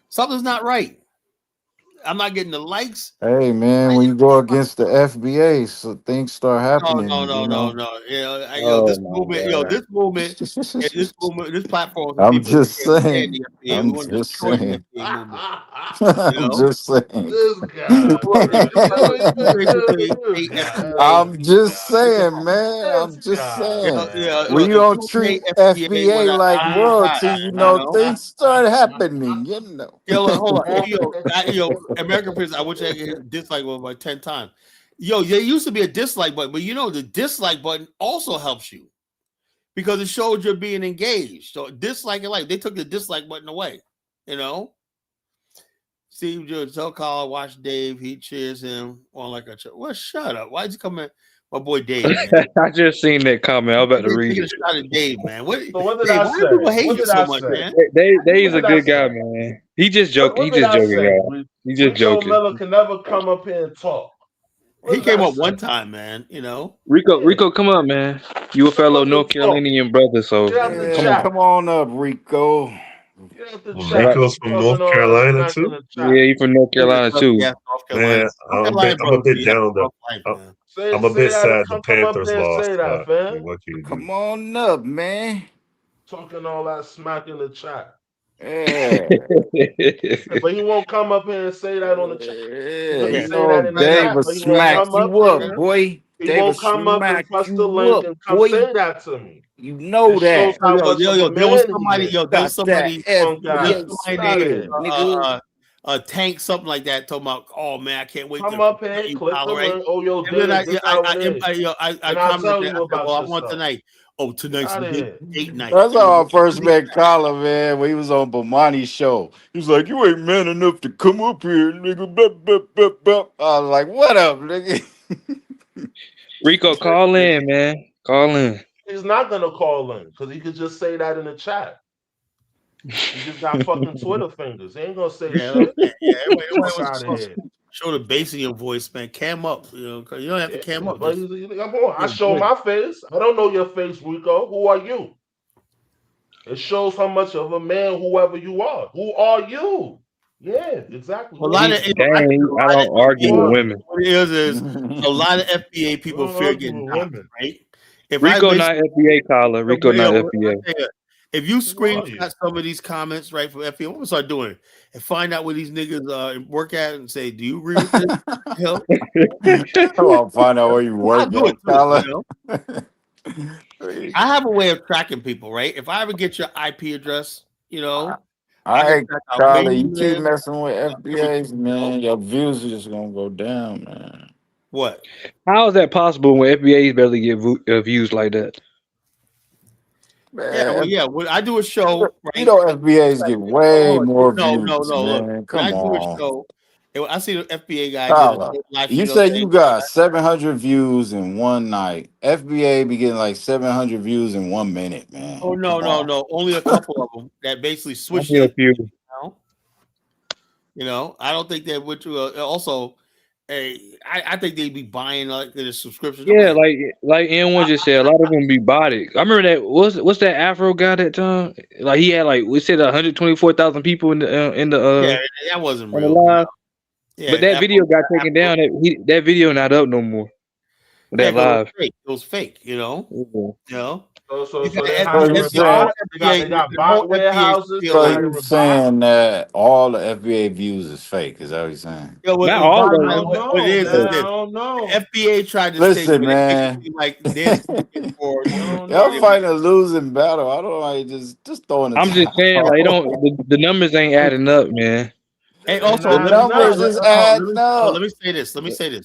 Something's not right. I'm not getting the likes. Hey, man, when you go against the FBA, so things start happening. No. This movement, this platform. I'm just saying. I'm just saying. I'm just saying. I'm just saying, man. I'm just saying. When you don't treat FBA like royalty, things start happening. Hold on. American Prison, I wish I could dislike one like 10 times. There used to be a dislike button, but the dislike button also helps you because it shows you're being engaged. So dislike your life. They took the dislike button away. Steve Judge, tell Carl, watch Dave. He cheers him on like a. Well, shut up. Why'd you come in? My boy Dave. Man. I just seen that comment. I'm about to read it. Shot at Dave, man. What did I say? People hate you so much, man? Dave's a good guy, man. He just joking. He just joking, y'all. He just joking. Miller can never come up here and talk. He came up one time, man. Rico, come up, man. You a fellow North Carolinian brother, so come on up, Rico. Rico's from North Carolina too. Yeah, you from North Carolina too. Yeah, North Carolina. Man, I'm a bit down though. I'm a bit sad the Panthers lost, but what can you do? Come on up, man. Talking all that smack in the chat. Yeah. But he won't come up here and say that on the chat. Yeah, He's you say know that in the Dave chat, will but he won't smack come up you up, here. boy. He Dave will won't come up and smack press the you link up, and come boy. say that to me. You know It that. shows how much of a there was man somebody, he is. there was somebody, FBA nigga. Tank, something like that, talking about, oh man, I can't wait Come to up here, you, click the right? link. Oh, yo, And then Dave, this how it is. I And I'll commented tell that. you I said, about well, I want yourself. tonight. Oh, tonight's Out of here. date night. That's how I first met Colin, man, when he was on Bomani's show. He was like, you ain't man enough to come up here, nigga. Blah, blah, blah, blah. I was like, what up, nigga? Rico, call in, man. Call in. He's not going to call in because he could just say that in the chat. He just got fucking Twitter fingers. He ain't going to say shit. Fuck out of here. Show the bass in your voice, man. Cam up. You don't have to cam up. But I show my face. I don't know your face, Rico. Who are you? It shows how much of a man whoever you are. Who are you? Yeah, exactly. A lot of I don't argue with women. What it is a lot of FBA people fear getting knocked, right? Rico not FBA, Colin. Rico not FBA. If you screenshot some of these comments, right, from FBA, what we start doing and find out where these niggas work at and say, do you agree with this? I'll find out where you work at, Colin. I have a way of tracking people, right? If I ever get your IP address, all right, Colin, you keep messing with FBAs, man. Your views are just gonna go down, man. What? How is that possible when FBAs barely get views like that? Man, When I do a show, right? You know FBAs get way more views. No, man. look. Come when I do a on. show, I see the FBA guy Colin, did a live you say you got 700 views in one night. FBA be getting like 700 views in 1 minute, man. Oh no. Only a couple of them that basically switched it. I don't think that would also. I think they'd be buying like the subscriptions. Yeah, like N1 just said, a lot of them be botted. I remember that. What's that Afro guy that time? Like he had we said 124,000 people in the that wasn't on real. the live. Yeah, but that video got taken down. That video not up no more. That live. It was fake. So you saying that all the FBA views is fake? Is that what you're saying? Not all of them. What it is FBA tried to listen, man. Y'all fighting a losing battle. I don't like just throwing. I'm just saying, like, the numbers ain't adding up, man. Hey, also the numbers is adding up. Let me say this,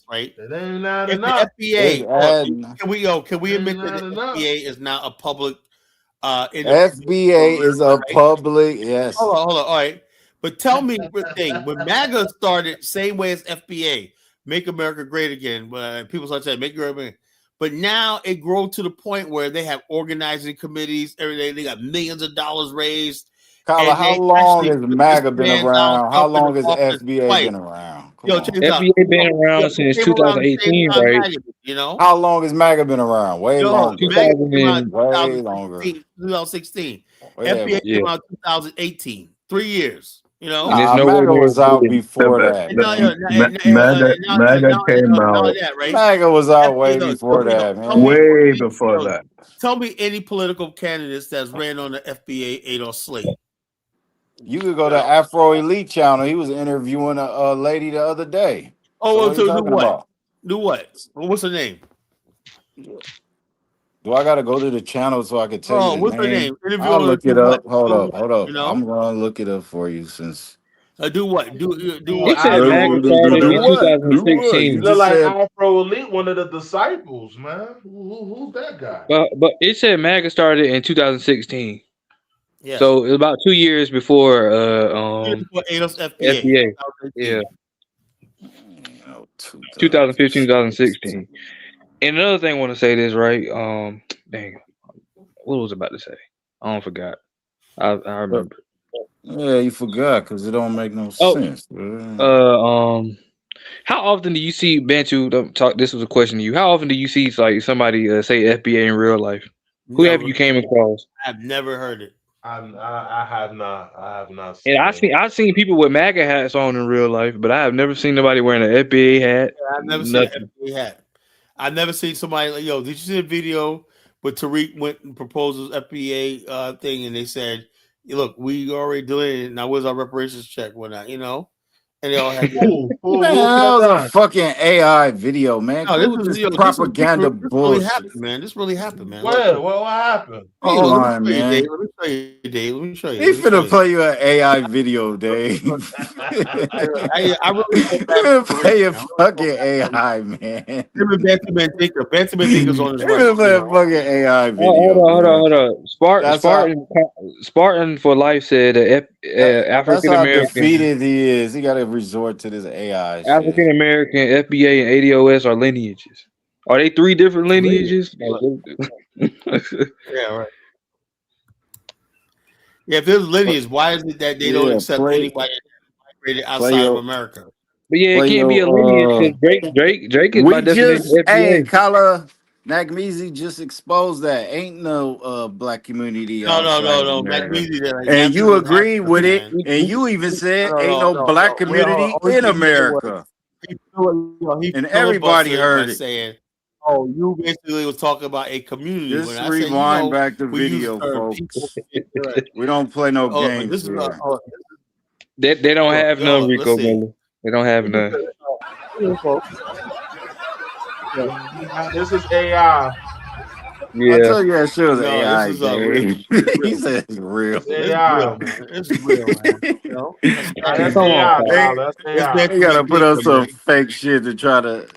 right? It ain't adding If the up. FBA, can we admit that the FBA is now a public? FBA is a public. Yes. Hold on. All right, but tell me the thing. When MAGA started, same way as FBA, Make America Great Again. People start saying Make America Great. But now it grew to the point where they have organizing committees every day. They got millions of dollars raised. Colin, how long has MAGA been around? How long has FBA been around? FBA been around since 2018, right? How long has MAGA been around? Way longer. Way longer. 2016. FBA came out 2018. 3 years. MAGA was out before that. MAGA came out. MAGA was out way before that, man. Way before that. Tell me any political candidates that's ran on the FBA ADOD slate. You could go to Afro Elite channel. He was interviewing a lady the other day. Oh, so do what? Do what? What's her name? Do I got to go to the channel so I can tell you? What's her name? I'll look it up. Hold up. I'm gonna look it up for you since. Do what? Do He what? said MAGA started in 2016. You look like Afro Elite, one of the disciples, man. Who's that guy? But it said MAGA started in 2016. Yeah. So it was about 2 years before ADOS FBA. Yeah. 2015, 2016. And another thing I want to say this, right? Dang, what was I about to say? I forgot. I remember. Yeah, you forgot because it don't make no sense. How often do you see Bantu? This was a question to you. How often do you see like somebody say FBA in real life? Who have you came across? I've never heard it. I have not. I have not And seen it. I've seen people with MAGA hats on in real life, but I have never seen nobody wearing an FBA hat. Yeah, I've never Nothing. seen an FBA hat. I've never seen somebody like, yo, did you see the video where Tariq went and proposed his FBA thing, and they said, look, we already delineated it. Now where's our reparations check? Whatnot, you know? And they all had Man, that was a fucking AI video, man. No, Cool, this propaganda this really bullshit. happened, man. This really happened, man. Where? What happened? He lying, man. Let me show you, Dave. Let me show you. He finna play you an AI video, Dave. I really feel He bad finna for play Tariq, a man. fucking AI, man. Him and Bantaman Thinker's on his He right. finna play a fucking AI video. Hold on. Spartan for Life said that That's African how American defeated he is. He got to resort to this AI shit. African American, FBA, and ADOS are lineages. Are they 3 different lineages? Yeah, right. Yeah, if there's lineage, why is it that they don't accept anybody migrated outside of America? But yeah, it can't be a lineage because Drake is by definition Hey, FBA. Kala Nagmeezy just exposed that ain't no black community outside of America. And you agreed with it, and you even said ain't no black community in America. And everybody heard it. Saying, "Oh, you basically was talking about a community." Just when I rewind said, back the video, folks. We don't play no games here. They don't have none, Rico Miller. They don't have none. This is AI. Yeah. I told you that shit was No, AI, this is Dave. He said it's real. It's AI. It's real, man. You know? That's AI, Kyle. That's AI. They gotta put up some fake shit to try to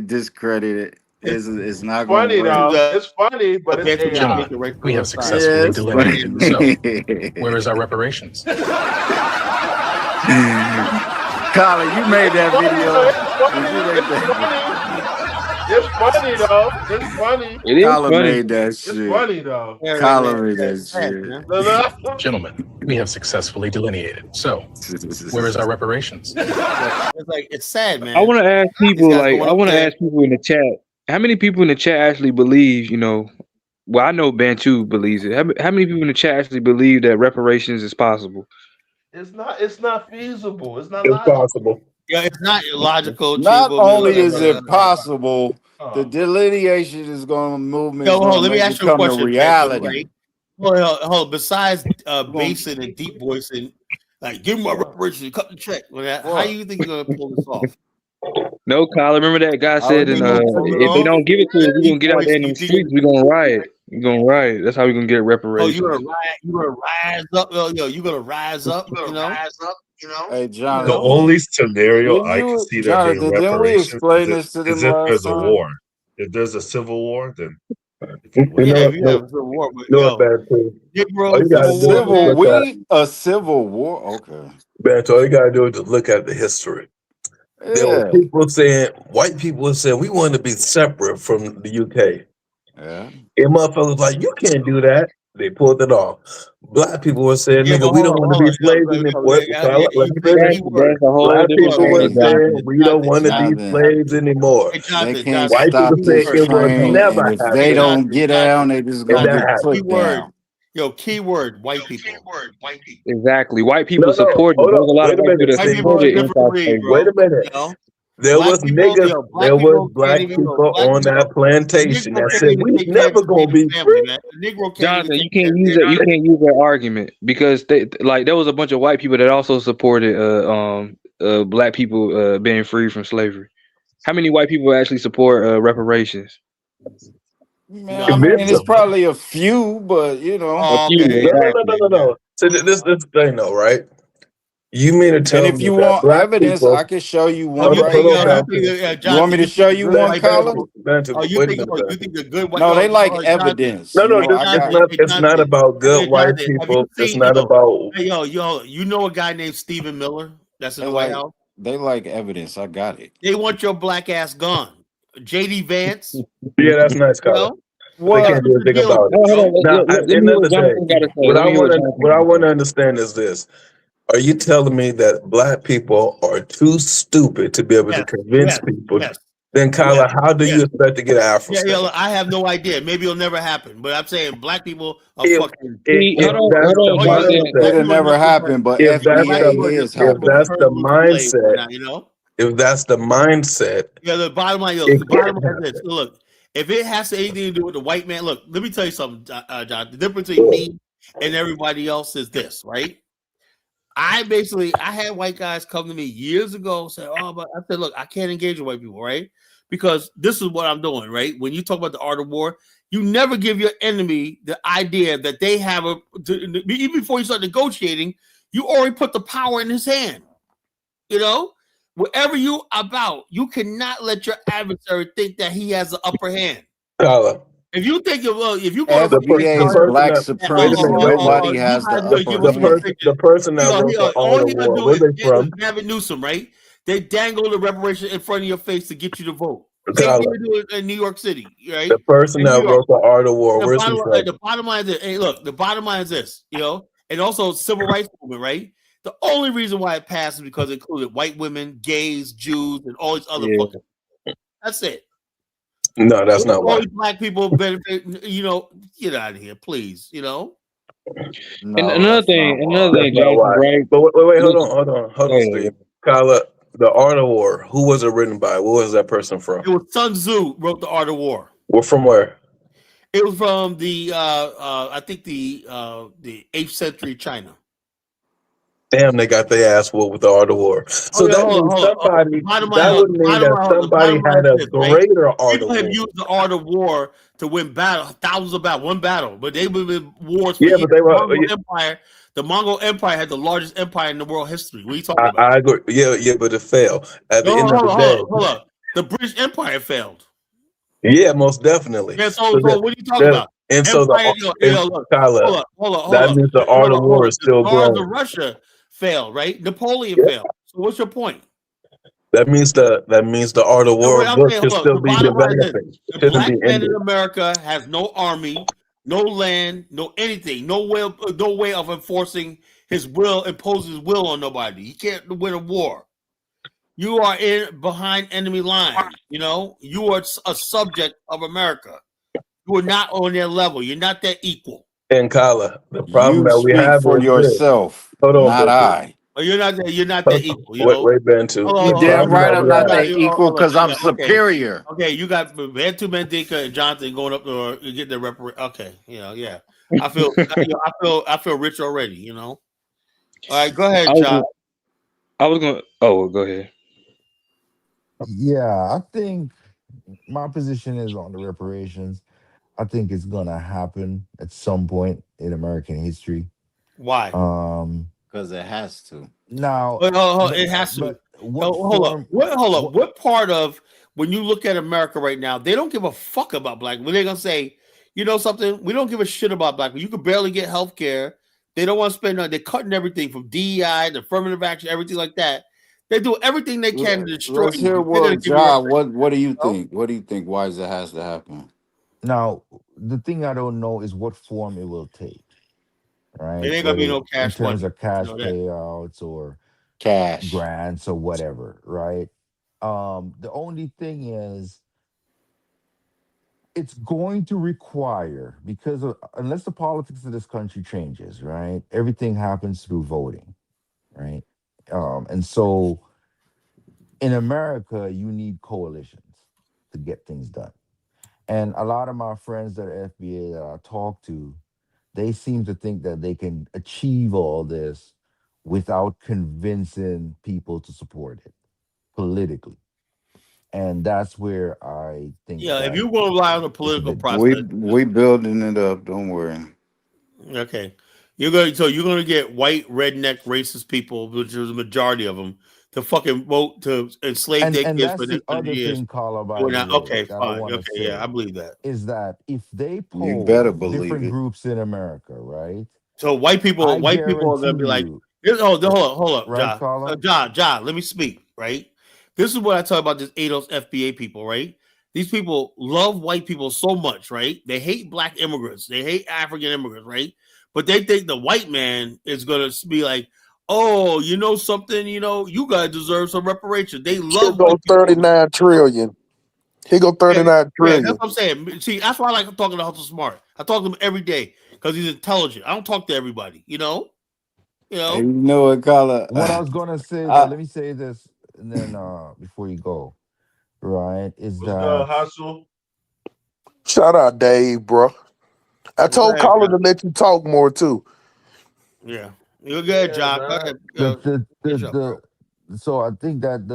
discredit it. It's not gonna Funny work. though. It's funny, but it's AI. Gentlemen, we have successfully delineated. So, where is our reparations? Colin, you made that video. It's funny though. It's funny. It is Colin funny. made that shit. It's funny though. Colin made that shit. Gentlemen, we have successfully delineated. So, where is our reparations? It's like it's sad, man. I want to ask people, ask people in the chat, how many people in the chat actually believe, well, I know Bantu believes it. How many people in the chat actually believe that reparations is possible? It's not feasible. It's not impossible. Yeah, it's not illogical. Not only is it possible, the delineation is going to movement. Let me ask you a question. Reality. Hold on. Besides basing and deep voicing, like give me my reparations, cut the check. How do you think you're gonna pull this off? No, Kyle. Remember that guy said, if they don't give it to us, we're gonna get out there in the streets. We're gonna riot. We're gonna riot. That's how we're gonna get reparations. Oh, you're gonna rise up. You're gonna rise up. Hey, John. The only scenario I can see that being reparations is if there's a war. If there's a civil war, then a civil war. Okay. But all you gotta do is just look at the history. Yeah. There were people saying, white people were saying, we want to be separate from the UK. Yeah. And motherfuckers like, you can't do that. They pulled it off. Black people were saying, nigga, we don't want to be slaves anymore. Black people were saying, we don't want to be slaves anymore. They can't white stop people say this it will train, never and if happen. they don't get down, they just gonna get put down. Keyword, white people. Exactly. White people support it. There's a lot of white people that support it. Wait a minute. There was niggas, there was black people on that plantation that said we never gonna be free. Jonathan, you can't use that. You can't use that argument because there was a bunch of white people that also supported black people being free from slavery. How many white people actually support reparations? I mean, it's probably a few, but a few. No. So this thing though, right? You mean to tell me if you want evidence, I can show you one right now. You want me to show you one, Colin? You think the good white? No, they like evidence. No, it's not about good white people. It's not about. Hey, you know a guy named Stephen Miller? That's in the White House. They like evidence. I got it. They want your black ass gone. JD Vance. Yeah, that's nice, Colin. They can't do anything about it. Now, at the end of the day, what I want to understand is this. Are you telling me that black people are too stupid to be able to convince people Then, Kyla, how do you expect to get an Afro state? Look, I have no idea. Maybe it'll never happen. But I'm saying black people are fucking. It'll never happen, but FBA is helping. If that's the mindset, if that's the mindset, the bottom line, the bottom line is this. Look, if it has anything to do with the white man, look, let me tell you something, John. The difference between me and everybody else is this, right? I had white guys come to me years ago say, but I said, look, I can't engage with white people, right? Because this is what I'm doing, right? When you talk about the art of war, you never give your enemy the idea that they have even before you start negotiating, you already put the power in his hand. Whatever you about, you cannot let your adversary think that he has the upper hand. If you think if you go FBA is black supremacy, nobody has the upper hand. The person that wrote the art of war, where they from? Gavin Newsom, right? They dangle the reparation in front of your face to get you to vote. Same thing they do in New York City, right? The person that wrote the art of war, where's he from? The bottom line is this. Hey, look, the bottom line is this, and also civil rights movement, right? The only reason why it passed is because it included white women, gays, Jews, and all these other fucking. That's it. No, that's not why. All black people benefit. Get out of here, please. No, and another thing, Jason, right? But wait, hold on, Steve. Kyla, the art of war. Who was it written by? Where was that person from? It was Sun Tzu wrote the art of war. Well, from where? It was from the I think the 8th century China. Damn, they got their ass whooped with the art of war. So that would mean that somebody had a greater art of war. People have used the art of war to win thousands of battles, one battle, but they were in wars. Yeah, but they were Empire. The Mongol Empire had the largest empire in the world history. What are you talking about? I agree. Yeah, but it failed at the end of the day. Hold up. The British Empire failed. Yeah, most definitely. Yeah, so what are you talking about? And so that means the art of war is still growing. The Russia failed, right? Napoleon failed. So what's your point? That means the art of war can still be developing. The black man in America has no army, no land, no anything, no way of enforcing his will, impose his will on nobody. He can't win a war. You are behind enemy lines. You are a subject of America. You are not on their level. You're not that equal. And Kyla, the problem that we have for yourself, not I. You're not that equal. Wait, Bantu. You damn right I'm not that equal because I'm superior. Okay, you got Bantu, Mandinka, and Jonathan going up there to get their reparation. Okay, yeah. I feel rich already. All right, go ahead, John. I was gonna. Oh, go ahead. Yeah, I think my position is on the reparations. I think it's gonna happen at some point in American history. Why? Because it has to. Now, it has to. Hold up. What part of when you look at America right now, they don't give a fuck about black people. They're gonna say, something, we don't give a shit about black people. You could barely get health care. They don't want to spend. They're cutting everything from DEI to affirmative action, everything like that. They do everything they can to destroy. Let's hear what do you think? What do you think? Why it has to happen? Now, the thing I don't know is what form it will take. Right? It ain't gonna be no cash in terms money. of cash payouts or cash grants or whatever, right? The only thing is it's going to require, because unless the politics of this country changes, right? Everything happens through voting, right? And so in America, you need coalitions to get things done. And a lot of my friends that are FBA that I talk to, they seem to think that they can achieve all this without convincing people to support it politically. And that's where I think. Yeah, if you want to rely on the political process, we building it up. Don't worry. Okay, you're gonna get white redneck racist people, which is the majority of them, to fucking vote to enslave their kids for the other years. thing, Carla, Okay, fine. Okay, yeah, I believe that. Is that if they poll different groups in America, right? So white people are gonna be like, hold up, right, John, let me speak, right? This is what I talk about this ADOS FBA people, right? These people love white people so much, right? They hate black immigrants. They hate African immigrants, right? But they think the white man is going to be like, oh, you know something, you guys deserve some reparation. They love 39 trillion. He go 39 trillion. That's what I'm saying. See, that's why I like talking to Hustle Smart. I talk to him every day because he's intelligent. I don't talk to everybody, You know what, Carla? What I was gonna say that let me say this and then before you go, right? Is What's that good, Hustle? Shout out Dave, bro. I told Carla to let you talk more too. Yeah. You're good, John. Go ahead. So I think that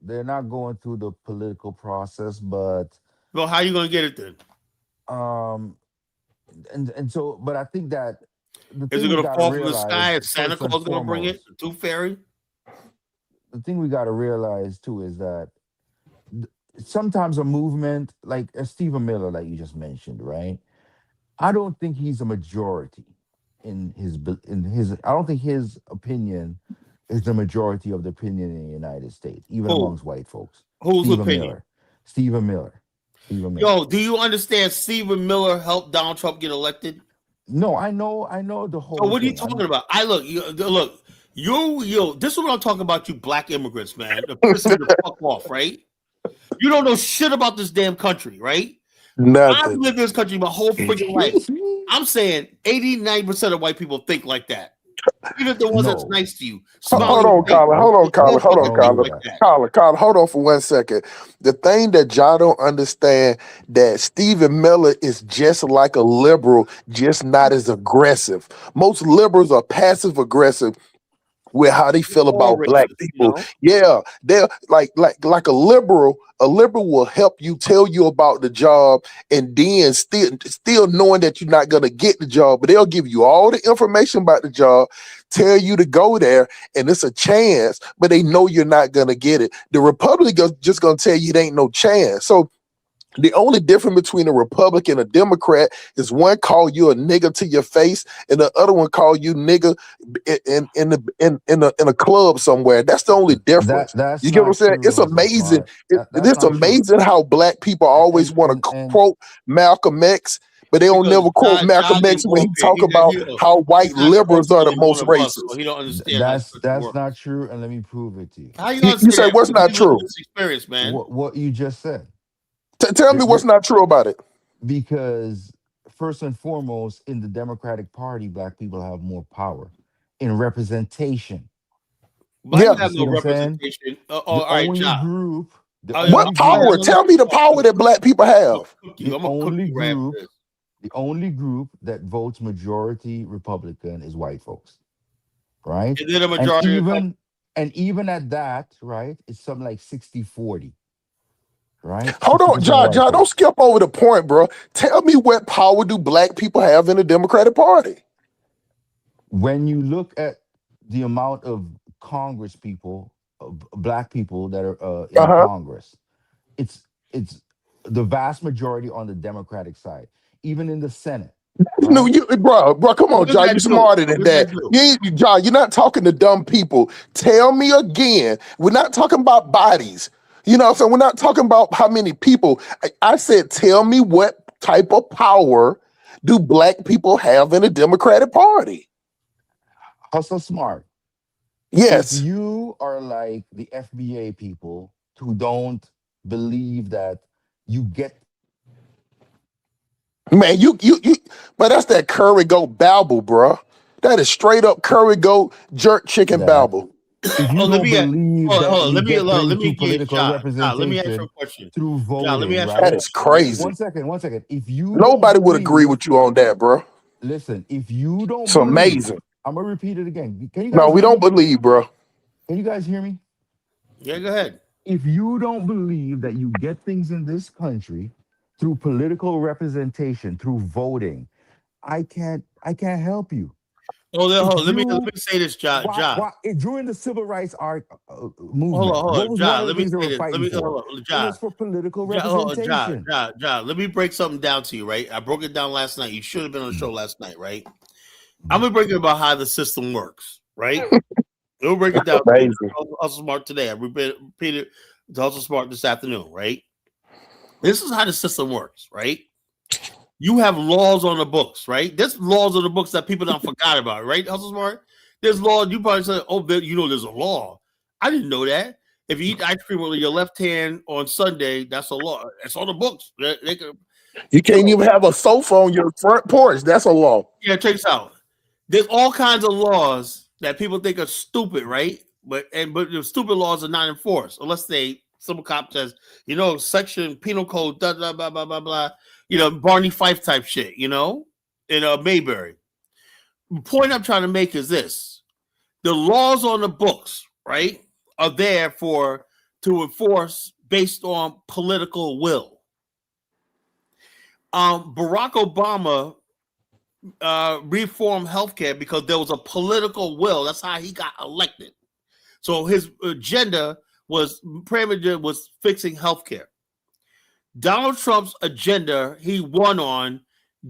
they're not going through the political process, but well, how are you gonna get it then? And so, but I think that the is thing it we gonna got fall to from the realize, sky? Is Santa first and Claus gonna bring it? foremost, The Tooth Fairy? The thing we got to realize too is that sometimes a movement like Stephen Miller, like you just mentioned, right? I don't think he's a majority in his. I don't think his opinion is the majority of the opinion in the United States, even amongst white folks. Whose opinion? Stephen Miller. Yo, do you understand Stephen Miller helped Donald Trump get elected? No, I know the whole. So what are you talking about? Look. This is what I'm talking about. You black immigrants, man. The person to fuck off, right? You don't know shit about this damn country, right? Nothing. I've lived in this country my whole freaking life. I'm saying 89% of white people think like that. Even the ones that's nice to you. Hold on, Colin. Hold on for 1 second. The thing that y'all don't understand that Stephen Miller is just like a liberal, just not as aggressive. Most liberals are passive aggressive with how they feel about black people. Yeah, they're like a liberal. A liberal will help you, tell you about the job, and then still knowing that you're not gonna get the job, but they'll give you all the information about the job, tell you to go there, and it's a chance, but they know you're not gonna get it. The Republicans just gonna tell you it ain't no chance. So the only difference between a Republican and a Democrat is one call you a nigga to your face, and the other one call you nigga in a club somewhere. That's the only difference. You get what I'm saying? It's amazing. It's amazing how black people always want to quote Malcolm X, but they don't never quote Malcolm X when he talk about how white liberals are the most racist. So he don't understand. That's not true, and let me prove it to you. How you say what's not true? Experience, man. What you just said. Tell me what's not true about it. Because first and foremost, in the Democratic Party, black people have more power in representation. Black have no representation. Group. What power? Tell me the power that black people have. The only group that votes majority Republican is white folks, right? Is it a majority? And even at that, right, it's something like 60-40. Right? Hold on, John, don't skip over the point, bro. Tell me what power do black people have in the Democratic Party? When you look at the amount of Congress people, black people that are in Congress, it's the vast majority on the Democratic side, even in the Senate. Right? No, bro, come on, John. You're smarter than that. John, you're not talking to dumb people. Tell me again. We're not talking about bodies. So we're not talking about how many people. I said, tell me what type of power do black people have in the Democratic Party? Hustle Smart. Yes. If you are like the FBA people who don't believe that you get. Man, but that's that curry goat babble, bro. That is straight up curry goat jerk chicken babble. If you don't believe that let me political representation let me ask you a question. Through voting, let me ask that is crazy. One second. If you nobody would agree with you on that, bro. Listen, if you don't, it's amazing. I'm gonna repeat it again. Can you guys no, we don't believe, bro. Can you guys hear me? Yeah, go ahead. If you don't believe that you get things in this country through political representation, through voting, I can't help you. Let me say this, John. During the civil rights movement, hold on, John. Let me say this. It was for political representation. John, let me break something down to you, right? I broke it down last night. You should have been on the show last night, right? I'm gonna break it about how the system works, right? We'll break it down. Hustle Smart today. I repeated to Hustle Smart this afternoon, right? This is how the system works, right? You have laws on the books, right? There's laws on the books that people don't forgot about, right? Hustle Smart. There's laws. You probably say, "Oh, there's a law." I didn't know that. If you eat ice cream with your left hand on Sunday, that's a law. It's on the books. You can't even have a sofa on your front porch. That's a law. Yeah, check this out. There's all kinds of laws that people think are stupid, right? But the stupid laws are not enforced unless some cop says, section penal code, blah blah blah blah blah blah. Barney Fife type shit. In Mayberry. The point I'm trying to make is this: the laws on the books, right, are there to enforce based on political will. Barack Obama reformed healthcare because there was a political will. That's how he got elected. So his agenda was fixing healthcare. Donald Trump's agenda, he won on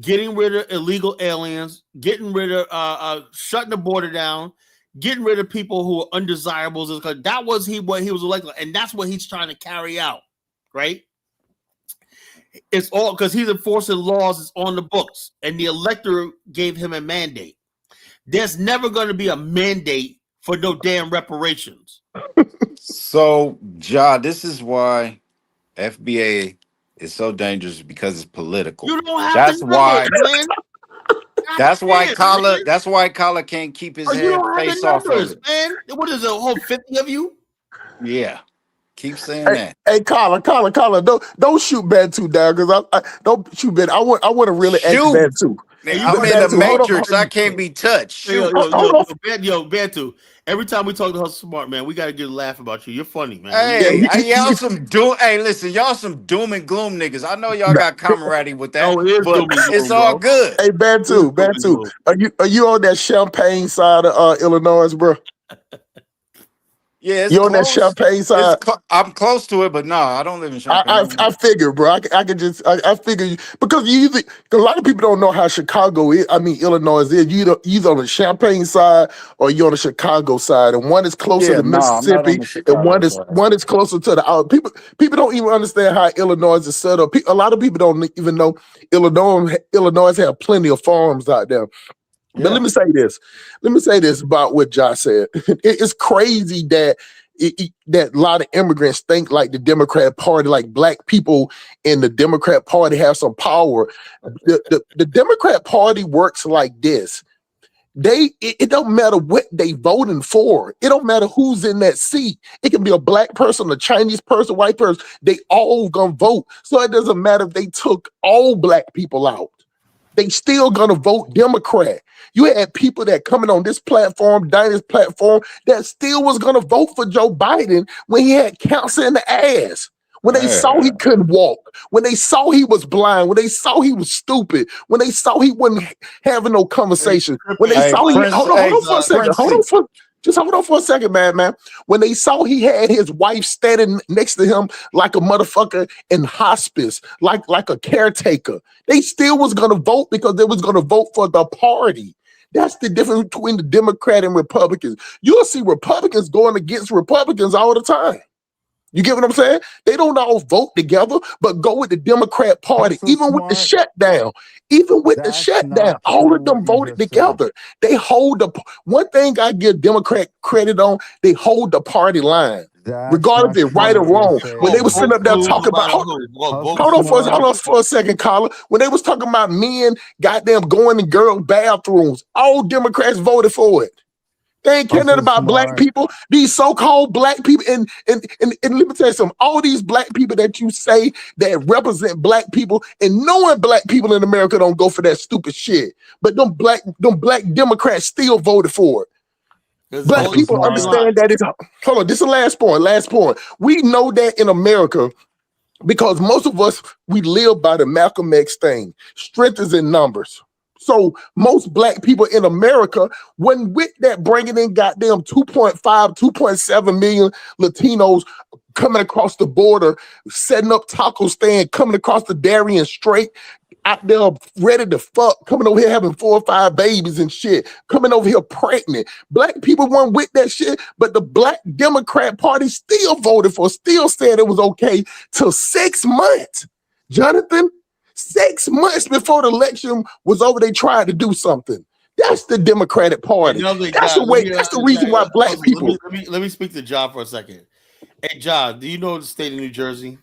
getting rid of illegal aliens, getting rid of shutting the border down, getting rid of people who are undesirables. That was what he was elected, and that's what he's trying to carry out, right? It's all because he's enforcing laws. It's on the books, and the electorate gave him a mandate. There's never going to be a mandate for no damn reparations. So, Ja, this is why FBA is so dangerous, because it's political. You don't have that's to know why. it, man. That's why Collar can't keep his face off of it. Man, what is it? A whole 50 of you? Yeah. Keep saying that. Hey, Colin, don't shoot Bantu down, because I don't shoot Bantu. I want to really ask Bantu. I'm in the Matrix. I can't be touched. Yo, Bantu. Every time we talk to Hustle Smart, man, we got to get a laugh about you. You're funny, man. Hey, y'all some doom. Hey, listen, y'all some doom and gloom niggas. I know y'all got camaraderie with that, but it's all good. Hey, Bantu, are you on that Champagne side of Illinois, bro? Yeah, you on that Champagne side? I'm close to it, but no, I don't live in Champagne. I figure, bro. I can just figure because a lot of people don't know how Chicago is. I mean, Illinois is. You either on the Champagne side or you're on the Chicago side, and one is closer to Mississippi, and one is closer to the out. People don't even understand how Illinois is set up. A lot of people don't even know Illinois have plenty of farms out there. But let me say this about what Josh said. It's crazy that that a lot of immigrants think like the Democrat Party, like black people in the Democrat Party have some power. The Democrat Party works like this. It don't matter what they voting for. It don't matter who's in that seat. It can be a black person, a Chinese person, white person. They all gonna vote. So it doesn't matter if they took all black people out. They still gonna vote Democrat. You had people that coming on this platform, Dinah's platform, that still was gonna vote for Joe Biden when he had cancer in the ass. When they saw he couldn't walk, when they saw he was blind, when they saw he was stupid, when they saw he wasn't having no conversation, when they saw hold on for a second, just hold on for a second, man. When they saw he had his wife standing next to him like a motherfucker in hospice, like a caretaker, they still was gonna vote because they was gonna vote for the party. That's the difference between the Democrat and Republicans. You'll see Republicans going against Republicans all the time. You get what I'm saying? They don't all vote together, but go with the Democrat Party. Even with the shutdown, all of them voted together. They hold one thing I give Democrat credit on, they hold the party line. Regardless if it's right or wrong. When they were sitting up there talking about, hold on for a second, Colin. When they was talking about men goddamn going in girl bathrooms, all Democrats voted for it. They ain't caring about black people. These so-called black people, and let me tell you something. All these black people that you say that represent black people, and knowing black people in America don't go for that stupid shit. But them black Democrats still voted for it. Black people understand that it's hold on. This is the last point. We know that in America, because most of us, we live by the Malcolm X thing. Strength is in numbers. So most black people in America, when with that bringing in goddamn 2.5, 2.7 million Latinos coming across the border, setting up taco stand, coming across the Darien Strait, out there ready to fuck, coming over here having 4 or 5 babies and shit, coming over here pregnant. Black people weren't with that shit, but the Black Democrat Party still voted for, still said it was okay till 6 months. Jonathan? 6 months before the election was over, they tried to do something. That's the Democratic Party. That's the reason why black people. Let me speak to John for a second. Hey, John, do you know the state of New Jersey?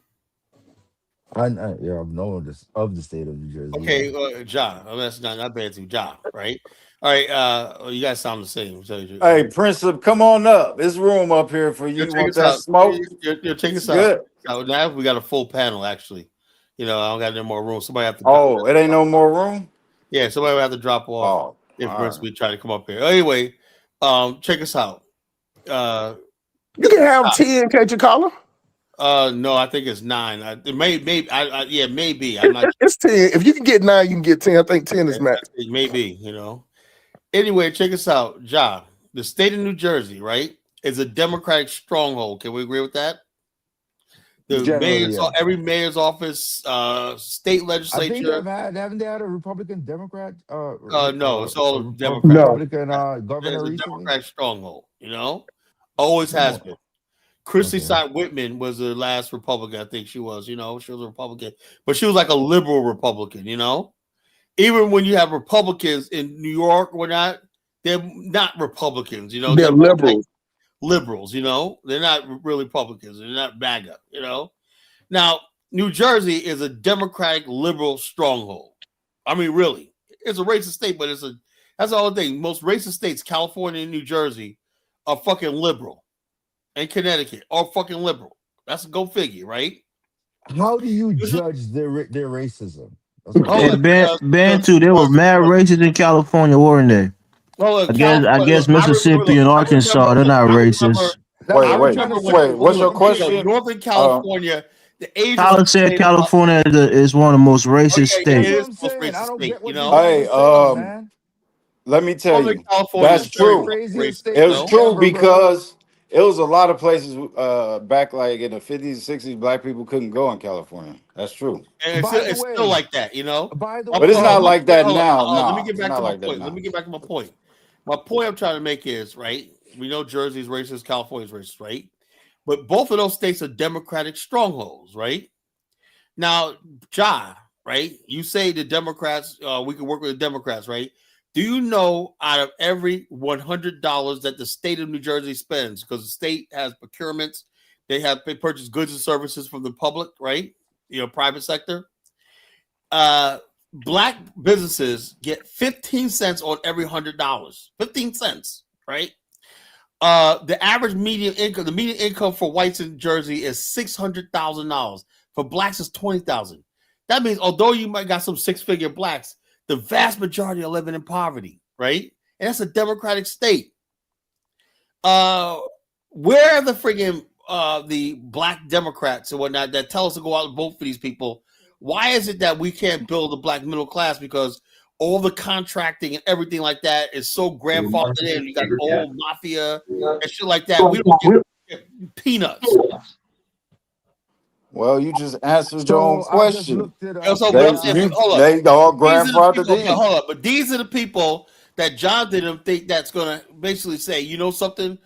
I know this of the state of New Jersey. Okay, John. That's not bad to John, right? All right, you guys sound the same. So Hey, Princip, come on up. There's room up here for you. Want that smoke? Check us Good. out. Now we got a full panel, actually. I don't got no more room. Somebody have to. Oh, it ain't no more room? Yeah, somebody will have to drop off if we try to come up here. Anyway, check us out. You can have 10, can't you, caller? No, I think it's 9. Maybe. I'm not. It's 10. If you can get 9, you can get 10. I think 10 is max. Maybe. Anyway, check us out, Ja. The state of New Jersey, right, is a Democratic stronghold. Can we agree with that? Every mayor's office, state legislature. I think haven't they had a Republican Democrat? No, it's all Democrat. Republican It's governor a recently. Democratic stronghold. Always has been. Christy Side Whitman was the last Republican. I think she was. She was a Republican, but she was like a liberal Republican. Even when you have Republicans in New York or not, they're not Republicans. They're liberals. Liberals, they're not really Republicans. They're not MAGA, Now, New Jersey is a Democratic liberal stronghold. I mean, really, it's a racist state, but that's the whole thing. Most racist states, California and New Jersey, are fucking liberal, and Connecticut are fucking liberal. That's a go figure, right? How do you judge their racism? Bantu, they were mad racist in California, weren't they? Well, I guess Mississippi and Arkansas, they're not racist. Wait. What's your question? Northern California, the age. Tyler said California is one of the most racist states. Hey, let me tell you, that's true. It was true because it was a lot of places back like in the 50s, 60s, black people couldn't go in California. That's true. And it's still like that, But it's not like that now. Let me get back to my point. Let me get back to my point. My point I'm trying to make is, right, we know Jersey's racist, California's racist, right? But both of those states are Democratic strongholds, right? Now, Ja, right, you say the Democrats, we can work with the Democrats, right? Do you know out of every $100 that the state of New Jersey spends, because the state has procurements, they purchase goods and services from the public, right? Private sector. Black businesses get 15 cents on every $100. 15 cents, right? The average median income for whites in Jersey is $600,000. For blacks, it's $20,000. That means although you might got some six-figure blacks, the vast majority are living in poverty, right? And that's a Democratic state. Where are the friggin' the black Democrats and whatnot that tell us to go out and vote for these people? Why is it that we can't build a black middle class? Because all the contracting and everything like that is so grandfathered in. You got old mafia and shit like that. We don't get peanuts. Well, you just answered your own question. They all grandfathered in. Hold up, but these are the people that John didn't think that's going to basically say, something,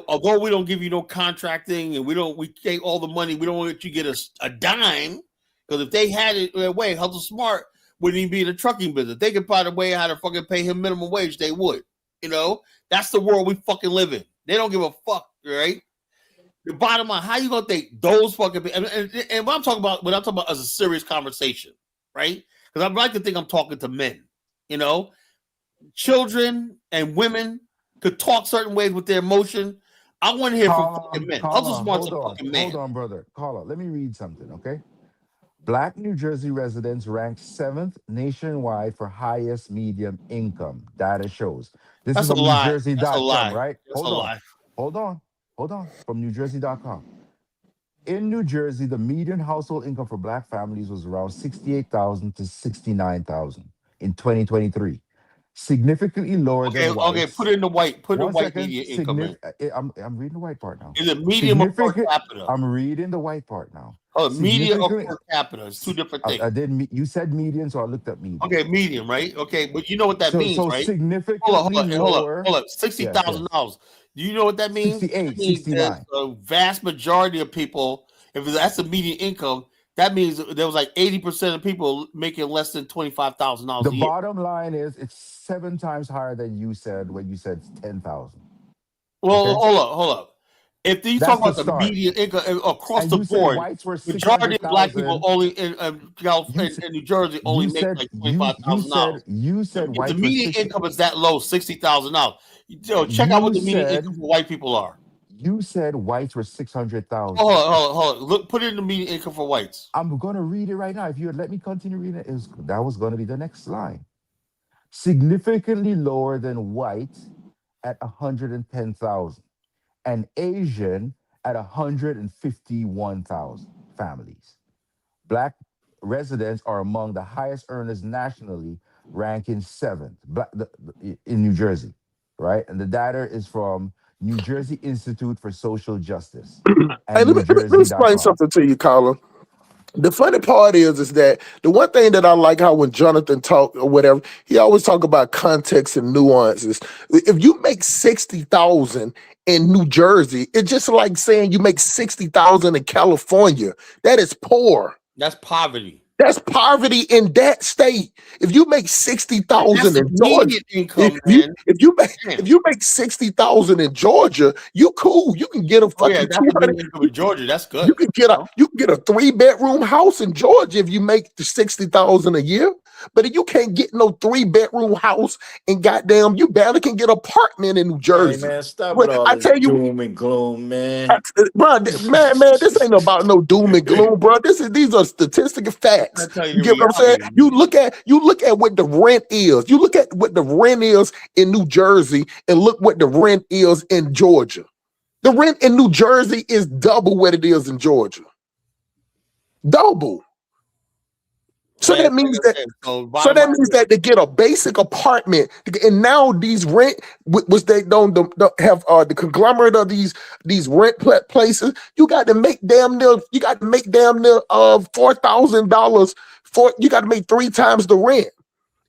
although we don't give you no contracting and we take all the money, we don't let you get a dime, because if they had it their way, Hustle Smart wouldn't even be in the trucking business. They could find a way how to fucking pay him minimum wage, they would. That's the world we fucking live in. They don't give a fuck, right? The bottom line, how you gonna think those fucking people? And what I'm talking about as a serious conversation, right? Because I'd like to think I'm talking to men. Children and women could talk certain ways with their emotion. I want to hear from fucking men. Hustle Smart's a fucking man. Hold on, brother. Caller, let me read something, okay? Black New Jersey residents ranked 7th nationwide for highest median income. Data shows. This is from NewJersey.com, right? Hold on. From NewJersey.com. In New Jersey, the median household income for black families was around $68,000 to $69,000 in 2023. Significantly lower than whites. Okay, put in the white median income in. I'm reading the white part now. Is it median or per capita? I'm reading the white part now. Oh, median or per capita? It's two different things. I didn't. You said median, so I looked up median. Okay, median, right? Okay, but you know what that means, right? Significantly hold up. $60,000. Do you know what that means? 68, 69. The vast majority of people, if that's the median income, that means there was like 80% of people making less than $25,000 a year. The bottom line is it's 7 times higher than you said when you said 10,000. Well, okay? Hold up. If you talk about the median income across the board, whites were majority of black people 600,000. only in New Jersey only make like $25,000. You said If whites the were median income is that low, $60,000. Check out what the median income for white people are. You said whites were 600,000. Hold on. Look, put in the median income for whites. I'm going to read it right now. If you would let me continue reading it, that was going to be the next line. Significantly lower than white at 110,000 and Asian at 151,000 families. Black residents are among the highest earners nationally, ranking 7th in New Jersey, right? And the data is from New Jersey Institute for Social Justice. Hey, let me explain something to you, Colin. The funny part is that the one thing that I like how when Jonathan talk or whatever, he always talk about context and nuances. If you make 60,000 in New Jersey, it's just like saying you make 60,000 in California. That is poor. That's poverty. That's poverty in that state. If you make 60,000 in Georgia, if you make 60,000 in Georgia, you cool. You can get a fucking that's the median income in Georgia. That's good. You can get a 3-bedroom house in Georgia if you make the 60,000 a year. But if you can't get no 3-bedroom house and goddamn, you barely can get an apartment in New Jersey. Hey man, stop with all this doom and gloom, man. Man, this ain't about no doom and gloom, bro. These are statistical facts. You get what I'm saying? You look at what the rent is. You look at what the rent is in New Jersey and look what the rent is in Georgia. The rent in New Jersey is double what it is in Georgia. Double. So that means that they get a basic apartment, and now these rent, which they don't have the conglomerate of these rent places. You got to make damn near $4,000 for. You got to make 3 times the rent,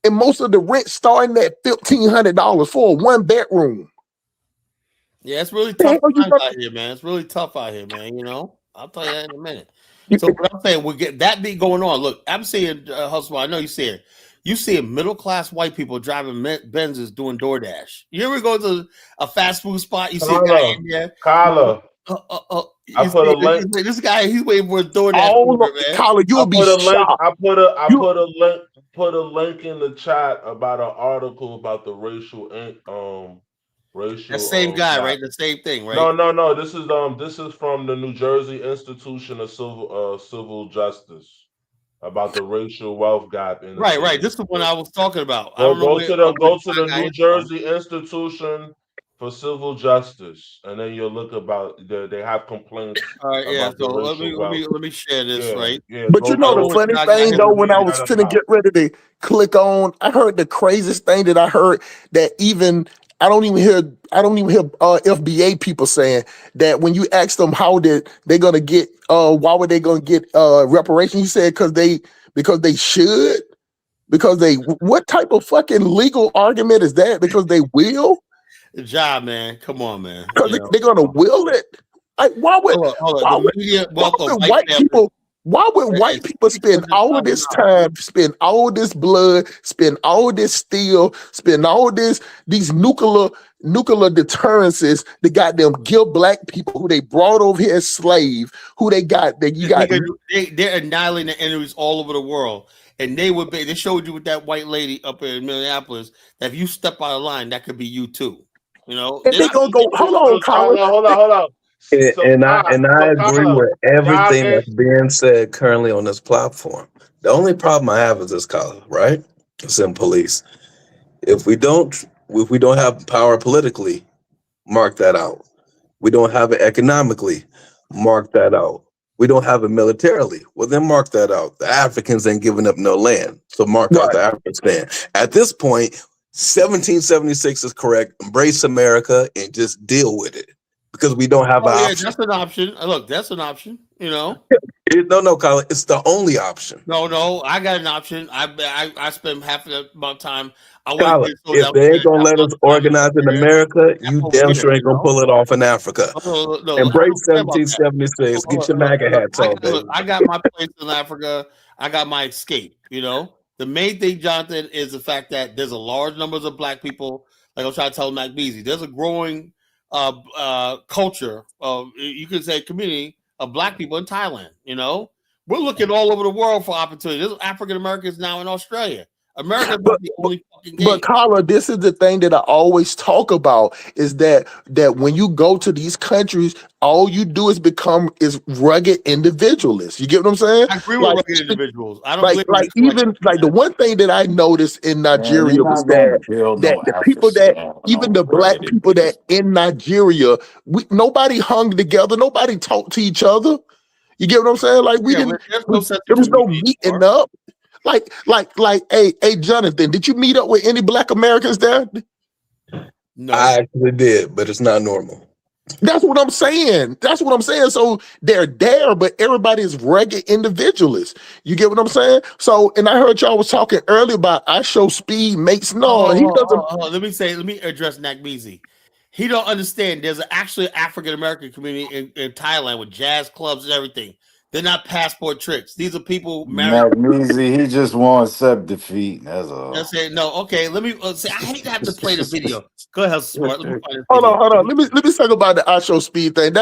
and most of the rent starting at $1,500 for a 1-bedroom. Yeah, it's really tough out here, man. It's really tough out here, man. You know, I'll tell you that in a minute. So what I'm saying, we get that be going on. Look, I'm seeing hustle. I know you see it. You see middle class white people driving Benzes doing DoorDash. You ever go to a fast food spot? You see a guy in there. Kyla, I put a link. This guy, he's waiting for a DoorDash order, man. Kyla, you'll be shocked. I put a link in the chat about an article about the racial. That same guy, right? The same thing, right? No. This is from the New Jersey Institution of Civil Justice about the racial wealth gap in the right. This is the one I was talking about. Go to the New Jersey Institution for Civil Justice, and then you'll look about they have complaints. All right, yeah. So let me share this, right? Yeah. But you know the funny thing though, when I was finna get ready to click on, I heard the craziest thing that I heard that even. I don't even hear FBA people saying that when you ask them how they're gonna get why were they gonna get reparations? He said because they should, what type of fucking legal argument is that? Because they will? The job, man. Come on, man. Because they're gonna will it. Like why would white people spend all of this time, spend all this blood, spend all this steel, spend all these nuclear deterrences to goddamn give black people who they brought over here as slave, who they got they're annihilating the enemies all over the world. And they showed you with that white lady up in Minneapolis that if you step out of line, that could be you too. You know, and they're gonna go, hold on, Colin. Hold on. And I agree with everything that's being said currently on this platform. The only problem I have is this, Colin, right? It's in police. If we don't have power politically, mark that out. We don't have it economically, mark that out. We don't have it militarily, well then mark that out. The Africans ain't giving up no land, so mark out the Afghanistan. At this point, 1776 is correct. Embrace America and just deal with it. Because we don't have an option. That's an option. Look, that's an option. You know. No, Colin. It's the only option. No. I got an option. I spend half of my time. Colin, if they ain't gonna let us organize in America, you damn sure ain't gonna pull it off in Africa. Embrace 1776. Get your MAGA hats on, baby. Look, I got my place in Africa. I got my escape. You know. The main thing, Jonathan, is the fact that there's a large numbers of black people. Like I'm trying to tell Mac Beasley, there's a growing culture of, you could say, community of Black people in Thailand. You know, we're looking all over the world for opportunities. There's African Americans now in Australia. America's not the only fucking game. But Carla, this is the thing that I always talk about is that when you go to these countries, all you do is rugged individualists. You get what I'm saying? I agree with rugged individuals. I don't the one thing that I noticed in Nigeria was that the people that even the Black people that in Nigeria, nobody hung together, nobody talked to each other. You get what I'm saying? Like there was no meeting up. Like, hey, Jonathan, did you meet up with any Black Americans there? No, I actually did, but it's not normal. That's what I'm saying. So they're there, but everybody is rugged individualists. You get what I'm saying? So, and I heard y'all was talking earlier about I show speed makes he doesn't. Let me address Nakmizi. He don't understand. There's actually an African American community in Thailand with jazz clubs and everything. They're not passport tricks. These are people married. He just wants accept defeat. That's all. That's it. No, okay. Let me say. I hate to have to play the video. Go ahead, Smart. Let me find hold on. Let me talk about the I show speed thing.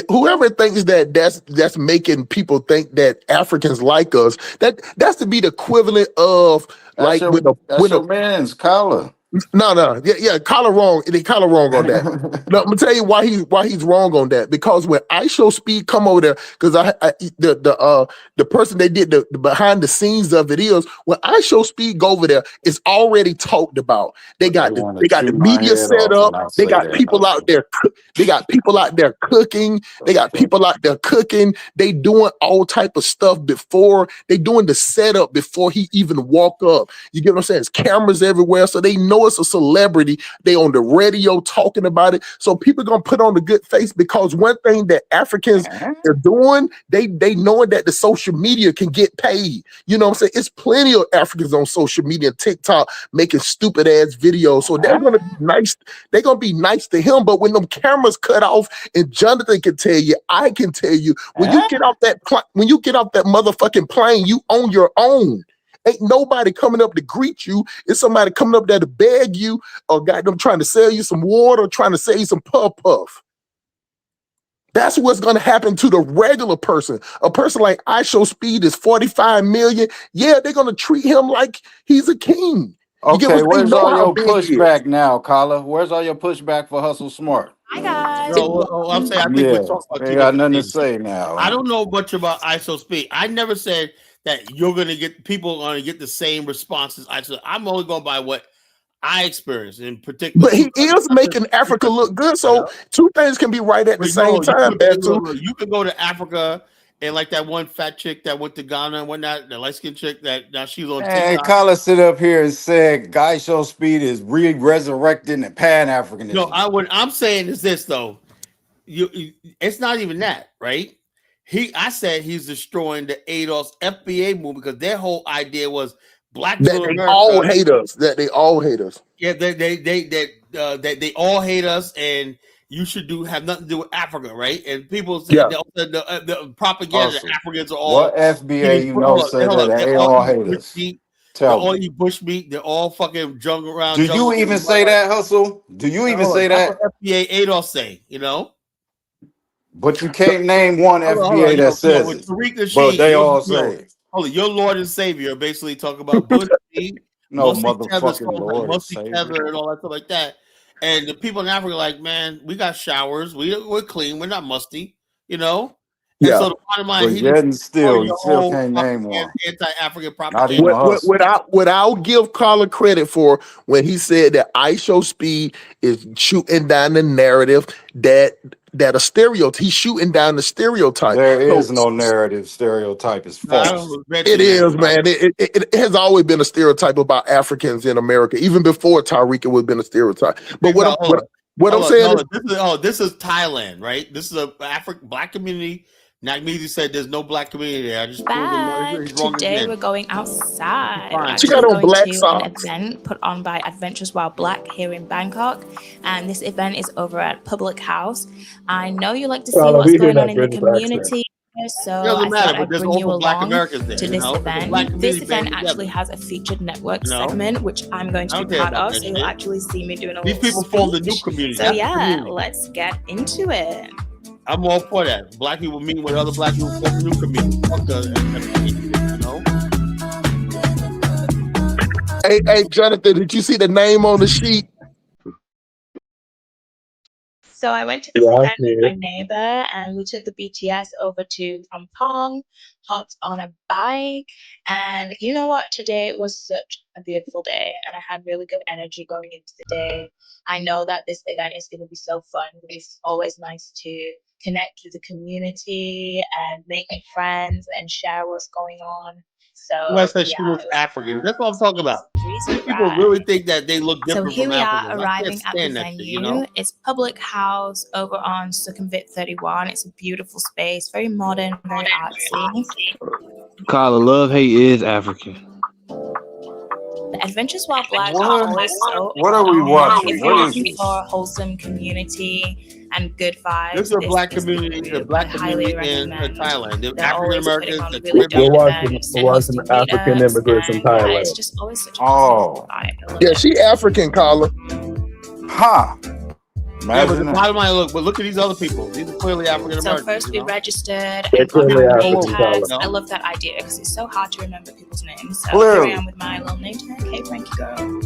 Whoever thinks that's making people think that Africans like us, that's to be the equivalent of that's your man's collar. No, yeah, collar wrong. They collar wrong on that. No, I'm gonna tell you why he's wrong on that. Because when I show speed come over there, because the person they did the behind the scenes of it is when I show speed go over there, it's already talked about. They got the media set up. They got people out there. They got people out there cooking. They got people out there cooking. They doing all type of stuff before they doing the setup before he even walk up. You get what I'm saying? It's cameras everywhere, so they know it's a celebrity. They on the radio talking about it. So people gonna put on the good face because one thing that Africans are doing, they knowing that the social media can get paid. You know what I'm saying? It's plenty of Africans on social media and TikTok making stupid ass videos. So they're gonna be nice. They're gonna be nice to him. But when them cameras cut off, and Jonathan can tell you, I can tell you, when you get off that motherfucking plane, you on your own. Ain't nobody coming up to greet you. It's somebody coming up there to beg you or got them trying to sell you some water, trying to sell you some puff. That's what's going to happen to the regular person. A person like I show speed is 45 million. Yeah, they're going to treat him like he's a king. Okay, where's all your pushback now, Carla? Where's all your pushback for Hustle Smart? Hi, guys. I'm saying I think we're talking about they got nothing to say now. I don't know much about ISO speed. I never said that you're going to get people are going to get the same responses. I'm only going by what I experienced in particular. But he is making Africa look good. So two things can be right at the same time. You can go to Africa and like that one fat chick that went to Ghana and whatnot, the light skinned chick that now she's on TikTok. And Carla sit up here and said Guy Show Speed is resurrecting the Pan-Africanism. No, what I'm saying is this though. It's not even that, right? I said he's destroying the ADOS FBA movement because their whole idea was Black people in America. All hate us. That they all hate us. Yeah, they all hate us, and you should have nothing to do with Africa, right? And people say the propaganda that Africans are all. What FBA said that they all hate us? They're all eat bush meat. They're all fucking jungle around. Do you even say that, Hustle? Do you even say that? FBA ADOS say, But you can't name one FBA that says it. But they all say it. Hold on, your Lord and Savior basically talk about bush meat, motherfucking Lord and Savior, and all that stuff like that. And the people in Africa are like, man, we got showers, we're clean, we're not musty, And so the bottom line, you still can't name one. Anti-African propaganda. What I'll give Carla credit for when he said that I Show Speed is shooting down the narrative that a stereotype. He's shooting down the stereotype. There is no narrative. Stereotype is false. It is, man. It has always been a stereotype about Africans in America, even before Tariq would have been a stereotype. But what I'm saying this is Thailand, right? This is a Black community. Nakmizi said there's no Black community there. I just Today we're going outside. She got on black socks. An event put on by Adventures While Black here in Bangkok, and this event is over at Public House. I know you like to see what's going on in the community. so doesn't I matter, thought but I'd there's bring you also Black along Americans there, to you this know? There's a black event. This community event band actually together. has a featured network You know? segment, which I'm going I to don't be care part about of. that So you'll shit. actually see me doing a These little people form the new speech. community. So That's the yeah, community. let's get into it. I'm all for that. Black people meeting with other black people form a new community. Fuck the FBA shit, you know? Hey, Jonathan, did you see the name on the sheet? So I went to Yeah, this I event see with my it. neighbor, and we took the BTS over to Kampong, hopped on a bike, and you know what? Today was such a beautiful day, and I had really good energy going into the day. I know that this event is going to be so fun. It's always nice to connect with the community and make new friends and share what's going on. You guys So said she looks African. That's what I'm talking about. People really think that they look So different here from we are Africans. I can't arriving at the stand that shit, you venue. know? It's Public House over on Sukhumvit 31. It's a beautiful space, very modern, very artsy. Carla, love hate is African. The Adventures While Black are always so What are we watching? if you're What is looking this? for a wholesome community and good vibes, This is a black is the community, the group. black I highly community in recommend. Thailand. The They're African always putting Americans, on the really Caribbean. dope events and hosting African meetups, immigrants in and yeah, it's Thailand. just always such a Oh, vibe. I love Yeah, it. she African, Carla. ha! Yeah, but the Imagine that. bottom line, look at these other people. These are clearly African So Americans. first we registered They're and got clearly our name African, tags. Carla. I love that idea because it's so hard to remember people's names. So here Clearly. I am with my little name tag. Hey, Frankie girl.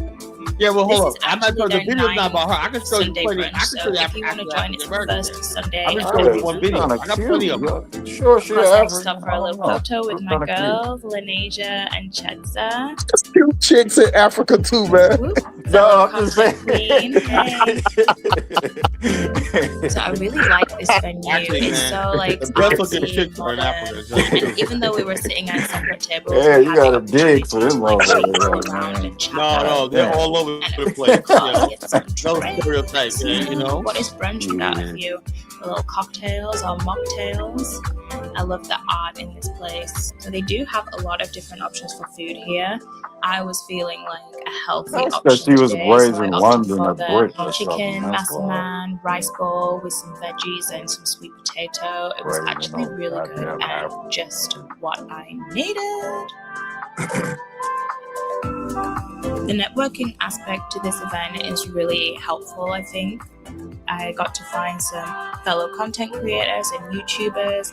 Yeah, well, This hold is up. I'm not actually the their video's not about her. I can ninth show you Sunday plenty. I brunch. can show So you if you want to join, it's the Americans. first Sunday I'm just of showing the you Hey, one she video. kinda I got cute. plenty of them. Yeah, sure she Of course, I African. stopped for I a don't little know. photo with She's my kinda cute. girls, Lenasia and Chetza. There's cute chicks in Africa too, man. Whoop. No, Fellow I'm just content saying. queen. Hey. So I really like this venue. Actually, It's man, so like the best looking artsy, chicks are in Africa. modern, To tell you the and truth. even though we were sitting at separate tables, Yeah, we you had the gotta dig for opportunity them to like motherfuckers, mingle right, around man. and chat No, up. they're Yeah. all over And the place. of course, You get some know, drinks. stereotypes, you know. What is brunch without a Yeah. few little cocktails or mocktails? I love the art in this place. So they do have a lot of different options for food here. I was feeling like a healthy That's because option she was today, so raised I in opted London for or the Britain or chicken something. That's why. massaman rice bowl with some veggies and some sweet potato. It was Raised in actually no really good goddamn and Africa. just what I needed. The networking aspect to this event is really helpful, I think. I got to find some fellow content creators and YouTubers,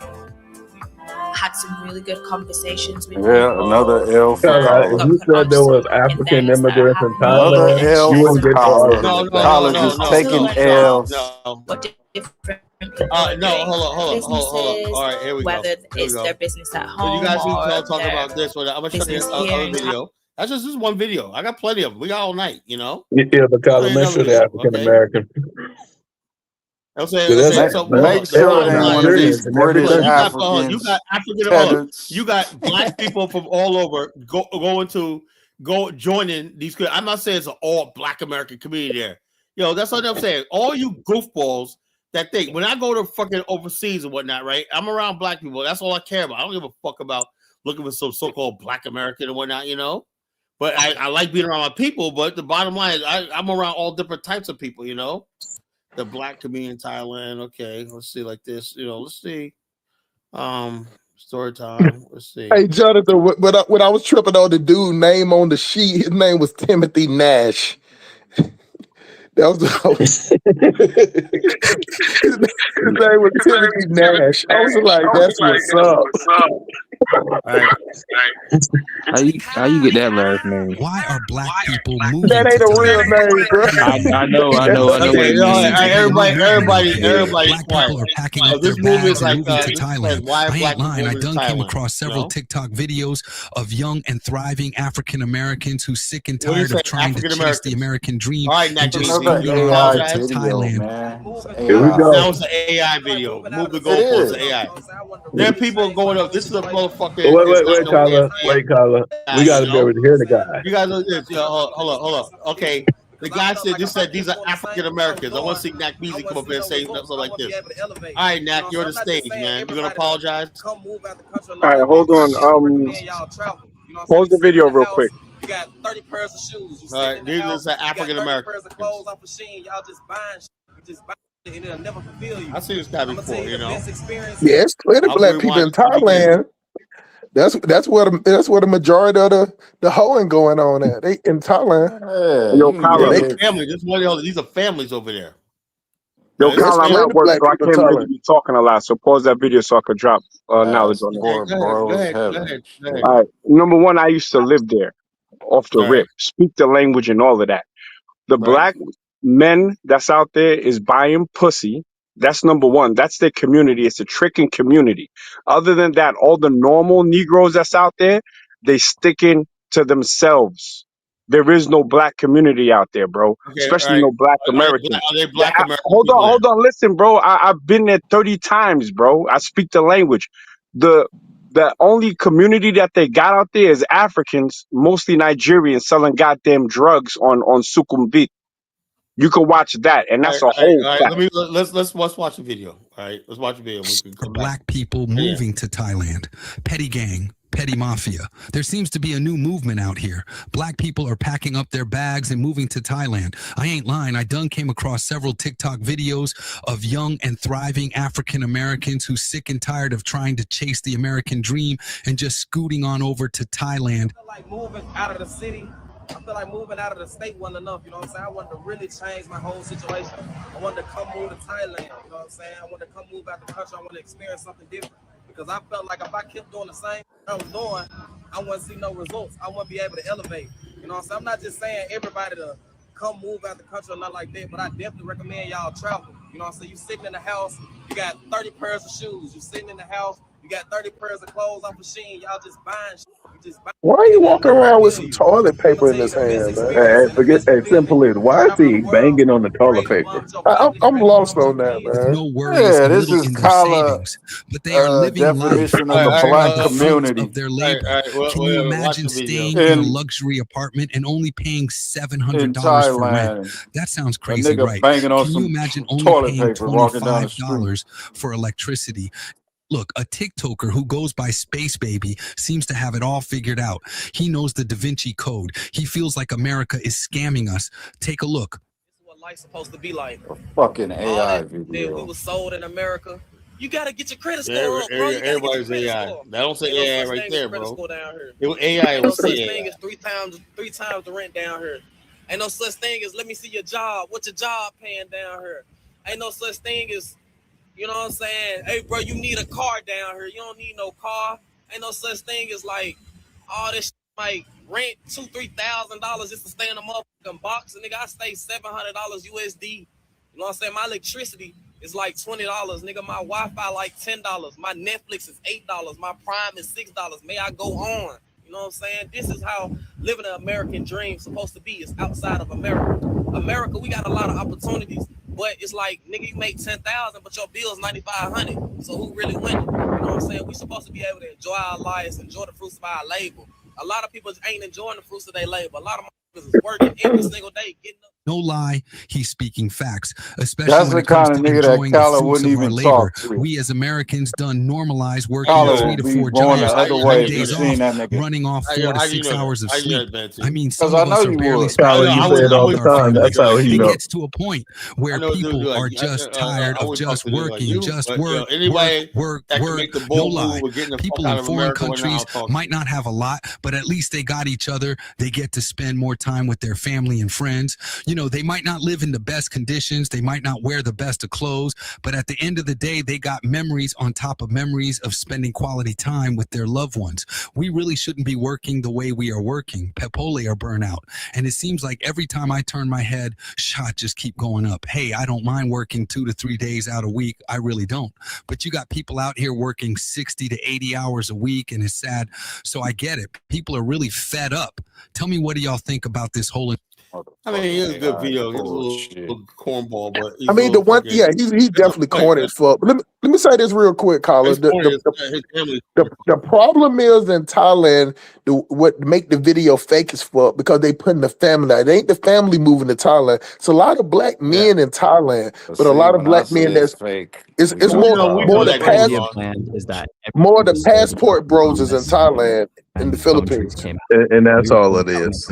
had some really good conversations with Yeah, people. another L for Carla, if Carla. you said there was African Events that are immigrants in happening Another Thailand, and L you share for wouldn't some get the Carla. argument. Carla just also taking learned L's. No. what different people are No, doing hold on. businesses, All right, here we go. whether Here we it's go. their business at So you home guys need or to talk their about this one. I'm gonna show you business another here in video. That's just this one video. I got plenty of them. We got all night, you know. Yeah, but I'll show Carla, you make another sure they're video. African Okay. American. I'm saying. Yeah, that's So Make look, the sure it bottom ain't line one of is these this. in every British Look, country. you got Africans, African. tenants. You got black people from all over joining these. I'm not saying it's an all black American community there. Yo, that's what I'm saying. All you goofballs that think when I go to fucking overseas and whatnot, right? I'm around black people. That's all I care about. I don't give a fuck about looking for some so-called black American and whatnot, you know. But I like being around my people. But the bottom line is I'm around all different types of people, you know. The black community in Thailand. Okay, let's see like this. You know, let's see. Story time. Let's see. Hey, Jonathan, when I was tripping on the dude name on the sheet, his name was Timothy Nash. That was his name was Timothy Nash. I was like, that's what's up. All right. How you get that last name? Why are black people moving That ain't to a real Thailand? name, bro. I know what Okay, it means. everybody, Black quiet. people are packing up This their movie is bags and like moving to this Thailand. says why I black ain't people lying. I moving to done came Thailand. across several You know? TikTok videos of young and thriving African Americans who sick and What do you tired say, of trying to African chase the Americans? American dream All right, Nat, and just Another you moving gonna on AI to apologize? video, Thailand. man. It's Here we AI. go. That was an AI video. Move the It goalposts to is. AI. There are people going up. This is a motherfucker. Wait, Carla. Wait, Carla. We got to be able to hear the guy. You guys know this. Hold on. Okay. The guy said these are African Americans. I want to see Nak Beasley come up here and say something like this. All right, Nak, you're on the stage, man. You're gonna apologize. All right, hold on. Pause the video real quick. You got 30 pairs of shoes. All right, these are African Americans. and it'll never fulfill you. I see this guy before, you know. Yeah, it's plenty of black people in Thailand. That's where the majority of the hoeing going on at. They in Thailand. Yo, Kyler. Family. These are families over there. Yo, Kyler, I'm at work, so I can't really be talking a lot. So pause that video so I could drop knowledge on it. Go ahead. All right. Number one, I used to live there off the rip, speak the language and all of that. The black men that's out there is buying pussy. That's number one. That's their community. It's a tricking community. Other than that, all the normal Negroes that's out there, they sticking to themselves. There is no black community out there, bro. Especially no black Americans. Are they black Americans? Hold on. Listen, bro. I've been there 30 times, bro. I speak the language. The only community that they got out there is Africans, mostly Nigerians, selling goddamn drugs on Sukhumvit. You can watch that, and that's a whole fact. Let's watch the video. All right, let's watch the video. We can come black people moving to Thailand, petty gang, petty mafia. There seems to be a new movement out here. Black people are packing up their bags and moving to Thailand. I ain't lying. I done came across several TikTok videos of young and thriving African Americans who's sick and tired of trying to chase the American dream and just scooting on over to Thailand. I feel like moving out of the city. I feel like moving out of the state wasn't enough, you know what I'm saying? I wanted to really change my whole situation. I wanted to come move to Thailand, you know what I'm saying? I wanted to come move out the country. I wanted to experience something different. Because I felt like if I kept doing the same thing I was doing, I wouldn't see no results. I wouldn't be able to elevate. You know what I'm saying? I'm not just saying everybody to come move out the country or not like that, but I definitely recommend y'all travel. You know what I'm saying? You sitting in the house, you got 30 pairs of shoes. You sitting in the house, you got 30 pairs of clothes off the Shein. Y'all just buying shit. Why are you walking around with some toilet paper in his hand, man? Simply, why is he banging on the toilet paper? I'm lost on that, man. No worries, this is savings, but they are living definition life of the black community of their labor. Can you imagine staying in a luxury apartment and only paying $700 for rent? That sounds crazy, right? Can you imagine only paying $25 for electricity? Look, a TikToker who goes by Space Baby seems to have it all figured out. He knows the Da Vinci Code. He feels like America is scamming us. Take a look. This is what life's supposed to be like. Fucking AI video. We was sold in America. You got to get your credit score up, bro. Everybody's AI. That don't say AI right there, bro. It was AI. Ain't no such thing as three times the rent down here. Ain't no such thing as let me see your job. What's your job paying down here? Ain't no such thing as, you know what I'm saying? Hey, bro, you need a car down here. You don't need no car. Ain't no such thing as like all this shit, like rent $2,000-$3,000 just to stay in a motherfucking box. And nigga, I stay $700 USD. You know what I'm saying? My electricity is like $20. Nigga, my Wi-Fi like $10. My Netflix is $8. My Prime is $6. May I go on? You know what I'm saying? This is how living an American dream is supposed to be. It's outside of America. America, we got a lot of opportunities. But it's like, nigga, you make $10,000, but your bill is $9,500. So who really winning? You know what I'm saying? We supposed to be able to enjoy our lives, enjoy the fruits of our labor. A lot of people ain't enjoying the fruits of their labor. A lot of motherfuckers is working every single day, getting up. No lie, he's speaking facts, especially That's when the it comes kind of to nigga that enjoying the Kala fruits wouldn't of our even labor. talk to. We as Americans done normalize working Kala 3 would to be 4 going jobs, the other 9 way. days You seen off, that nigga. running off 4 to 6 hours of sleep. I mean, Because some I of know us you are barely would. spending You time say it all the with our time. family. That's how he It know. gets to a point where people are just tired of just working, work. No lie. People in foreign countries might not have a lot, but at least they got each other. They get to spend more time with their family and friends. You know, they might not live in the best conditions. They might not wear the best of clothes, but at the end of the day, they got memories on top of memories of spending quality time with their loved ones. We really shouldn't be working the way we are working, pepole or burnout. And it seems like every time I turn my head, shot just keep going up. Hey, I don't mind working 2 to 3 days out a week. I really don't. But you got people out here working 60 to 80 hours a week, and it's sad. So I get it. People are really fed up. Tell me, what do y'all think about this whole... I mean, he was a good video. He's a little cornball, but I mean, the one, he's definitely corny as fuck. But let me say this real quick, Colin. The problem is in Thailand, what make the video fake as fuck because they putting the family out. It ain't the family moving to Thailand. It's a lot of black men in Thailand, but a lot of black men that's fake. It's more the passport bros is in Thailand. in the Philippines. And that's all it is.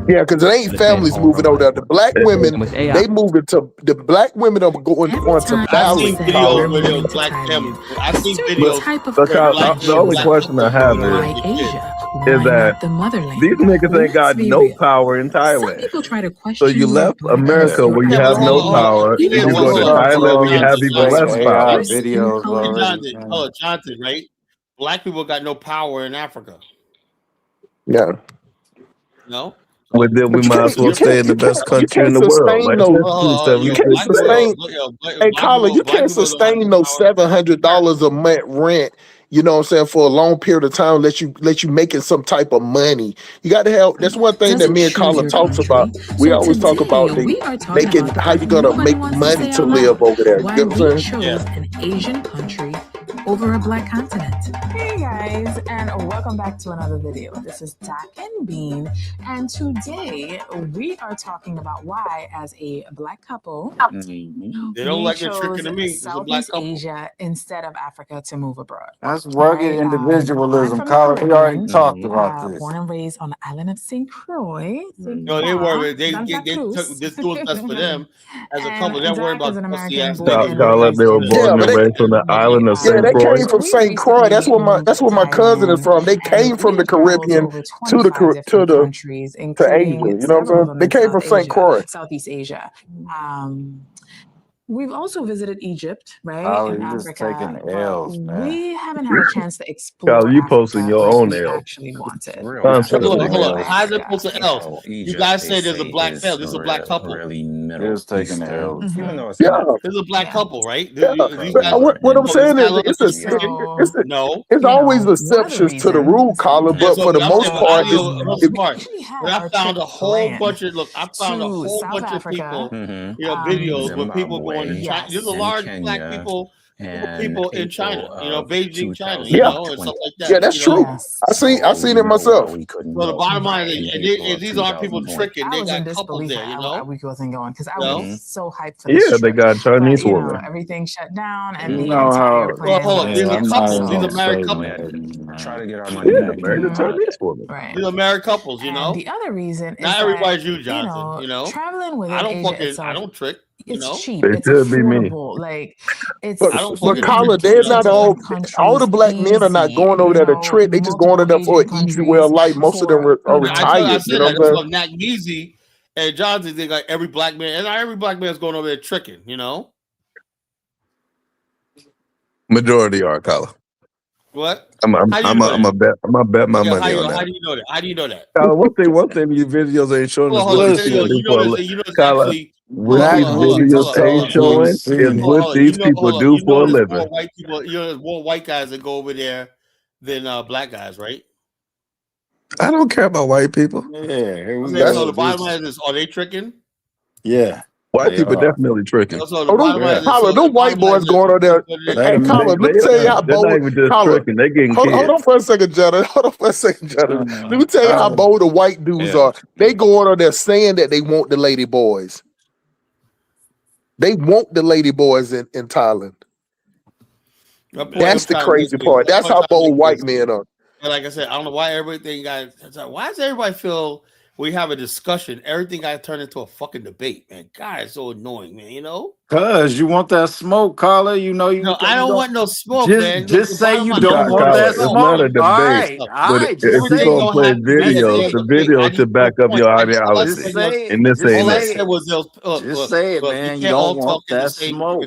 Yeah, because it ain't families moving over there. The black women, they moving to the black women are going to I've seen Valley. videos where there was black families. I've seen videos Look, where black the only question I have is that these niggas ain't got no power in Thailand. So you left America where you have no power, and you go to Thailand where you have even less power. Videos already. Jonathan, right? Black people got no power in Africa. Yeah. No. But then we might as well stay in the best country in the world. Like you can't sustain. Hey, Colin, you can't sustain no $700 a month rent. You know what I'm saying, for a long period of time, let you making some type of money. You got to have. That's one thing that me and Colin talks about. We always talk about making how you gonna make money to live over there. You know what I'm saying? An Asian country over a black continent. Hey guys, and welcome back to another video. This is Dak and Bean, and today we are talking about why, as a black couple, they don't like the trick of me. Southeast Asia instead of Africa to move abroad. That's rugged individualism. Colin, we already talked about this. Born and raised on the island of St. Croix. No, they worry. They took this doing best for them as a couple. They're worried about pussy ass Colin, they were born and raised on the island of St. They Croix. came from St. Croix. That's where my cousin is from. They came from the Caribbean to Asia. You know what I'm saying? They came from St. Croix. Southeast Asia. We've also visited Egypt, right? Oh, in you're just Africa, taking L's, man. we haven't had a chance to explore. Kyle, you posting your own L. Actually wanted. Hold on. How's it supposed to L? You guys say there's a black family. This is a black couple. You're just taking the L. This is a black couple, right? What I'm saying is, it's always exceptions to the rule, Colin. But for the most part, but I found a whole bunch of of people, videos where people going to China. There's a large black people in China, Beijing, China, and stuff like that. Yeah, that's true. I seen it myself. So the bottom line is, these aren't people tricking. They got couples there, a week wasn't going because I was so hyped for this. Yeah, they got Chinese women. Everything shut down, and hold on. These are couples. These are married couples. Try to get our money. Yeah, married Chinese women. Right. These are married couples. The other reason is not everybody's you, Jonathan. Traveling with I don't trick. It's cheap. It it's should be me. Like it's. But Colin, they're not all the black men are not going over there to trick. They just going over there for an easy way of life. Most of them are retired. You know what I'm saying? Nat Measy and Johnson, they got every black man, and not every black man is going over there tricking. Majority are, Colin. What? I'm a bet my money on that. How do you know that? How do you know that? Colin, one thing these videos ain't showing us what these videos ain't showing is what these people do for a living. There's more white guys that go over there than black guys, right? I don't care about white people. Yeah. So the bottom line is, are they tricking? Yeah. White people definitely tricking. Them white boys going on there. Hey, Colin, let me tell you how bold. They're getting hold on for a second, Jonathan. Let me tell you how bold the white dudes are. They going on there saying that they want the lady boys. They want the lady boys in Thailand. That's the crazy part. That's how bold white men are. Like I said, I don't know why everything got. Why does everybody feel we have a discussion? Everything got turned into a fucking debate, man. God, it's so annoying, man. Cause you want that smoke, Carla. I don't want no smoke, man. Just say you don't want that smoke. It's not a debate. But if you're gonna play videos, the video should back up your ideology. And this ain't all I said was, just say it, man. You don't want that smoke.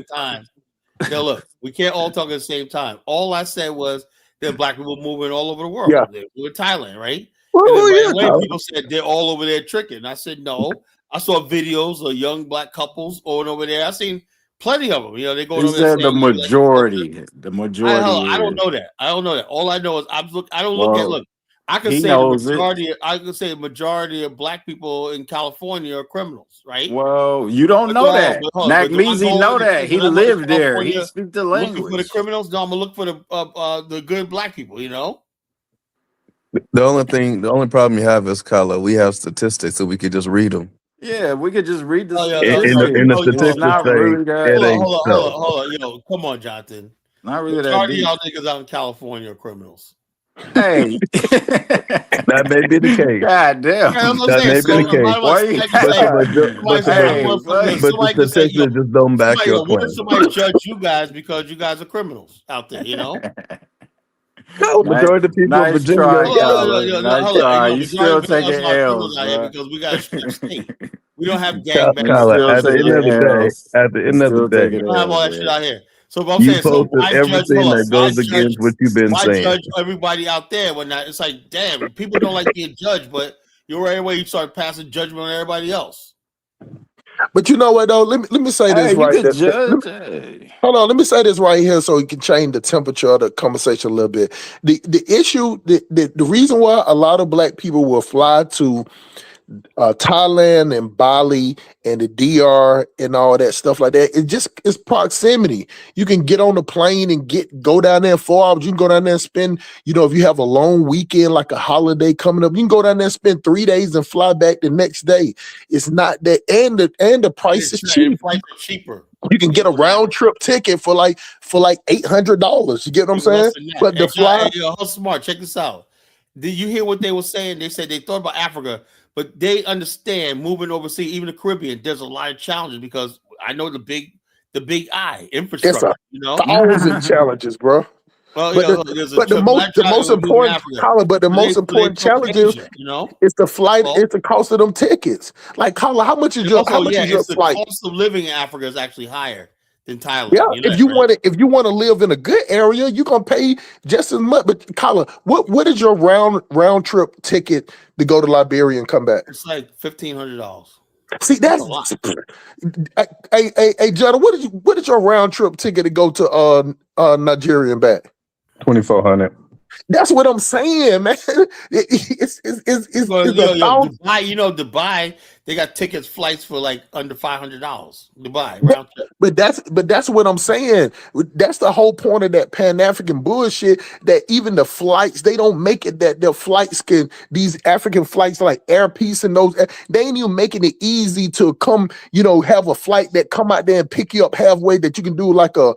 Look, we can't all talk at the same time. All I said was that black people moving all over the world. Yeah. They're Thailand, right? Well, people said they're all over there tricking. I said no. I saw videos of young black couples going over there. I've seen plenty of them. They go over there. The majority. The majority. I don't know that. All I know is I don't look. I can say majority. I can say majority of black people in California are criminals, right? Well, you don't know that. Nat Measy know that. He lived there. He speaks the language. Looking for the criminals. No, I'm gonna look for the good black people. The only problem you have is, Carla, we have statistics, so we could just read them. Yeah, we could just read the in the statistics say it ain't so. Hold on. Come on, Jonathan. Not really that majority deep. Y'all niggas out in California are criminals. Hey, that may be the case. God damn. That may be the case. But the statistics just don't back your claim. Somebody judge you guys because you guys are criminals out there, you know? No, majority of people in Virginia. You still taking L's, because we got a strict state. We don't have gangbangers. At the end of the day, we don't have all that shit out here. So what I'm you saying, so posted everything that goes against what you've been saying. Judge everybody out there when that it's like, damn, people don't like being judged, but you're right away you start passing judgment on everybody else. But you know what though? Let me say this Hold on, let me say this right here so we can change the temperature of the conversation a little bit. The issue, the reason why a lot of black people will fly to Thailand and Bali and the DR and all that stuff like that, it's proximity. You can get on the plane and go down there in 4 hours. You can go down there and spend, if you have a long weekend like a holiday coming up, you can go down there and spend 3 days and fly back the next day. It's not that, and the price is cheap. Cheaper. You can get a round trip ticket for like $800. You get what I'm saying? But the fly, how smart. Check this out. Did you hear what they were saying? They said they thought about Africa, but they understand moving overseas, even the Caribbean. There's a lot of challenges because I know the big I infrastructure. It's 1,000 challenges, bro. Well, but the most important, Colin, but the most important challenge is, it's the flight, it's the cost of them tickets. Like, Colin, how much is your flight? The cost of living in Africa is actually higher than Thailand. Yeah, if you want to live in a good area, you're gonna pay just as much. But Colin, what is your round trip ticket to go to Liberia and come back? It's like $1,500. See, that's hey, Jonah, what is your round trip ticket to go to Nigeria and back? 2,400. That's what I'm saying, man. It's Dubai. Dubai, they got flights for like under $500. Dubai, round trip. But that's what I'm saying. That's the whole point of that Pan-African bullshit. That even the flights, they don't make it that their flights these African flights like Air Peace and those, they ain't even making it easy to come, have a flight that come out there and pick you up halfway that you can do like a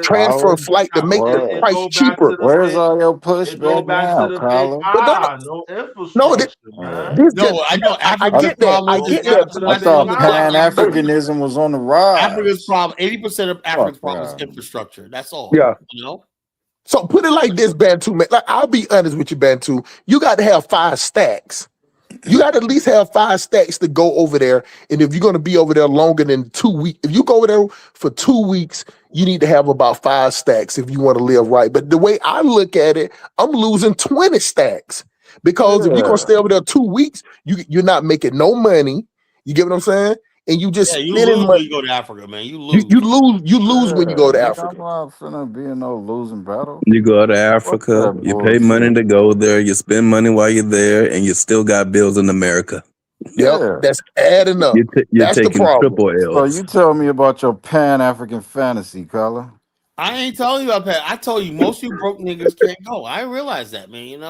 transfer flight to make the price cheaper. Where's all your pushback now, Carla? I get that. I thought Pan-Africanism was on the rise. Africa's problem, 80% of Africa's problem is infrastructure. That's all. Yeah. So put it like this, Bantu, man. Like, I'll be honest with you, Bantu. You got to have 5 stacks. You got to at least have 5 stacks to go over there. And if you're going to be over there longer than 2 weeks, if you go over there for 2 weeks, you need to have about 5 stacks if you want to live right. But the way I look at it, I'm losing 20 stacks because if you're going to stay over there 2 weeks, you're not making no money. You get what I'm saying? And you just spending money. When you go to Africa, man. You lose. You lose when you go to Africa. I'm not finna be in no losing battle. You go to Africa, you pay money to go there, you spend money while you're there, and you still got bills in America. Yep, that's adding up. You're that's taking triple L's. So you tell me about your Pan-African fantasy, Color. I ain't telling you about that. I told you most of you broke niggas can't go. I realize that, man.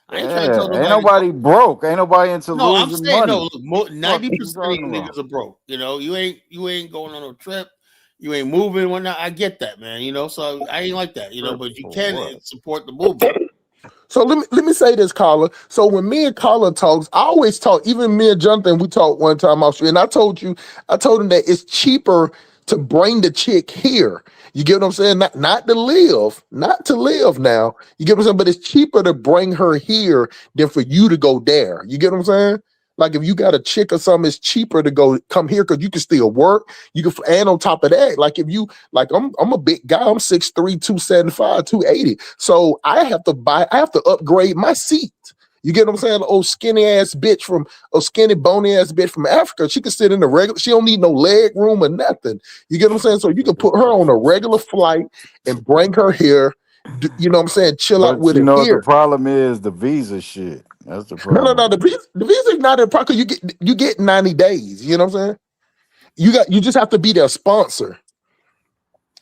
I ain't trying to tell nobody. Ain't nobody broke. Ain't nobody into losing money. No, 90% of these niggas are broke. You ain't going on no trip. You ain't moving. Whatnot. I get that, man. So I ain't like that. But you can support the movement. So let me say this, Carla. So when me and Carla talks, I always talk. Even me and Jonathan, we talked one time off street, and I told him that it's cheaper to bring the chick here. You get what I'm saying? Not to live now. You get what I'm saying? But it's cheaper to bring her here than for you to go there. You get what I'm saying? Like if you got a chick or something, it's cheaper to come here because you can still work. You can, and on top of that, like if you like, I'm a big guy. I'm 6'3", 275, 280. So I have to upgrade my seat. You get what I'm saying? Old skinny bony ass bitch from Africa. She can sit in the regular. She don't need no leg room or nothing. You get what I'm saying? So you can put her on a regular flight and bring her here. You know what I'm saying? Chill out with her here. The problem is the visa shit. That's the problem. No. The visa is not a problem. You get 90 days. You know what I'm saying? You just have to be their sponsor.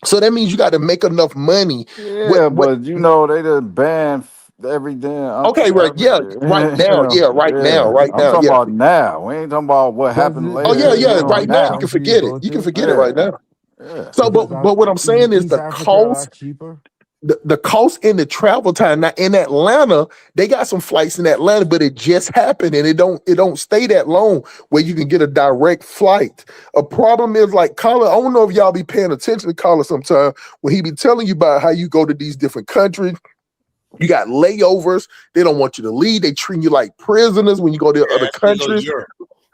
So that means you got to make enough money. Yeah, but they done banned every damn. Okay, right. Yeah, right now. Yeah, right now. I'm talking about now. We ain't talking about what happened later. Oh yeah. Right now, you can forget it. You can forget it right now. Yeah. So, but what I'm saying is the cost. Cheaper. the cost and the travel time. Now in Atlanta, they got some flights in Atlanta, but it just happened and it don't stay that long where you can get a direct flight. A problem is like Colin, I don't know if y'all be paying attention to Colin sometime when he be telling you about how you go to these different countries. You got layovers. They don't want you to leave. They treat you like prisoners when you go to other countries.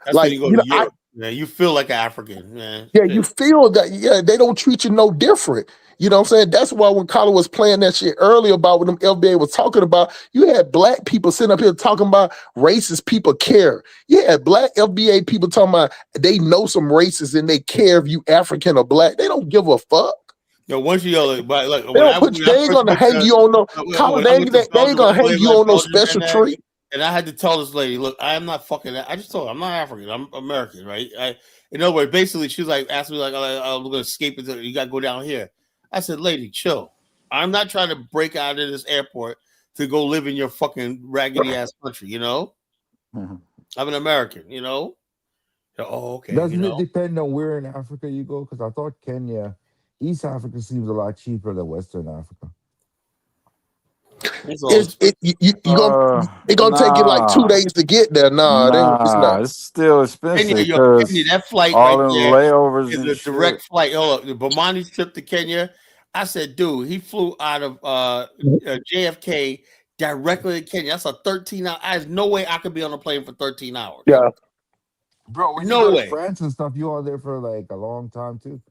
That's like, when you go to Europe. Man, you feel like an African, man. Yeah, you feel that. Yeah, they don't treat you no different. You know what I'm saying? That's why when Colin was playing that shit earlier about what them FBA was talking about, you had black people sitting up here talking about racist people care. You had black FBA people talking about they know some racists and they care if you African or black. They don't give a fuck. Yo, once you yell, like, they ain't gonna hang you on no Colin. They ain't gonna hang you on no special treat. And I had to tell this lady, look, I am not fucking. I just told her I'm not African. I'm American, right? In other words, basically, she was like asking me, like, I'm gonna escape it. You gotta go down here. I said, lady, chill. I'm not trying to break out of this airport to go live in your fucking raggedy ass country. You know, I'm an American. You know. Oh, okay. Doesn't it depend on where in Africa you go? Because I thought Kenya, East Africa seems a lot cheaper than Western Africa. It's gonna take you like 2 days to get there. It's still expensive. Kenya, that flight all right them there layovers is a direct flight. Hold up, the Bomani's trip to Kenya. I said, dude, he flew out of JFK directly to Kenya. That's a 13 hour. There's no way I could be on a plane for 13 hours. Yeah, bro. When you go to France and stuff, you all there for like a long time too.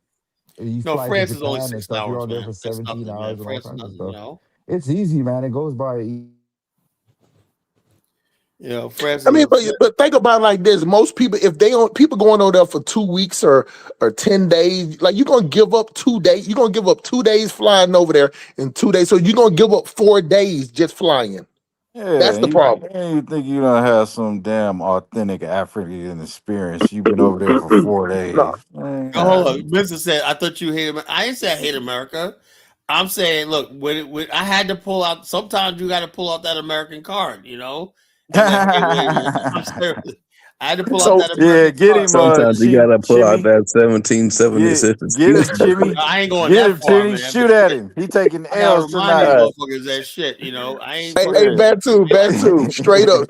France is only 6 hours. You're all there for 17 hours and all kinds of stuff. You know? It's easy, man. It goes by. You know, France. I mean, but think about it like this: most people, if they don't, people going over there for 2 weeks or 10 days, like you're gonna give up 2 days. You're gonna give up 2 days flying over there in 2 days. So you're gonna give up 4 days just flying. Yeah, that's the problem. You think you don't have some damn authentic African experience? You've been over there for 4 days. Hold on, Mr. said, I thought you hated America. I ain't say I hate America. I'm saying, look, when I had to pull out. Sometimes you got to pull out that American card, you know. I'm serious. I had to pull out that American get him. Sometimes you gotta pull out that 1776. Get him, Jimmy. I ain't going get that him, far, Jimmy. man. Shoot at him. He taking L's tonight. Motherfuckers that shit, you know. I ain't. Hey, Batu, straight up,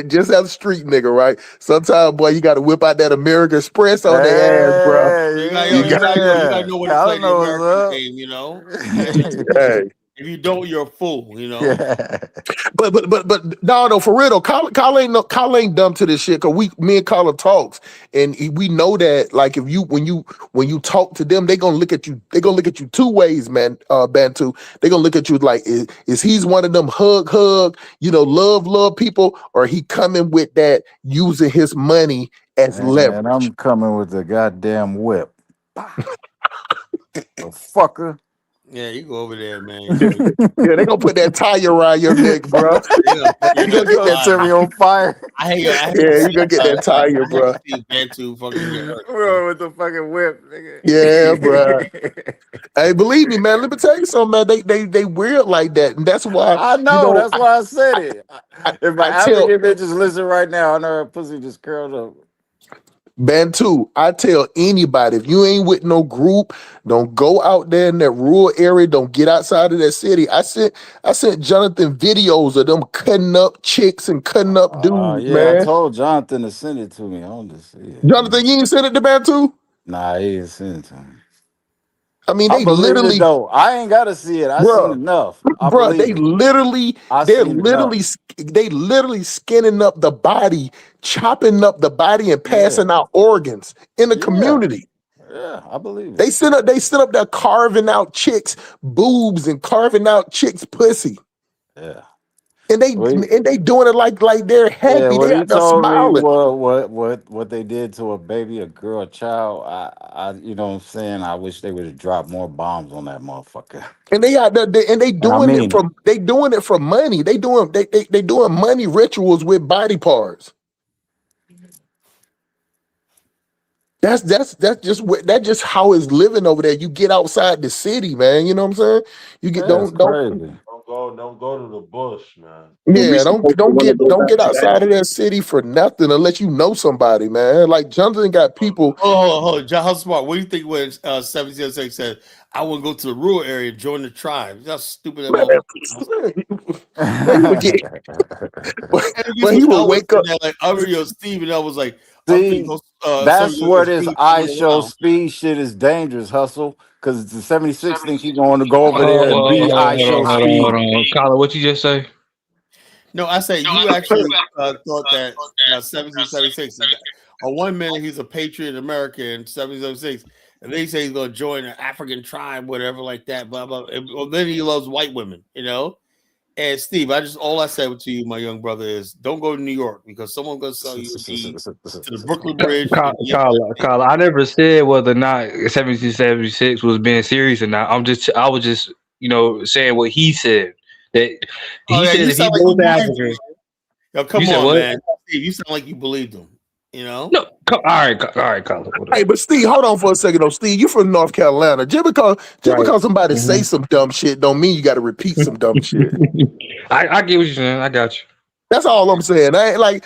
just as a street nigga, right? Sometimes, boy, you got to whip out that American Express on their ass, bro. You gotta know when to play the American game, you know. Hey. If you don't, you're a fool, you know. But no, for real though, Kyle ain't dumb to this shit. Cause me and Kyle talks, and we know that like if you when you talk to them, they gonna look at you. They gonna look at you 2 ways, man. Bantu, they gonna look at you like is he's one of them hug, you know, love people, or he coming with that using his money as leverage. And I'm coming with the goddamn whip. Fucker. Yeah, you go over there, man. Yeah, they gonna put that tire around your neck, bro. You gonna get that Timmy on fire. You gonna get that tire, bro. Bro, with the fucking whip, nigga. Yeah, bro. Hey, believe me, man. Let me tell you something, man. They weird like that, and that's why I know. You know that's why I said it. If my tell- African bitches listen right now, I know her pussy just curled up. Bantu, I tell anybody, if you ain't with no group, don't go out there in that rural area. Don't get outside of that city. I sent Jonathan videos of them cutting up chicks and cutting up dudes, man. I told Jonathan to send it to me. I want to see it. Jonathan, you ain't sent it to Bantu? Nah, he ain't sent it to me. I mean, they literally though. I ain't gotta see it. I seen enough. Bro, they literally skinning up the body, chopping up the body, and passing out organs in the community. Yeah, I believe it. They sit up there carving out chicks' boobs and carving out chicks' pussy. Yeah. And they doing it like they're happy. Yeah, They're you told smiling. me what they did to a baby, a girl, a child. I you know what I'm saying? I wish they would have dropped more bombs on that motherfucker. And they out there, they doing it for money. They doing money rituals with body parts. That's just how it's living over there. You get outside the city, man. You know what I'm saying? You get Crazy. Don't go to the bush, man. Yeah, don't get outside of that city for nothing unless you know somebody, man. Like Johnson got people. Hold on. John, how smart? What do you think when 1706 said, "I want to go to the rural area, join the tribe"? That's stupid. That But he would wake up. Like, Steve, and I was like, see, that's where this I show speed shit is dangerous, Hustle. Because the 76 think he's going to go over there and be I show speed. Hold on. Colin, what you just say? No, I said you actually thought that 1776. On 1 minute, he's a patriot American, 1776, and they say he's going to join an African tribe, whatever, like that. Blah blah. Well, then he loves white women, you know. And Steve, all I said to you, my young brother, is don't go to New York because someone's going to sell you to the Brooklyn Bridge. Colin, I never said whether or not 1776 was being serious or not. I was just, saying what he said. That he said if he goes to Africa. Yo, come on, man. Steve, you sound like you believed him. You know? No, all right, Colin. Hey, but Steve, hold on for a second, though. Steve, you from North Carolina. Just because somebody say some dumb shit, don't mean you got to repeat some dumb shit. I get what you're saying. I got you. That's all I'm saying. I like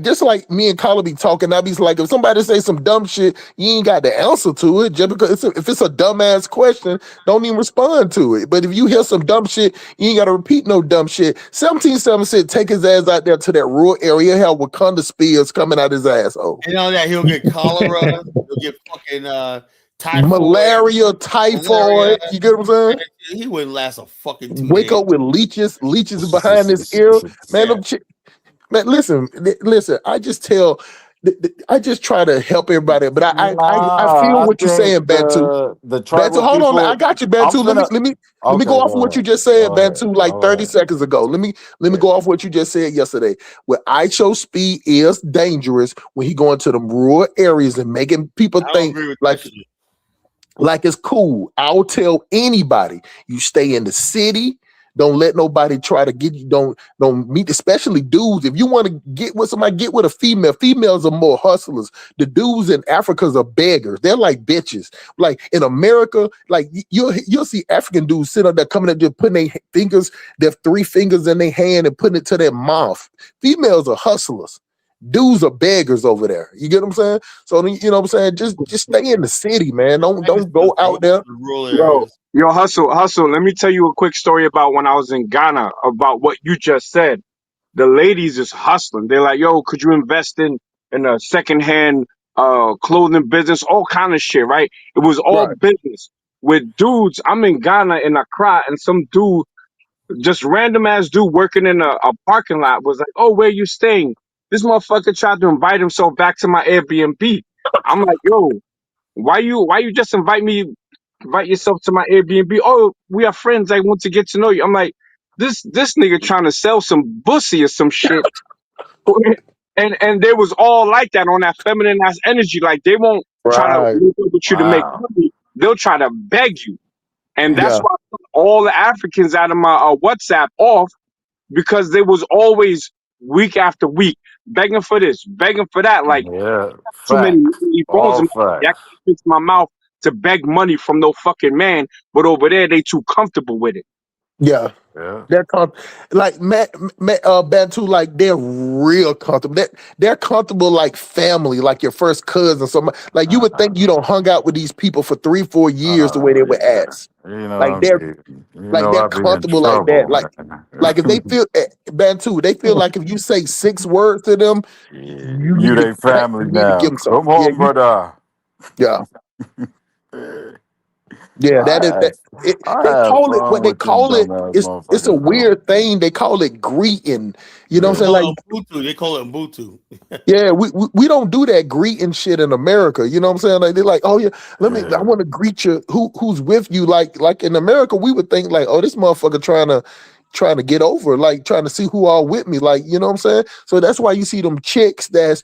just like me and Carla be talking. I be like, if somebody say some dumb shit, you ain't got the answer to it. Just because if it's a dumbass question, don't even respond to it. But if you hear some dumb shit, you ain't got to repeat no dumb shit. 1776, take his ass out there to that rural area. Hell, Wakanda spears coming out his asshole. You know that he'll get cholera. He'll get fucking typhoid, malaria, typhoid. You get what I'm saying? He wouldn't last a fucking 2 Wake days. up with leeches behind his ear. Man, man, listen. I just try to help everybody, but I feel what you're saying, Bantu. Bantu, hold on, I got you, Bantu. Let me go off of what you just said, Bantu, like 30 seconds ago. Let me go off what you just said yesterday. Where I show speed is dangerous when he going to the rural areas and making people think like it's cool. I'll tell anybody, you stay in the city. Don't let nobody try to get you. Don't meet, especially dudes. If you want to get with somebody, get with a female. Females are more hustlers. The dudes in Africa are beggars. They're like bitches. Like in America, like you'll see African dudes sit up there coming up, just putting their 3 fingers in their hand and putting it to their mouth. Females are hustlers. Dudes are beggars over there. You get what I'm saying? So you know what I'm saying? Just stay in the city, man. Don't go out there. Yo, hustle. Let me tell you a quick story about when I was in Ghana about what you just said. The ladies is hustling. They're like, yo, could you invest in a secondhand clothing business, all kind of shit, right? It was all business. With dudes, I'm in Ghana in Accra, and some dude, just random ass dude working in a parking lot was like, oh, where you staying? This motherfucker tried to invite himself back to my Airbnb. I'm like, yo, why you just invite yourself to my Airbnb? Oh, we are friends. I want to get to know you. I'm like, this nigga trying to sell some pussy or some shit. and they was all like that on that feminine ass energy. Like they won't try to link up with you to make money. They'll try to beg you. And that's why I put all the Africans out of my WhatsApp off, because they was always week after week begging for this, begging for that. Like too many phones. I can't fix my mouth to beg money from no fucking man, but over there they too comfortable with it. Yeah. They're like Bantu, like they're real comfortable. They're comfortable like family, like your first cousin. Something like you would think you don't hung out with these people for 3-4 years the way they would ask. Like they're comfortable like that. Like if they feel Bantu, they feel like if you say 6 words to them, you they family now. Come on, brother. Yeah. Yeah, they call it what they call it. It's a weird thing. They call it greeting. You know what I'm saying? Like Ubuntu. They call it Ubuntu. Yeah, we don't do that greeting shit in America. You know what I'm saying? Like they're like, oh yeah, I want to greet you. Who's with you? Like in America, we would think like, oh, this motherfucker trying to get over, like trying to see who all with me. Like, you know what I'm saying? So that's why you see them chicks that's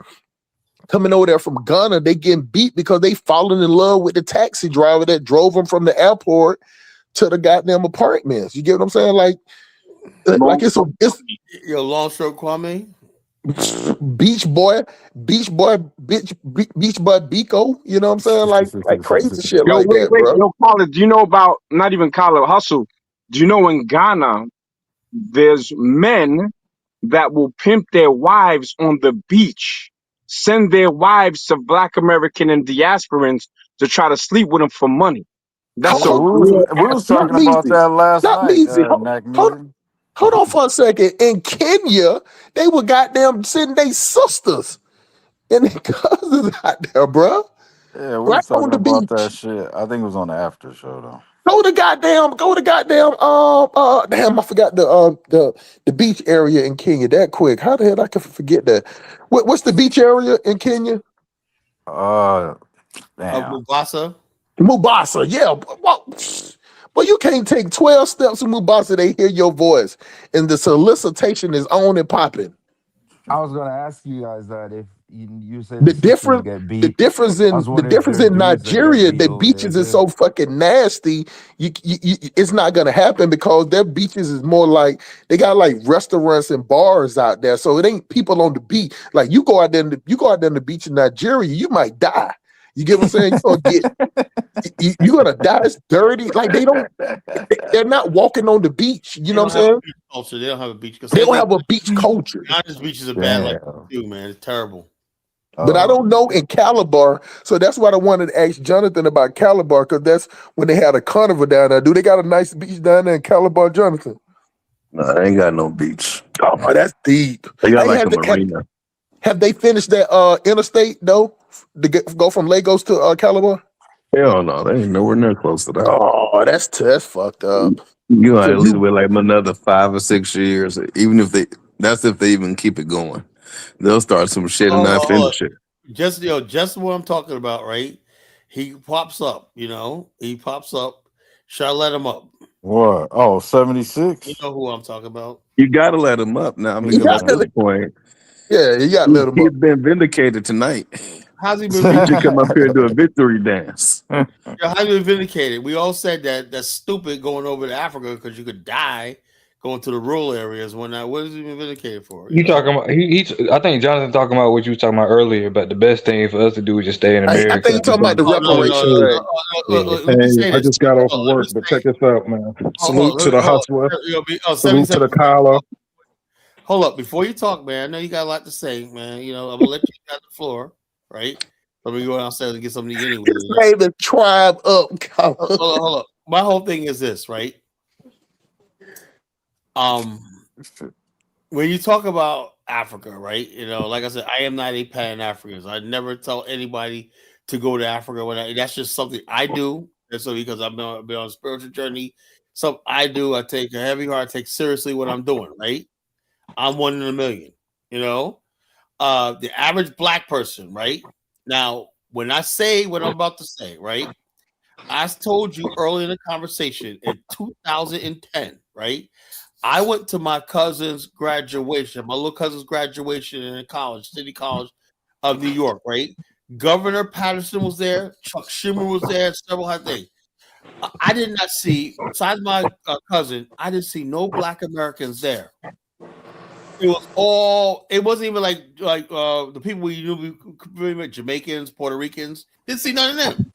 coming over there from Ghana, they getting beat because they falling in love with the taxi driver that drove them from the airport to the goddamn apartments. You get what I'm saying? Like it's your long stroke Kwame, Beach Boy Biko. You know what I'm saying? Like crazy shit like that, bro. Yo, Colin, do you know about not even Colin Hustle? Do you know in Ghana, there's men that will pimp their wives on the beach, send their wives to Black American and diasporans to try to sleep with them for money. That's Yeah, a real we was not talking about Measy. that last Not night, Measy. Mac Hold, Measy. hold on for a second. In Kenya, they were goddamn sending their sisters and their cousins out there, bro. Yeah, we Right was on talking the about that beach. shit. I think it was on the after show though. Go to goddamn damn, I forgot the beach area in Kenya that quick. How the hell I can forget that? What's the beach area in Kenya? Damn. Mombasa. Mombasa, yeah. Well, you can't take 12 steps to Mombasa, they hear your voice. And the solicitation is on and popping. I was gonna ask you guys that if you said The the sisters difference, get the beat. difference I was in the wondering if difference there's in dudes that get Nigeria, beat the over there beaches is too. so fucking nasty. It's not gonna happen because their beaches is more like they got like restaurants and bars out there. So it ain't people on the beach. Like you go out there, on the beach in Nigeria, you might die. You get what I'm saying? You're gonna die. It's dirty. Like they're not walking on the beach. You know what I'm saying? Culture. They don't have a beach. They don't have a beach culture. Honest beaches are bad like that too, man. It's terrible. But I don't know in Calabar, so that's what I wanted to ask Jonathan about Calabar, because that's when they had a carnival down there. Do they got a nice beach down there in Calabar, Jonathan? No, I ain't got no beach. Oh, that's deep. They got Hey, like a marina. have they finished that interstate though? To go from Lagos to Calabar? Hell no, they ain't nowhere near close to that. Oh, that's fucked up. You know, So at least wait like another 5 or 6 years, even if that's if they even keep it going. They'll start some shit and not finish it. Just what I'm talking about, right? He pops up, he pops up. Should I let him up? What? Oh, 76? You know who I'm talking about. You gotta let him up now because at this point, yeah, you gotta let him up. He's been vindicated tonight. How's he been He vindicated? should come up here and do a victory dance. How's he been vindicated? We all said that's stupid going over to Africa because you could die going to the rural areas. What has he been vindicated for? You talking about? I think Jonathan talking about what you was talking about earlier. But the best thing for us to do is just stay in America. I think you're talking about the reparations. I just got off of work, but check this out, man. Salute to the hustler. Salute to the collar. Hold up, before you talk, man. I know you got a lot to say, man. I'm gonna let you have the floor, right? Let me go downstairs and get something to eat anyway. Hey, the tribe up. Hold up. My whole thing is this, right? When you talk about Africa, right? Like I said, I am not a Pan-Africanist. I never tell anybody to go to Africa. That's just something I do. And so because I've been on a spiritual journey, so I do. I take a heavy heart. I take seriously what I'm doing, right? I'm 1 in a million, the average Black person, right? Now, when I say what I'm about to say, right? I told you early in the conversation in 2010, right? I went to my cousin's graduation, my little cousin's graduation in college, City College of New York, right? Governor Patterson was there, Chuck Schumer was there, several other things. I did not see, besides my cousin, I didn't see no Black Americans there. It wasn't even like the people we knew, Jamaicans, Puerto Ricans. Didn't see none of them.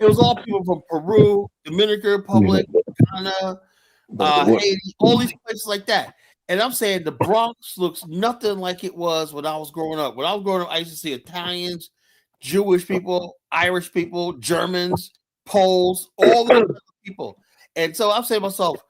It was all people from Peru, Dominican Republic, Ghana, Haiti, all these places like that. And I'm saying the Bronx looks nothing like it was when I was growing up. When I was growing up, I used to see Italians, Jewish people, Irish people, Germans, Poles, all these people. And so I'm saying to myself,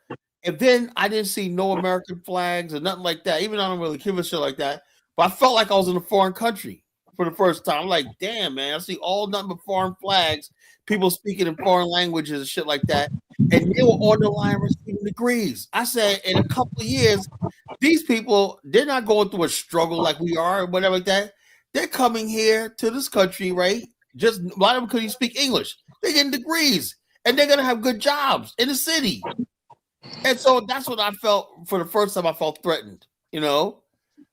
and then I didn't see no American flags or nothing like that. Even though I don't really give a shit like that. But I felt like I was in a foreign country for the first time. I'm like, damn, man, I see all nothing but foreign flags, people speaking in foreign languages and shit like that. And they were on the line receiving degrees. I said, in a couple of years, these people, they're not going through a struggle like we are or whatever like that. They're coming here to this country, right? Just a lot of them couldn't speak English. They're getting degrees. And they're going to have good jobs in the city. And so that's what I felt for the first time. I felt threatened,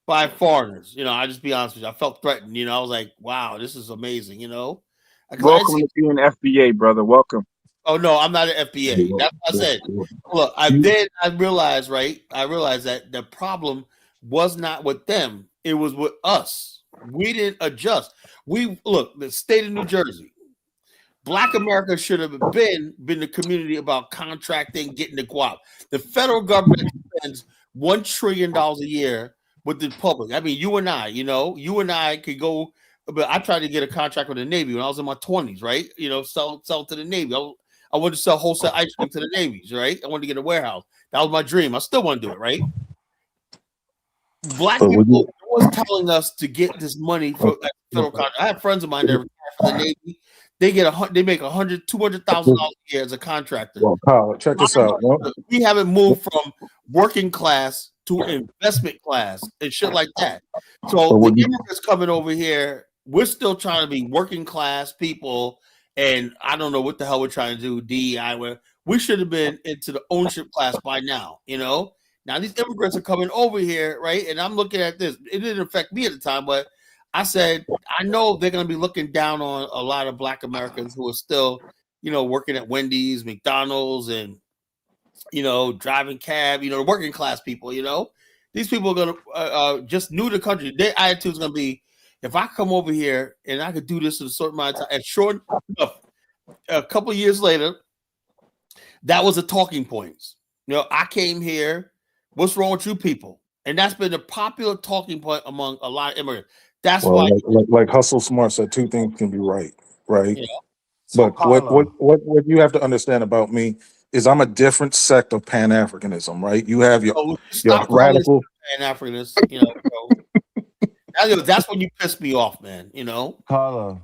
by foreigners. I just be honest with you. I felt threatened. I was like, wow, this is amazing. Welcome to being FBA, brother. Welcome. Oh no, I'm not an FBA. That's what I said. Look, I realized, right? I realized that the problem was not with them; it was with us. We didn't adjust. The state of New Jersey. Black America should have been the community about contracting, getting the guap. The federal government spends $1 trillion a year with the public. I mean, you and I could go. But I tried to get a contract with the Navy when I was in my 20s, right? Sell to the Navy. I wanted to sell wholesale ice cream to the Navies, right? I wanted to get a warehouse. That was my dream. I still want to do it, right? Black people was telling us to get this money for federal contract. I have friends of mine that are for the Navy. They make $100,000, $200,000 a year as a contractor. Well, Kyle, check this out. We haven't moved from working class to investment class and shit like that. So the immigrants coming over here, we're still trying to be working class people, and I don't know what the hell we're trying to do. DEI, we should have been into the ownership class by now. Now these immigrants are coming over here, right? And I'm looking at this. It didn't affect me at the time, but I said, I know they're going to be looking down on a lot of Black Americans who are still, working at Wendy's, McDonald's, and, driving cab, the working class people, These people are going to just new to the country. Their attitude is going to be, if I come over here and I could do this in a certain amount of time, and short enough, a couple of years later, that was a talking point. I came here. What's wrong with you people? And that's been a popular talking point among a lot of immigrants. That's why, like Hustle Smart said, two things can be right? But what you have to understand about me is I'm a different sect of Pan-Africanism, right? You have your radical Pan-Africanist, that's when you piss me off, man. Carla.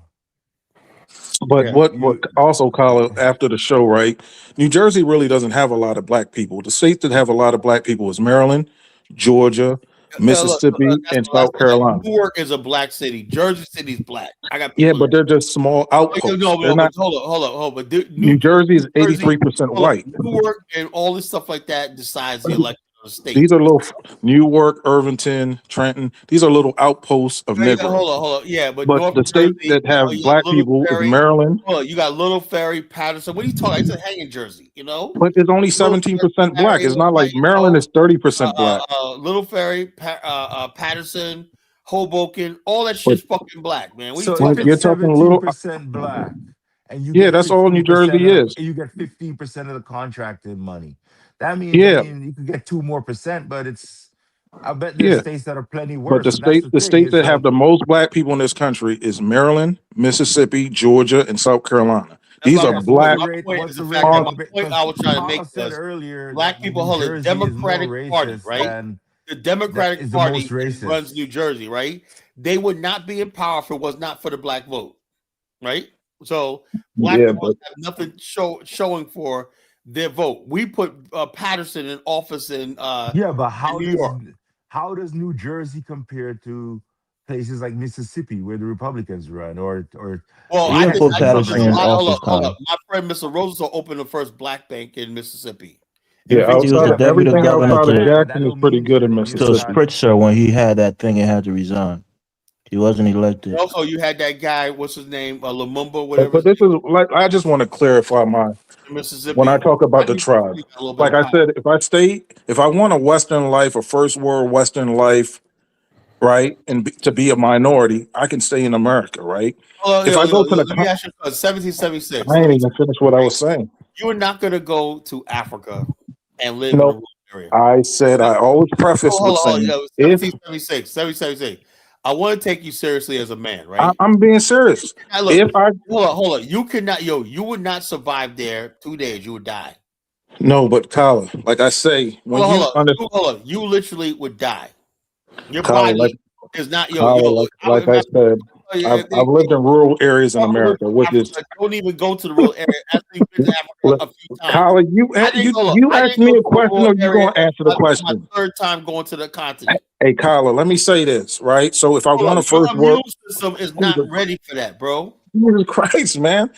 But what also, Carla, after the show, right? New Jersey really doesn't have a lot of Black people. The states that have a lot of Black people is Maryland, Georgia, Mississippi, and South Carolina. Newark is a Black city. Jersey City's Black. I got but they're just small outposts. Hold on. But New Jersey is 83% white. Newark and all this stuff like that decides the election of the state. These are little Newark, Irvington, Trenton. These are little outposts of Negroes. Hold on. Yeah, but the states that have Black people is Maryland. You got Little Ferry, Patterson. What are you talking? It's a hanging Jersey, But it's only 17% Black. It's not like Maryland is 30% Black. Little Ferry, Patterson, Hoboken, all that shit's fucking Black, man. So if you're talking 17% Black, and you that's all New Jersey is. You get 15% of the contracted money. That means you can get 2% more, but I bet there's states that are plenty worse. But the states that have the most Black people in this country is Maryland, Mississippi, Georgia, and South Carolina. These are Black. My point I was trying to make was earlier. Black people hold the Democratic Party, right? The Democratic Party runs New Jersey, right? They would not be in power if it was not for the Black vote, right? So Black people have nothing showing for their vote. We put Patterson in office in but how does New Jersey compare to places like Mississippi where the Republicans run or I put Patterson in office. Hold up. My friend Mr. Roosevelt opened the first Black bank in Mississippi. Everything outside of Jackson is pretty good in Mississippi. So Spritzer, when he had that thing, he had to resign. He wasn't elected. Also, you had that guy, what's his name, Lumumba, whatever. But this is like, I just want to clarify when I talk about the tribe. Like I said, if I want a Western life, a first world Western life, right, and to be a minority, I can stay in America, right? If I go to 1776, I ain't even finished what I was saying. You are not going to go to Africa and live in a rural area. I said I always preface with saying 1776. I want to take you seriously as a man, right? I'm being serious. Now, look, hold on. You cannot, you would not survive there 2 days. You would die. No, but Tyler, like I say, when hold on. You literally would die. Your body is not like I said. I've lived in rural areas in America, which is don't even go to the rural area. After you've been to Africa a few times. Colin, you asked me a question, or you gonna answer the question? My third time going to the continent. Hey, Colin, let me say this, right? So if I want a first world system is not ready for that, bro. Jesus Christ, man.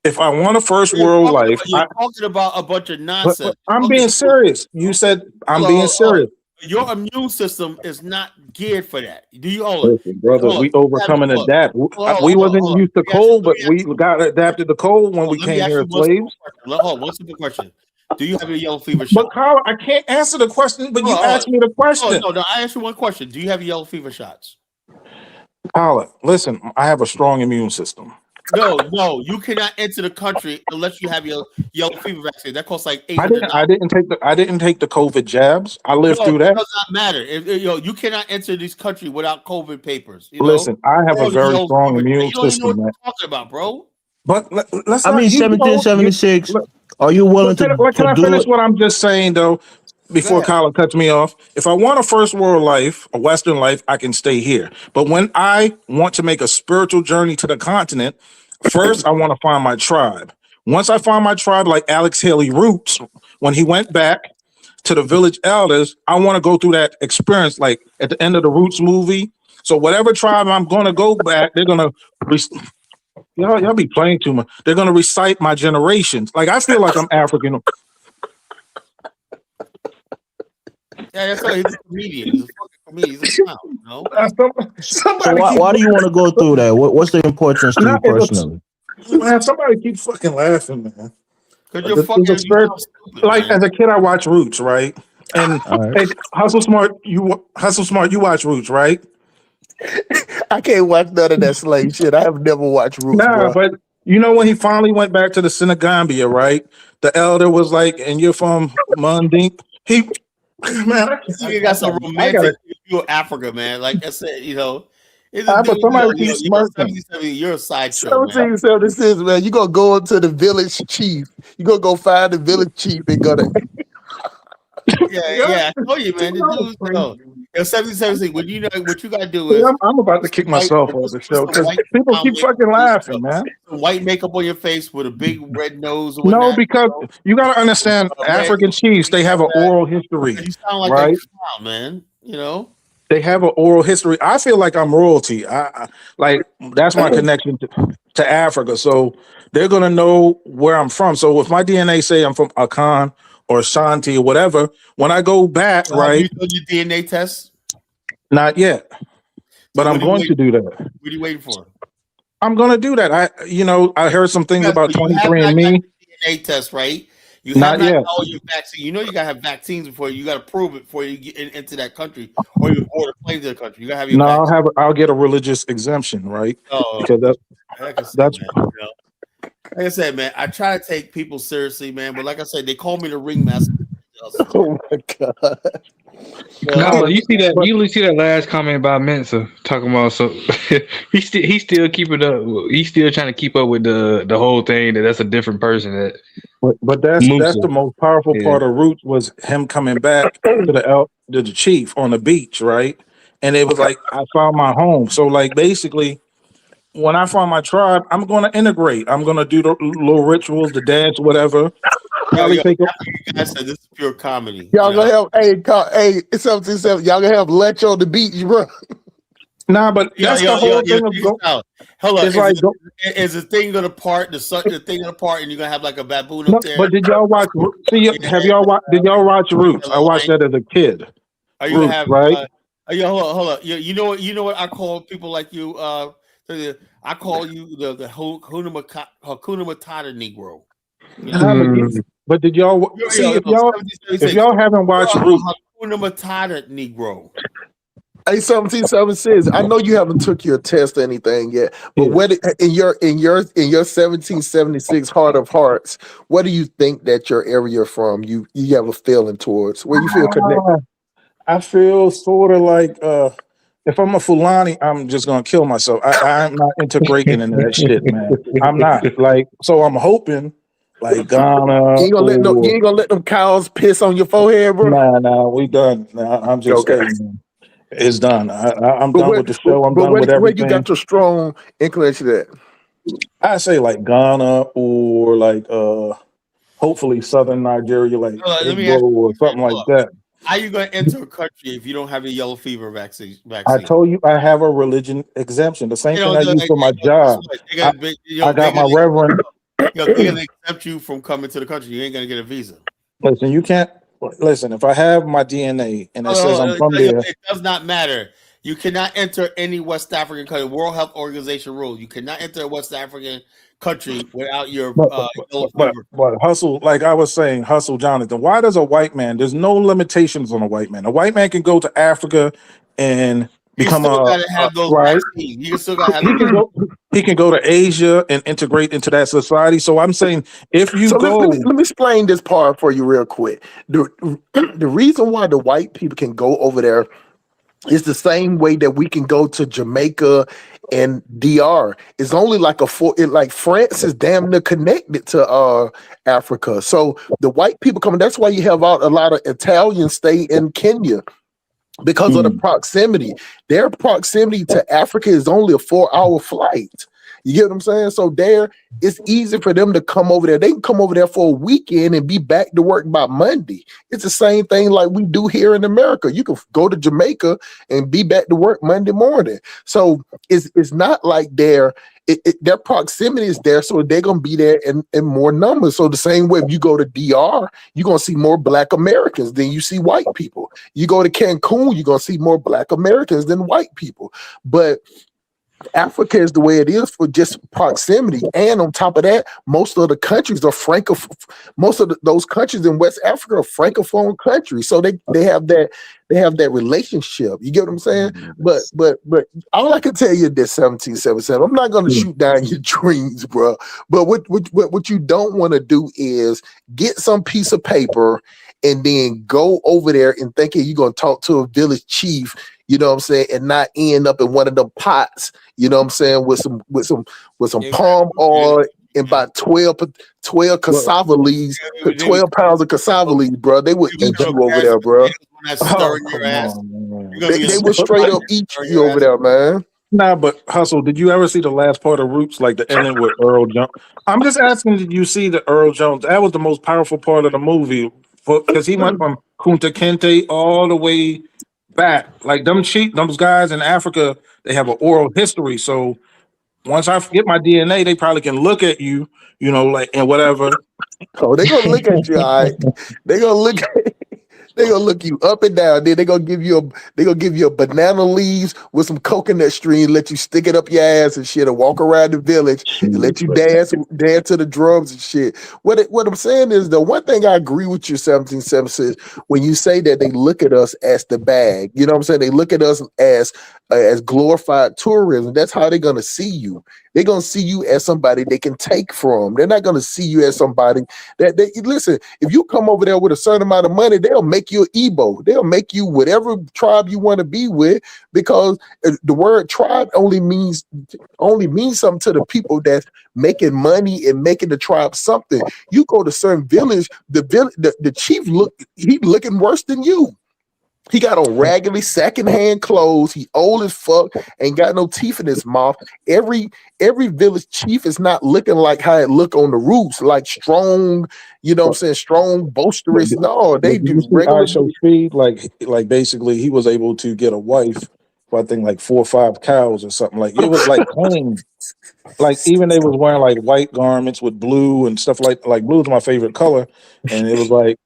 If I want a first world life, you're talking about a bunch of nonsense. But I'm being serious. You said I'm being serious. Your immune system is not geared for that. Do you listen, brother? We overcome and adapt. We wasn't used to cold, but we got adapted to cold when we came here as slaves. One simple question: do you have a yellow fever shot? But Carl, I can't answer the question. But you asked me the question. No, I asked you one question. Do you have yellow fever shots? Carl, listen, I have a strong immune system. No, you cannot enter the country unless you have your yellow fever vaccine. That costs like $800. I didn't take the COVID jabs. I lived through It that. does not matter. You cannot enter this country without COVID papers. Listen, I have a very strong immune you don't even know system, what man. you're talking about, bro. But let's I not. mean, 1776. Are you willing to Can I do finish it? what I'm just saying though? Before Colin cuts me off, if I want a first world life, a Western life, I can stay here. But when I want to make a spiritual journey to the continent, first I want to find my tribe. Once I find my tribe, like Alex Haley Roots, when he went back to the village elders, I want to go through that experience, like at the end of the Roots movie. So whatever tribe I'm going to go back, they're going to. Y'all be playing too much. They're gonna recite my generations. Like I feel like I'm African. Yeah, that's why he's a comedian. He's a fucking comedian. He's a clown, no? So why do you want to go through that? What's the importance to you personally? Man, somebody keep fucking laughing, man. Because you're fucking stupid, like man. as a kid, I watched Roots, right? And hey, Hustle Smart, you watch Roots, right? I can't watch none of that slave shit. I have never watched Roots. Nah, bro. but you know when he finally went back to the Senegambia, right? The elder was like, "And you're from Mundink." He, man, You got some romantic view of Africa, man. Like I said, but somebody keep smirking. You're a sideshow, man. 1776, man. You gonna go into the village chief. You gonna go find the village chief and go to. Yeah, I told you, man. The dude, 1776. What you gotta do is I'm about to kick myself off the show because people keep fucking laughing, man. White makeup on your face with a big red nose. No, because you got to understand, African chiefs, they have an oral history. You sound like right? a clown, man. They have an oral history. I feel like I'm royalty. I like that's my connection to Africa. So they're gonna know where I'm from. So if my DNA say I'm from Akan or Shanti or whatever, when I go back, right? You done your DNA test? Not yet, but I'm going to do that. What are you waiting for? I'm going to do that. I heard some things about 23andMe. DNA test, right? You Not have yet. all your vaccine. You gotta have vaccines before you gotta prove it before you get into that country or you board a plane to the country. You gotta have your vaccine. I'll get a religious exemption, right? Oh, because that's man, like I said, man, I try to take people seriously, man, but like I said, they call me the ringmaster. Oh my god! No, you usually see that last comment about Mensa talking about he's still keeping up. He's still trying to keep up with the whole thing. That's a different person. But that's the most powerful part of Roots was him coming back to the chief on the beach, right? And it was like I found my home. So like basically, when I find my tribe, I'm going to integrate. I'm going to do the little rituals, the dance, whatever. You guys said this is pure comedy. Y'all gonna have it's 1777. Y'all gonna have lunch on the beach, bro. Nah, but that's the whole thing of Hold on, it's is the thing gonna part? The thing gonna part, and you're gonna have like a baboon up there. But did y'all watch? Did y'all watch Roots? I watched that as a kid. Are you Roots, gonna have right? Hold on. You know what I call people like you. I call you the Hakuna Matata Negro. But did y'all see if y'all haven't watched Roots? Hakuna Matata Negro. Hey, 1776. I know you haven't took your test or anything yet, but what in your 1776 heart of hearts, what do you think that your area from you have a feeling towards? Where you feel connected? I feel sort of like if I'm a Fulani, I'm just gonna kill myself. I'm not integrating into that shit, man. I'm not so I'm hoping like Ghana. You ain't gonna let them cows piss on your forehead, bro. Nah, we done. Nah, I'm just saying. It's done. I'm done with the show. I'm done with everything. Where you got your strong inclination at? I say like Ghana or like hopefully southern Nigeria, like Igbo or something like that. How you gonna enter a country if you don't have a yellow fever vaccine? I told you I have a religion exemption. The same thing I use for my job. I got my reverend. They're gonna exempt you from coming to the country. You ain't gonna get a visa. Listen, you can't. Listen, if I have my DNA and it says I'm from there, it does not matter. You cannot enter any West African country. World Health Organization rule: you cannot enter a West African country without your yellow fever. But Hustle, like I was saying, Hustle Jonathan. Why does a white man? There's no limitations on a white man. A white man can go to Africa and become right. You still gotta have he can go to Asia and integrate into that society. So I'm saying if you let me explain this part for you real quick. The reason why the white people can go over there is the same way that we can go to Jamaica and DR. It's only like like France is damn near connected to Africa. So the white people coming, that's why you have a lot of Italians stay in Kenya. Because of the proximity. Their proximity to Africa is only a 4-hour flight. You get what I'm saying? So it's easy for them to come over there. They can come over there for a weekend and be back to work by Monday. It's the same thing like we do here in America. You can go to Jamaica and be back to work Monday morning. So it's not like their proximity is there, so they're gonna be there in more numbers. So the same way, if you go to DR, you're gonna see more Black Americans than you see white people. You go to Cancun, you're gonna see more Black Americans than white people. But Africa is the way it is for just proximity, and on top of that, most of the countries are those countries in West Africa are francophone countries, so they have that relationship. You get what I'm saying? But all I can tell you is this: 1777. I'm not going to shoot down your dreams, bro. But what you don't want to do is get some piece of paper and then go over there and thinking you're going to talk to a village chief. You know what I'm saying, and not end up in one of them pots. You know what I'm saying, with some palm oil and about 12 cassava leaves, 12 pounds of cassava leaves, bro. They would eat you over there, bro. They would straight up eat you over there, man. Nah, but Hustle, did you ever see the last part of Roots, like the ending with Earl Jones? I'm just asking, did you see the Earl Jones? That was the most powerful part of the movie, because he went from Kunta Kinte all the way back. Like those guys in Africa, they have an oral history. So once I get my DNA, they probably can look at you, like, and whatever. Oh, they gonna look at you, all right. They gonna look you up and down. Then they gonna give you a banana leaves with some coconut string, let you stick it up your ass and shit, and walk around the village and let you dance to the drums and shit. What I'm saying is, the one thing I agree with you, 1776, when you say that they look at us as the bag. You know what I'm saying? They look at us as glorified tourism. That's how they're gonna see you. They're gonna see you as somebody they can take from. They're not gonna see you as somebody that they listen. If you come over there with a certain amount of money, they'll make you an Igbo. They'll make you whatever tribe you want to be with, because the word tribe only means something to the people that's making money and making the tribe something. You go to certain village, the chief he's looking worse than you. He got on raggedy secondhand clothes. He old as fuck, ain't got no teeth in his mouth. Every village chief is not looking like how it look on the Roots, like strong, you know what I'm saying, strong, boisterous. No, they do regular. So Speed, like basically he was able to get a wife for I think like 4 or 5 cows or something. Like it was like clean. Like even they was wearing like white garments with blue and stuff like blue is my favorite color. And it was like,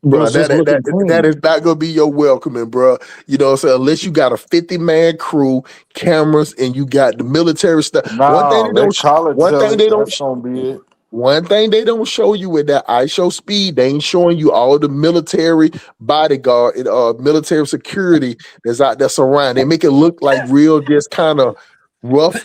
bro, that is not gonna be your welcoming, bro. You know what I'm saying? Unless you got a 50-man crew, cameras, and you got the military stuff. One thing they don't show you with that I Show Speed, they ain't showing you all the military bodyguard and military security that's out there surrounding. They make it look like real, just kind of rough,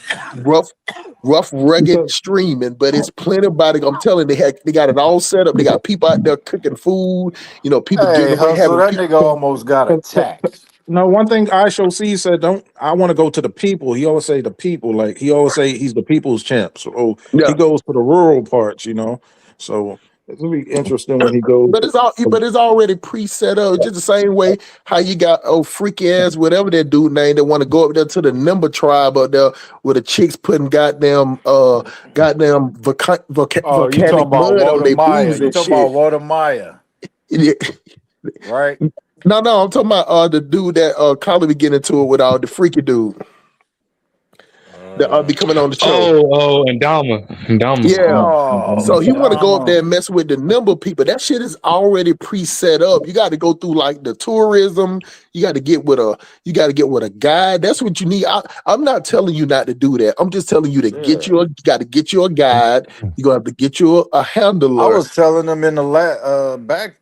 rugged streaming, but it's plenty of body. I'm telling you, they got it all set up. They got people out there cooking food. You know, people getting away. That nigga almost got attacked. No, one thing I Show C said, I want to go to the people. He always say the people. Like he always say he's the people's champ. So he goes to the rural parts, So it's gonna be interesting when he goes. But it's already pre-set up. Just the same way how you got freaky ass whatever that dude name that want to go up there to the Nimba tribe up there where the chicks putting goddamn volcanic mud on their boobs and shit. You talking about Walter Maya? Yeah. Right. No, I'm talking about the dude that Colin be getting into it with all the freaky dude. That be coming on the show. And Dama. Yeah. So he want to go up there and mess with the nimble people. That shit is already pre-set up. You got to go through like the tourism. You got to get with a guide. That's what you need. I'm not telling you not to do that. I'm just telling you to got to get you a guide. You're gonna have to get you a handler. I was telling them in the back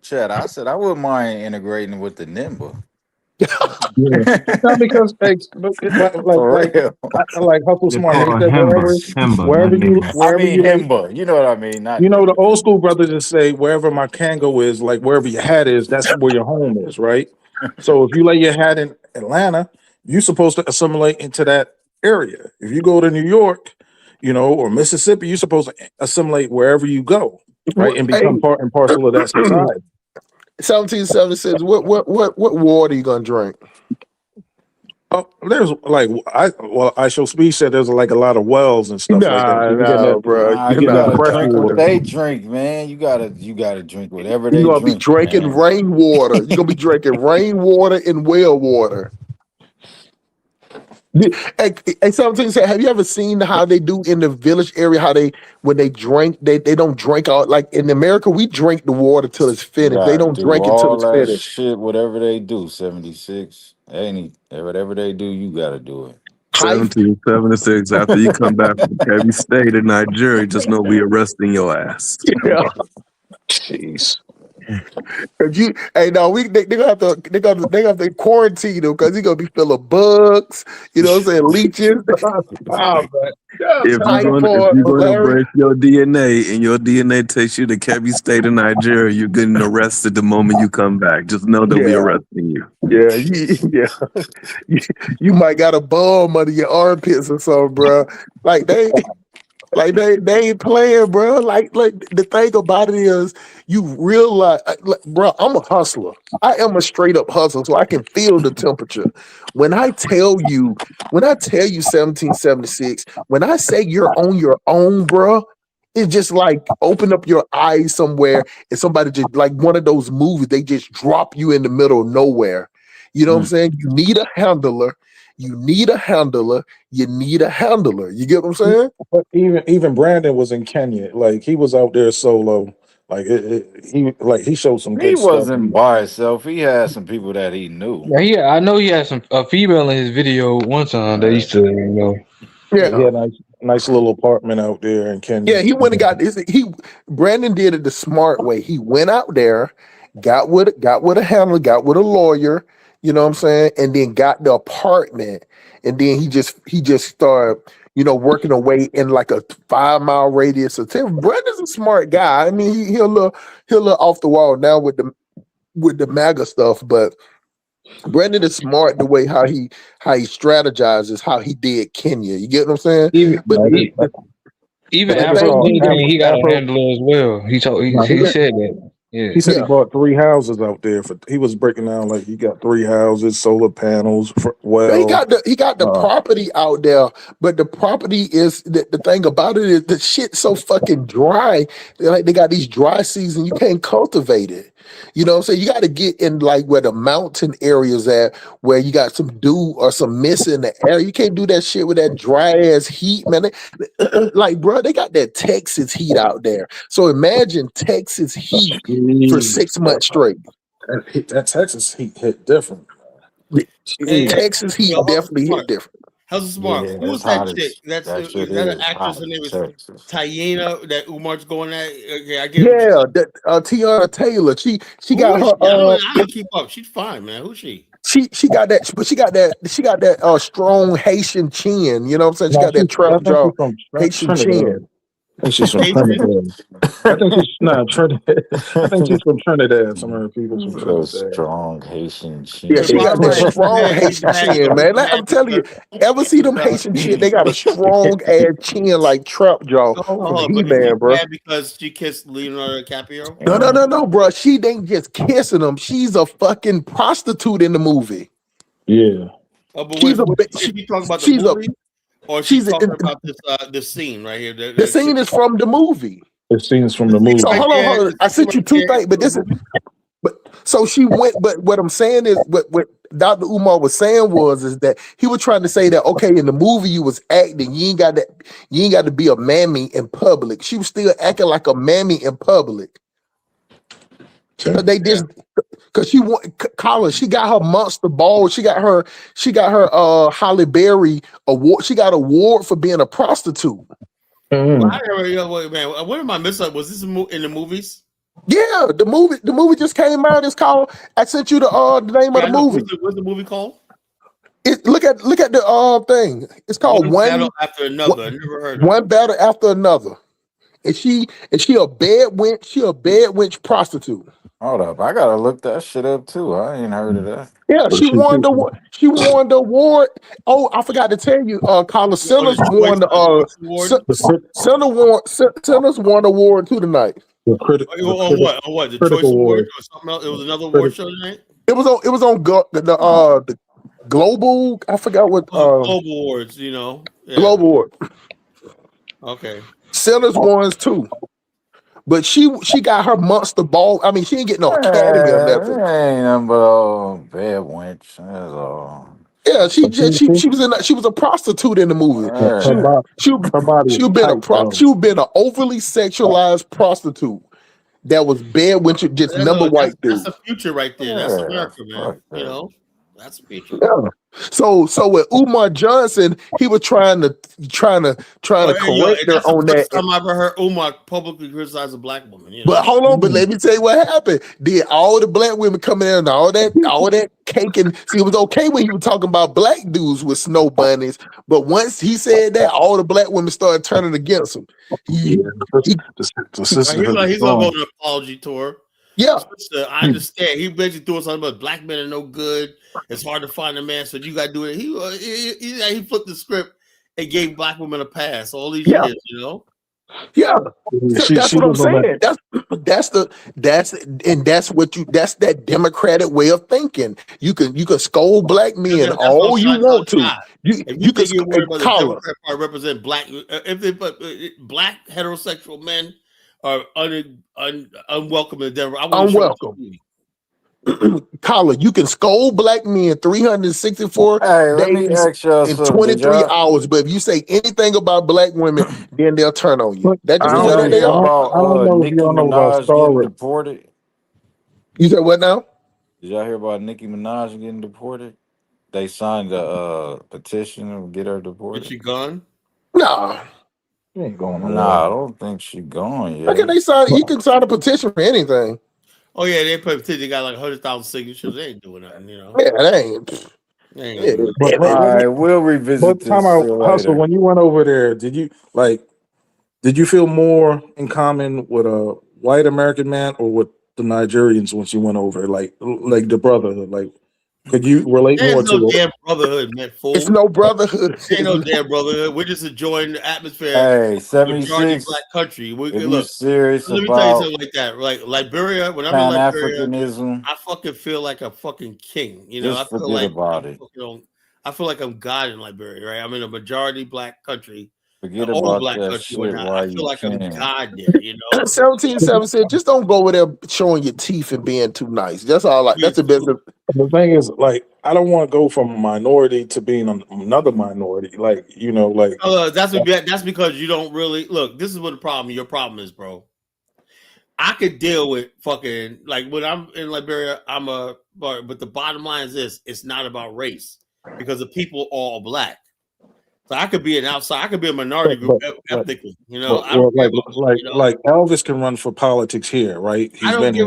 chat. I said I wouldn't mind integrating with the Nimba. Yeah. Not because like Hustle They Smart. call He it said Hemba, wherever not you nigga. I mean Himba. You know what I mean? Not you know, the nigga. old school brothers just say wherever my Kango is, like wherever your hat is, that's where your home is, right? So if you lay your hat in Atlanta, you're supposed to assimilate into that area. If you go to New York, you know, or Mississippi, you're supposed to assimilate wherever you go, right, and become part and parcel of that society. 1776. What water you gonna drink? Oh, there's like I show Speed said there's like a lot of wells and stuff like that. You get that, bro. You get that gotta fresh drink what water. they drink, man. You gotta drink whatever You're they gonna be drink, drinking man. rainwater. You're gonna be drinking rainwater and well water. Hey, 17 have you ever seen how they do in the village area? How when they drink, they don't drink out like in America. We drink the water till it's You finished. They gotta don't do drink it till all it's that finished. shit, whatever they do. 76, whatever they do, you gotta do it. 1776. After you come back from Kebbi State in Nigeria, just know we arresting your ass. Yeah. Jeez. They gonna have to quarantine him because he's gonna be full of bugs. You know what I'm saying? Leeches. If you're gonna break your DNA and your DNA takes you to Kebbi State in Nigeria, you're getting arrested the moment you come back. Just know that we arresting you. Yeah. You might got a bum under your armpits or something, bro. They ain't playing, bro. Like the thing about it is, you realize, bro, I'm a hustler. I am a straight up hustler, so I can feel the temperature. When I tell you 1776, when I say you're on your own, bro, it's just like open up your eyes somewhere and somebody just like one of those movies, they just drop you in the middle of nowhere. You know what I'm saying? You need a handler. You need a handler. You need a handler. You get what I'm saying? But even Brandon was in Kenya. Like he was out there solo. Like he showed some He good stuff. wasn't by himself. He had some people that he knew. Yeah, I know he had a female in his video one time that used to, Yeah. He had a nice little apartment out there in Kenya. Yeah, he went and got this. Brandon did it the smart way. He went out there, got with a handler, got with a lawyer, you know what I'm saying, and then got the apartment. And then he just started, working away in like a 5-mile radius of town. Brandon's a smart guy. I mean, he a little off the wall now with the MAGA stuff, but Brandon is smart the way how he strategizes, how he did Kenya. You get what I'm saying? Even Afro King, he got a handler as well. He said that. Yeah. He said he bought 3 houses out there. He was breaking down like he got 3 houses, solar panels. He got the property out there, but the property is the thing about it is the shit's so fucking dry. They got these dry seasons, you can't cultivate it. You know what I'm saying? You got to get in like where the mountain areas at, where you got some dew or some mist in the air. You can't do that shit with that dry ass heat, man. Like, bro, they got that Texas heat out there. So imagine Texas heat for 6 months straight. That Texas heat hit different. Texas heat definitely hit different. How's it smart? Who was that chick? Is that an actress? Her name is Tiana that Umar's going at. Okay, I get. Yeah, Tiana Taylor. She got her. I don't keep up. She's fine, man. Who's she? She got that, but she got that strong Haitian chin. You know what I'm saying? She got that trap jaw, Haitian chin. I think she's from Trinidad. I think she's from Trinidad. Some of her people from Trinidad. Strong Haitian chin. Yeah, she got that strong Haitian chin, man. I'm telling you, ever see them Haitian shit? They got a strong ass chin like trap jaw from He-Man, bro. Because she kissed Leonardo DiCaprio. No, bro. She ain't just kissing him. She's a fucking prostitute in the movie. Yeah. Oh, but she's she talking about the movie? Or she's talking about this scene right here. The scene is from the movie. The scene is from the movie. So hold on. I sent you 2 things, but this is. But so she went. But what I'm saying is, what Dr. Umar was saying is that he was trying to say that okay, in the movie you was acting, you ain't got to be a mammy in public. She was still acting like a mammy in public. So they just. Cause she got her monster ball. She got her Halle Berry award. She got an award for being a prostitute. Wait, man, what am I missing? Was this in the movies? Yeah, the movie just came out. It's called. I sent you the name of the movie. What's the movie called? Look at the thing. It's called one battle after another. I never heard of one battle after another. And she a bed wench. She a bed wench prostitute. Hold up, I gotta look that shit up too. I ain't heard of that. Yeah, she won the award. Oh, I forgot to tell you, Carla Sinners won the Sinners won the award too tonight. On what? The Choice Award or something else? It was another award show tonight. It was on the Global. I forgot what Global Awards. Yeah. Global Award. Okay. Sinners won too. But she got her monster ball. I mean, she ain't getting no Academy or nothing. Ain't nothing but bad wench. That's all. Yeah, she was a prostitute in the movie. She been an overly sexualized prostitute that was bad when she just number white dude. That's the future right there. That's America, man. That's the future. Yeah. So with Umar Johnson, he was trying to correct her on that. Time I ever heard Umar publicly criticize a black woman. But hold on, but let me tell you what happened. Did all the black women come in and all that cake and see, it was okay when he was talking about black dudes with snow bunnies, but once he said that, all the black women started turning against him. He's gonna go on an apology tour. Yeah, I understand. He basically threw something about black men are no good. It's hard to find a man, so you got to do it. He flipped the script and gave black women a pass all these years. Yeah, that's what I'm saying. That's that Democratic way of thinking. You can scold black men all you want to. You can Democrat Party represent black. If they black heterosexual men are unwelcome in Denver. Unwelcome. Colin, you can scold black men 364 days in 23 hours, but if you say anything about black women, then they'll turn on you. That's just what they are. I don't know if y'all know about getting deported. You said what now? Did y'all hear about Nicki Minaj getting deported? They signed a petition to get her deported. Is she gone? Nah. She ain't going I don't think she gone yet. How can they sign? You can sign a petition for anything. Oh yeah, they put a petition. They got like 100,000 signatures. They ain't doing nothing, Yeah, they ain't. All right, we'll revisit this. Hustle, when you went over there, did you feel more in common with a white American man or with the Nigerians once you went over? Like the brotherhood, like. Could you relate more to no damn brotherhood, man? Fool. It's no brotherhood. Ain't no damn brotherhood. We're just enjoying the atmosphere. Hey, 76 black country. Look, serious let me tell you something like that. Like Liberia, when I'm in Liberia, I fucking feel like a fucking king. Just I feel forget about it. I feel like I'm God in Liberia, right? I'm in a majority black country. Forget about black that country. shit. I feel like I'm God there, 17-7 said, just don't go over there showing your teeth and being too nice. That's all. That's the best. The thing is, like, I don't want to go from a minority to being another minority. Like, that's because you don't really look. This is what your problem is, bro. I could deal with fucking like when I'm in Liberia. But the bottom line is this: it's not about race because the people are all black. So I could be an outside. I could be a minority group ethnically. Like Elvis can run for politics here, right? We can't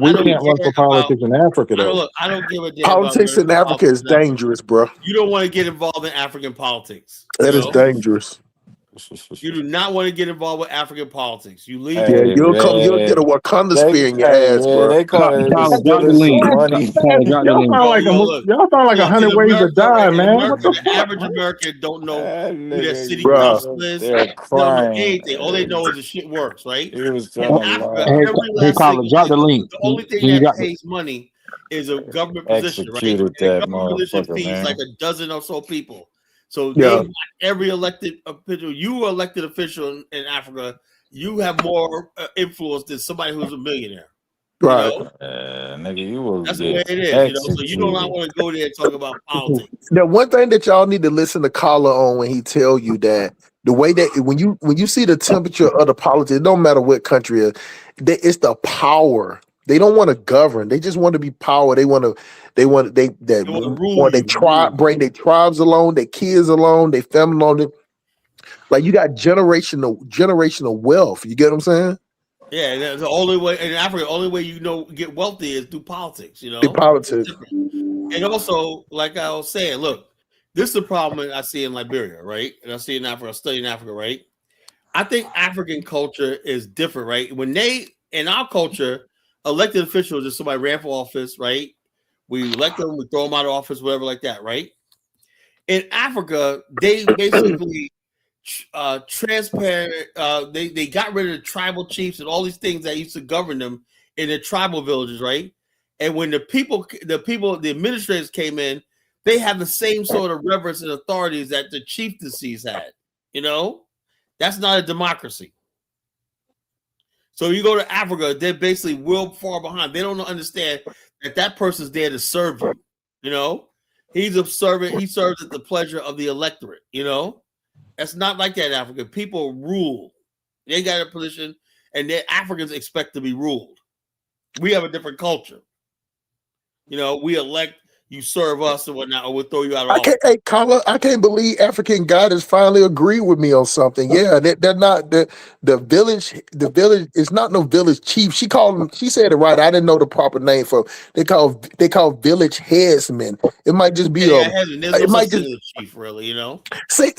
run for politics in Africa, though. I don't give a damn. Politics in Africa is dangerous, bro. You don't want to get involved in African politics. That is dangerous. You do not want to get involved with African politics. You leave. You'll get a Wakanda spear in your ass, bro. They call it y'all sound like 100 ways to die, man. The average American don't know who their city council is. They don't know anything. All they know is the shit works, right? In Africa, the only thing that pays money is a government position, right? A government position feeds like a dozen or so people. So they want every elected official. You elected official in Africa, you have more influence than somebody who's a millionaire. Right. Nigga, that's the way it is. So you do not want to go there and talk about politics. Now, one thing that y'all need to listen to Carla on when he tell you that the way that when you see the temperature of the politics, it don't matter what country it is, it's the power. They don't want to govern. They just want to be power. They bring their tribes along, their kids along, their family along. Like you got generational wealth. You get what I'm saying? Yeah, the only way in Africa, the only way get wealthy is through politics. Through politics. And And also, like I was saying, look, this is the problem I see in Liberia, right? And I see in Africa, I study in Africa, right? I think African culture is different, right? When they, in our culture, elected officials is somebody ran for office, right? We elect them, we throw them out of office, whatever like that, right? In Africa, they basically transparent. They got rid of the tribal chiefs and all these things that used to govern them in the tribal villages, right? And when the administrators came in, they have the same sort of reverence and authorities that the chieftaincies had. You know, that's not a democracy. So you go to Africa, they're basically real far behind. They don't understand that person's there to serve you. You know, he's a servant. He serves at the pleasure of the electorate. You know, that's not like that in Africa. People rule. They got a position, and the Africans expect to be ruled. We have a different culture. You know, we elect, you serve us and whatnot, or we'll throw you out of office. Hey, Carla, I can't believe African God has finally agreed with me on something. Yeah, they're not the village. The village is not no village chief. She called them. She said it right. I didn't know the proper name for. They call village headsmen. It might just be There's no such thing as a chief, really. You know. Say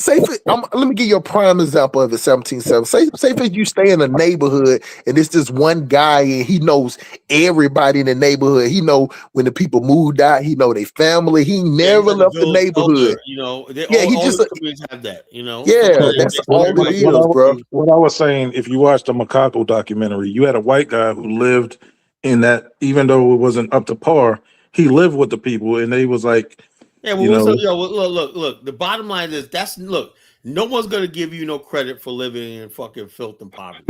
let me give you a prime example of the 1770. Say if you stay in a neighborhood and it's this one guy and he knows everybody in the neighborhood. He know when the people moved out. He know their family. He never left the neighborhood. Elder, you know, all the communities have that. You know. Yeah, that's all it is, bro. What I was saying, if you watched the Macaco documentary, you had a white guy who lived in that, even though it wasn't up to par, he lived with the people, and they was like. Yeah, well, look. The bottom line is no one's gonna give you no credit for living in fucking filth and poverty.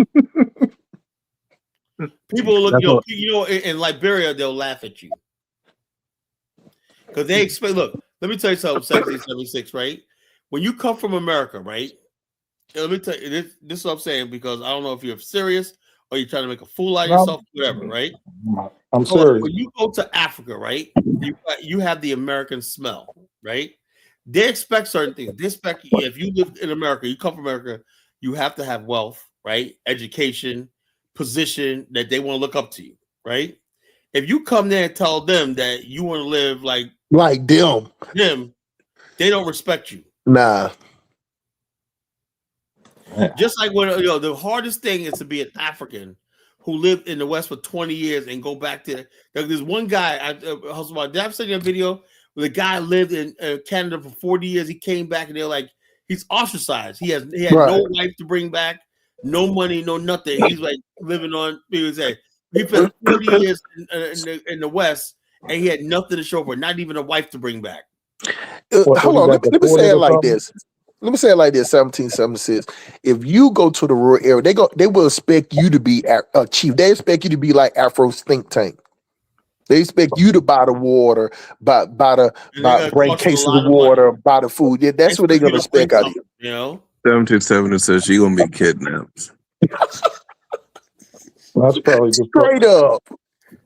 People look, in Liberia, they'll laugh at you because they expect. Look, let me tell you something. 1776, right? When you come from America, right? Let me tell you this is what I'm saying because I don't know if you're serious or you're trying to make a fool out of yourself, whatever, right? I'm sorry. When you go to Africa, right? You have the American smell, right? They expect certain things. They expect if you live in America, you come from America, you have to have wealth, right? Education, position that they want to look up to you, right? If you come there and tell them that you want to live like them, they don't respect you. Nah. Just like when the hardest thing is to be an African who lived in the West for 20 years and go back to there's one guy did I send you a video where the guy lived in Canada for 40 years. He came back and they're like, he's ostracized. He had no wife to bring back, no money, no nothing. He's like living on. He spent 40 years in the West and he had nothing to show for it, not even a wife to bring back. Hold on, let me say it like this. Let me say it like this: 1776. If you go to the rural area, they will expect you to be a chief. They expect you to be like Afro's think tank. They expect you to buy the water, bring cases of water, buy the food. Yeah, that's what they're gonna expect out of you. You know, 1776. You're gonna be kidnapped. That's probably just straight up.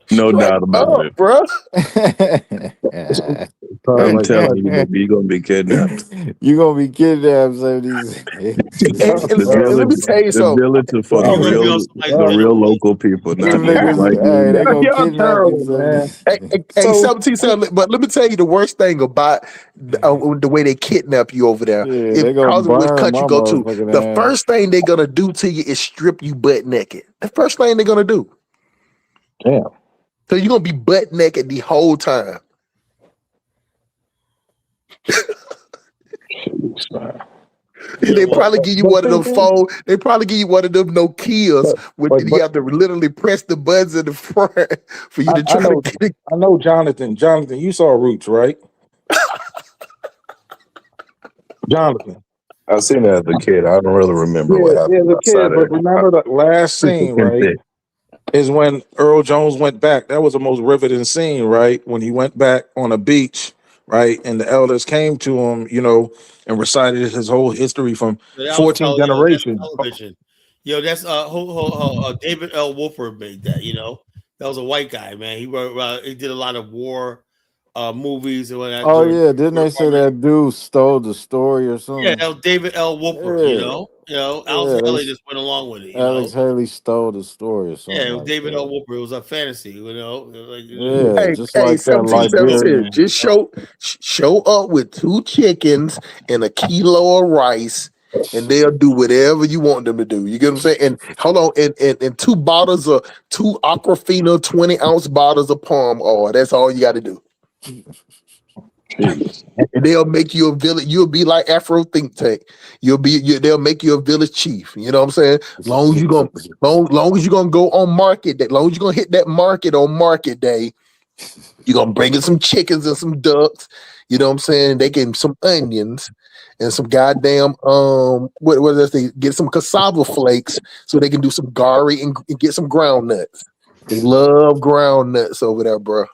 No doubt about it, bro. I'm telling you, you're gonna be kidnapped. You're gonna be kidnapped. Let me tell you something. The village is for the real local people. Not like they gonna kidnap you. Hey, 1770. But let me tell you the worst thing about the way they kidnap you over there. Because of which country you go to, the first thing they're gonna do to you is strip you butt naked. The first thing they're gonna do. Damn. So you're gonna be butt naked the whole time. They probably give you one of them phone. They probably give you one of them Nokias you have to literally press the buttons in the front for you to try to get it. I know, Jonathan. Jonathan, you saw Roots, right? Jonathan. I've seen it as a kid. I don't really remember what happened. Yeah, as a kid, but remember the last scene, right? Is when Earl Jones went back. That was the most riveting scene, right? When he went back on a beach, right? And the elders came to him, and recited his whole history from 14 generations. That's David L. Wolford made that, That was a white guy, man. He wrote, he did a lot of war movies and whatnot. Oh, yeah. Didn't they say that dude stole the story or something? Yeah, that was David L. Wolford, Alex Haley just went along with it. Alex Haley stole the story or something. Yeah, like David that. L. Whooper. It was a fantasy, Yeah, just like that 1776. Liberian. Just show up with 2 chickens and a kilo of rice, and they'll do whatever you want them to do. You get what I'm saying? And hold on, and 2 bottles of 2 Aquafina 20-ounce bottles of palm oil. That's all you got to do. And they'll make you a village. You'll be like Afro Think Tank. They'll make you a village chief. You know what I'm saying? Long as you're gonna go on market day, long as you're gonna hit that market on market day, you're gonna bring in some chickens and some ducks. You know what I'm saying? They get some onions and some goddamn what else they get, some cassava flakes so they can do some gari and get some ground nuts. They love ground nuts over there, bro.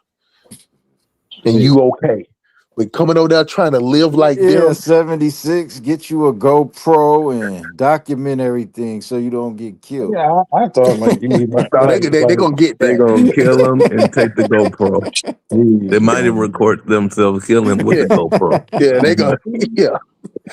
And you okay? But coming over there trying to live like them. 76, get you a GoPro and document everything so you don't get killed. Yeah, I thought like you need my they're gonna get that. They're gonna kill him and take the GoPro. They might even record themselves killing with the GoPro. Yeah, they go. Yeah.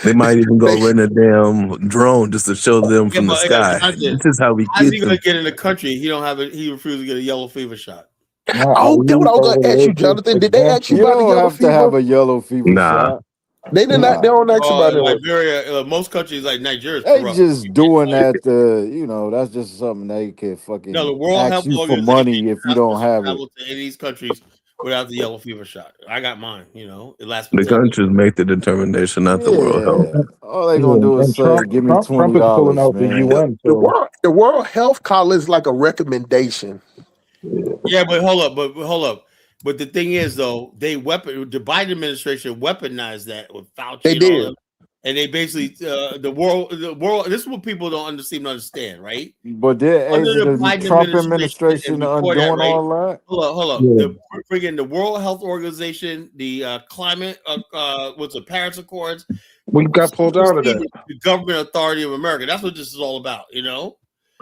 They might even go rent a damn drone just to show them from the sky. This is how we how's get he gonna them. get in the country? He don't have it. He refused to get a yellow fever shot. Oh, that's what I was gonna ask you, Jonathan. Did they ask you about the yellow fever? To have a yellow fever shot. They did not. They don't ask about it. Liberia, most countries like Nigeria. They just doing that. That's just something they can fucking No, the World ask Health you for Organization money if you don't have it. travel to any of these countries without the yellow fever shot. I got mine. It lasts. The countries make the determination, not the World Health. All they gonna do is say, "Give me $20." Trump is pulling out the UN. The World Health call is like a recommendation. Yeah, but hold up. But the thing is, though, the Biden administration weaponized that with Fauci. They did. And they basically the world. This is what people don't seem to understand, right? But the Trump administration undoing all that. Hold up. Yeah. The World Health Organization, the climate, what's the Paris Accords? We got pulled out of that. The government authority of America. That's what this is all about, Yeah,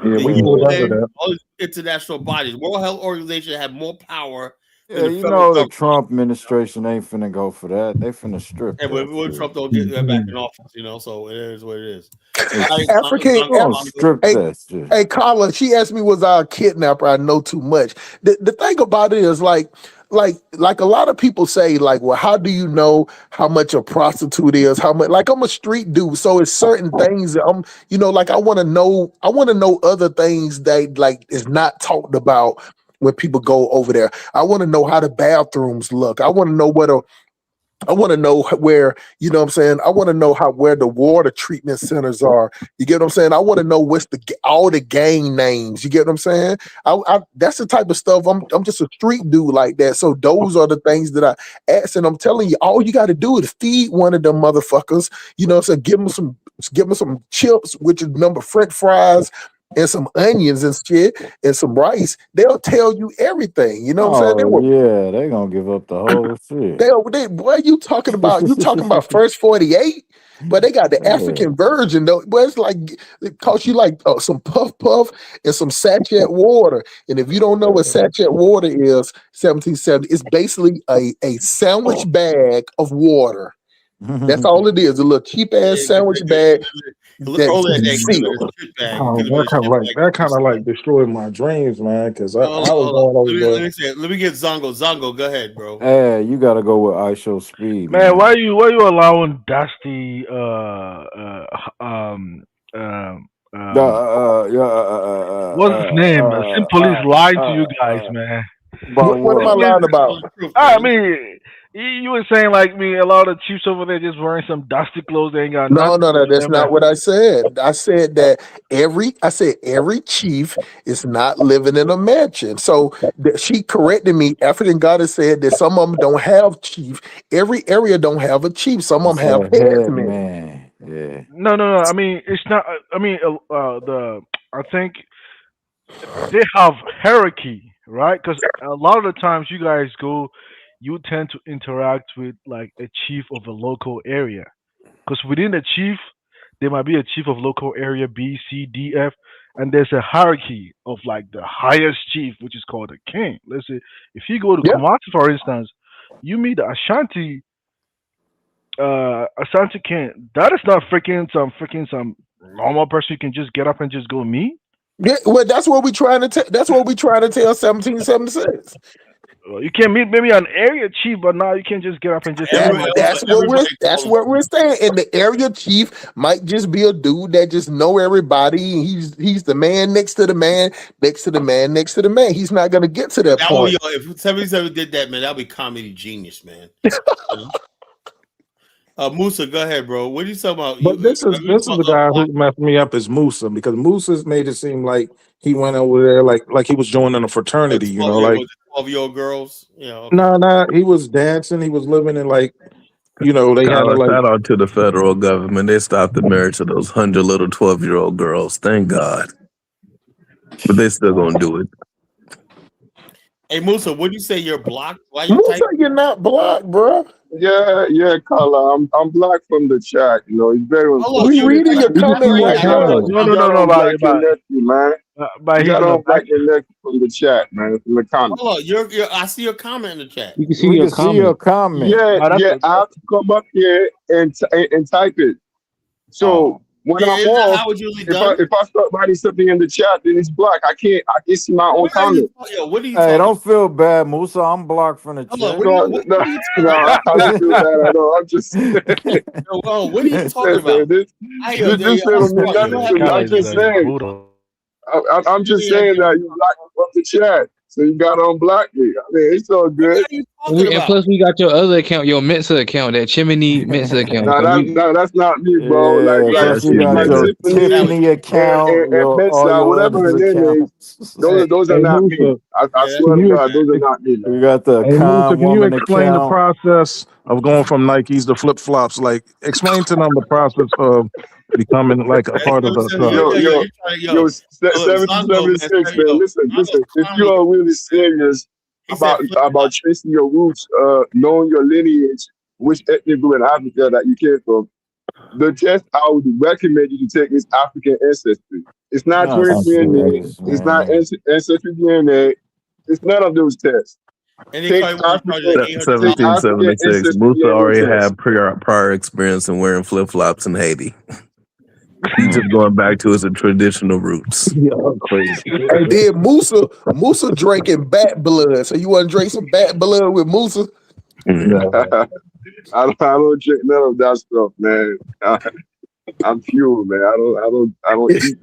we pulled out of that. All these international bodies. World Health Organization have more power. Yeah, the Trump administration ain't finna go for that. They finna strip. And when Trump don't get that back in office, so it is what it is. Hey, Carla, she asked me, was I a kidnapper? I know too much. The thing about it is like a lot of people say, like, well, how do you know how much a prostitute is? How much? Like, I'm a street dude, so it's certain things that like I want to know other things that like is not talked about when people go over there. I want to know how the bathrooms look. I want to know where, I want to know where the water treatment centers are. You get what I'm saying? I want to know what's all the gang names. You get what I'm saying? That's the type of stuff. I'm just a street dude like that. So those are the things that I ask, and I'm telling you, all you got to do is feed one of them motherfuckers. So give them some chips, which is French fries, and some onions and shit, and some rice. They'll tell you everything. You know what I'm saying? They're gonna give up the whole shit. What are you talking about? You talking about First 48? But they got the African version though. But it's like it costs you like some puff and some sachet water. And if you don't know what sachet water is, 1770, it's basically a sandwich bag of water. That's all it is. A little cheap ass sandwich bag. That kind of like destroyed my dreams, man. Because I was going over there. Let me get Zongo. Zongo, go ahead, bro. Hey, you gotta go with ISO speed, man. Why you allowing Dusty what's his name? Police lied to you guys, man. What am I lying about? I mean, you were saying like a lot of chiefs over there just wearing some dusty clothes. They ain't got no. That's not what I said. I said that every chief is not living in a mansion. So she corrected me. African Goddess said that some of them don't have chief. Every area don't have a chief. Some of them have headsmen. Yeah. No. I mean, it's not. I mean, I think they have hierarchy, right? Because a lot of the times you guys go, you tend to interact with like a chief of a local area. Because within the chief, there might be a chief of local area B, C, D, F, and there's a hierarchy of like the highest chief, which is called a king. Let's say if you go to Kumasi, for instance, you meet the Ashanti king. That is not some normal person can just get up and just go me? Yeah, well, that's what we're trying to tell 1776. Well, you can meet maybe an area chief, but now you can't just get up and just. That's what we're saying. And the area chief might just be a dude that just know everybody. And he's the man next to the man next to the man next to the man. He's not gonna get to that point. If 77 did that, man, that'd be comedy genius, man. Musa, go ahead, bro. What are you talking about? But this is the guy who messed me up is Musa, because Musa's made it seem like he went over there like he was joining a fraternity, you know, like 12-year-old girls. You know, no, he was dancing. He was living in they had shout out to the federal government. They stopped the marriage of those 100 little 12-year-old girls. Thank God. But they still gonna do it. Hey Musa, what do you say? You're blocked? Why you Musa, you're not blocked, bro. Yeah, Carla. I'm blocked from the chat. You know, it's very important. We reading your comment right now. No, black your nephew, man. You gotta black your nephew from the chat, man. From the comment. Hold on, I see your comment in the chat. You can see your comment. Yeah, I have to come up here and type it. So when I'm off, if I start writing something in the chat, then it's black. I can't see my own comment. What are you Hey, don't feel bad, Musa. I'm blocked from the chat. No, I don't feel bad at all. I'm just. What are you talking about? I'm just saying that you blocked me from the chat, so you got to unblock me. I mean, it's all good. And plus, we got your other account, your Mensa account, that Chimney Mensa account. No, that's not me, bro. Like you got your Tiffany account, and Mensa, whatever her name is. Those are not me. I swear to God, those are not me. Man. You got the Musa, can you woman explain account. the process of going from Nikes to flip flops? Like, explain to them the process of becoming like a part of the. 776, man. Listen. If you are really serious about tracing your roots, knowing your lineage, which ethnic group in Africa that you came from, the test I would recommend you to take is African ancestry. It's not 23andMe. It's not ancestry DNA. It's none of those tests. Take 1776. Musa already had prior experience in wearing flip flops in Haiti. He's just going back to his traditional roots. Crazy. And then Musa drinking bat blood. So you want to drink some bat blood with Musa? I don't drink none of that stuff, man. I'm pure, man. I don't eat none.